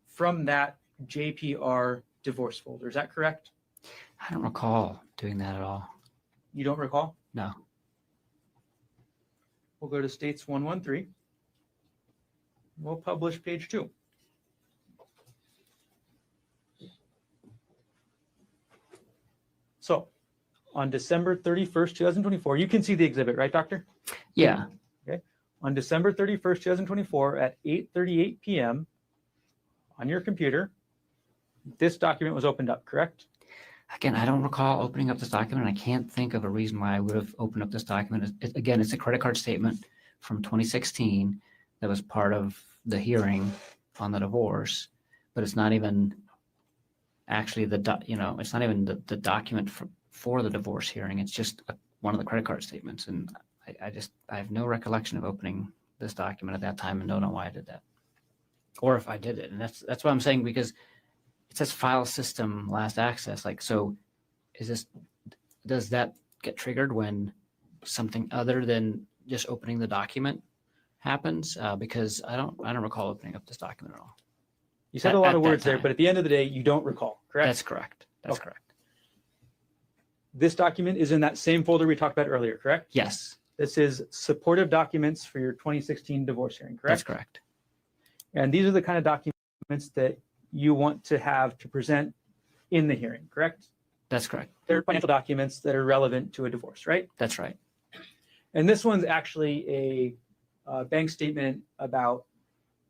from that JPR divorce folder. Is that correct? I don't recall doing that at all. You don't recall? No. We'll go to States 113. We'll publish page 2. So on December 31st, 2024, you can see the exhibit, right, Doctor? Yeah. Okay. On December 31st, 2024 at 8:38 p.m., on your computer, this document was opened up, correct? Again, I don't recall opening up this document. I can't think of a reason why I would have opened up this document. Again, it's a credit card statement from 2016 that was part of the hearing on the divorce, but it's not even actually it's not even the document for the divorce hearing. It's just one of the credit card statements. And I have no recollection of opening this document at that time and don't know why I did that. Or if I did it. And that's what I'm saying, because it says file system last access. Like, so does that get triggered when something other than just opening the document happens? Because I don't recall opening up this document at all. You said a lot of words there, but at the end of the day, you don't recall, correct? That's correct. That's correct. This document is in that same folder we talked about earlier, correct? Yes. This is supportive documents for your 2016 divorce hearing, correct? That's correct. And these are the kind of documents that you want to have to present in the hearing, correct? That's correct. They're financial documents that are relevant to a divorce, right? That's right. And this one's actually a bank statement about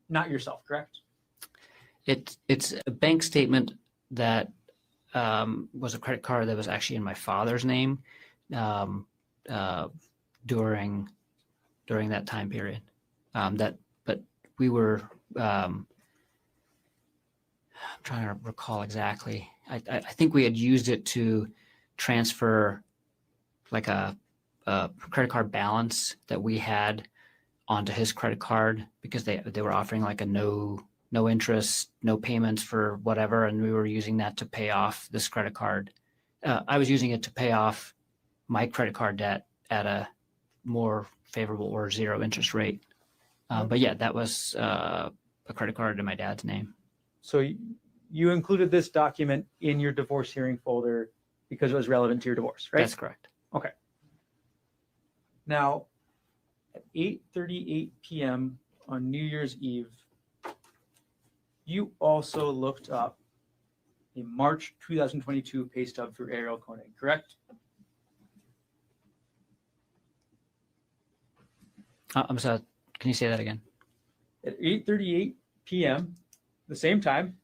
not yourself, correct? It's a bank statement that was a credit card that was actually in my father's name during that time period. But we were I'm trying to recall exactly. I think we had used it to transfer like a credit card balance that we had onto his credit card, because they were offering like a no interest, no payments for whatever, and we were using that to pay off this credit card. I was using it to pay off my credit card debt at a more favorable or zero interest rate. But yeah, that was a credit card in my dad's name. So you included this document in your divorce hearing folder because it was relevant to your divorce, right? That's correct. Okay. Now, at 8:38 p.m. on New Year's Eve, you also looked up a March 2022 pay stub for Ariel Konig, correct? I'm sorry, can you say that again? At 8:38 p.m., the same time,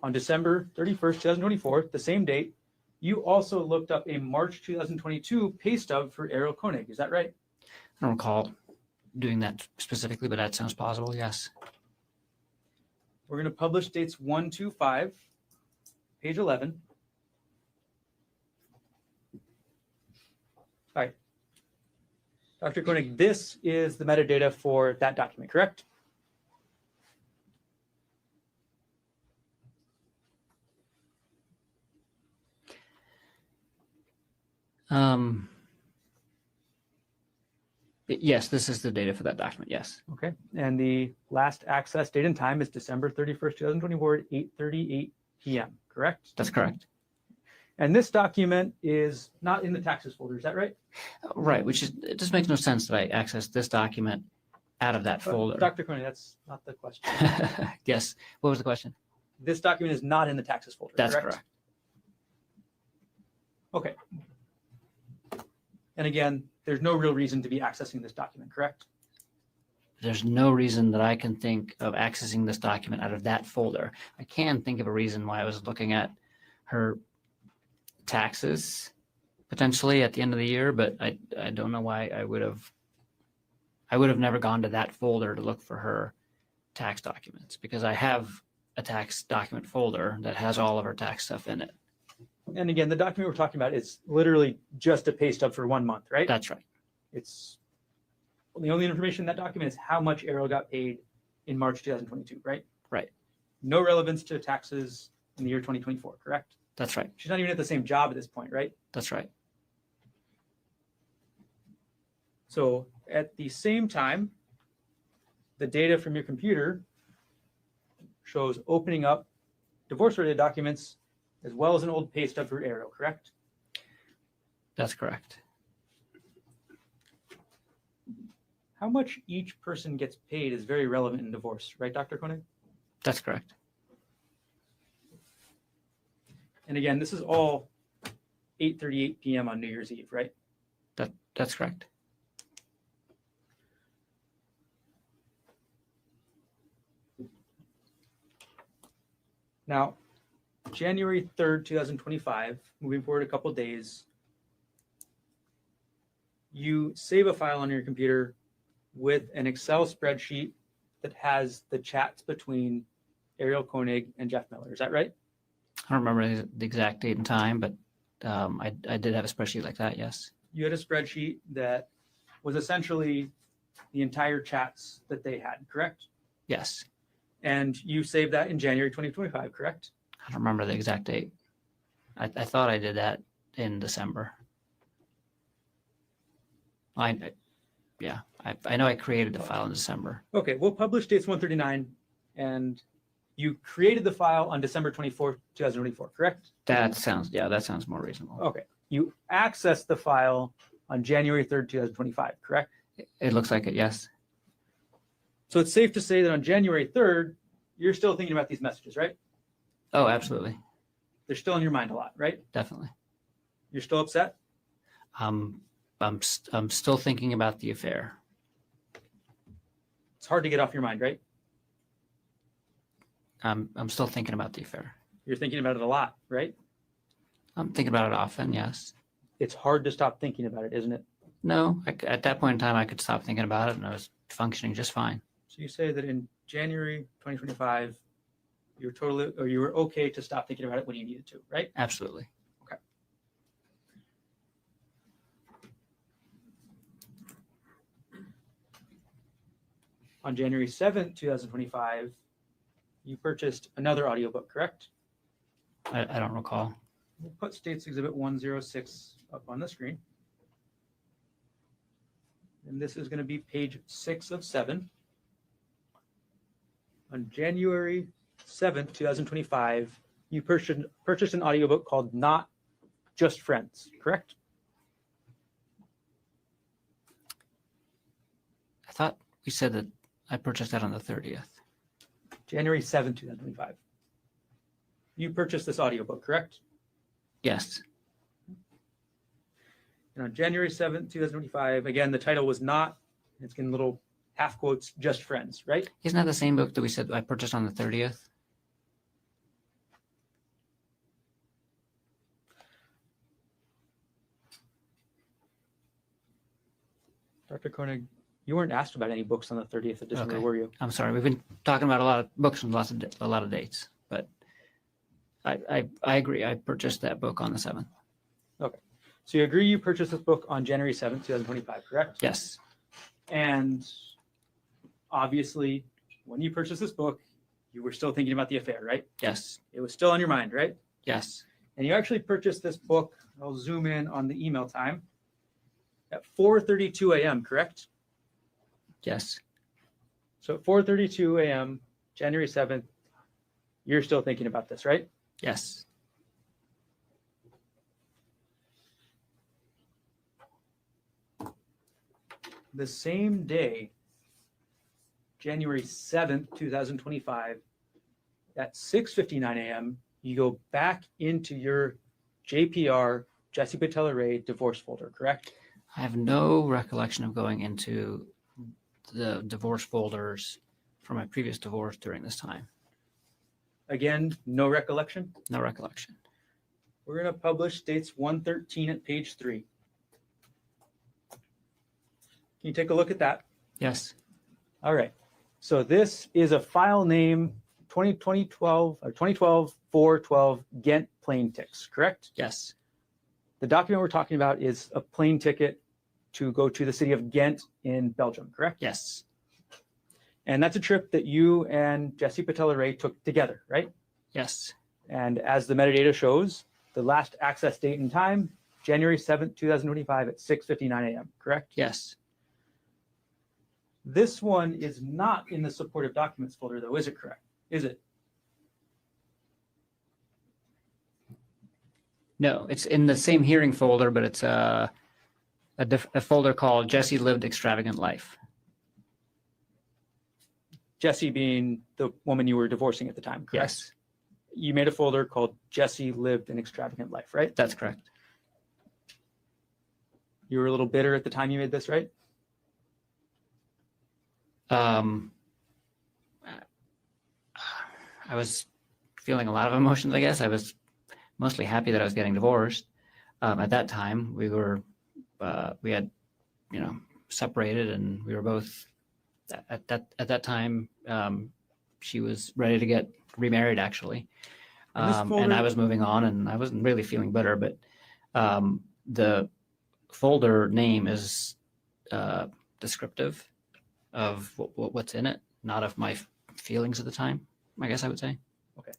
on December 31st, 2024, the same date, you also looked up a March 2022 pay stub for Ariel Konig. Is that right? I don't recall doing that specifically, but that sounds plausible, yes. We're going to publish dates 1, 2, 5, page 11. All right. Dr. Konig, this is the metadata for that document, correct? Yes, this is the data for that document, yes. Okay. And the last access date and time is December 31st, 2024 at 8:38 p.m., correct? That's correct. And this document is not in the taxes folder, is that right? Right, which is, it just makes no sense that I access this document out of that folder. Dr. Konig, that's not the question. Yes. What was the question? This document is not in the taxes folder, That's correct? correct. Okay. And again, there's no real reason to be accessing this document, correct? There's no reason that I can think of accessing this document out of that folder. I can think of a reason why I was looking at her taxes potentially at the end of the year, but I don't know why I would have never gone to that folder to look for her tax documents, because I have a tax document folder that has all of her tax stuff in it. And again, the document we're talking about is literally just a pay stub for 1 month, right? That's right. It's the only information in that document is how much Ariel got paid in March 2022, right? Right. No relevance to taxes in the year 2024, correct? That's right. She's not even at the same job at this point, right? That's right. So at the same time, the data from your computer shows opening up divorce-related documents as well as an old pay stub for Ariel, correct? That's correct. How much each person gets paid is very relevant in divorce, right, Dr. Konig? That's correct. And again, this is all 8:38 p.m. on New Year's Eve, right? That's correct. Now, January 3rd, 2025, moving forward a couple of days, you save a file on your computer with an Excel spreadsheet that has the chats between Ariel Konig and Jeff Miller. Is that right? I don't remember the exact date and time, but I did have a spreadsheet like that, yes. You had a spreadsheet that was essentially the entire chats that they had, correct? Yes. And you saved that in January 2025, correct? I don't remember the exact date. I thought I did that in December. I know I created the file in December. Okay, we'll publish dates 139, and you created the file on December 24th, 2024, correct? That sounds more reasonable. Okay. You accessed the file on January 3rd, 2025, correct? It looks like it, yes. So it's safe to say that on January 3rd, you're still thinking about these messages, right? Oh, absolutely. They're still in your mind a lot, right? Definitely. You're still upset? I'm still thinking about the affair. It's hard to get off your mind, right? I'm still thinking about the affair. You're thinking about it a lot, right? I'm thinking about it often, yes. It's hard to stop thinking about it, isn't it? No, at that point in time, I could stop thinking about it, and I was functioning just fine. So you say that in January 2025, you were okay to stop thinking about it when you needed to, right? Absolutely. Okay. On January 7th, 2025, you purchased another audiobook, correct? I don't recall. We'll put States Exhibit 106 up on the screen. And this is going to be page 6 of 7. On January 7th, 2025, you purchased an audiobook called Not Just Friends, correct? I thought we said that I purchased that on the 30th. January 7th, 2025. You purchased this audiobook, correct? Yes. And on January 7th, 2025, again, the title was Not, it's in little half quotes, Just Friends, right? Isn't that the same book that we said I purchased on the 30th? Dr. Konig, you weren't asked about any books on the 30th of December, were you? I'm sorry. We've been talking about a lot of books and a lot of dates, but I agree. I purchased that book on the 7th. Okay. So you agree you purchased this book on January 7th, 2025, correct? Yes. And obviously, when you purchased this book, you were still thinking about the affair, right? Yes. It was still on your mind, right? Yes. And you actually purchased this book, I'll zoom in on the email time, at 4:32 a.m., correct? Yes. So at 4:32 a.m., January 7th, you're still thinking about this, right? Yes. The same day, January 7th, 2025, at 6:59 a.m., you go back into your JPR, Jesse Patella Ray divorce folder, correct? I have no recollection of going into the divorce folders from my previous divorce during this time. Again, no recollection? No recollection. We're going to publish dates 113 at page 3. Can you take a look at that? Yes. All right. So this is a file name 2012-412 Ghent plane ticks, correct? Yes. The document we're talking about is a plane ticket to go to the city of Ghent in Belgium, correct? Yes. And that's a trip that you and Jesse Patella Ray took together, right? Yes. And as the metadata shows, the last access date and time, January 7th, 2025 at 6:59 a.m., correct? Yes. This one is not in the supportive documents folder, though, is it correct? Is it? No, it's in the same hearing folder, but it's a folder called Jesse Lived Extravagant Life. Jesse being the woman you were divorcing at the time, correct? Yes. You made a folder called Jesse Lived an Extravagant Life, right? That's correct. You were a little bitter at the time you made this, right? I feeling a lot of emotions, I guess. I was mostly happy that I was getting divorced. At that time, we had, separated, and we were both at that time. She was ready to get remarried, actually. And I was moving on, and I wasn't really feeling better, but the folder name is descriptive of what's in it, not of my feelings at the time, I guess I would say. Okay.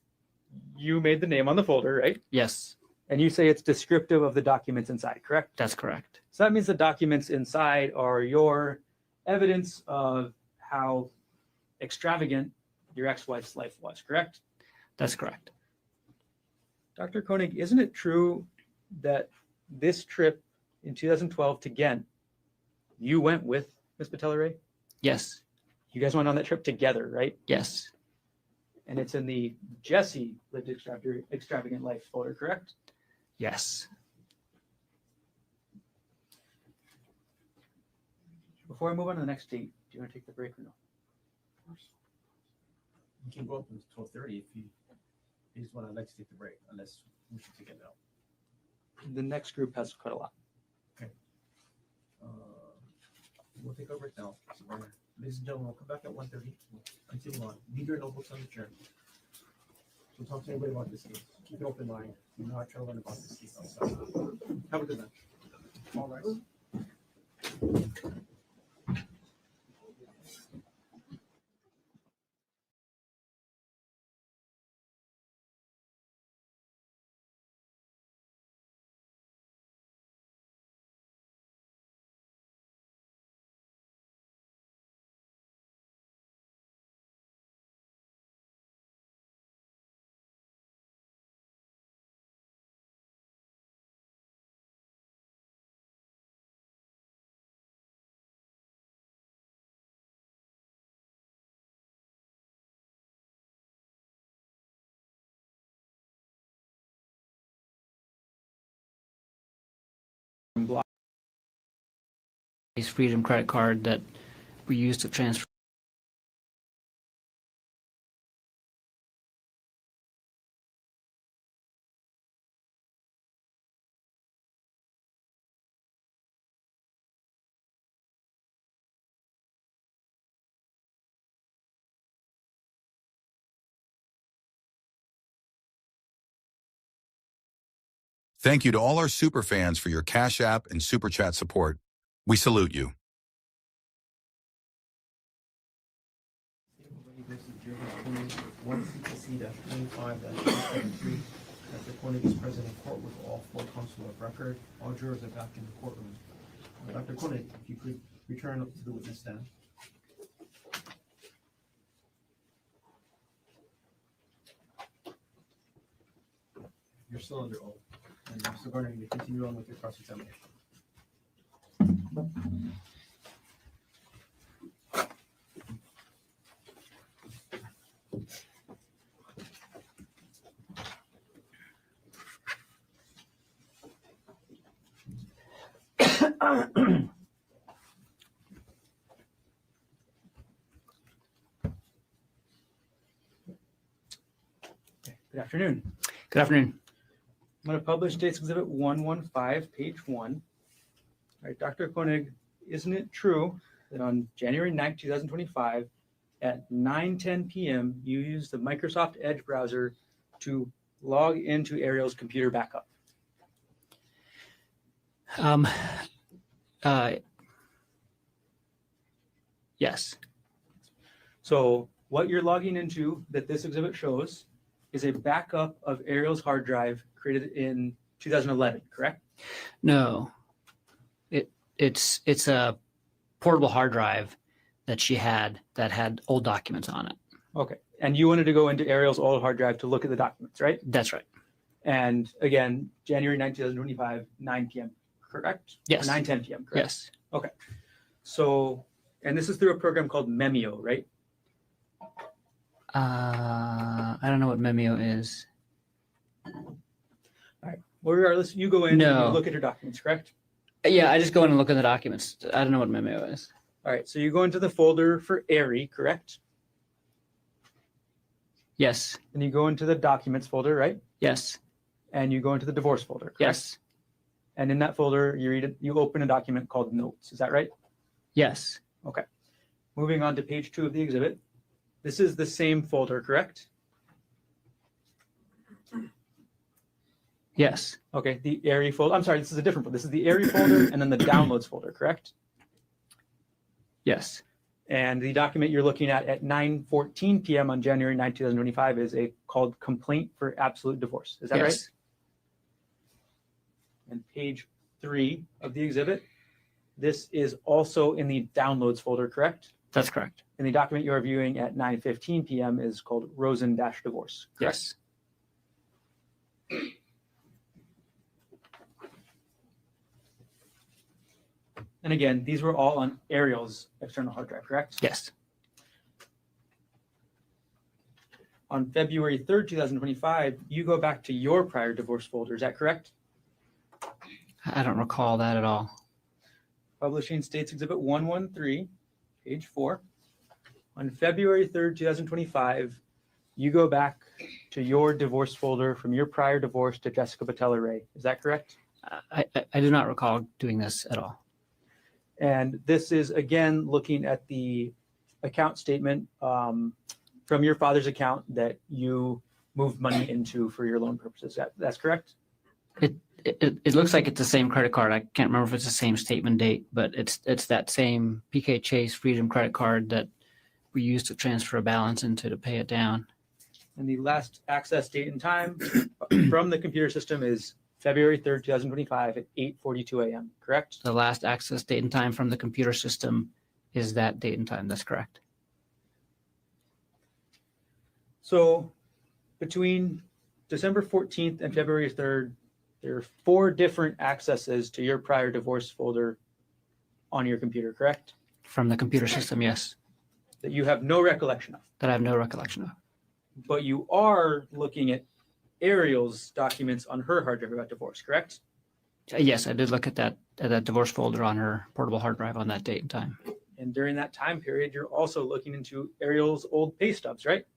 You made the name on the folder, right? Yes. And you say it's descriptive of the documents inside, correct? That's correct. So that means the documents inside are your evidence of how extravagant your ex-wife's life was, correct? That's correct. Dr. Konig, isn't it true that this trip in 2012 to Ghent, you went with Ms. Patellaray? Yes. You guys went on that trip together, right? Yes. And it's in the Jesse lived extravagant life folder, correct? Yes. Before I move on to the next date, do you want to take the break or no? You can go up to 12:30 if you just want to like to take the break, unless we should take it now. The next group has quite a lot. Okay. We'll take a break now. So, ladies and gentlemen, we'll come back at 1:30. Continue on. Leave your notebooks on the chair. So talk to anybody about this case. Keep an open mind. Do not try to learn about this case outside. Have a good night. All right. His Freedom credit card that we used to transfer. Thank you to all our super fans for your Cash App and Super Chat support. We salute you. This is Gerhardt Konig, 1 CPC-25-373. Dr. Konig is present in court with all 4 counsel of record. All jurors are back in the courtroom. Dr. Konig, if you could return up to the witness stand. You're still under oath. And Mr. Garner, you may continue on with your cross-examination. Good afternoon. Good afternoon. I'm going to publish State's Exhibit 115, page 1. All right, Dr. Konig, isn't it true that on January 9th, 2025, at 9:10 p.m., you used the Microsoft Edge browser to log into Ariel's computer backup? Yes. So what you're logging into that this exhibit shows is a backup of Ariel's hard drive created in 2011, correct? No. It's a portable hard drive that she had that had old documents on it. Okay. And you wanted to go into Ariel's old hard drive to look at the documents, right? That's right. And again, January 9th, 2025, 9 p.m., correct? Yes. 9:10 p.m., correct? Yes. Okay. So, and this is through a program called Memio, right? I don't know what Memio is. All right. Well, regardless, you go in No. and you look at your documents, correct? Yeah, I just go in and look at the documents. I don't know what Memio is. All right. So you go into the folder for Ari, correct? Yes. Then you go into the documents folder, right? Yes. And you go into the divorce folder, correct? Yes. And in that folder, you open a document called notes. Is that right? Yes. Okay. Moving on to page 2 of the exhibit. This is the same folder, correct? Yes. Okay, the ARI folder. I'm sorry, this is a different folder. This is the ARI folder and then the downloads folder, correct? Yes. And the document you're looking at 9:14 p.m. on January 9, 2025 is called Complaint for Absolute Divorce. Is that right? Yes. And page 3 of the exhibit, this is also in the downloads folder, correct? That's correct. And the document you're viewing at 9:15 p.m. is called Rosen-Divorce, correct? Yes. And again, these were all on Ariel's external hard drive, correct? Yes. On February 3rd, 2025, you go back to your prior divorce folder. Is that correct? I don't recall that at all. Publishing States Exhibit 113, page 4. On February 3rd, 2025, you go back to your divorce folder from your prior divorce to Jessica Patella Ray. Is that correct? I do not recall doing this at all. And this is, again, looking at the account statement from your father's account that you moved money into for your loan purposes. That's correct? It looks like it's the same credit card. I can't remember if it's the same statement date, but it's that same PK Chase Freedom credit card that we used to transfer a balance into to pay it down. And the last access date and time from the computer system is February 3rd, 2025 at 8:42 a.m., correct? The last access date and time from the computer system is that date and time. That's correct. So between December 14th and February 3rd, there are 4 different accesses to your prior divorce folder on your computer, correct? From the computer system, yes. That you have no recollection of. That I have no recollection of. But you are looking at Ariel's documents on her hard drive about divorce, correct? Yes, I did look at that divorce folder on her portable hard drive on that date and time. And during that time period, you're also looking into Ariel's old pay stubs, right?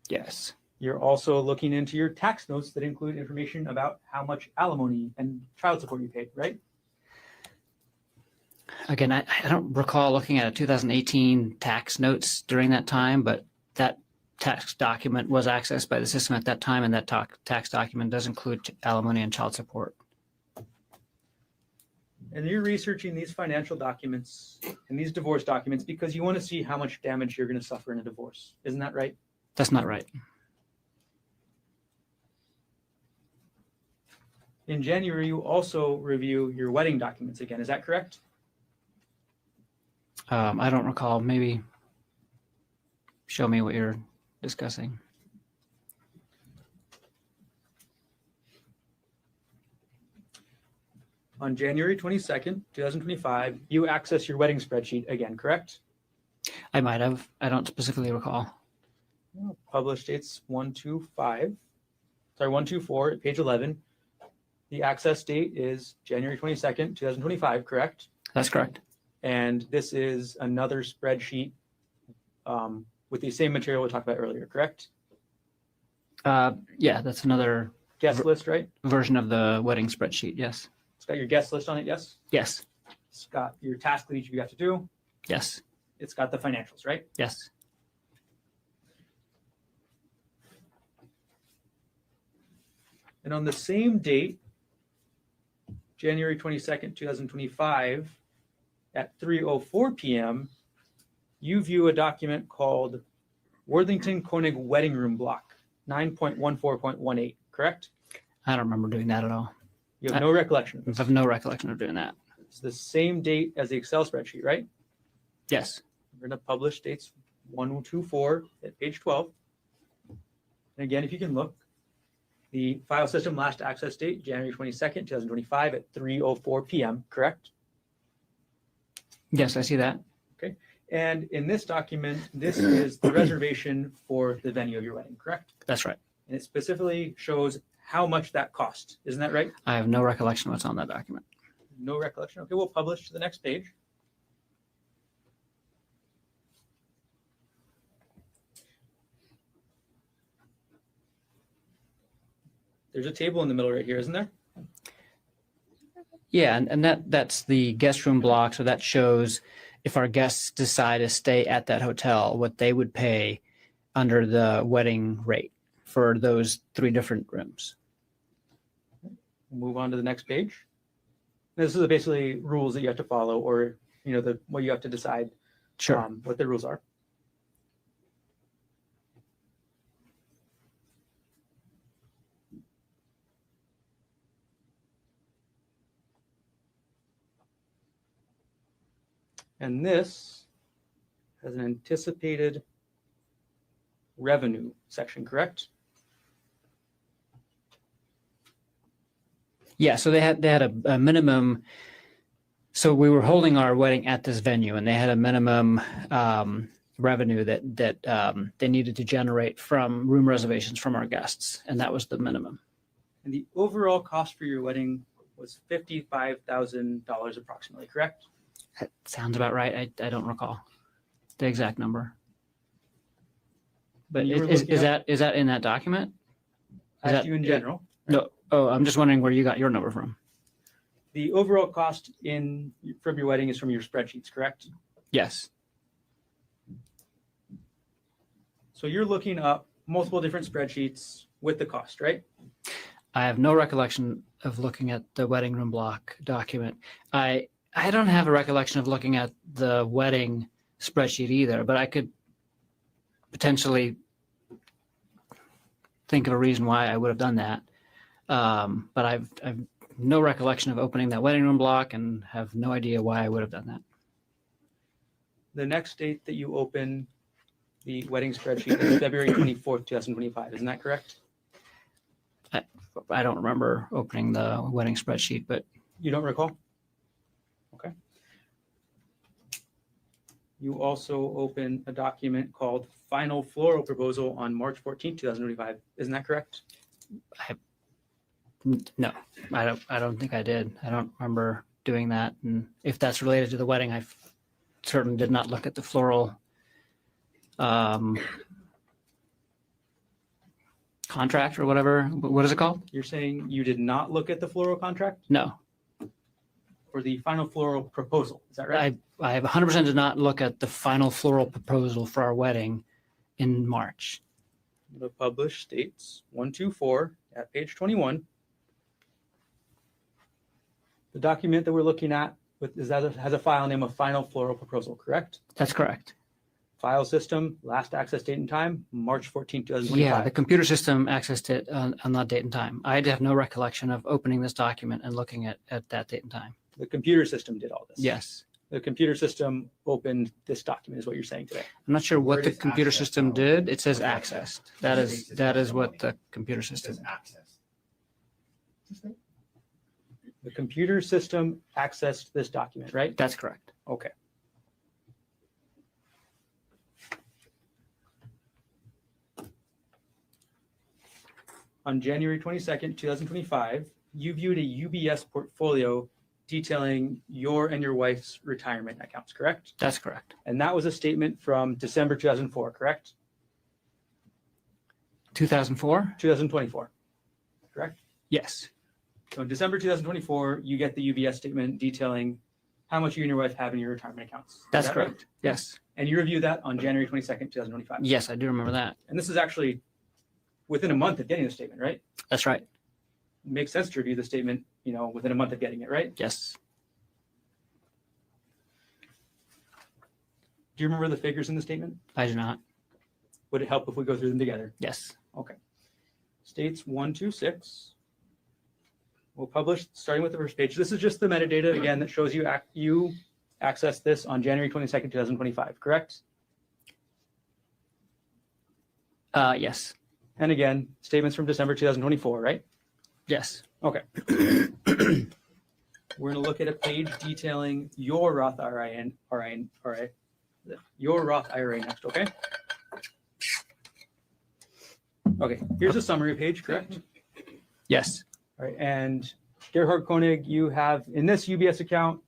Yes. You're also looking into your tax notes that include information about how much alimony and child support you paid, right? Again, I don't recall looking at a 2018 tax notes during that time, but that tax document was accessed by the system at that time, and that tax document does include alimony and child support. And you're researching these financial documents and these divorce documents because you want to see how much damage you're going to suffer in a divorce. Isn't that right? That's not right. In January, you also review your wedding documents again. Is that correct? I don't recall. Maybe show me what you're discussing. On January 22nd, 2025, you access your wedding spreadsheet again, correct? I might have. I don't specifically recall. Published dates 124 at page 11. The access date is January 22nd, 2025, correct? That's correct. And this is another spreadsheet with the same material we talked about earlier, correct? Yeah, that's another guest list, right? Version of the wedding spreadsheet, yes. It's got your guest list on it, yes? Yes. It's got your task that each of you have to do. Yes. It's got the financials, right? Yes. And on the same date, January 22nd, 2025, at 3:04 p.m., you view a document called Worthington Konig Wedding Room Block 9.14.18, correct? I don't remember doing that at all. You have no recollection of this? I have no recollection of doing that. It's the same date as the Excel spreadsheet, right? Yes. We're going to publish dates 124 at page 12. And again, if you can look, the file system last access date, January 22nd, 2025 at 3:04 p.m., correct? Yes, I see that. Okay. And in this document, this is the reservation for the venue of your wedding, correct? That's right. And it specifically shows how much that cost. Isn't that right? I have no recollection of what's on that document. No recollection. Okay, we'll publish to the next page. There's a table in the middle right here, isn't there? Yeah, and that's the guest room block. So that shows if our guests decide to stay at that hotel, what they would pay under the wedding rate for those 3 different rooms. We'll move on to the next page. This is basically rules that you have to follow, or what you have to decide. Sure. What the rules are. And this has an anticipated revenue section, correct? Yeah, so they had a minimum. So we were holding our wedding at this venue, and they had a minimum revenue that they needed to generate from room reservations from our guests, and that was the minimum. And the overall cost for your wedding was $55,000 approximately, correct? That sounds about right. I don't recall the exact number. But is that in that document? Asked you in general. No. Oh, I'm just wondering where you got your number from. The overall cost from your wedding is from your spreadsheets, correct? Yes. So you're looking up multiple different spreadsheets with the cost, right? I have no recollection of looking at the wedding room block document. I don't have a recollection of looking at the wedding spreadsheet either, but I could potentially think of a reason why I would have done that. But I've no recollection of opening that wedding room block and have no idea why I would have done that. The next date that you open the wedding spreadsheet is February 24th, 2025. Isn't that correct? I don't remember opening the wedding spreadsheet, but... You don't recall? Okay. You also open a document called Final Floral Proposal on March 14th, 2025. Isn't that correct? No, I don't think I did. I don't remember doing that. And if that's related to the wedding, I certainly did not look at the floral contract or whatever. What is it called? You're saying you did not look at the floral contract? No. For the final floral proposal, is that right? I 100% did not look at the final floral proposal for our wedding in March. The published states 124 at page 21. The document that we're looking at has a file name of Final Floral Proposal, correct? That's correct. File system, last access date and time, March 14, 2025. Yeah, the computer system accessed it on that date and time. I have no recollection of opening this document and looking at that date and time. The computer system did all this? Yes. The computer system opened this document is what you're saying today. I'm not sure what the computer system did. It says accessed. That is what the computer system did. The computer system accessed this document, right? That's correct. Okay. On January 22nd, 2025, you viewed a UBS portfolio detailing your and your wife's retirement accounts, correct? That's correct. And that was a statement from December 2004, correct? 2004? 2024, correct? Yes. So in December 2024, you get the UBS statement detailing how much you and your wife have in your retirement accounts. That's correct. Right? Yes. And you review that on January 22nd, 2025. Yes, I do remember that. And this is actually within a month of getting the statement, right? That's right. It makes sense to review the statement, within a month of getting it, right? Yes. Do you remember the figures in the statement? I do not. Would it help if we go through them together? Yes. Okay. States 126. We'll publish starting with the first page. This is just the metadata again that shows you you accessed this on January 22nd, 2025, correct? Yes. And again, statements from December 2024, right? Yes. Okay. We're going to look at a page detailing your Roth IRA, your Roth IRA next, okay? Okay, here's a summary page, correct? Yes. All right, and Gerhardt Konig, you have in this UBS account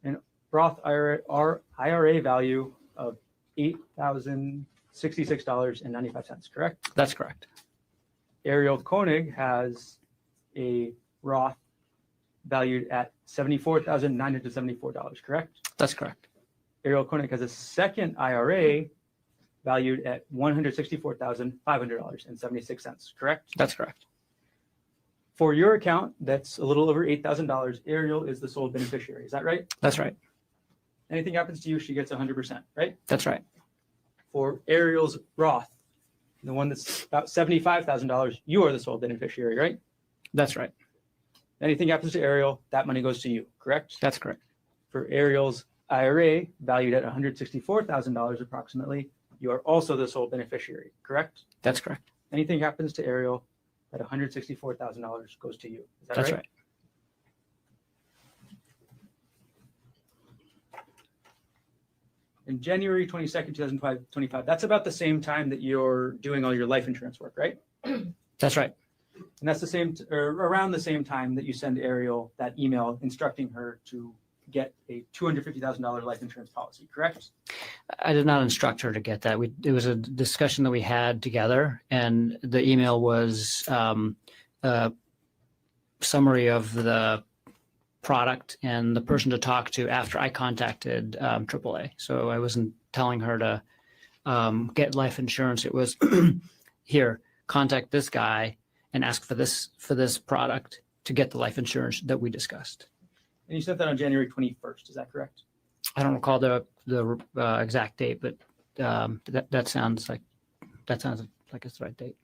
an Roth IRA value of $8,066.95, correct? That's correct. Ariel Konig has a Roth valued at $74,974, correct? That's correct. Ariel Konig has a second IRA valued at $164,500.76, correct? That's correct. For your account, that's a little over $8,000. Ariel is the sole beneficiary. Is that right? That's right. Anything happens to you, she gets 100%, right? That's right. For Ariel's Roth, the one that's about $75,000, you are the sole beneficiary, right? That's right. Anything happens to Ariel, that money goes to you, correct? That's correct. For Ariel's IRA, valued at $164,000 approximately, you are also the sole beneficiary, correct? That's correct. Anything happens to Ariel, that $164,000 goes to you. Is that That's right? right. In January 22nd, 2025, that's about the same time that you're doing all your life insurance work, right? That's right. And that's the same, or around the same time that you send Ariel that email instructing her to get a $250,000 life insurance policy, correct? I did not instruct her to get that. It was a discussion that we had together, and the email was a summary of the product and the person to talk to after I contacted AAA. So I wasn't telling her to get life insurance. It was here, contact this guy and ask for this product to get the life insurance that we discussed. And you sent that on January 21st, is that correct? I don't recall the exact date, but that sounds like it's the right date.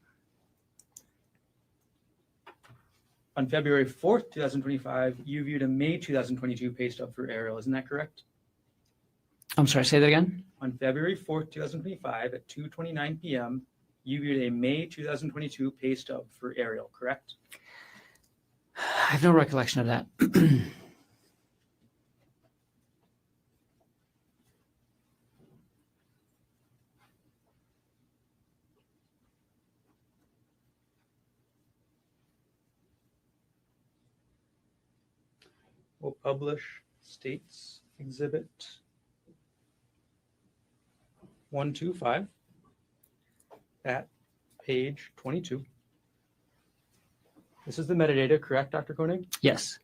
On February 4th, 2025, you viewed a May 2022 pay stub for Ariel, isn't that correct? I'm sorry, say that again? On February 4th, 2025 at 2:29 p.m., you viewed a May 2022 pay stub for Ariel, correct? I have no recollection of that. We'll publish States Exhibit 125 at page 22. This is the metadata, correct, Dr. Konig? Yes.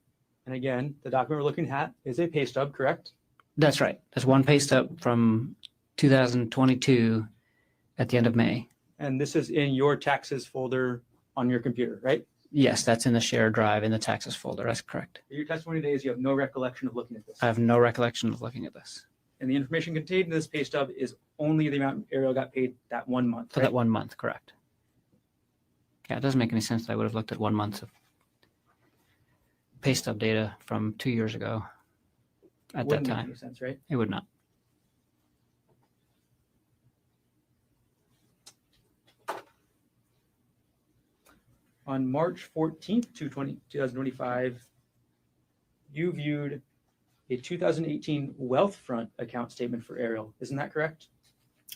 And again, the document we're looking at is a pay stub, correct? That's right. That's one pay stub from 2022 at the end of May. And this is in your taxes folder on your computer, right? Yes, that's in the shared drive in the taxes folder. That's correct. Your testimony today is you have no recollection of looking at this. I have no recollection of looking at this. And the information contained in this pay stub is only the amount Ariel got paid that 1 month, For right? that 1 month, correct. Yeah, it doesn't make any sense that I would have looked at 1 month of pay stub data from 2 years ago at Wouldn't that make time. any sense, right? It would not. On March 14th, 2025, you viewed a 2018 Wealthfront account statement for Ariel. Isn't that correct?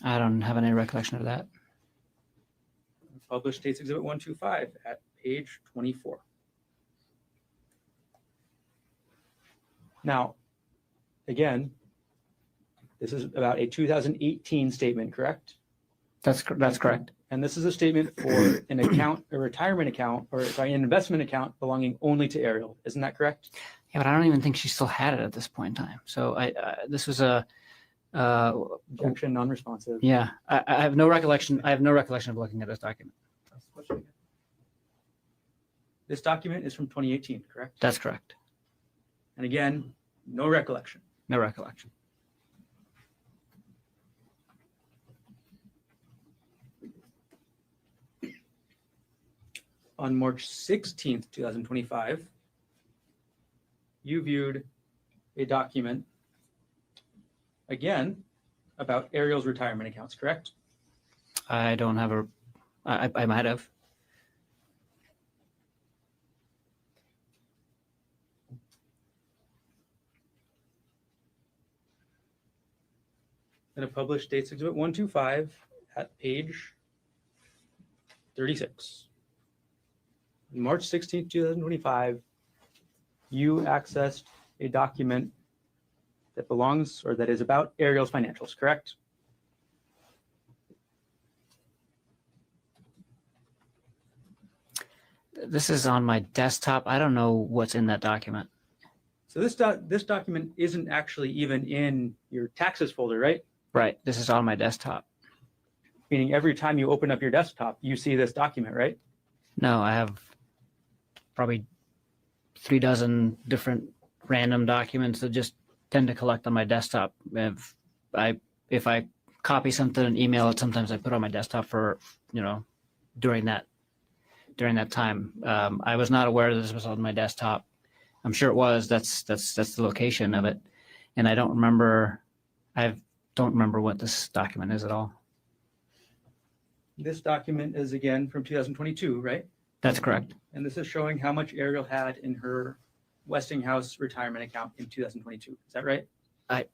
I don't have any recollection of that. Published States Exhibit 125 at page 24. Now, again, this is about a 2018 statement, correct? That's correct. And this is a statement for an account, a retirement account, or sorry, an investment account belonging only to Ariel. Isn't that correct? Yeah, but I don't even think she still had it at this point in time. So this was a objection, non-responsive. Yeah, I have no recollection. I have no recollection of looking at this document. This document is from 2018, correct? That's correct. And again, no recollection. No recollection. On March 16th, 2025, you viewed a document, again, about Ariel's retirement accounts, correct? I don't have I might have. In a published States Exhibit 125 at page 36. On March 16th, 2025, you accessed a document that belongs or that is about Ariel's financials, correct? This is on my desktop. I don't know what's in that document. So this document isn't actually even in your taxes folder, right? Right. This is on my desktop. Meaning every time you open up your desktop, you see this document, right? No, I have probably 3 dozen different random documents that just tend to collect on my desktop. If I copy something and email it, sometimes I put it on my desktop for, during that time. I was not aware that this was on my desktop. I'm sure it was. That's the location of it, and I don't remember what this document is at all. This document is again from 2022, right? That's correct. And this is showing how much Ariel had in her Westinghouse retirement account in 2022. Is that right? I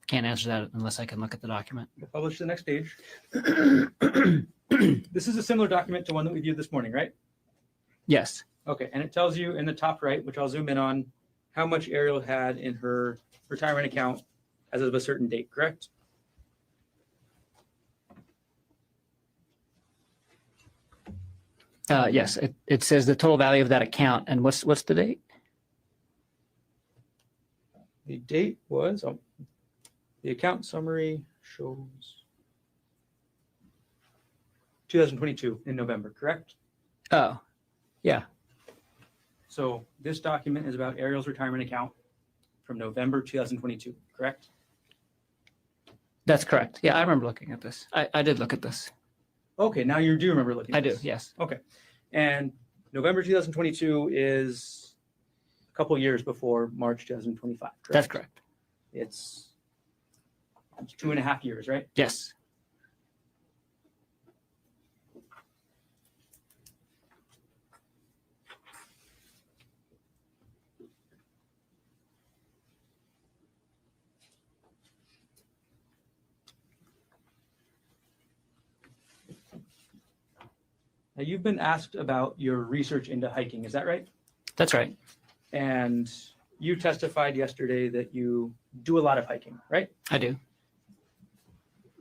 can't answer that unless I can look at the document. We'll publish the next page. This is a similar document to one that we viewed this morning, right? Yes. Okay, and it tells you in the top right, which I'll zoom in on, how much Ariel had in her retirement account as of a certain date, correct? Yes, it says the total value of that account. And what's the date? The date was, the account summary shows 2022 in November, correct? Oh, yeah. So this document is about Ariel's retirement account from November 2022, correct? That's correct. Yeah, I remember looking at this. I did look at this. Okay, now you do remember looking at this. I do, yes. Okay. And November 2022 is a couple years before March 2025, correct? That's correct. It's 2.5 years, right? Yes. Now, you've been asked about your research into hiking, is that right? That's right. And you testified yesterday that you do a lot of hiking, right? I do.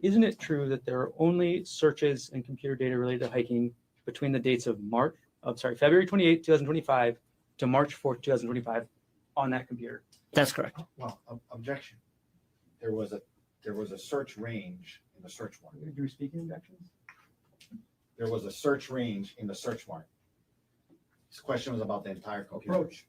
Isn't it true that there are only searches and computer data related to hiking between the dates of February 28, 2025 to March 4th, 2025 on that computer? That's correct. Well, objection. There was a search range in the search warrant. Do we speak in objections? There was a search range in the search warrant. This question was about the entire computer. Approach.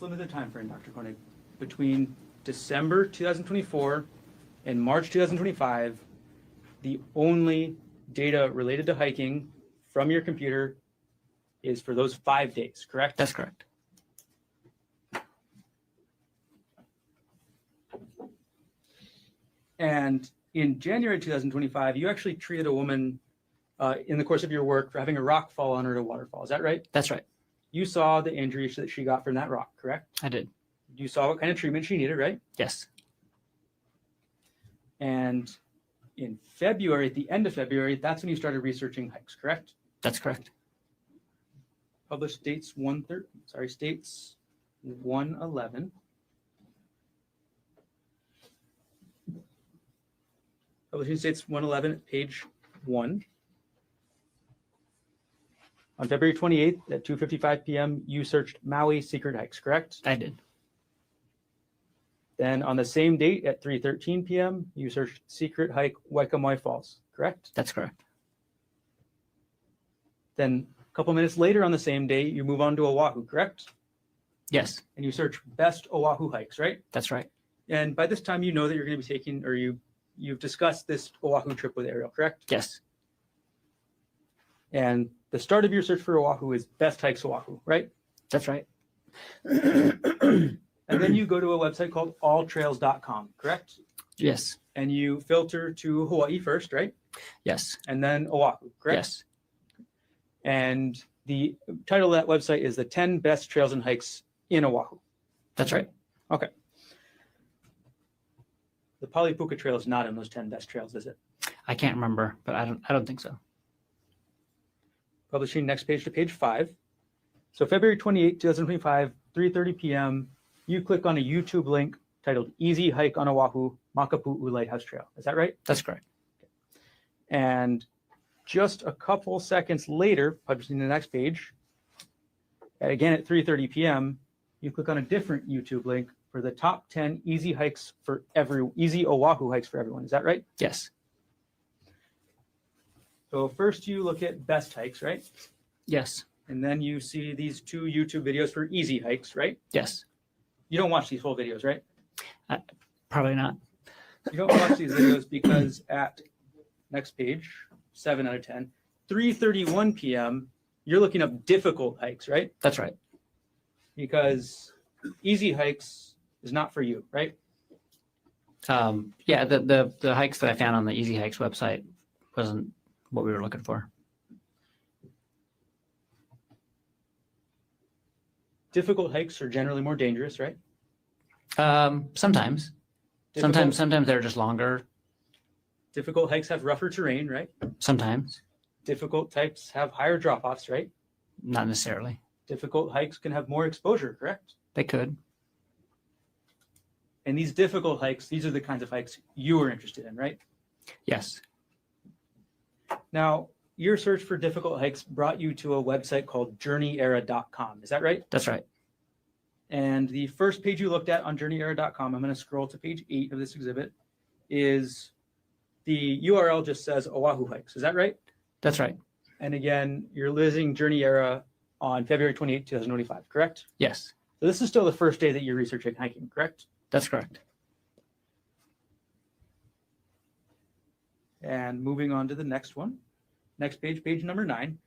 Limited time frame, Dr. Konig. Between December 2024 and March 2025, the only data related to hiking from your computer is for those 5 days, correct? That's correct. And in January 2025, you actually treated a woman in the course of your work for having a rock fall on her at a waterfall. Is that right? That's right. You saw the injuries that she got from that rock, correct? I did. You saw what kind of treatment she needed, right? Yes. And in February, at the end of February, that's when you started researching hikes, correct? That's correct. Published states 111. Publishing states 111 at page 1. On February 28th at 2:55 p.m., you searched Maui secret hikes, correct? I did. Then on the same date at 3:13 p.m., you searched secret hike Waikamai Falls, correct? That's correct. Then a couple minutes later on the same day, you move on to Oahu, correct? Yes. And you search best Oahu hikes, right? That's right. And by this time, you know that you're going to be taking, or you've discussed this Oahu trip with Ariel, correct? Yes. And the start of your search for Oahu is best hikes Oahu, right? That's right. And then you go to a website called alltrails.com, correct? Yes. And you filter to Hawaii first, right? Yes. And then Oahu, correct? Yes. And The title of that website is the 10 Best Trails and Hikes in Oahu. That's right. Okay. The Palipuka Trail is not in those 10 best trails, is it? I can't remember, but I don't think so. Publishing next page to page 5. So February 28, 2025, 3:30 p.m., you click on a YouTube link titled Easy Hike on Oahu, Makapu'u Lighthouse Trail. Is that right? That's correct. And just a couple seconds later, publishing the next page, again at 3:30 p.m., you click on a different YouTube link for the top 10 easy Oahu hikes for everyone. Is that right? Yes. So first you look at best hikes, right? Yes. And then you see these 2 YouTube videos for easy hikes, right? Yes. You don't watch these whole videos, right? Probably not. You don't watch these videos because at next page, 7 out of 10, 3:31 p.m., you're looking up difficult hikes, right? That's right. Because easy hikes is not for you, right? Yeah, the hikes that I found on the Easy Hikes website wasn't what we were looking for. Difficult hikes are generally more dangerous, right? Sometimes. Sometimes they're just longer. Difficult hikes have rougher terrain, right? Sometimes. Difficult types have higher drop-offs, right? Not necessarily. Difficult hikes can have more exposure, correct? They could. And these difficult hikes, these are the kinds of hikes you are interested in, right? Yes. Now, your search for difficult hikes brought you to a website called journeyera.com. Is that right? That's right. And the first page you looked at on journeyera.com, I'm going to scroll to page 8 of this exhibit, is the URL just says Oahu hikes. Is that right? That's right. And again, you're listing Journey Era on February 28, 2025, correct? Yes. So this is still the first day that you're researching hiking, correct? That's correct. And moving on to the next one, next page, page number 9,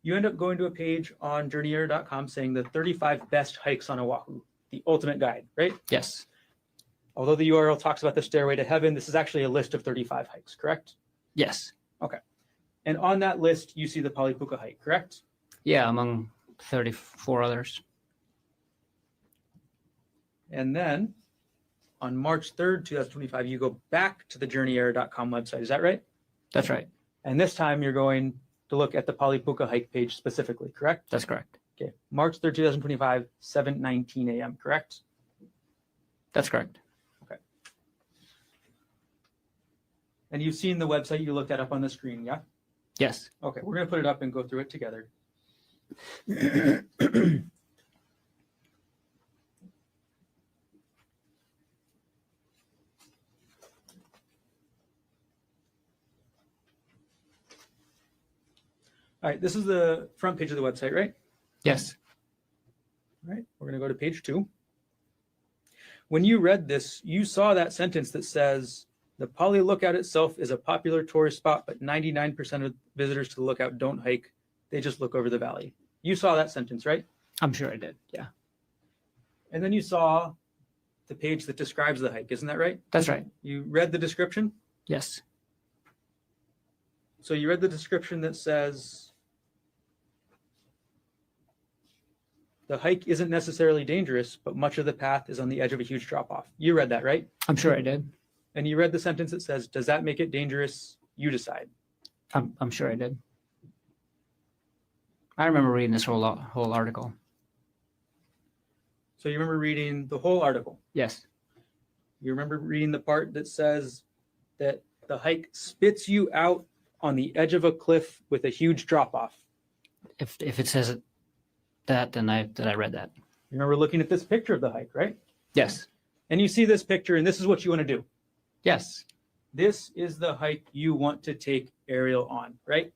you end up going to a page on journeyera.com saying the 35 best hikes on Oahu, the ultimate guide, right? Yes. Although the URL talks about the Stairway to Heaven, this is actually a list of 35 hikes, correct? Yes. Okay. And on that list, you see the Palipuka hike, correct? Yeah, among 34 others. And then on March 3rd, 2025, you go back to the journeyera.com website. Is that right? That's right. And this time you're going to look at the Palipuka hike page specifically, correct? That's correct. Okay. March 3rd, 2025, 7:19 a.m., correct? That's correct. Okay. And you've seen the website you looked at up on the screen, yeah? Yes. Okay, we're going to put it up and go through it together. All right, this is the front page of the website, right? Yes. All right, we're going to go to page 2. When you read this, you saw that sentence that says, the Pali Lookout itself is a popular tourist spot, but 99% of visitors to the lookout don't hike. They just look over the valley. You saw that sentence, right? I'm sure I did. Yeah. And then you saw the page that describes the hike. Isn't that right? That's right. You read the description? Yes. So you read the description that says, the hike isn't necessarily dangerous, but much of the path is on the edge of a huge drop-off. You read that, right? I'm sure I did. And you read the sentence that says, does that make it dangerous? You decide. I'm sure I did. I remember reading this whole article. So you remember reading the whole article? Yes. You remember reading the part that says that the hike spits you out on the edge of a cliff with a huge drop-off? If it says that, then I read that. You remember looking at this picture of the hike, right? Yes. And you see this picture, and this is what you want to do. Yes. This is the hike you want to take Ariel on, right?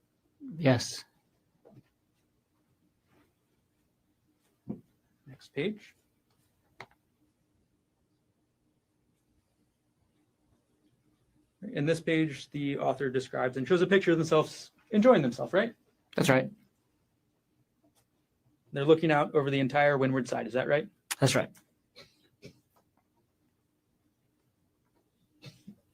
Yes. Next page. In this page, the author describes and shows a picture of themselves enjoying themselves, right? That's right. They're looking out over the entire windward side. Is that right? That's right.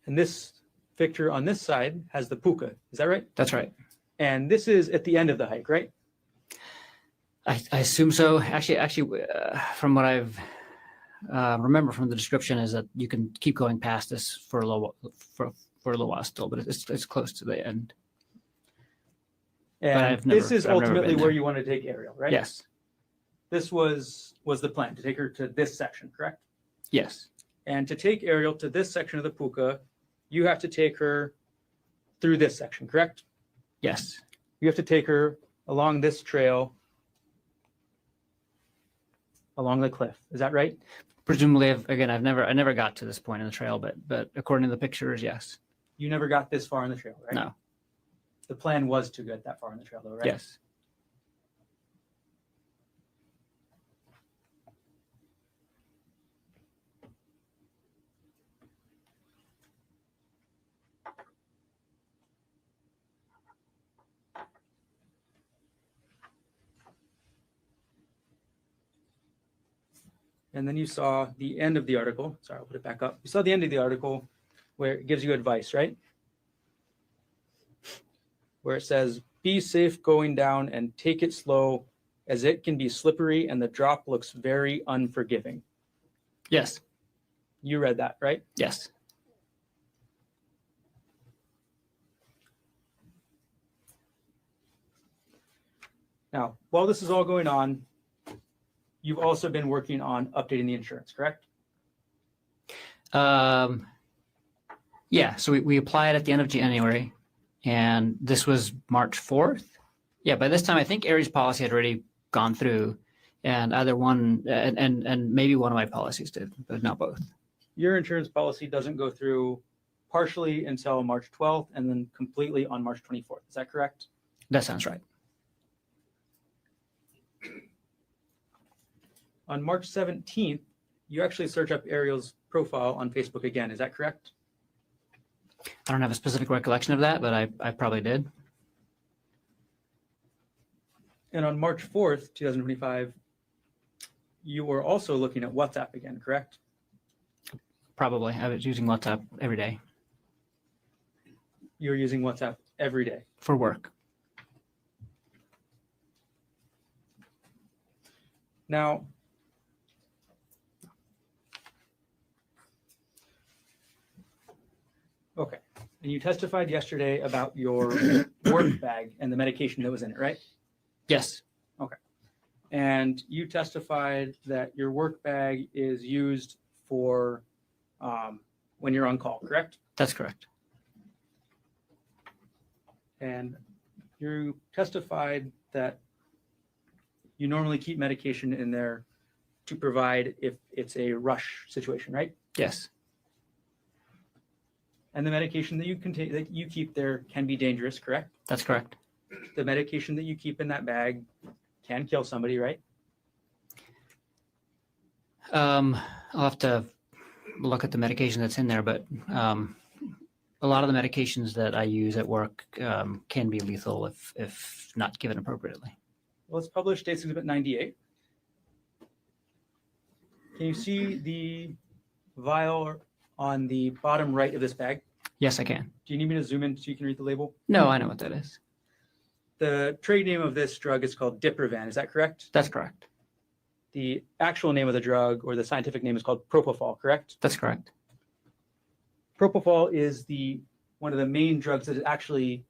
And this picture on this side has the puka. Is that right? That's right. And this is at the end of the hike, right? I assume so. Actually, from what I've remember from the description is that you can keep going past this for a little while still, but it's close to the end. And this is ultimately where you want to take Ariel, right? Yes. This was the plan, to take her to this section, correct? Yes. And to take Ariel to this section of the puka, you have to take her through this section, correct? Yes. You have to take her along this trail, along the cliff. Is that right? Presumably, I never got to this point in the trail, but according to the pictures, yes. You never got this far in the trail, right? No. The plan was to get that far in the trail, though, right? Yes. And then you saw the end of the article. Sorry, I'll put it back up. You saw the end of the article where it gives you advice, right? Where it says, be safe going down and take it slow as it can be slippery and the drop looks very unforgiving. Yes. You read that, right? Yes. Now, while this is all going on, you've also been working on updating the insurance, correct? Yeah, so we applied at the end of January, and this was March 4th. Yeah, by this time, I think Aries policy had already gone through, and either one, and maybe one of my policies did, but not both. Your insurance policy doesn't go through partially until March 12th and then completely on March 24th. Is that correct? That sounds right. On March 17th, you actually search up Ariel's profile on Facebook again. Is that correct? I don't have a specific recollection of that, but I probably did. And on March 4th, 2025, you were also looking at WhatsApp again, correct? Probably. I was using WhatsApp every day. You were using WhatsApp every day? For work. Now, okay. And you testified yesterday about your work bag and the medication that was in it, right? Yes. Okay. And you testified that your work bag is used for when you're on call, correct? That's correct. And you testified that you normally keep medication in there to provide if it's a rush situation, right? Yes. And the medication that you keep there can be dangerous, correct? That's correct. The medication that you keep in that bag can kill somebody, right? I'll have to look at the medication that's in there, but a lot of the medications that I use at work can be lethal if not given appropriately. Well, it's published States Exhibit 98. Can you see the vial on the bottom right of this bag? Yes, I can. Do you need me to zoom in so you can read the label? No, I know what that is. The trade name of this drug is called Diprivan. Is that correct? That's correct. The actual name of the drug or the scientific name is called propofol, correct? That's correct. Propofol is one of the main drugs that actually,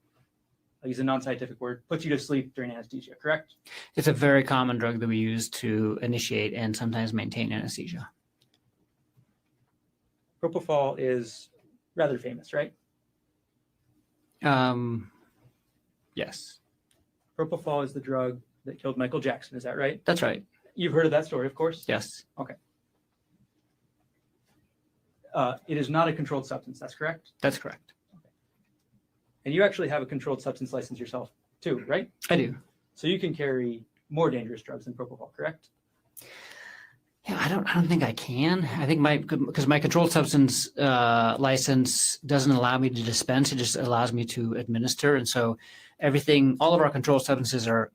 I'll use a non-scientific word, puts you to sleep during anesthesia, correct? It's a very common drug that we use to initiate and sometimes maintain anesthesia. Propofol is rather famous, right? Yes. Propofol is the drug that killed Michael Jackson. Is that right? That's right. You've heard of that story, of course? Yes. Okay. It is not a controlled substance. That's correct? That's correct. Okay. And you actually have a controlled substance license yourself too, right? I do. So you can carry more dangerous drugs than propofol, correct? Yeah, I don't think I can. I think because my controlled substance license doesn't allow me to dispense; it just allows me to administer. And so, all of our controlled substances are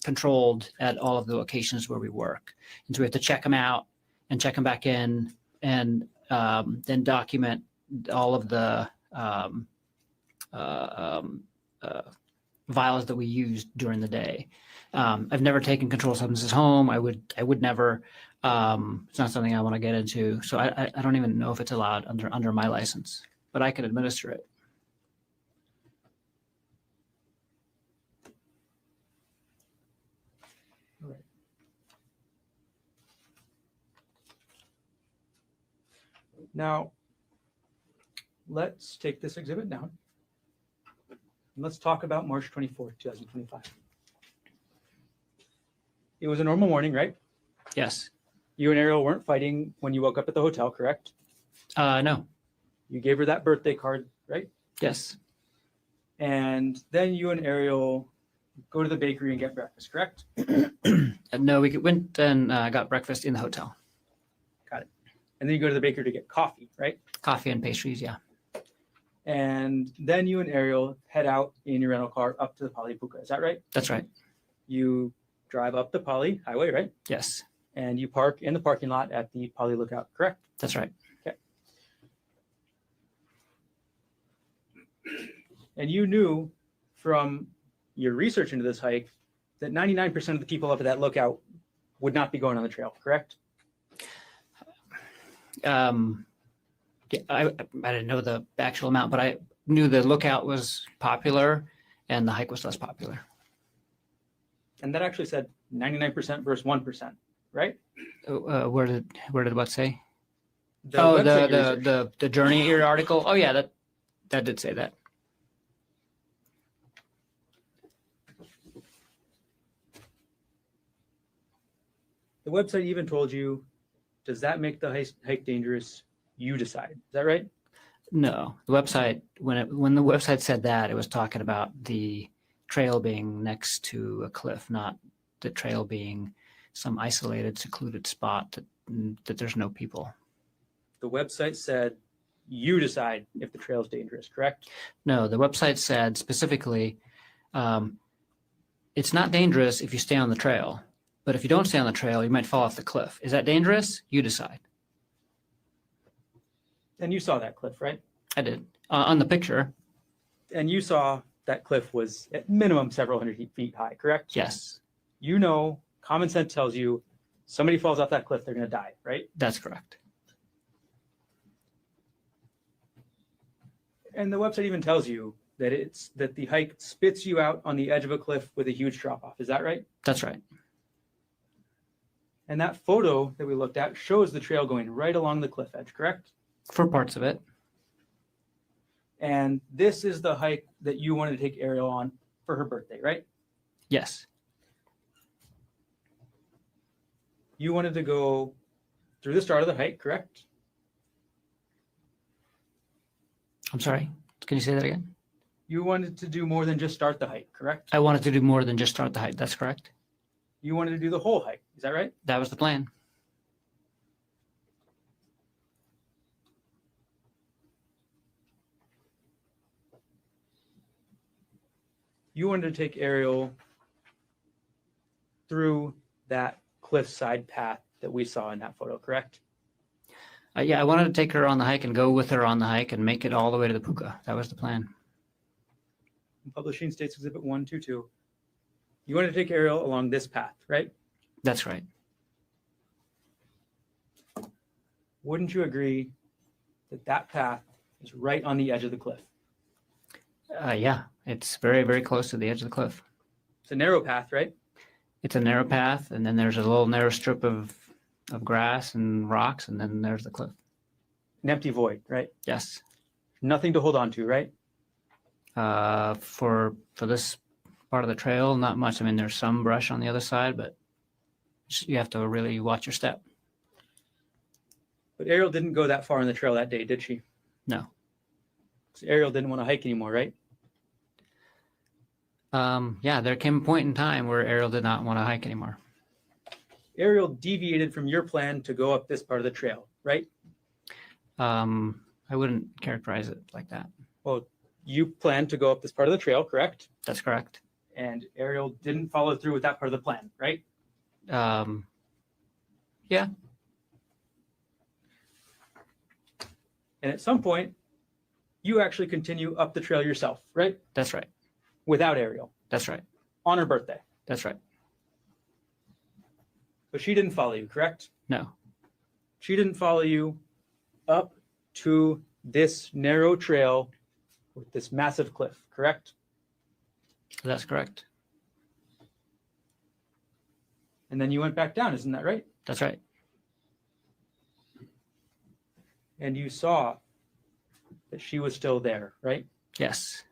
controlled at all of the locations where we work, and so we have to check them out and check them back in, and then document all of the vials that we used during the day. I've never taken controlled substances home. I would never. It's not something I want to get into. So I don't even know if it's allowed under my license, but I can administer it. All right. Now, let's take this exhibit down. And let's talk about March 24th, 2025. It was a normal morning, right? Yes. You and Ariel weren't fighting when you woke up at the hotel, correct? No. You gave her that birthday card, right? Yes. And then you and Ariel go to the bakery and get breakfast, correct? No, we went and got breakfast in the hotel. Got it. And then you go to the bakery to get coffee, right? Coffee and pastries, yeah. And then you and Ariel head out in your rental car up to the Poly Puka. Is that right? That's right. You drive up the Poly Highway, right? Yes. And you park in the parking lot at the Poly Lookout, correct? That's right. Okay. And you knew from your research into this hike that 99% of the people up at that lookout would not be going on the trail, correct? Yeah, I didn't know the actual amount, but I knew the lookout was popular and the hike was less popular. And that actually said 99% versus 1%, right? Where did what say? The the Journey here article. Oh yeah, that did say that. The website even told you, does that make the hike dangerous? You decide. Is that right? No, the website when the website said that, it was talking about the trail being next to a cliff, not the trail being some isolated, secluded spot that there's no people. The website said you decide if the trail is dangerous, correct? No, the website said specifically, it's not dangerous if you stay on the trail, but if you don't stay on the trail, you might fall off the cliff. Is that dangerous? You decide. And you saw that cliff, right? I did on the picture. And you saw that cliff was at minimum several hundred feet high, correct? Yes. You know, common sense tells you somebody falls off that cliff, they're going to die, right? That's correct. And the website even tells you that the hike spits you out on the edge of a cliff with a huge drop off. Is that right? That's right. And that photo that we looked at shows the trail going right along the cliff edge, correct? For parts of it. And this is the hike that you wanted to take Ariel on for her birthday, right? Yes. You wanted to go through the start of the hike, correct? I'm sorry. Can you say that again? You wanted to do more than just start the hike, correct? I wanted to do more than just start the hike. That's correct. You wanted to do the whole hike. Is that right? That was the plan. You wanted to take Ariel through that cliffside path that we saw in that photo, correct? Yeah, I wanted to take her on the hike and go with her on the hike and make it all the way to the puka. That was the plan. Publishing States Exhibit 122. You wanted to take Ariel along this path, right? That's right. Wouldn't you agree that that path is right on the edge of the cliff? Yeah, it's very, very close to the edge of the cliff. It's a narrow path, right? It's a narrow path, and then there's a little narrow strip of grass and rocks, and then there's the cliff. An empty void, right? Yes. Nothing to hold on to, right? For this part of the trail, not much. I mean, there's some brush on the other side, but you have to really watch your step. But Ariel didn't go that far on the trail that day, did she? No. So Ariel didn't want to hike anymore, right? Yeah, there came a point in time where Ariel did not want to hike anymore. Ariel deviated from your plan to go up this part of the trail, right? I wouldn't characterize it like that. Well, you planned to go up this part of the trail, correct? That's correct. And Ariel didn't follow through with that part of the plan, right? Yeah. And at some point, you actually continue up the trail yourself, right? That's right. Without Ariel. That's right. On her birthday. That's right. But she didn't follow you, correct? No. She didn't follow you up to this narrow trail with this massive cliff, correct? That's correct. And then you went back down, isn't that right? That's right. And you saw that she was still there, right? Yes,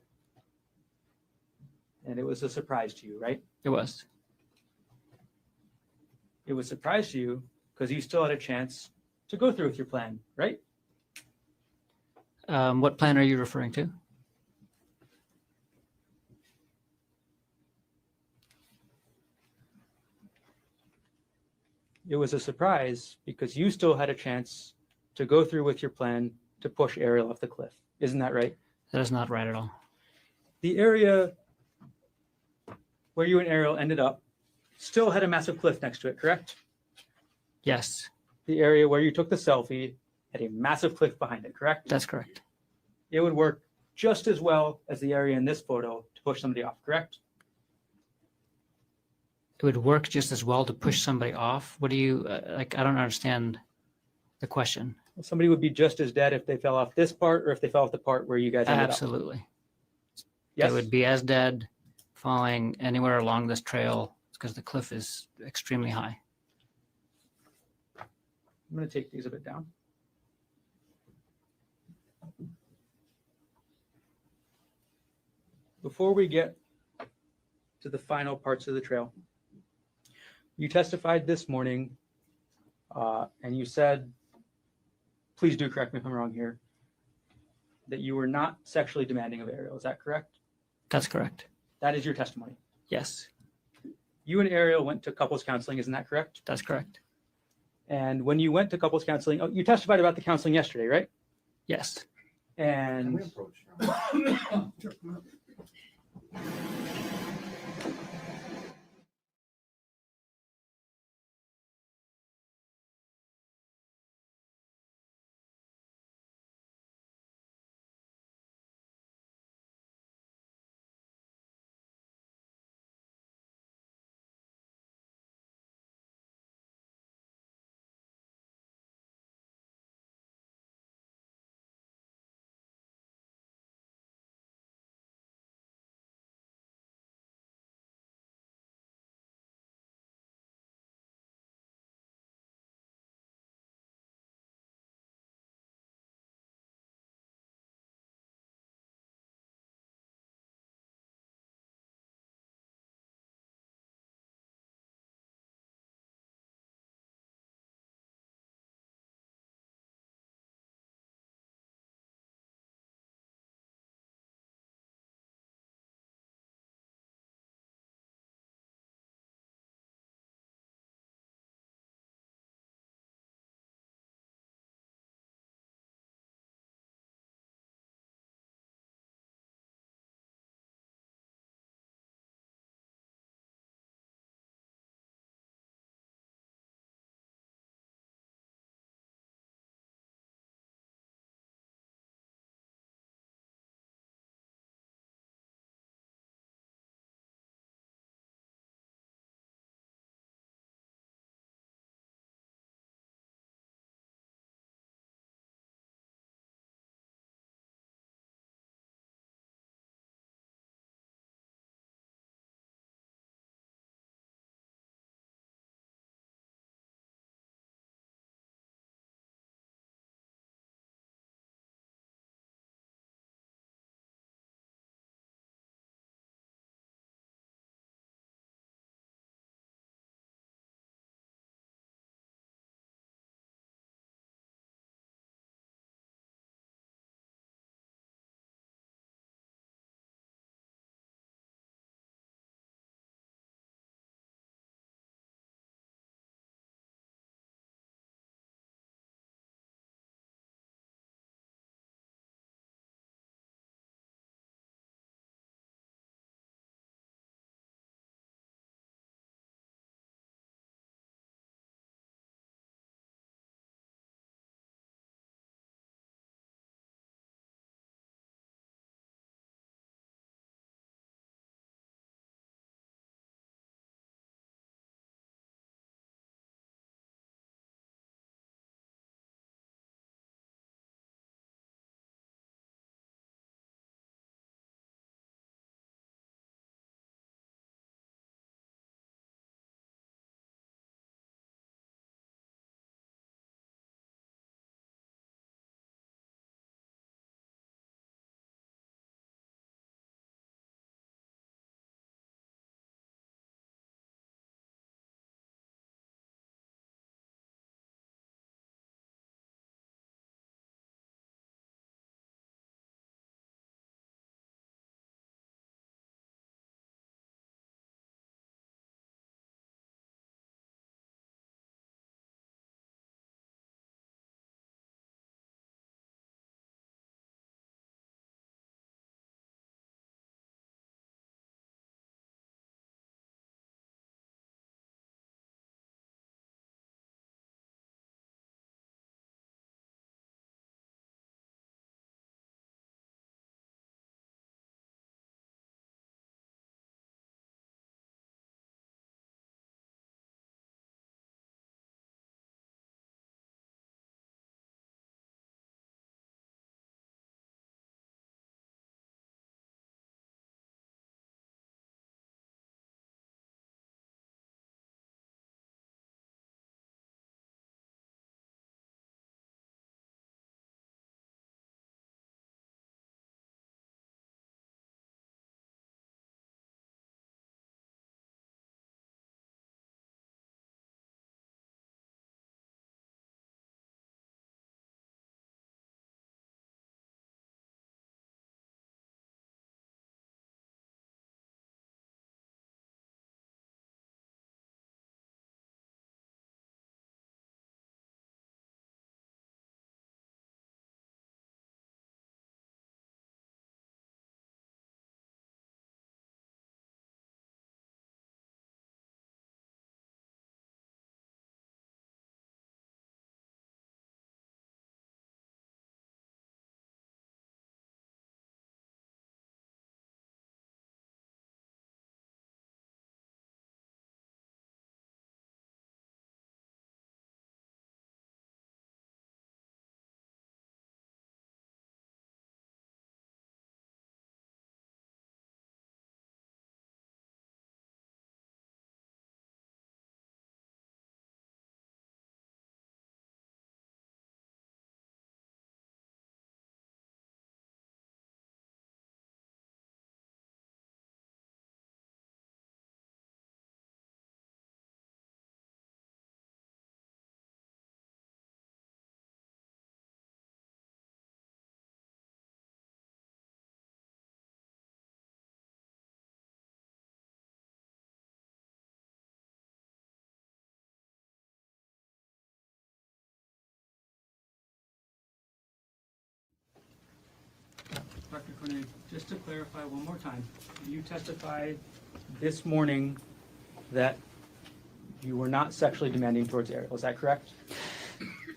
And it was a surprise to you, right? it was. It was a surprise to you because you still had a chance to go through with your plan, right? What plan are you referring to? It was a surprise because you still had a chance to go through with your plan to push Ariel off the cliff. Isn't that right? That is not right at all. The area where you and Ariel ended up still had a massive cliff next to it, correct? Yes, The area where you took the selfie had a massive cliff behind it, correct? that's correct. It would work just as well as the area in this photo to push somebody off, correct? It would work just as well to push somebody off. What do you, like, I don't understand the question. Somebody would be just as dead if they fell off this part or if they fell off the part where you guys ended Absolutely. up. Yes? They would be as dead falling anywhere along this trail because the cliff is extremely high. I'm going to take these a bit down. Before we get to the final parts of the trail, you testified this morning and you said, please do correct me if I'm wrong here, that you were not sexually demanding of Ariel. Is that correct? That's correct. That is your testimony. Yes, You and Ariel went to couples counseling, isn't that correct? that's correct. And when you went to couples counseling, oh, you testified about the counseling yesterday, right? Yes. And Dr. Konig, just to clarify one more time, you testified this morning that you were not sexually demanding towards Ariel. Is that correct?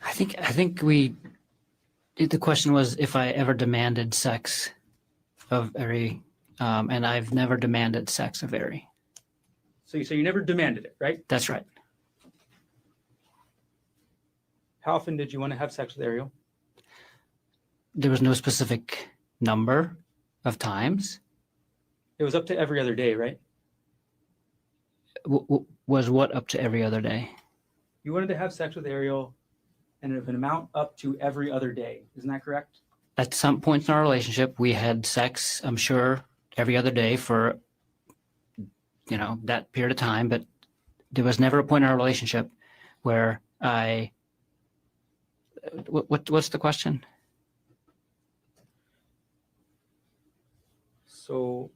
I think the question was if I ever demanded sex of Ari, and I've never demanded sex of Ari. So you never demanded it, right? That's right. How often did you want to have sex with Ariel? There was no specific number of times. It was up to every other day, right? Was what up to every other day? You wanted to have sex with Ariel and of an amount up to every other day. Isn't that correct? At some points in our relationship, we had sex, I'm sure, every other day for, that period of time. But there was never a point in our relationship where what's the question? So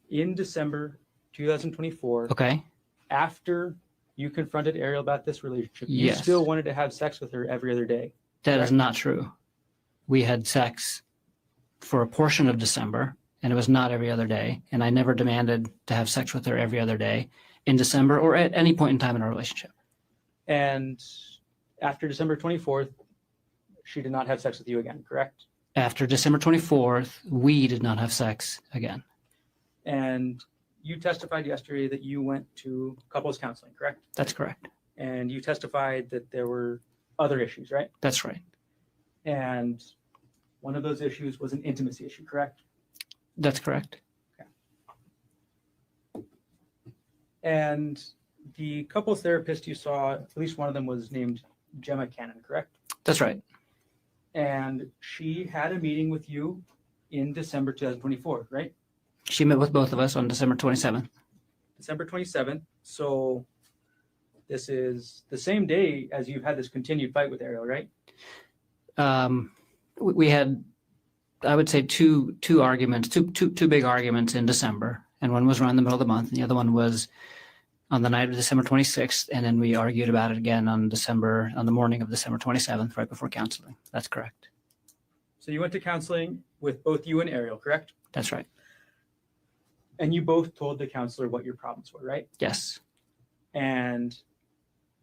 in December 2024, okay, after you confronted Ariel about this relationship, you yes, still wanted to have sex with her every other day. That correct? Is not true. We had sex for a portion of December, and it was not every other day. And I never demanded to have sex with her every other day in December or at any point in time in our relationship. And after December 24th, she did not have sex with you again, correct? After December 24th, we did not have sex again. And you testified yesterday that you went to couples counseling, correct? That's correct. And you testified that there were other issues, right? That's right. And one of those issues was an intimacy issue, correct? That's correct. Okay. And the couples therapist you saw, at least one of them was named Gemma Cannon, correct? That's right. And she had a meeting with you in December 2024, right? She met with both of us on December 27th. December 27th. So this is the same day as you've had this continued fight with Ariel, right? We had, I would say, two arguments, two big arguments in December, and one was around the middle of the month, and the other one was on the night of December 26th, and then we argued about it again on the morning of December 27th, right before counseling. That's correct. So you went to counseling with both you and Ariel, correct? That's right. And you both told the counselor what your problems were, right? Yes. And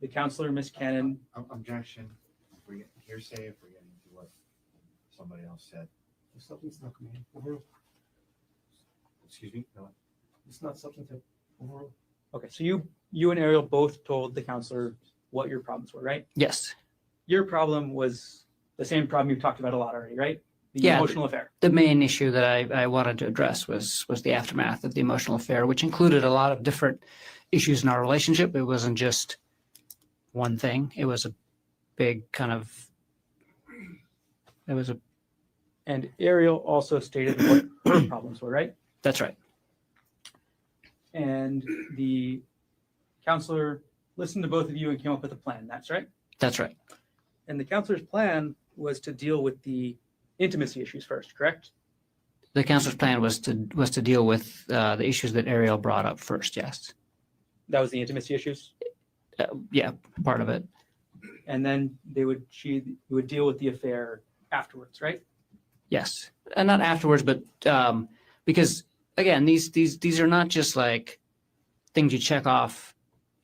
the counselor, Miss Cannon. Objection. If we get hearsay, if we're getting to what somebody else said. Something's not coming in. Overruled. Excuse me? No. It's not substantive. Overruled. Okay, so you and Ariel both told the counselor what your problems were, right? Yes. Your problem was the same problem you've talked about a lot already, right? The emotional affair. The main issue that I wanted to address was the aftermath of the emotional affair, which included a lot of different issues in our relationship. It wasn't just one thing. It was a big kind of, And Ariel also stated what her problems were, right? That's right. And the counselor listened to both of you and came up with a plan. That's right? That's right. And the counselor's plan was to deal with the intimacy issues first, correct? The counselor's plan was to deal with the issues that Ariel brought up first. Yes. That was the intimacy issues? Yeah, part of it. And then she would deal with the affair afterwards, right? Yes. And not afterwards, but because again, these are not just like things you check off,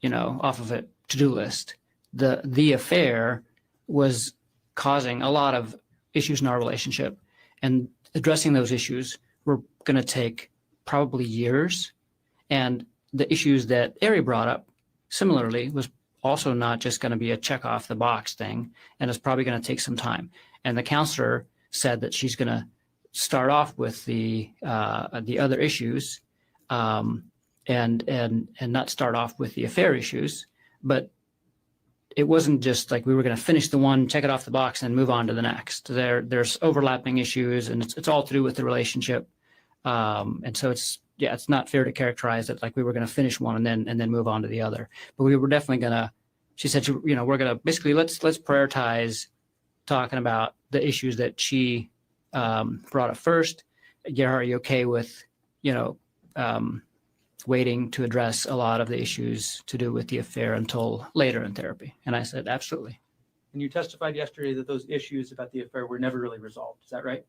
off of a to-do list. The affair was causing a lot of issues in our relationship, and addressing those issues were going to take probably years. And the issues that Ari brought up similarly was also not just going to be a check off the box thing, and it's probably going to take some time. And the counselor said that she's going to start off with the other issues, and not start off with the affair issues. But it wasn't just like we were going to finish the one, check it off the box, and move on to the next. There's overlapping issues, and it's all to do with the relationship. And so it's not fair to characterize it like we were going to finish one and then move on to the other. But we were definitely going to. She said, we're going to basically let's prioritize talking about the issues that she brought up first. Gerhardt, are you okay with waiting to address a lot of the issues to do with the affair until later in therapy? And I said, absolutely. And you testified yesterday that those issues about the affair were never really resolved. Is that right?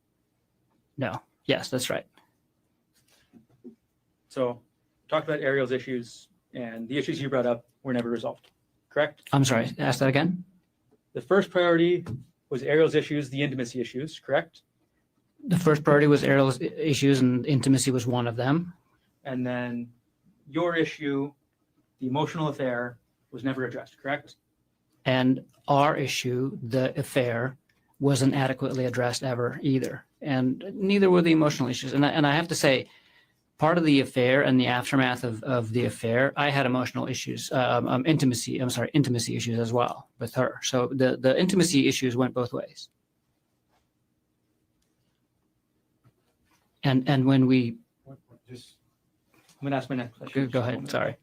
No, Yes, that's right. So talked about Ariel's issues, and the issues you brought up were never resolved, correct? I'm sorry, ask that again. The first priority was Ariel's issues, the intimacy issues, correct? The first priority was Ariel's issues, and intimacy was one of them. And then your issue, the emotional affair, was never addressed, correct? And our issue, the affair, wasn't adequately addressed ever either. And neither were the emotional issues. And I have to say, part of the affair and the aftermath of the affair, I had emotional issues, intimacy issues as well with her. So the intimacy issues went both ways. And when we... Just, I'm going to ask my next question. Go ahead, sorry.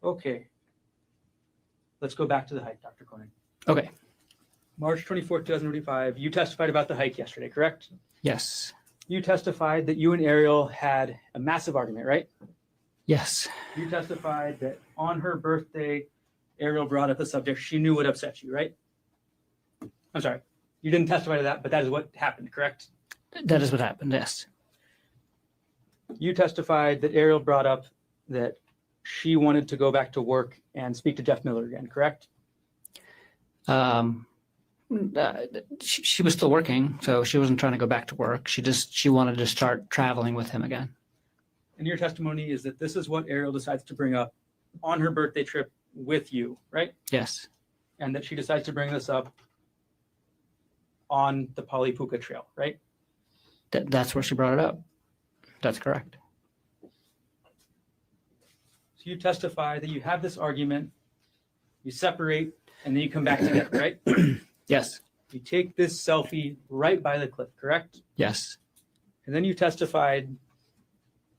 Okay. Let's go back to the hike, Dr. Konig. Okay. March 24th, 2025, you testified about the hike yesterday, correct? Yes. You testified that you and Ariel had a massive argument, right? Yes. You testified that on her birthday, Ariel brought up the subject she knew would upset you, right? I'm sorry. You didn't testify to that, but that is what happened, correct? That is what happened, yes. You testified that Ariel brought up that she wanted to go back to work and speak to Jeff Miller again, correct? She was still working, so she wasn't trying to go back to work. She wanted to start traveling with him again. And your testimony is that this is what Ariel decides to bring up on her birthday trip with you, right? Yes. And that she decides to bring this up on the Palipuka Trail, right? That's where she brought it up. That's correct. So you testify that you have this argument, you separate, and then you come back together, right? Yes. You take this selfie right by the cliff, correct? Yes. And then you testified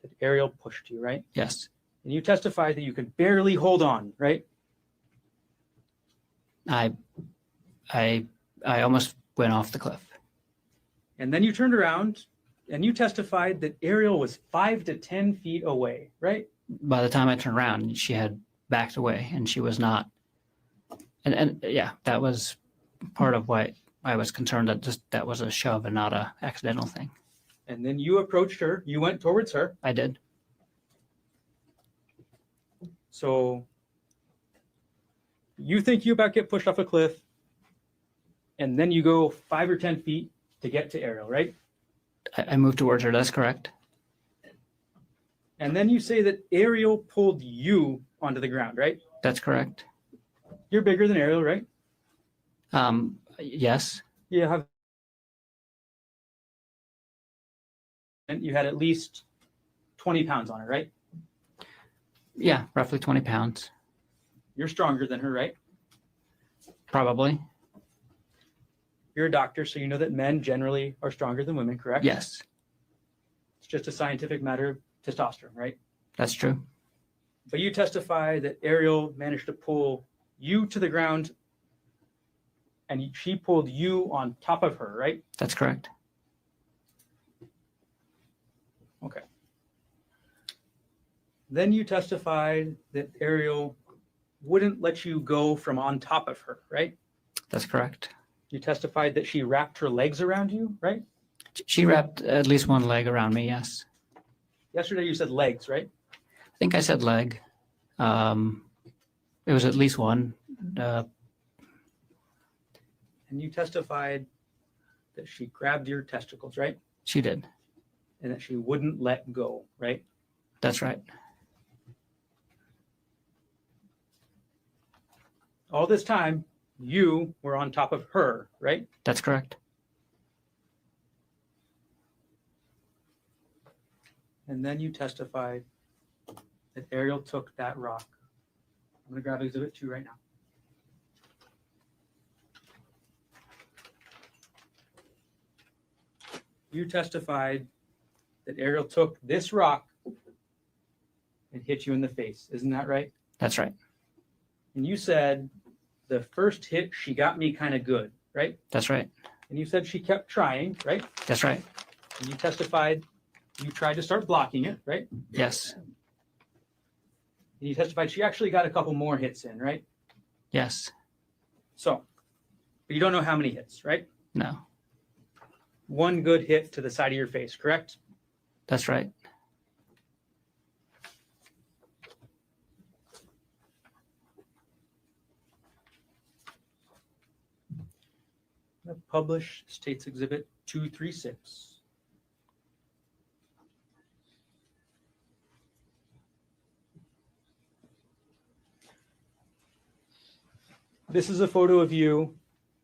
that Ariel pushed you, right? Yes. And you testified that you could barely hold on, right? I almost went off the cliff. And then you turned around and you testified that Ariel was 5 to 10 feet away, right? By the time I turned around, she had backed away and she was not. And yeah, that was part of why I was concerned that that was a shove and not a accidental thing. And then you approached her, you went towards her. I did. So you think you about get pushed off a cliff, and then you go 5 or 10 feet to get to Ariel, right? I moved towards her, that's correct. And then you say that Ariel pulled you onto the ground, right? That's correct. You're bigger than Ariel, right? Yes. You have. And you had at least 20 pounds on her, right? Yeah, roughly 20 pounds. You're stronger than her, right? Probably. You're a doctor, so you know that men generally are stronger than women, correct? Yes. It's just a scientific matter of testosterone, right? That's true. But you testify that Ariel managed to pull you to the ground and she pulled you on top of her, right? That's correct. Okay. Then you testified that Ariel wouldn't let you go from on top of her, right? That's correct. You testified that she wrapped her legs around you, right? She wrapped at least one leg around me, yes. Yesterday you said legs, right? I think I said leg. It was at least one. And you testified that she grabbed your testicles, right? She did. And that she wouldn't let go, right? That's right. All this time, you were on top of her, right? That's correct. And then you testified that Ariel took that rock. I'm going to grab Exhibit 2 right now. You testified that Ariel took this rock and hit you in the face. Isn't that right? That's right. And you said the first hit, she got me kind of good, right? That's right. And you said she kept trying, right? That's right. And you testified you tried to start blocking it, right? Yes. And you testified she actually got a couple more hits in, right? Yes. So, but you don't know how many hits, right? No. One good hit to the side of your face, correct? That's right. Publish States Exhibit 236. This is a photo of you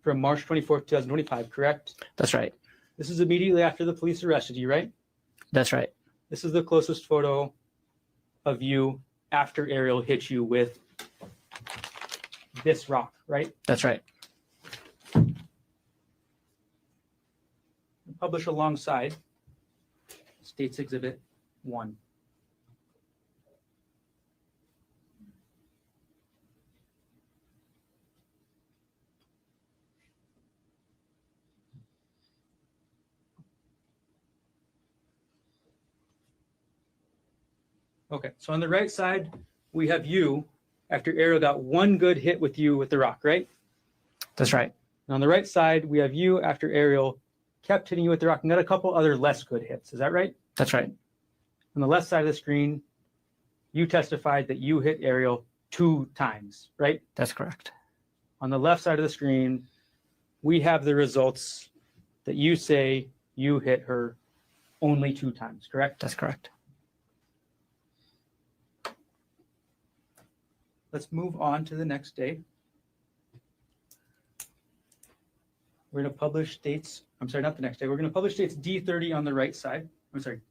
from March 24th, 2025, correct? That's right. This is immediately after the police arrested you, right? That's right. This is the closest photo of you after Ariel hit you with this rock, right? That's right. Publish alongside States Exhibit 1. Okay, so on the right side, we have you after Ariel got one good hit with you with the rock, right? That's right. And on the right side, we have you after Ariel kept hitting you with the rock and got a couple other less good hits. Is that right? That's right. On the left side of the screen, you testified that you hit Ariel 2 times, right? That's correct. On the left side of the screen, we have the results that you say you hit her only 2 times, correct? That's correct. Let's move on to the next day. We're going to publish states, I'm sorry, not the next day. We're going to publish states D30 on the right side. I'm sorry,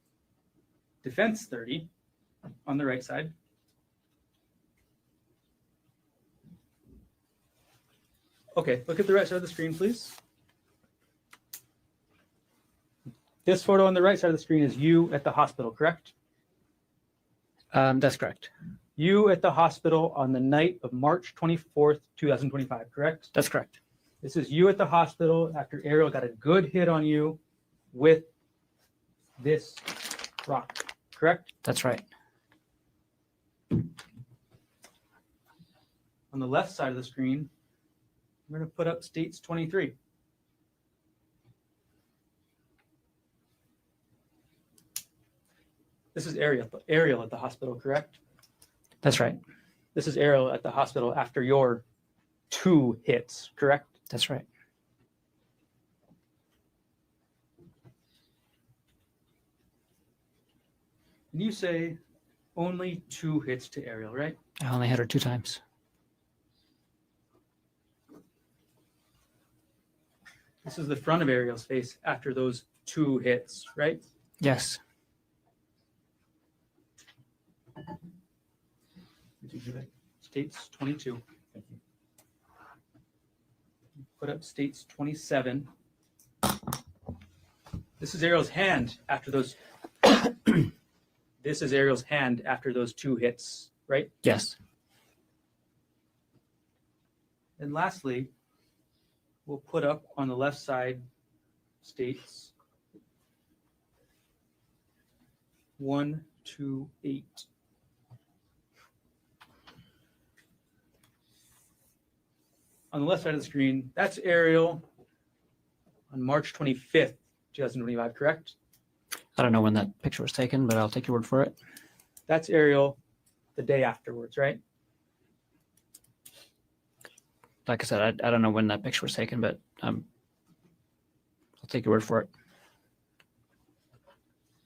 defense 30 on the right side. Okay, look at the right side of the screen, please. This photo on the right side of the screen is you at the hospital, correct? That's correct. You at the hospital on the night of March 24th, 2025, correct? That's correct. This is you at the hospital after Ariel got a good hit on you with this rock, correct? That's right. On the left side of the screen, I'm going to put up states 23. This is Ariel at the hospital, correct? That's right. This is Ariel at the hospital after your 2 hits, correct? That's right. And you say only 2 hits to Ariel, right? I only hit her 2 times. This is the front of Ariel's face after those 2 hits, right? Yes. States 22. Thank you. Put up states 27. This is Ariel's hand after those. This is Ariel's hand after those 2 hits, right? Yes. And lastly, we'll put up on the left side states 1, 2, 8. On the left side of the screen, that's Ariel on March 25th, 2025, correct? I don't know when that picture was taken, but I'll take your word for it. That's Ariel the day afterwards, right? Like I said, I don't know when that picture was taken, but I'll take your word for it.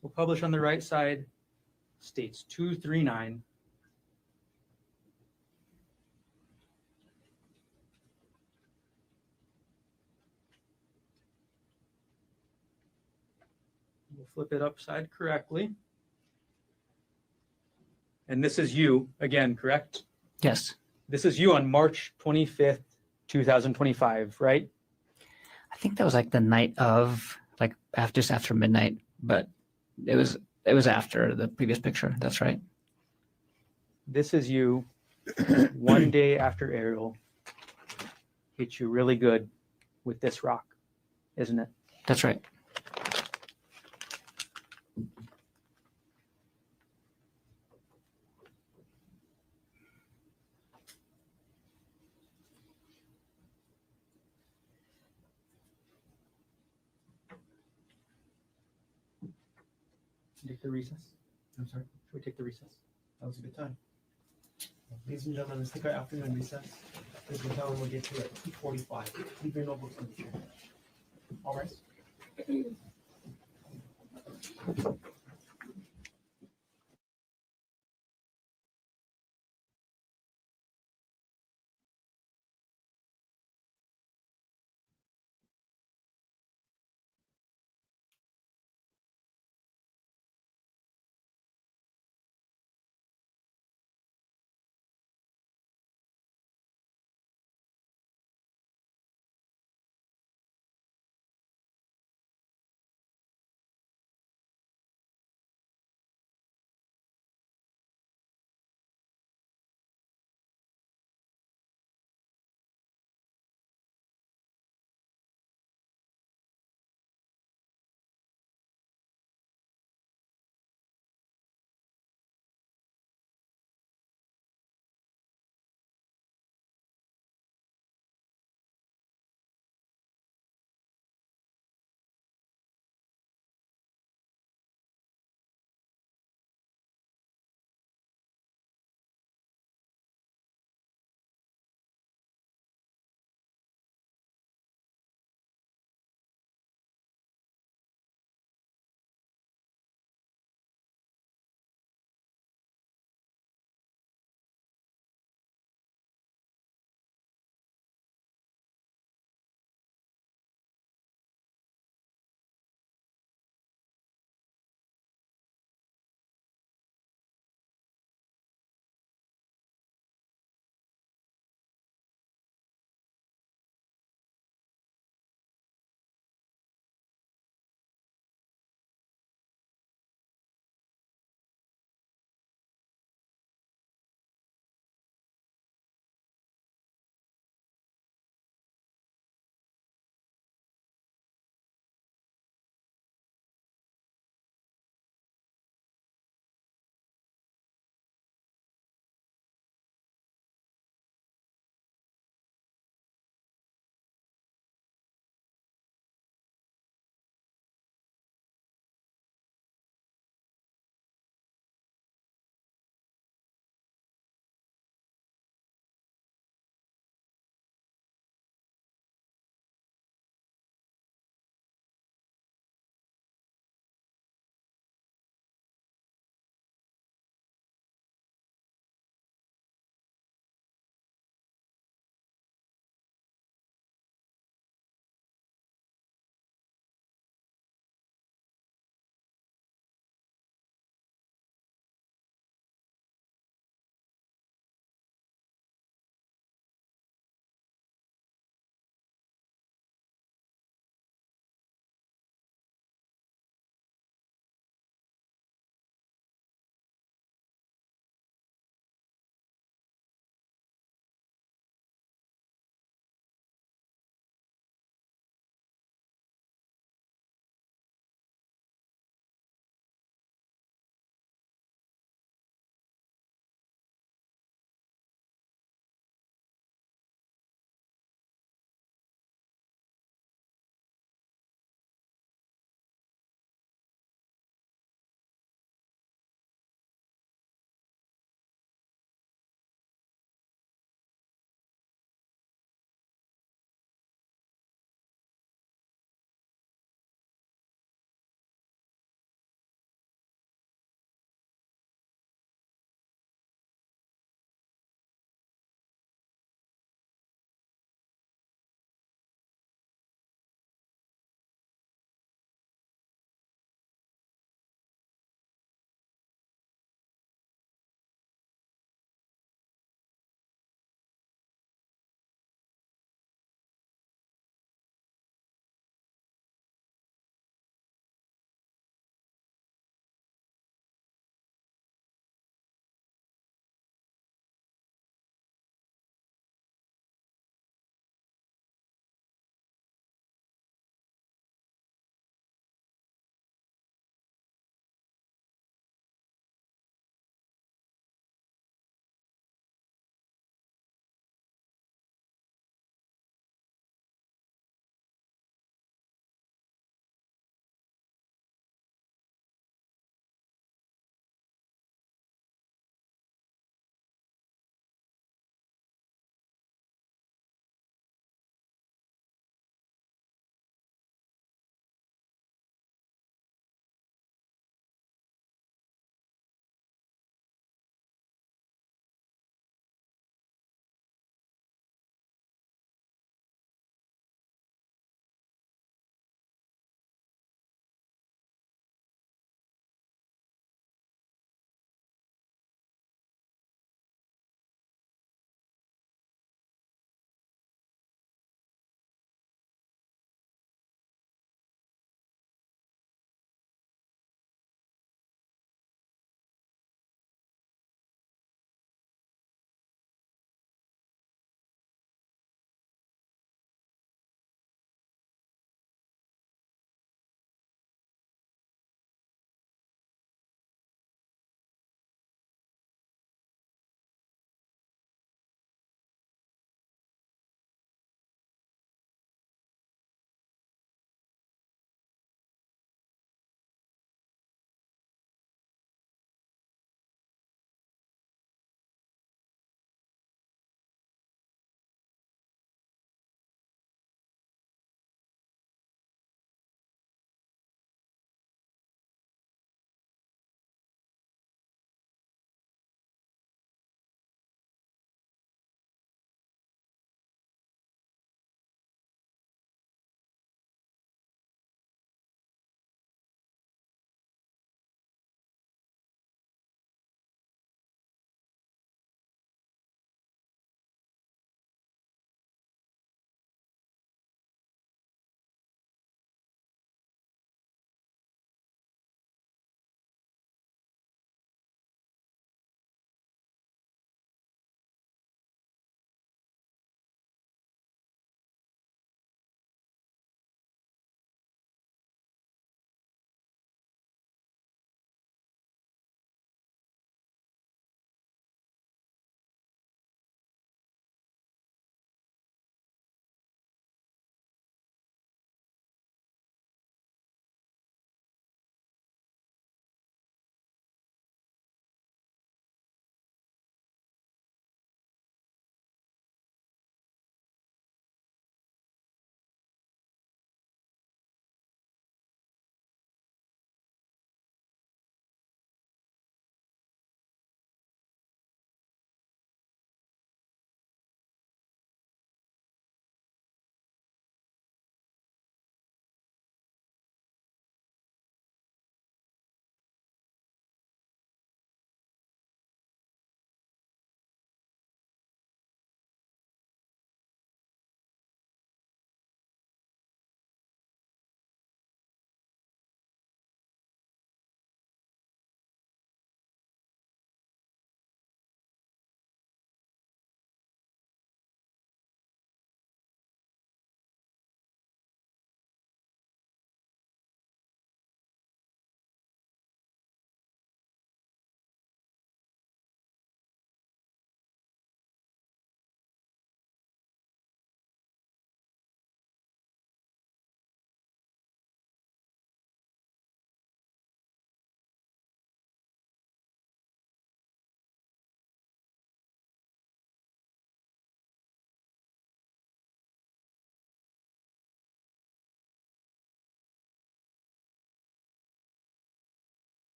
We'll publish on the right side states 239. We'll flip it upside correctly. And this is you again, correct? Yes. This is you on March 25th, 2025, right? I think that was like the night of, like just after midnight, but it was after the previous picture. That's right. This is you one day after Ariel hit you really good with this rock, isn't it? That's right. Take the recess. I'm sorry. Should we take the recess? That was a good time. Ladies and gentlemen, let's take our afternoon recess. There's a time we'll get to at 2:45. Leave your notebooks on the chair. All right.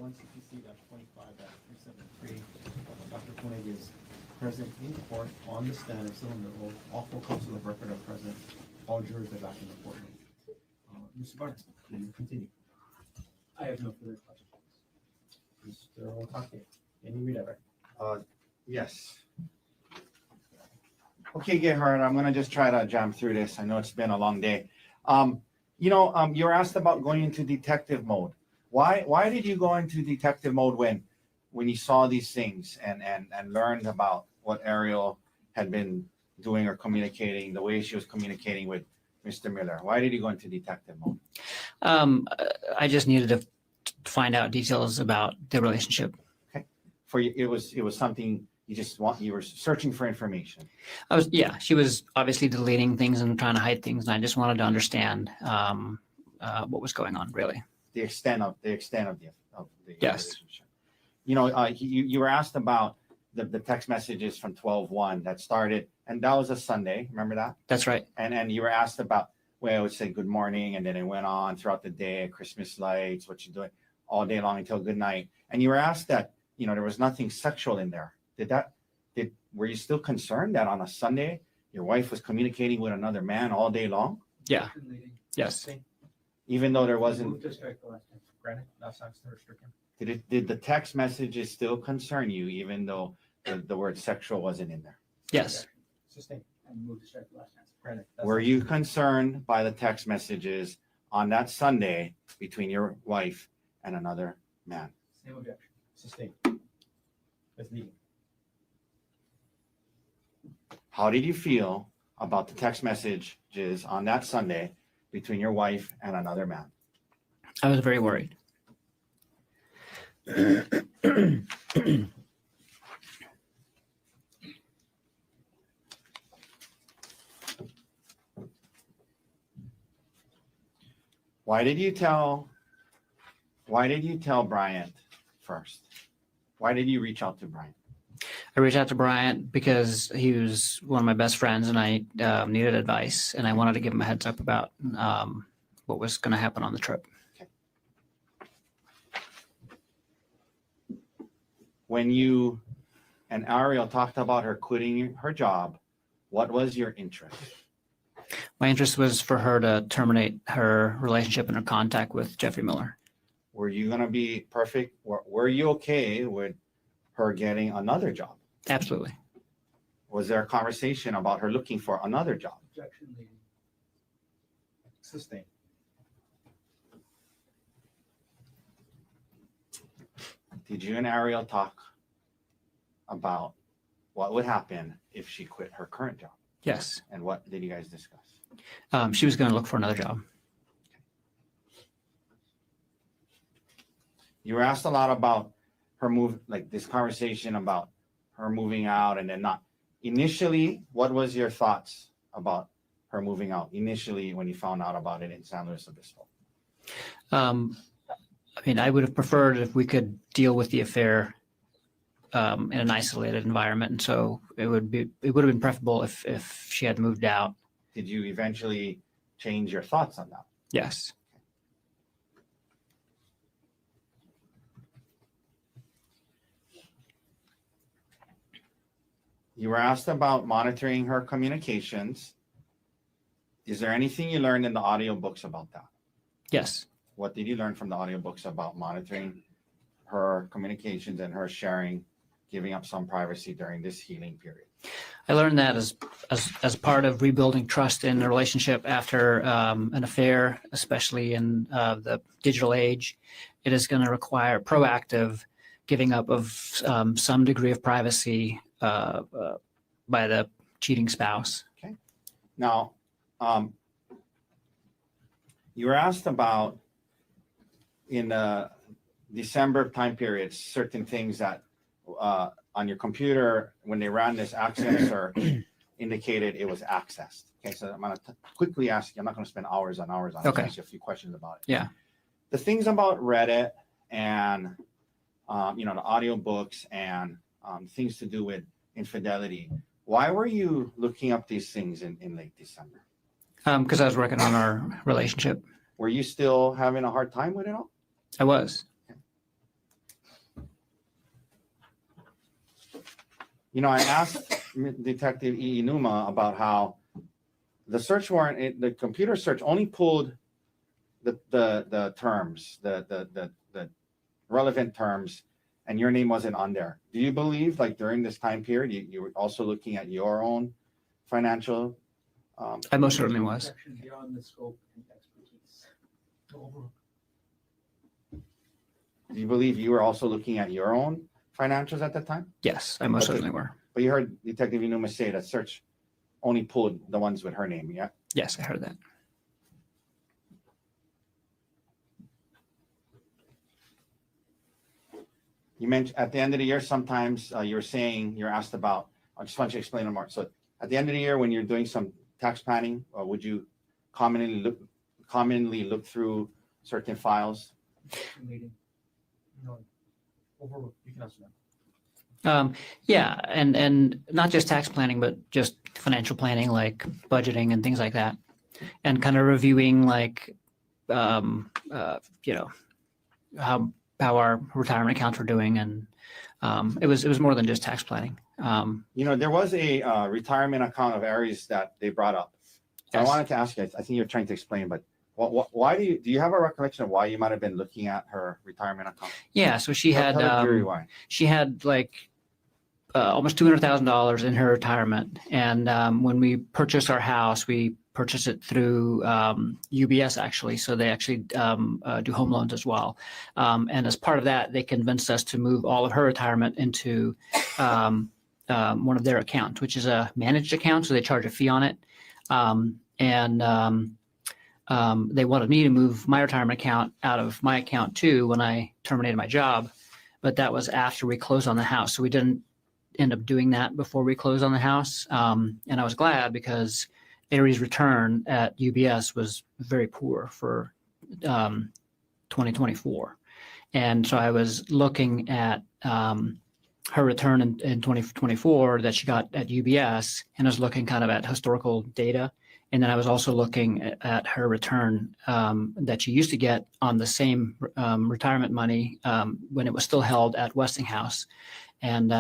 1CPC-25-373. Dr. Konig is present in court on the stand of civil oath. All four counsel of record are present. All jurors are back in the courtroom. Mr. Barnes, please continue. I have no further questions. Mr. Otake, any reader? Yes. Okay, Gerhardt, I'm gonna just try to jam through this. I know it's been a long day. You were asked about going into detective mode. Why did you go into detective mode when you saw these things and learned about what Ariel had been doing or communicating, the way she was communicating with Mr. Miller? Why did you go into detective mode? I just needed to find out details about the relationship. Okay. For you, it was something you were searching for information. She was obviously deleting things and trying to hide things, and I just wanted to understand what was going on, really. The extent of the Yes. relationship. You were asked about the text messages from 12/1 that started, and that was a Sunday. Remember that? That's right. And you were asked about, well, it would say good morning, and then it went on throughout the day, Christmas lights, what you doing all day long until good night. And you were asked that, there was nothing sexual in there. Were you still concerned that on a Sunday your wife was communicating with another man all day long? Yeah. Yes. Even though there wasn't. Move to strike the last time. Granted, that's not stricken. Did the text messages still concern you, even though the word sexual wasn't in there? Yes. Sustain. And move to strike the last time. Granted. Were you concerned by the text messages on that Sunday between your wife and another man? Same objection. Sustain. That's leading. How did you feel about the text messages on that Sunday between your wife and another man? I was very worried. Why did you tell Bryant first? Why did you reach out to Bryant? I reached out to Bryant because he was one of my best friends, and I needed advice, and I wanted to give him a heads up about what was going to happen on the trip. Okay. When you and Ariel talked about her quitting her job, what was your interest? My interest was for her to terminate her relationship and her contact with Jeffrey Miller. Were you going to be perfect? Were you okay with her getting another job? Absolutely. Was there a conversation about her looking for another job? Objection leading. Sustain. Did you and Ariel talk about what would happen if she quit her current job? Yes. And what did you guys discuss? She was going to look for another job. You were asked a lot about her move, like this conversation about her moving out and then not. Initially, what was your thoughts about her moving out initially when you found out about it in San Luis Obispo? I would have preferred if we could deal with the affair in an isolated environment, and so it would have been preferable if she had moved out. Did you eventually change your thoughts on that? Yes. You were asked about monitoring her communications. Is there anything you learned in the audiobooks about that? Yes. What did you learn from the audiobooks about monitoring her communications and her sharing, giving up some privacy during this healing period? I learned that as part of rebuilding trust in a relationship after an affair, especially in the digital age, it is going to require proactive giving up of some degree of privacy by the cheating spouse. Okay. Now, you were asked about in the December time period, certain things that on your computer, when they ran this access search, indicated it was accessed. Okay, so I'm going to quickly ask you, I'm not going to spend hours on it. Okay. Ask you a few questions about it. Yeah. The things about Reddit and, the audiobooks and things to do with infidelity, why were you looking up these things in late December? Because I was working on our relationship. Were you still having a hard time with it all? I was. I asked Detective Inuma about how the search warrant, the computer search only pulled the terms, the relevant terms, and your name wasn't on there. Do you believe, like during this time period, you were also looking at your own financial? I most certainly was. Beyond the scope and expertise. Do you believe you were also looking at your own financials at that time? Yes, I most certainly were. But you heard Detective Inuma say that search only pulled the ones with her name, yeah? Yes, I heard that. You mentioned at the end of the year, sometimes you're asked about, I just want you to explain it more. So at the end of the year, when you're doing some tax planning, would you commonly look through certain files? No, overlook. You can answer that. Yeah, and not just tax planning, but just financial planning, like budgeting and things like that, and kind of reviewing like, how our retirement accounts were doing, and it was more than just tax planning. There was a retirement account of Aries that they brought up. So Yes. I wanted to ask you. I think you're trying to explain, but why do you have a recollection of why you might have been looking at her retirement account? Yeah, so she had Tell the jury why. she had like almost $200,000 in her retirement, and when we purchased our house, we purchased it through UBS actually. So they actually do home loans as well, and as part of that, they convinced us to move all of her retirement into one of their accounts, which is a managed account. So they charge a fee on it, and they wanted me to move my retirement account out of my account too when I terminated my job, but that was after we closed on the house. So we didn't end up doing that before we closed on the house. And I was glad because Aries' return at UBS was very poor for 2024. And so I was looking at her return in 2024 that she got at UBS, and I was looking kind of at historical data. And then I was also looking at her return that she used to get on the same retirement money when it was still held at Westinghouse. And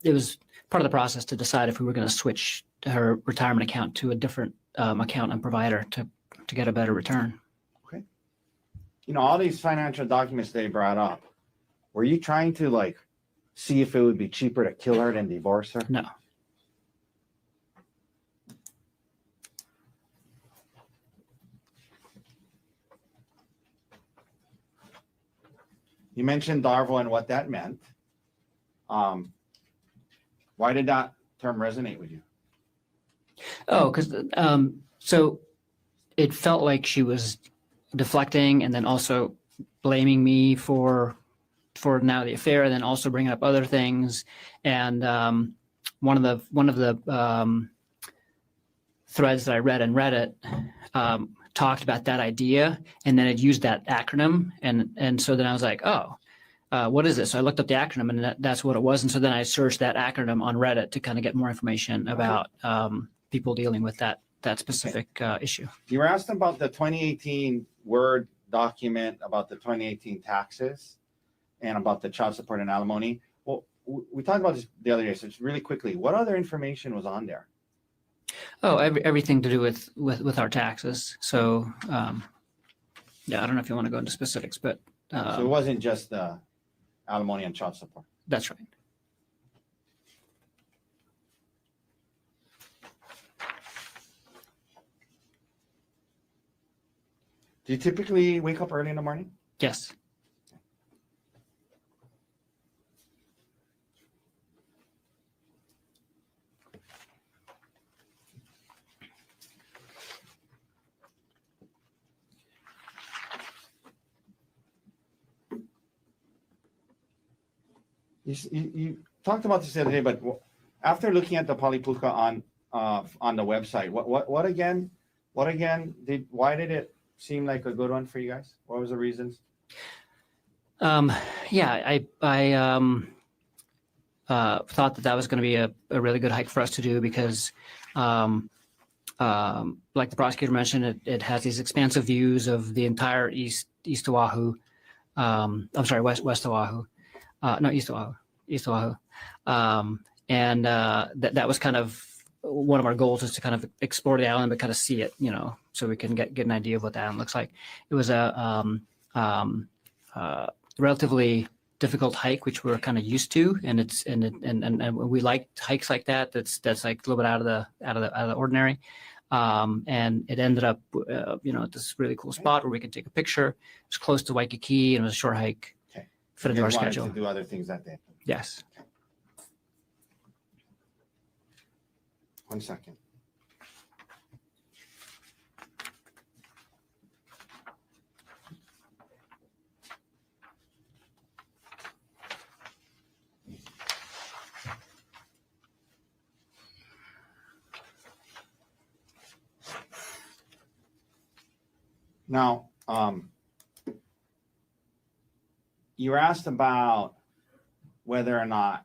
it was part of the process to decide if we were going to switch her retirement account to a different account and provider to get a better return. Okay. All these financial documents they brought up, were you trying to like see if it would be cheaper to kill her than divorce her? No. You mentioned Darvo and what that meant. Why did that term resonate with you? Oh, because so it felt like she was deflecting and then also blaming me for now the affair, and then also bringing up other things. And one of the threads that I read in Reddit talked about that idea, and then it used that acronym, and so then I was like, oh. What is this? So I looked up the acronym, and that's what it was. And so then I searched that acronym on Reddit to kind of get more information about people dealing with that specific issue. You were asked about the 2018 Word document about the 2018 taxes and about the child support and alimony. Well, we talked about this the other day, so just really quickly, what other information was on there? Oh, everything to do with our taxes. So, yeah, I don't know if you want to go into specifics, but so it wasn't just the alimony and child support. That's right. Do you typically wake up early in the morning? Yes. You talked about this the other day, but after looking at the Palipuka on the website, what again? Why did it seem like a good one for you guys? What was the reasons? Yeah, I thought that was going to be a really good hike for us to do because, like the prosecutor mentioned, it has these expansive views of the entire East Oahu. I'm sorry, West Oahu. No, East Oahu. and that was kind of one of our goals, is to kind of explore the island, but kind of see it, so we can get an idea of what the island looks like. It was a relatively difficult hike, which we're kind of used to, and we like hikes like that. That's like a little bit out of the ordinary. And it ended up, at this really cool spot where we could take a picture. It was close to Waikiki, and it was a short hike. Okay. Fit into You our guys wanted schedule. to do other things that day. Yes. Okay. 1 second. Now, you were asked about whether or not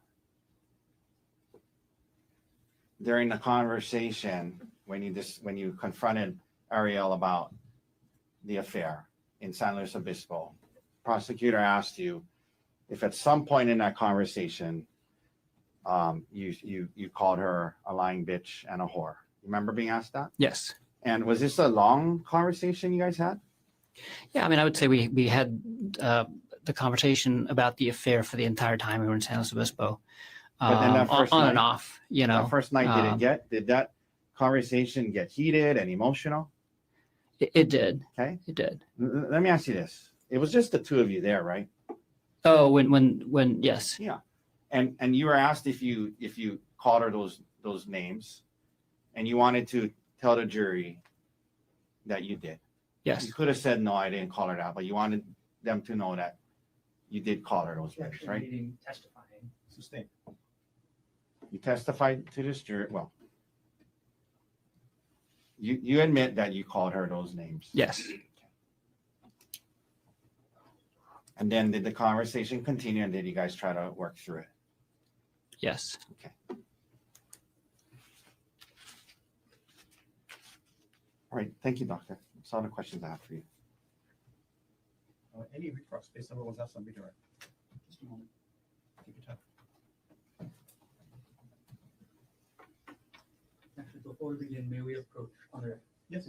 during the conversation when you confronted Ariel about the affair in San Luis Obispo, prosecutor asked you if at some point in that conversation you called her a lying bitch and a whore. You remember being asked that? Yes. And was this a long conversation you guys had? Yeah, I mean, I would say we had the conversation about the affair for the entire time we were in San Luis Obispo, But then that first on night, and off. that first night, did that conversation get heated and emotional? It did. Okay. It did. Let me ask you this: it was just the two of you there, right? Oh, when yes. Yeah, and you were asked if you called her those names, and you wanted to tell the jury that you did. Yes. You could have said no, I didn't call her that, but you wanted them to know that you did call her those names, right? Testifying. Sustain. You testified to this jury. Well, you admit that you called her those names. Yes. And then did the conversation continue, and did you guys try to work through it? Yes. Okay. All right. Thank you, doctor. That's all the questions I have for you. Any remarks based on what was asked on redirect? Just a moment. Take your time. Actually, before we begin, may we approach on the record? Yes.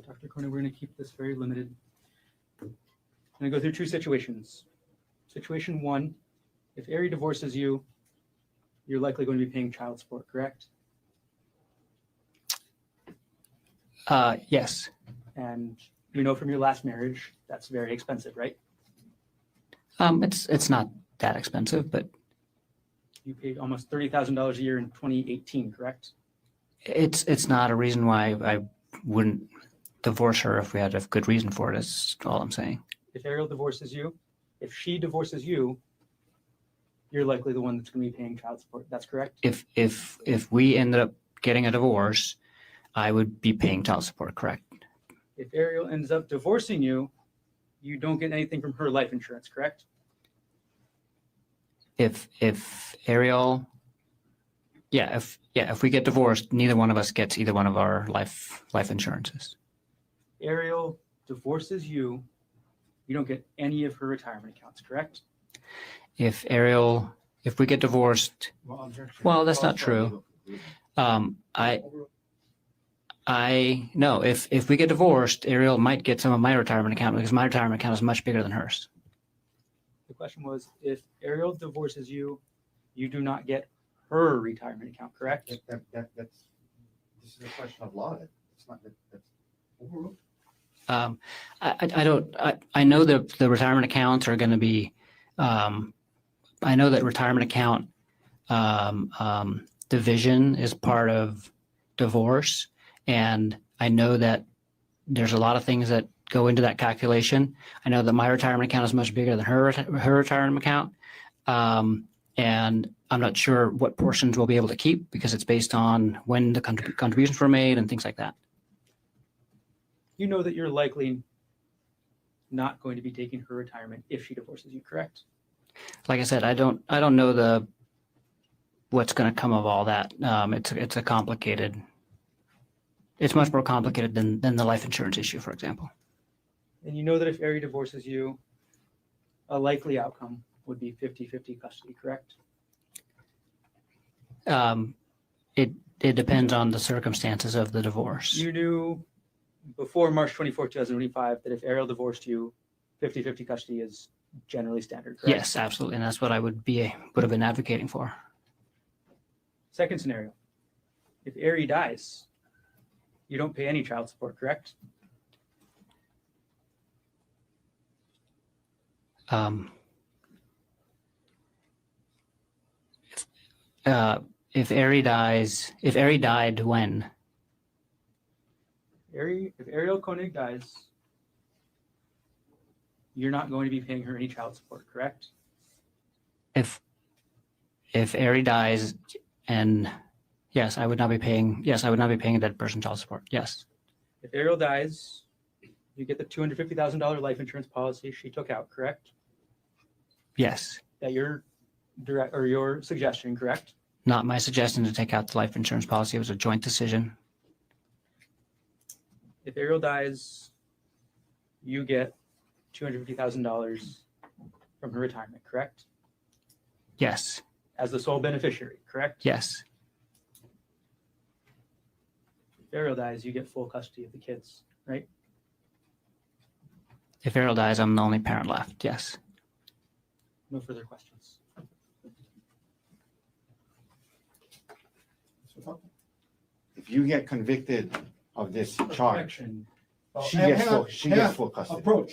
Dr. Konig, we're going to keep this very limited. I'm going to go through two situations. Situation one, if Ari divorces you, you're likely going to be paying child support, correct? Yes. And you know from your last marriage, that's very expensive, right? It's not that expensive, but You paid almost $30,000 a year in 2018, correct? it's not a reason why I wouldn't divorce her if we had a good reason for it. That's all I'm saying. If Ariel divorces you, if she divorces you, you're likely the one that's going to be paying child support. That's correct? If we ended up getting a divorce, I would be paying child support, correct? If Ariel ends up divorcing you, you don't get anything from her life insurance, correct? If Ariel, if we get divorced, neither one of us gets either one of our life insurances. Ariel divorces you, you don't get any of her retirement accounts, correct? If we get divorced, well, that's not true. I know if we get divorced, Ariel might get some of my retirement account because my retirement account is much bigger than hers. The question was, if Ariel divorces you, you do not get her retirement account, correct? That's this is a question of law. It's not that's overruled. I know that the retirement accounts are going to be, I know that retirement account division is part of divorce. And I know that there's a lot of things that go into that calculation. I know that my retirement account is much bigger than her retirement account. And I'm not sure what portions we'll be able to keep because it's based on when the contributions were made and things like that. You know that you're likely not going to be taking her retirement if she divorces you, correct? Like I said, I don't know what's going to come of all that. It's a complicated. It's much more complicated than the life insurance issue, for example. And you know that if Ari divorces you, a likely outcome would be 50-50 custody, correct? It depends on the circumstances of the divorce. You knew before March 24, 2025, that if Ariel divorced you, 50-50 custody is generally standard, correct? Yes, absolutely. And that's what I would have been advocating for. Second scenario, if Ari dies, you don't pay any child support, correct? If Ari dies, if Ari died when? If Ariel Konig dies, you're not going to be paying her any child support, correct? If Ari dies, and yes, I would not be paying a dead person child support. Yes. If Ariel dies, you get the $250,000 life insurance policy she took out, correct? Yes. That your suggestion, correct? Not my suggestion to take out the life insurance policy. It was a joint decision. If Ariel dies, you get $250,000 from her retirement, correct? Yes. As the sole beneficiary, correct? Yes. If Ariel dies, you get full custody of the kids, right? If Ariel dies, I'm the only parent left. Yes. No further questions. If you get convicted of this charge, Objection. she gets full custody. Approach.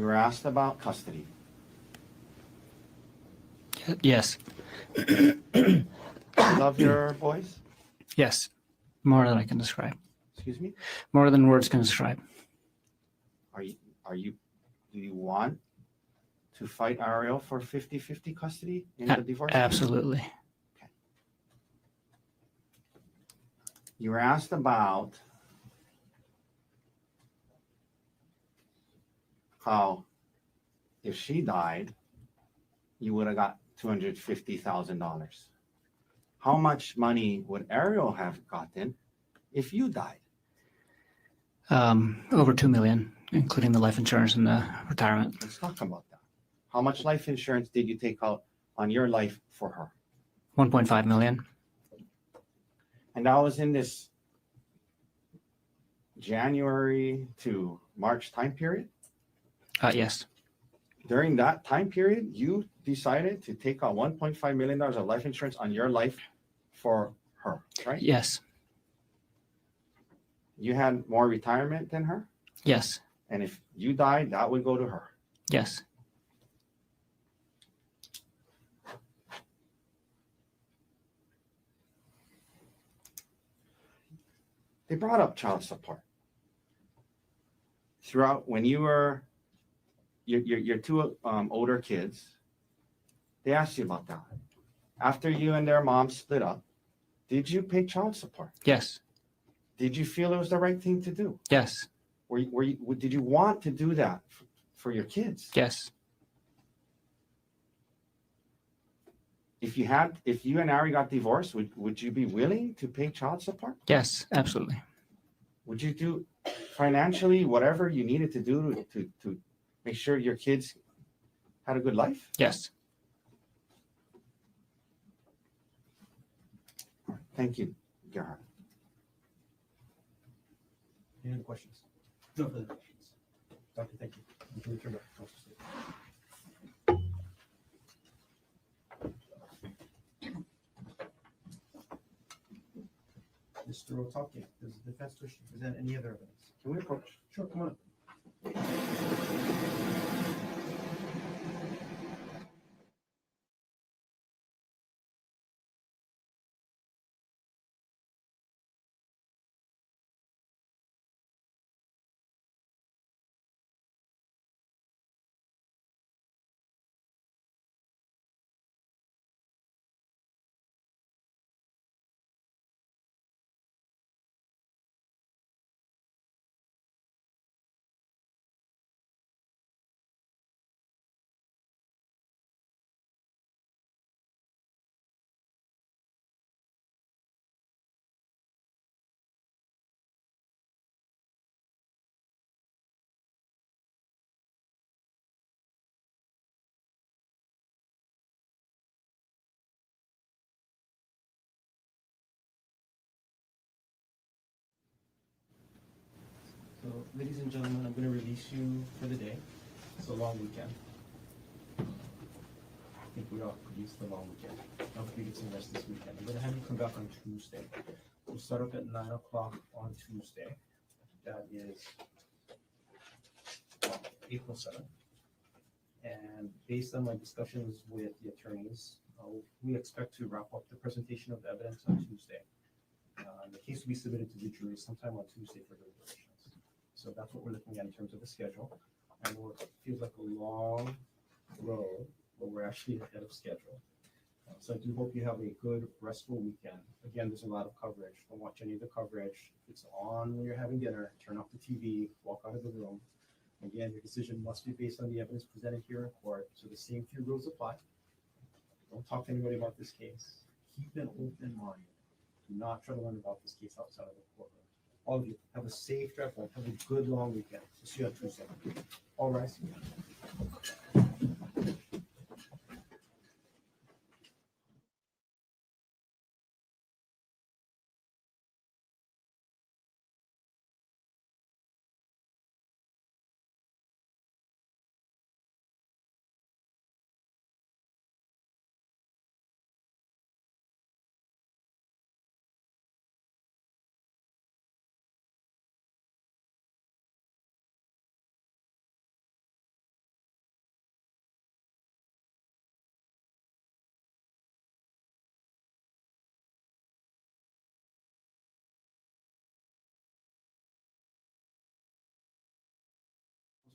You were asked about custody. Yes. You love your boys? Yes. More than I can describe. Excuse me? More than words can describe. Do you want to fight Ariel for 50-50 custody in the divorce? Absolutely. Okay. You were asked about how if she died, you would have got $250,000. How much money would Ariel have gotten if you died? Over 2 million, including the life insurance and the retirement. Let's talk about that. How much life insurance did you take out on your life for her? 1.5 million. And that was in this January to March time period? Yes. During that time period, you decided to take out $1.5 million of life insurance on your life for her, right? Yes. You had more retirement than her? Yes. And if you died, that would go to her? Yes. They brought up child support. Throughout, when you were your two older kids, they asked you about that. After you and their mom split up, did you pay child support? Yes. Did you feel it was the right thing to do? Yes. Did you want to do that for your kids? Yes. If you and Ari got divorced, would you be willing to pay child support? Yes, absolutely. Would you do financially whatever you needed to do to make sure your kids had a good life? Yes. Thank you, Gerhardt. Any other questions? No further questions. Doctor, thank you. You can return back to council state. Mr. Otake, does the defense wish to present any other evidence? Can we approach? Sure, come on up. So, ladies and gentlemen, I'm going to release you for the day. It's a long weekend. I think we all could use the long weekend. I hope you get some rest this weekend. I'm going to have you come back on Tuesday. We'll start up at 9 o'clock on Tuesday. That is April 7th. And based on my discussions with the attorneys, we expect to wrap up the presentation of the evidence on Tuesday. The case will be submitted to the jury sometime on Tuesday for deliberations. So that's what we're looking at in terms of the schedule. I know it feels like a long road, but we're actually ahead of schedule. So I do hope you have a good, restful weekend. Again, there's a lot of coverage. Don't watch any of the coverage. If it's on when you're having dinner, turn off the TV, walk out of the room. Again, your decision must be based on the evidence presented here in court. So the same few rules apply. Don't talk to anybody about this case. Keep an open mind. Do not try to learn about this case outside of the courtroom. All of you, have a safe drive home. Have a good long weekend. See you on Tuesday. All rise.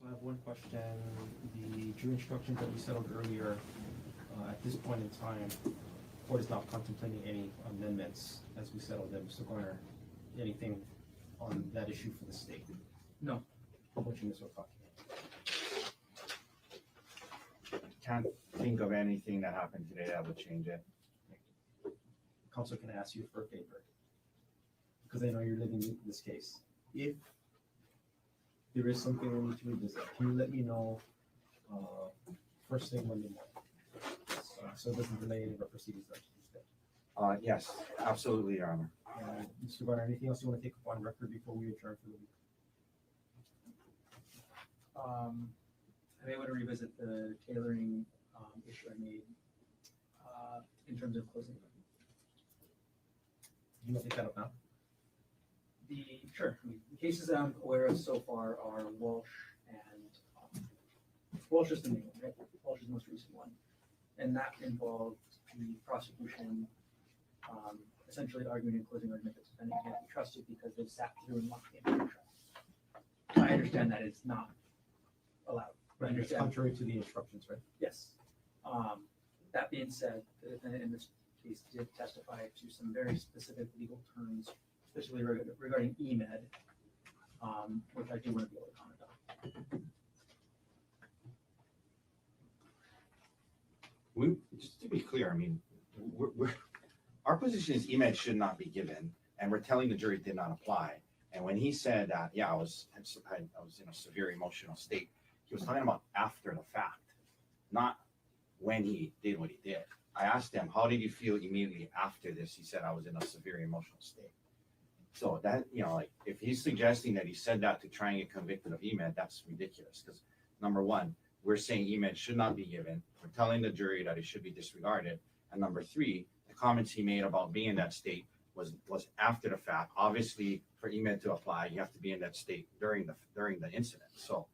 I have one question. The jury instructions that we settled earlier, at this point in time, court is not contemplating any amendments as we settled them. Mr. Garner, anything on that issue for the state? No. What you, Ms. O'Connor? Can't think of anything that happened today that would change it. Counsel, can I ask you for a favor? Because I know you're living this case. If there is something we need to revisit, can you let me know first thing Monday morning? So it doesn't delay any of our proceedings like Tuesday. Yes, absolutely, Your Honor. Mr. Garner, anything else you want to take up on record before we adjourn for the week? I may want to revisit the tailoring issue I made in terms of closing. You want to take that up now? Sure. The cases I'm aware of so far are Walsh and Walsh is the main one, right? Walsh is the most recent one. And that involved the prosecution essentially arguing in closing argument that the defendant can't be trusted because they sat through and locked in trial. I understand that it's not allowed. Right, it's contrary to the instructions, right? Yes. That being said, the defendant in this case did testify to some very specific legal terms, especially regarding EMED, which I do want to be able to comment on. Just to be clear, I mean, our position is EMED should not be given, and we're telling the jury it did not apply. And when he said that, yeah, I was in a severe emotional state, he was talking about after the fact, not when he did what he did. I asked him, how did you feel immediately after this? He said, I was in a severe emotional state. So that, like, if he's suggesting that he said that to try and get convicted of EMED, that's ridiculous. Because number one, we're saying EMED should not be given. We're telling the jury that it should be disregarded. And number three, the comments he made about being in that state was after the fact. Obviously, for EMED to apply, you have to be in that state during the incident. So,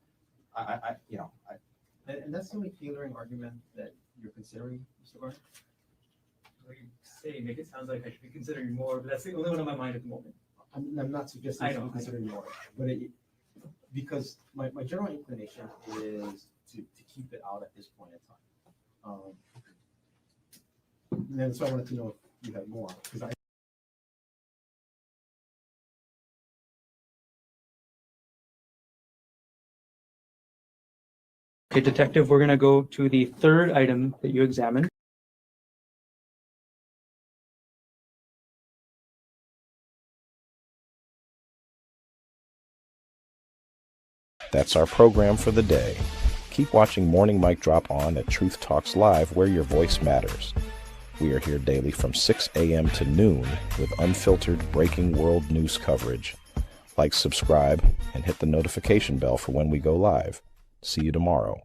And that's the only tailoring argument that you're considering, Mr. Garner? What you say make it sound like I should be considering more, but that's the only one on my mind at the moment. I'm not suggesting you should be considering more, but because my general inclination is to keep it out at this point in time. And then so I wanted to know if you had more, because Okay, Detective, we're going to go to the third item that you examined. That's our program for the day. Keep watching Morning Mic Drop on at Truth Talks Live, where your voice matters. We are here daily from 6 a.m. to noon with unfiltered breaking world news coverage. Like, subscribe, and hit the notification bell for when we go live. See you tomorrow.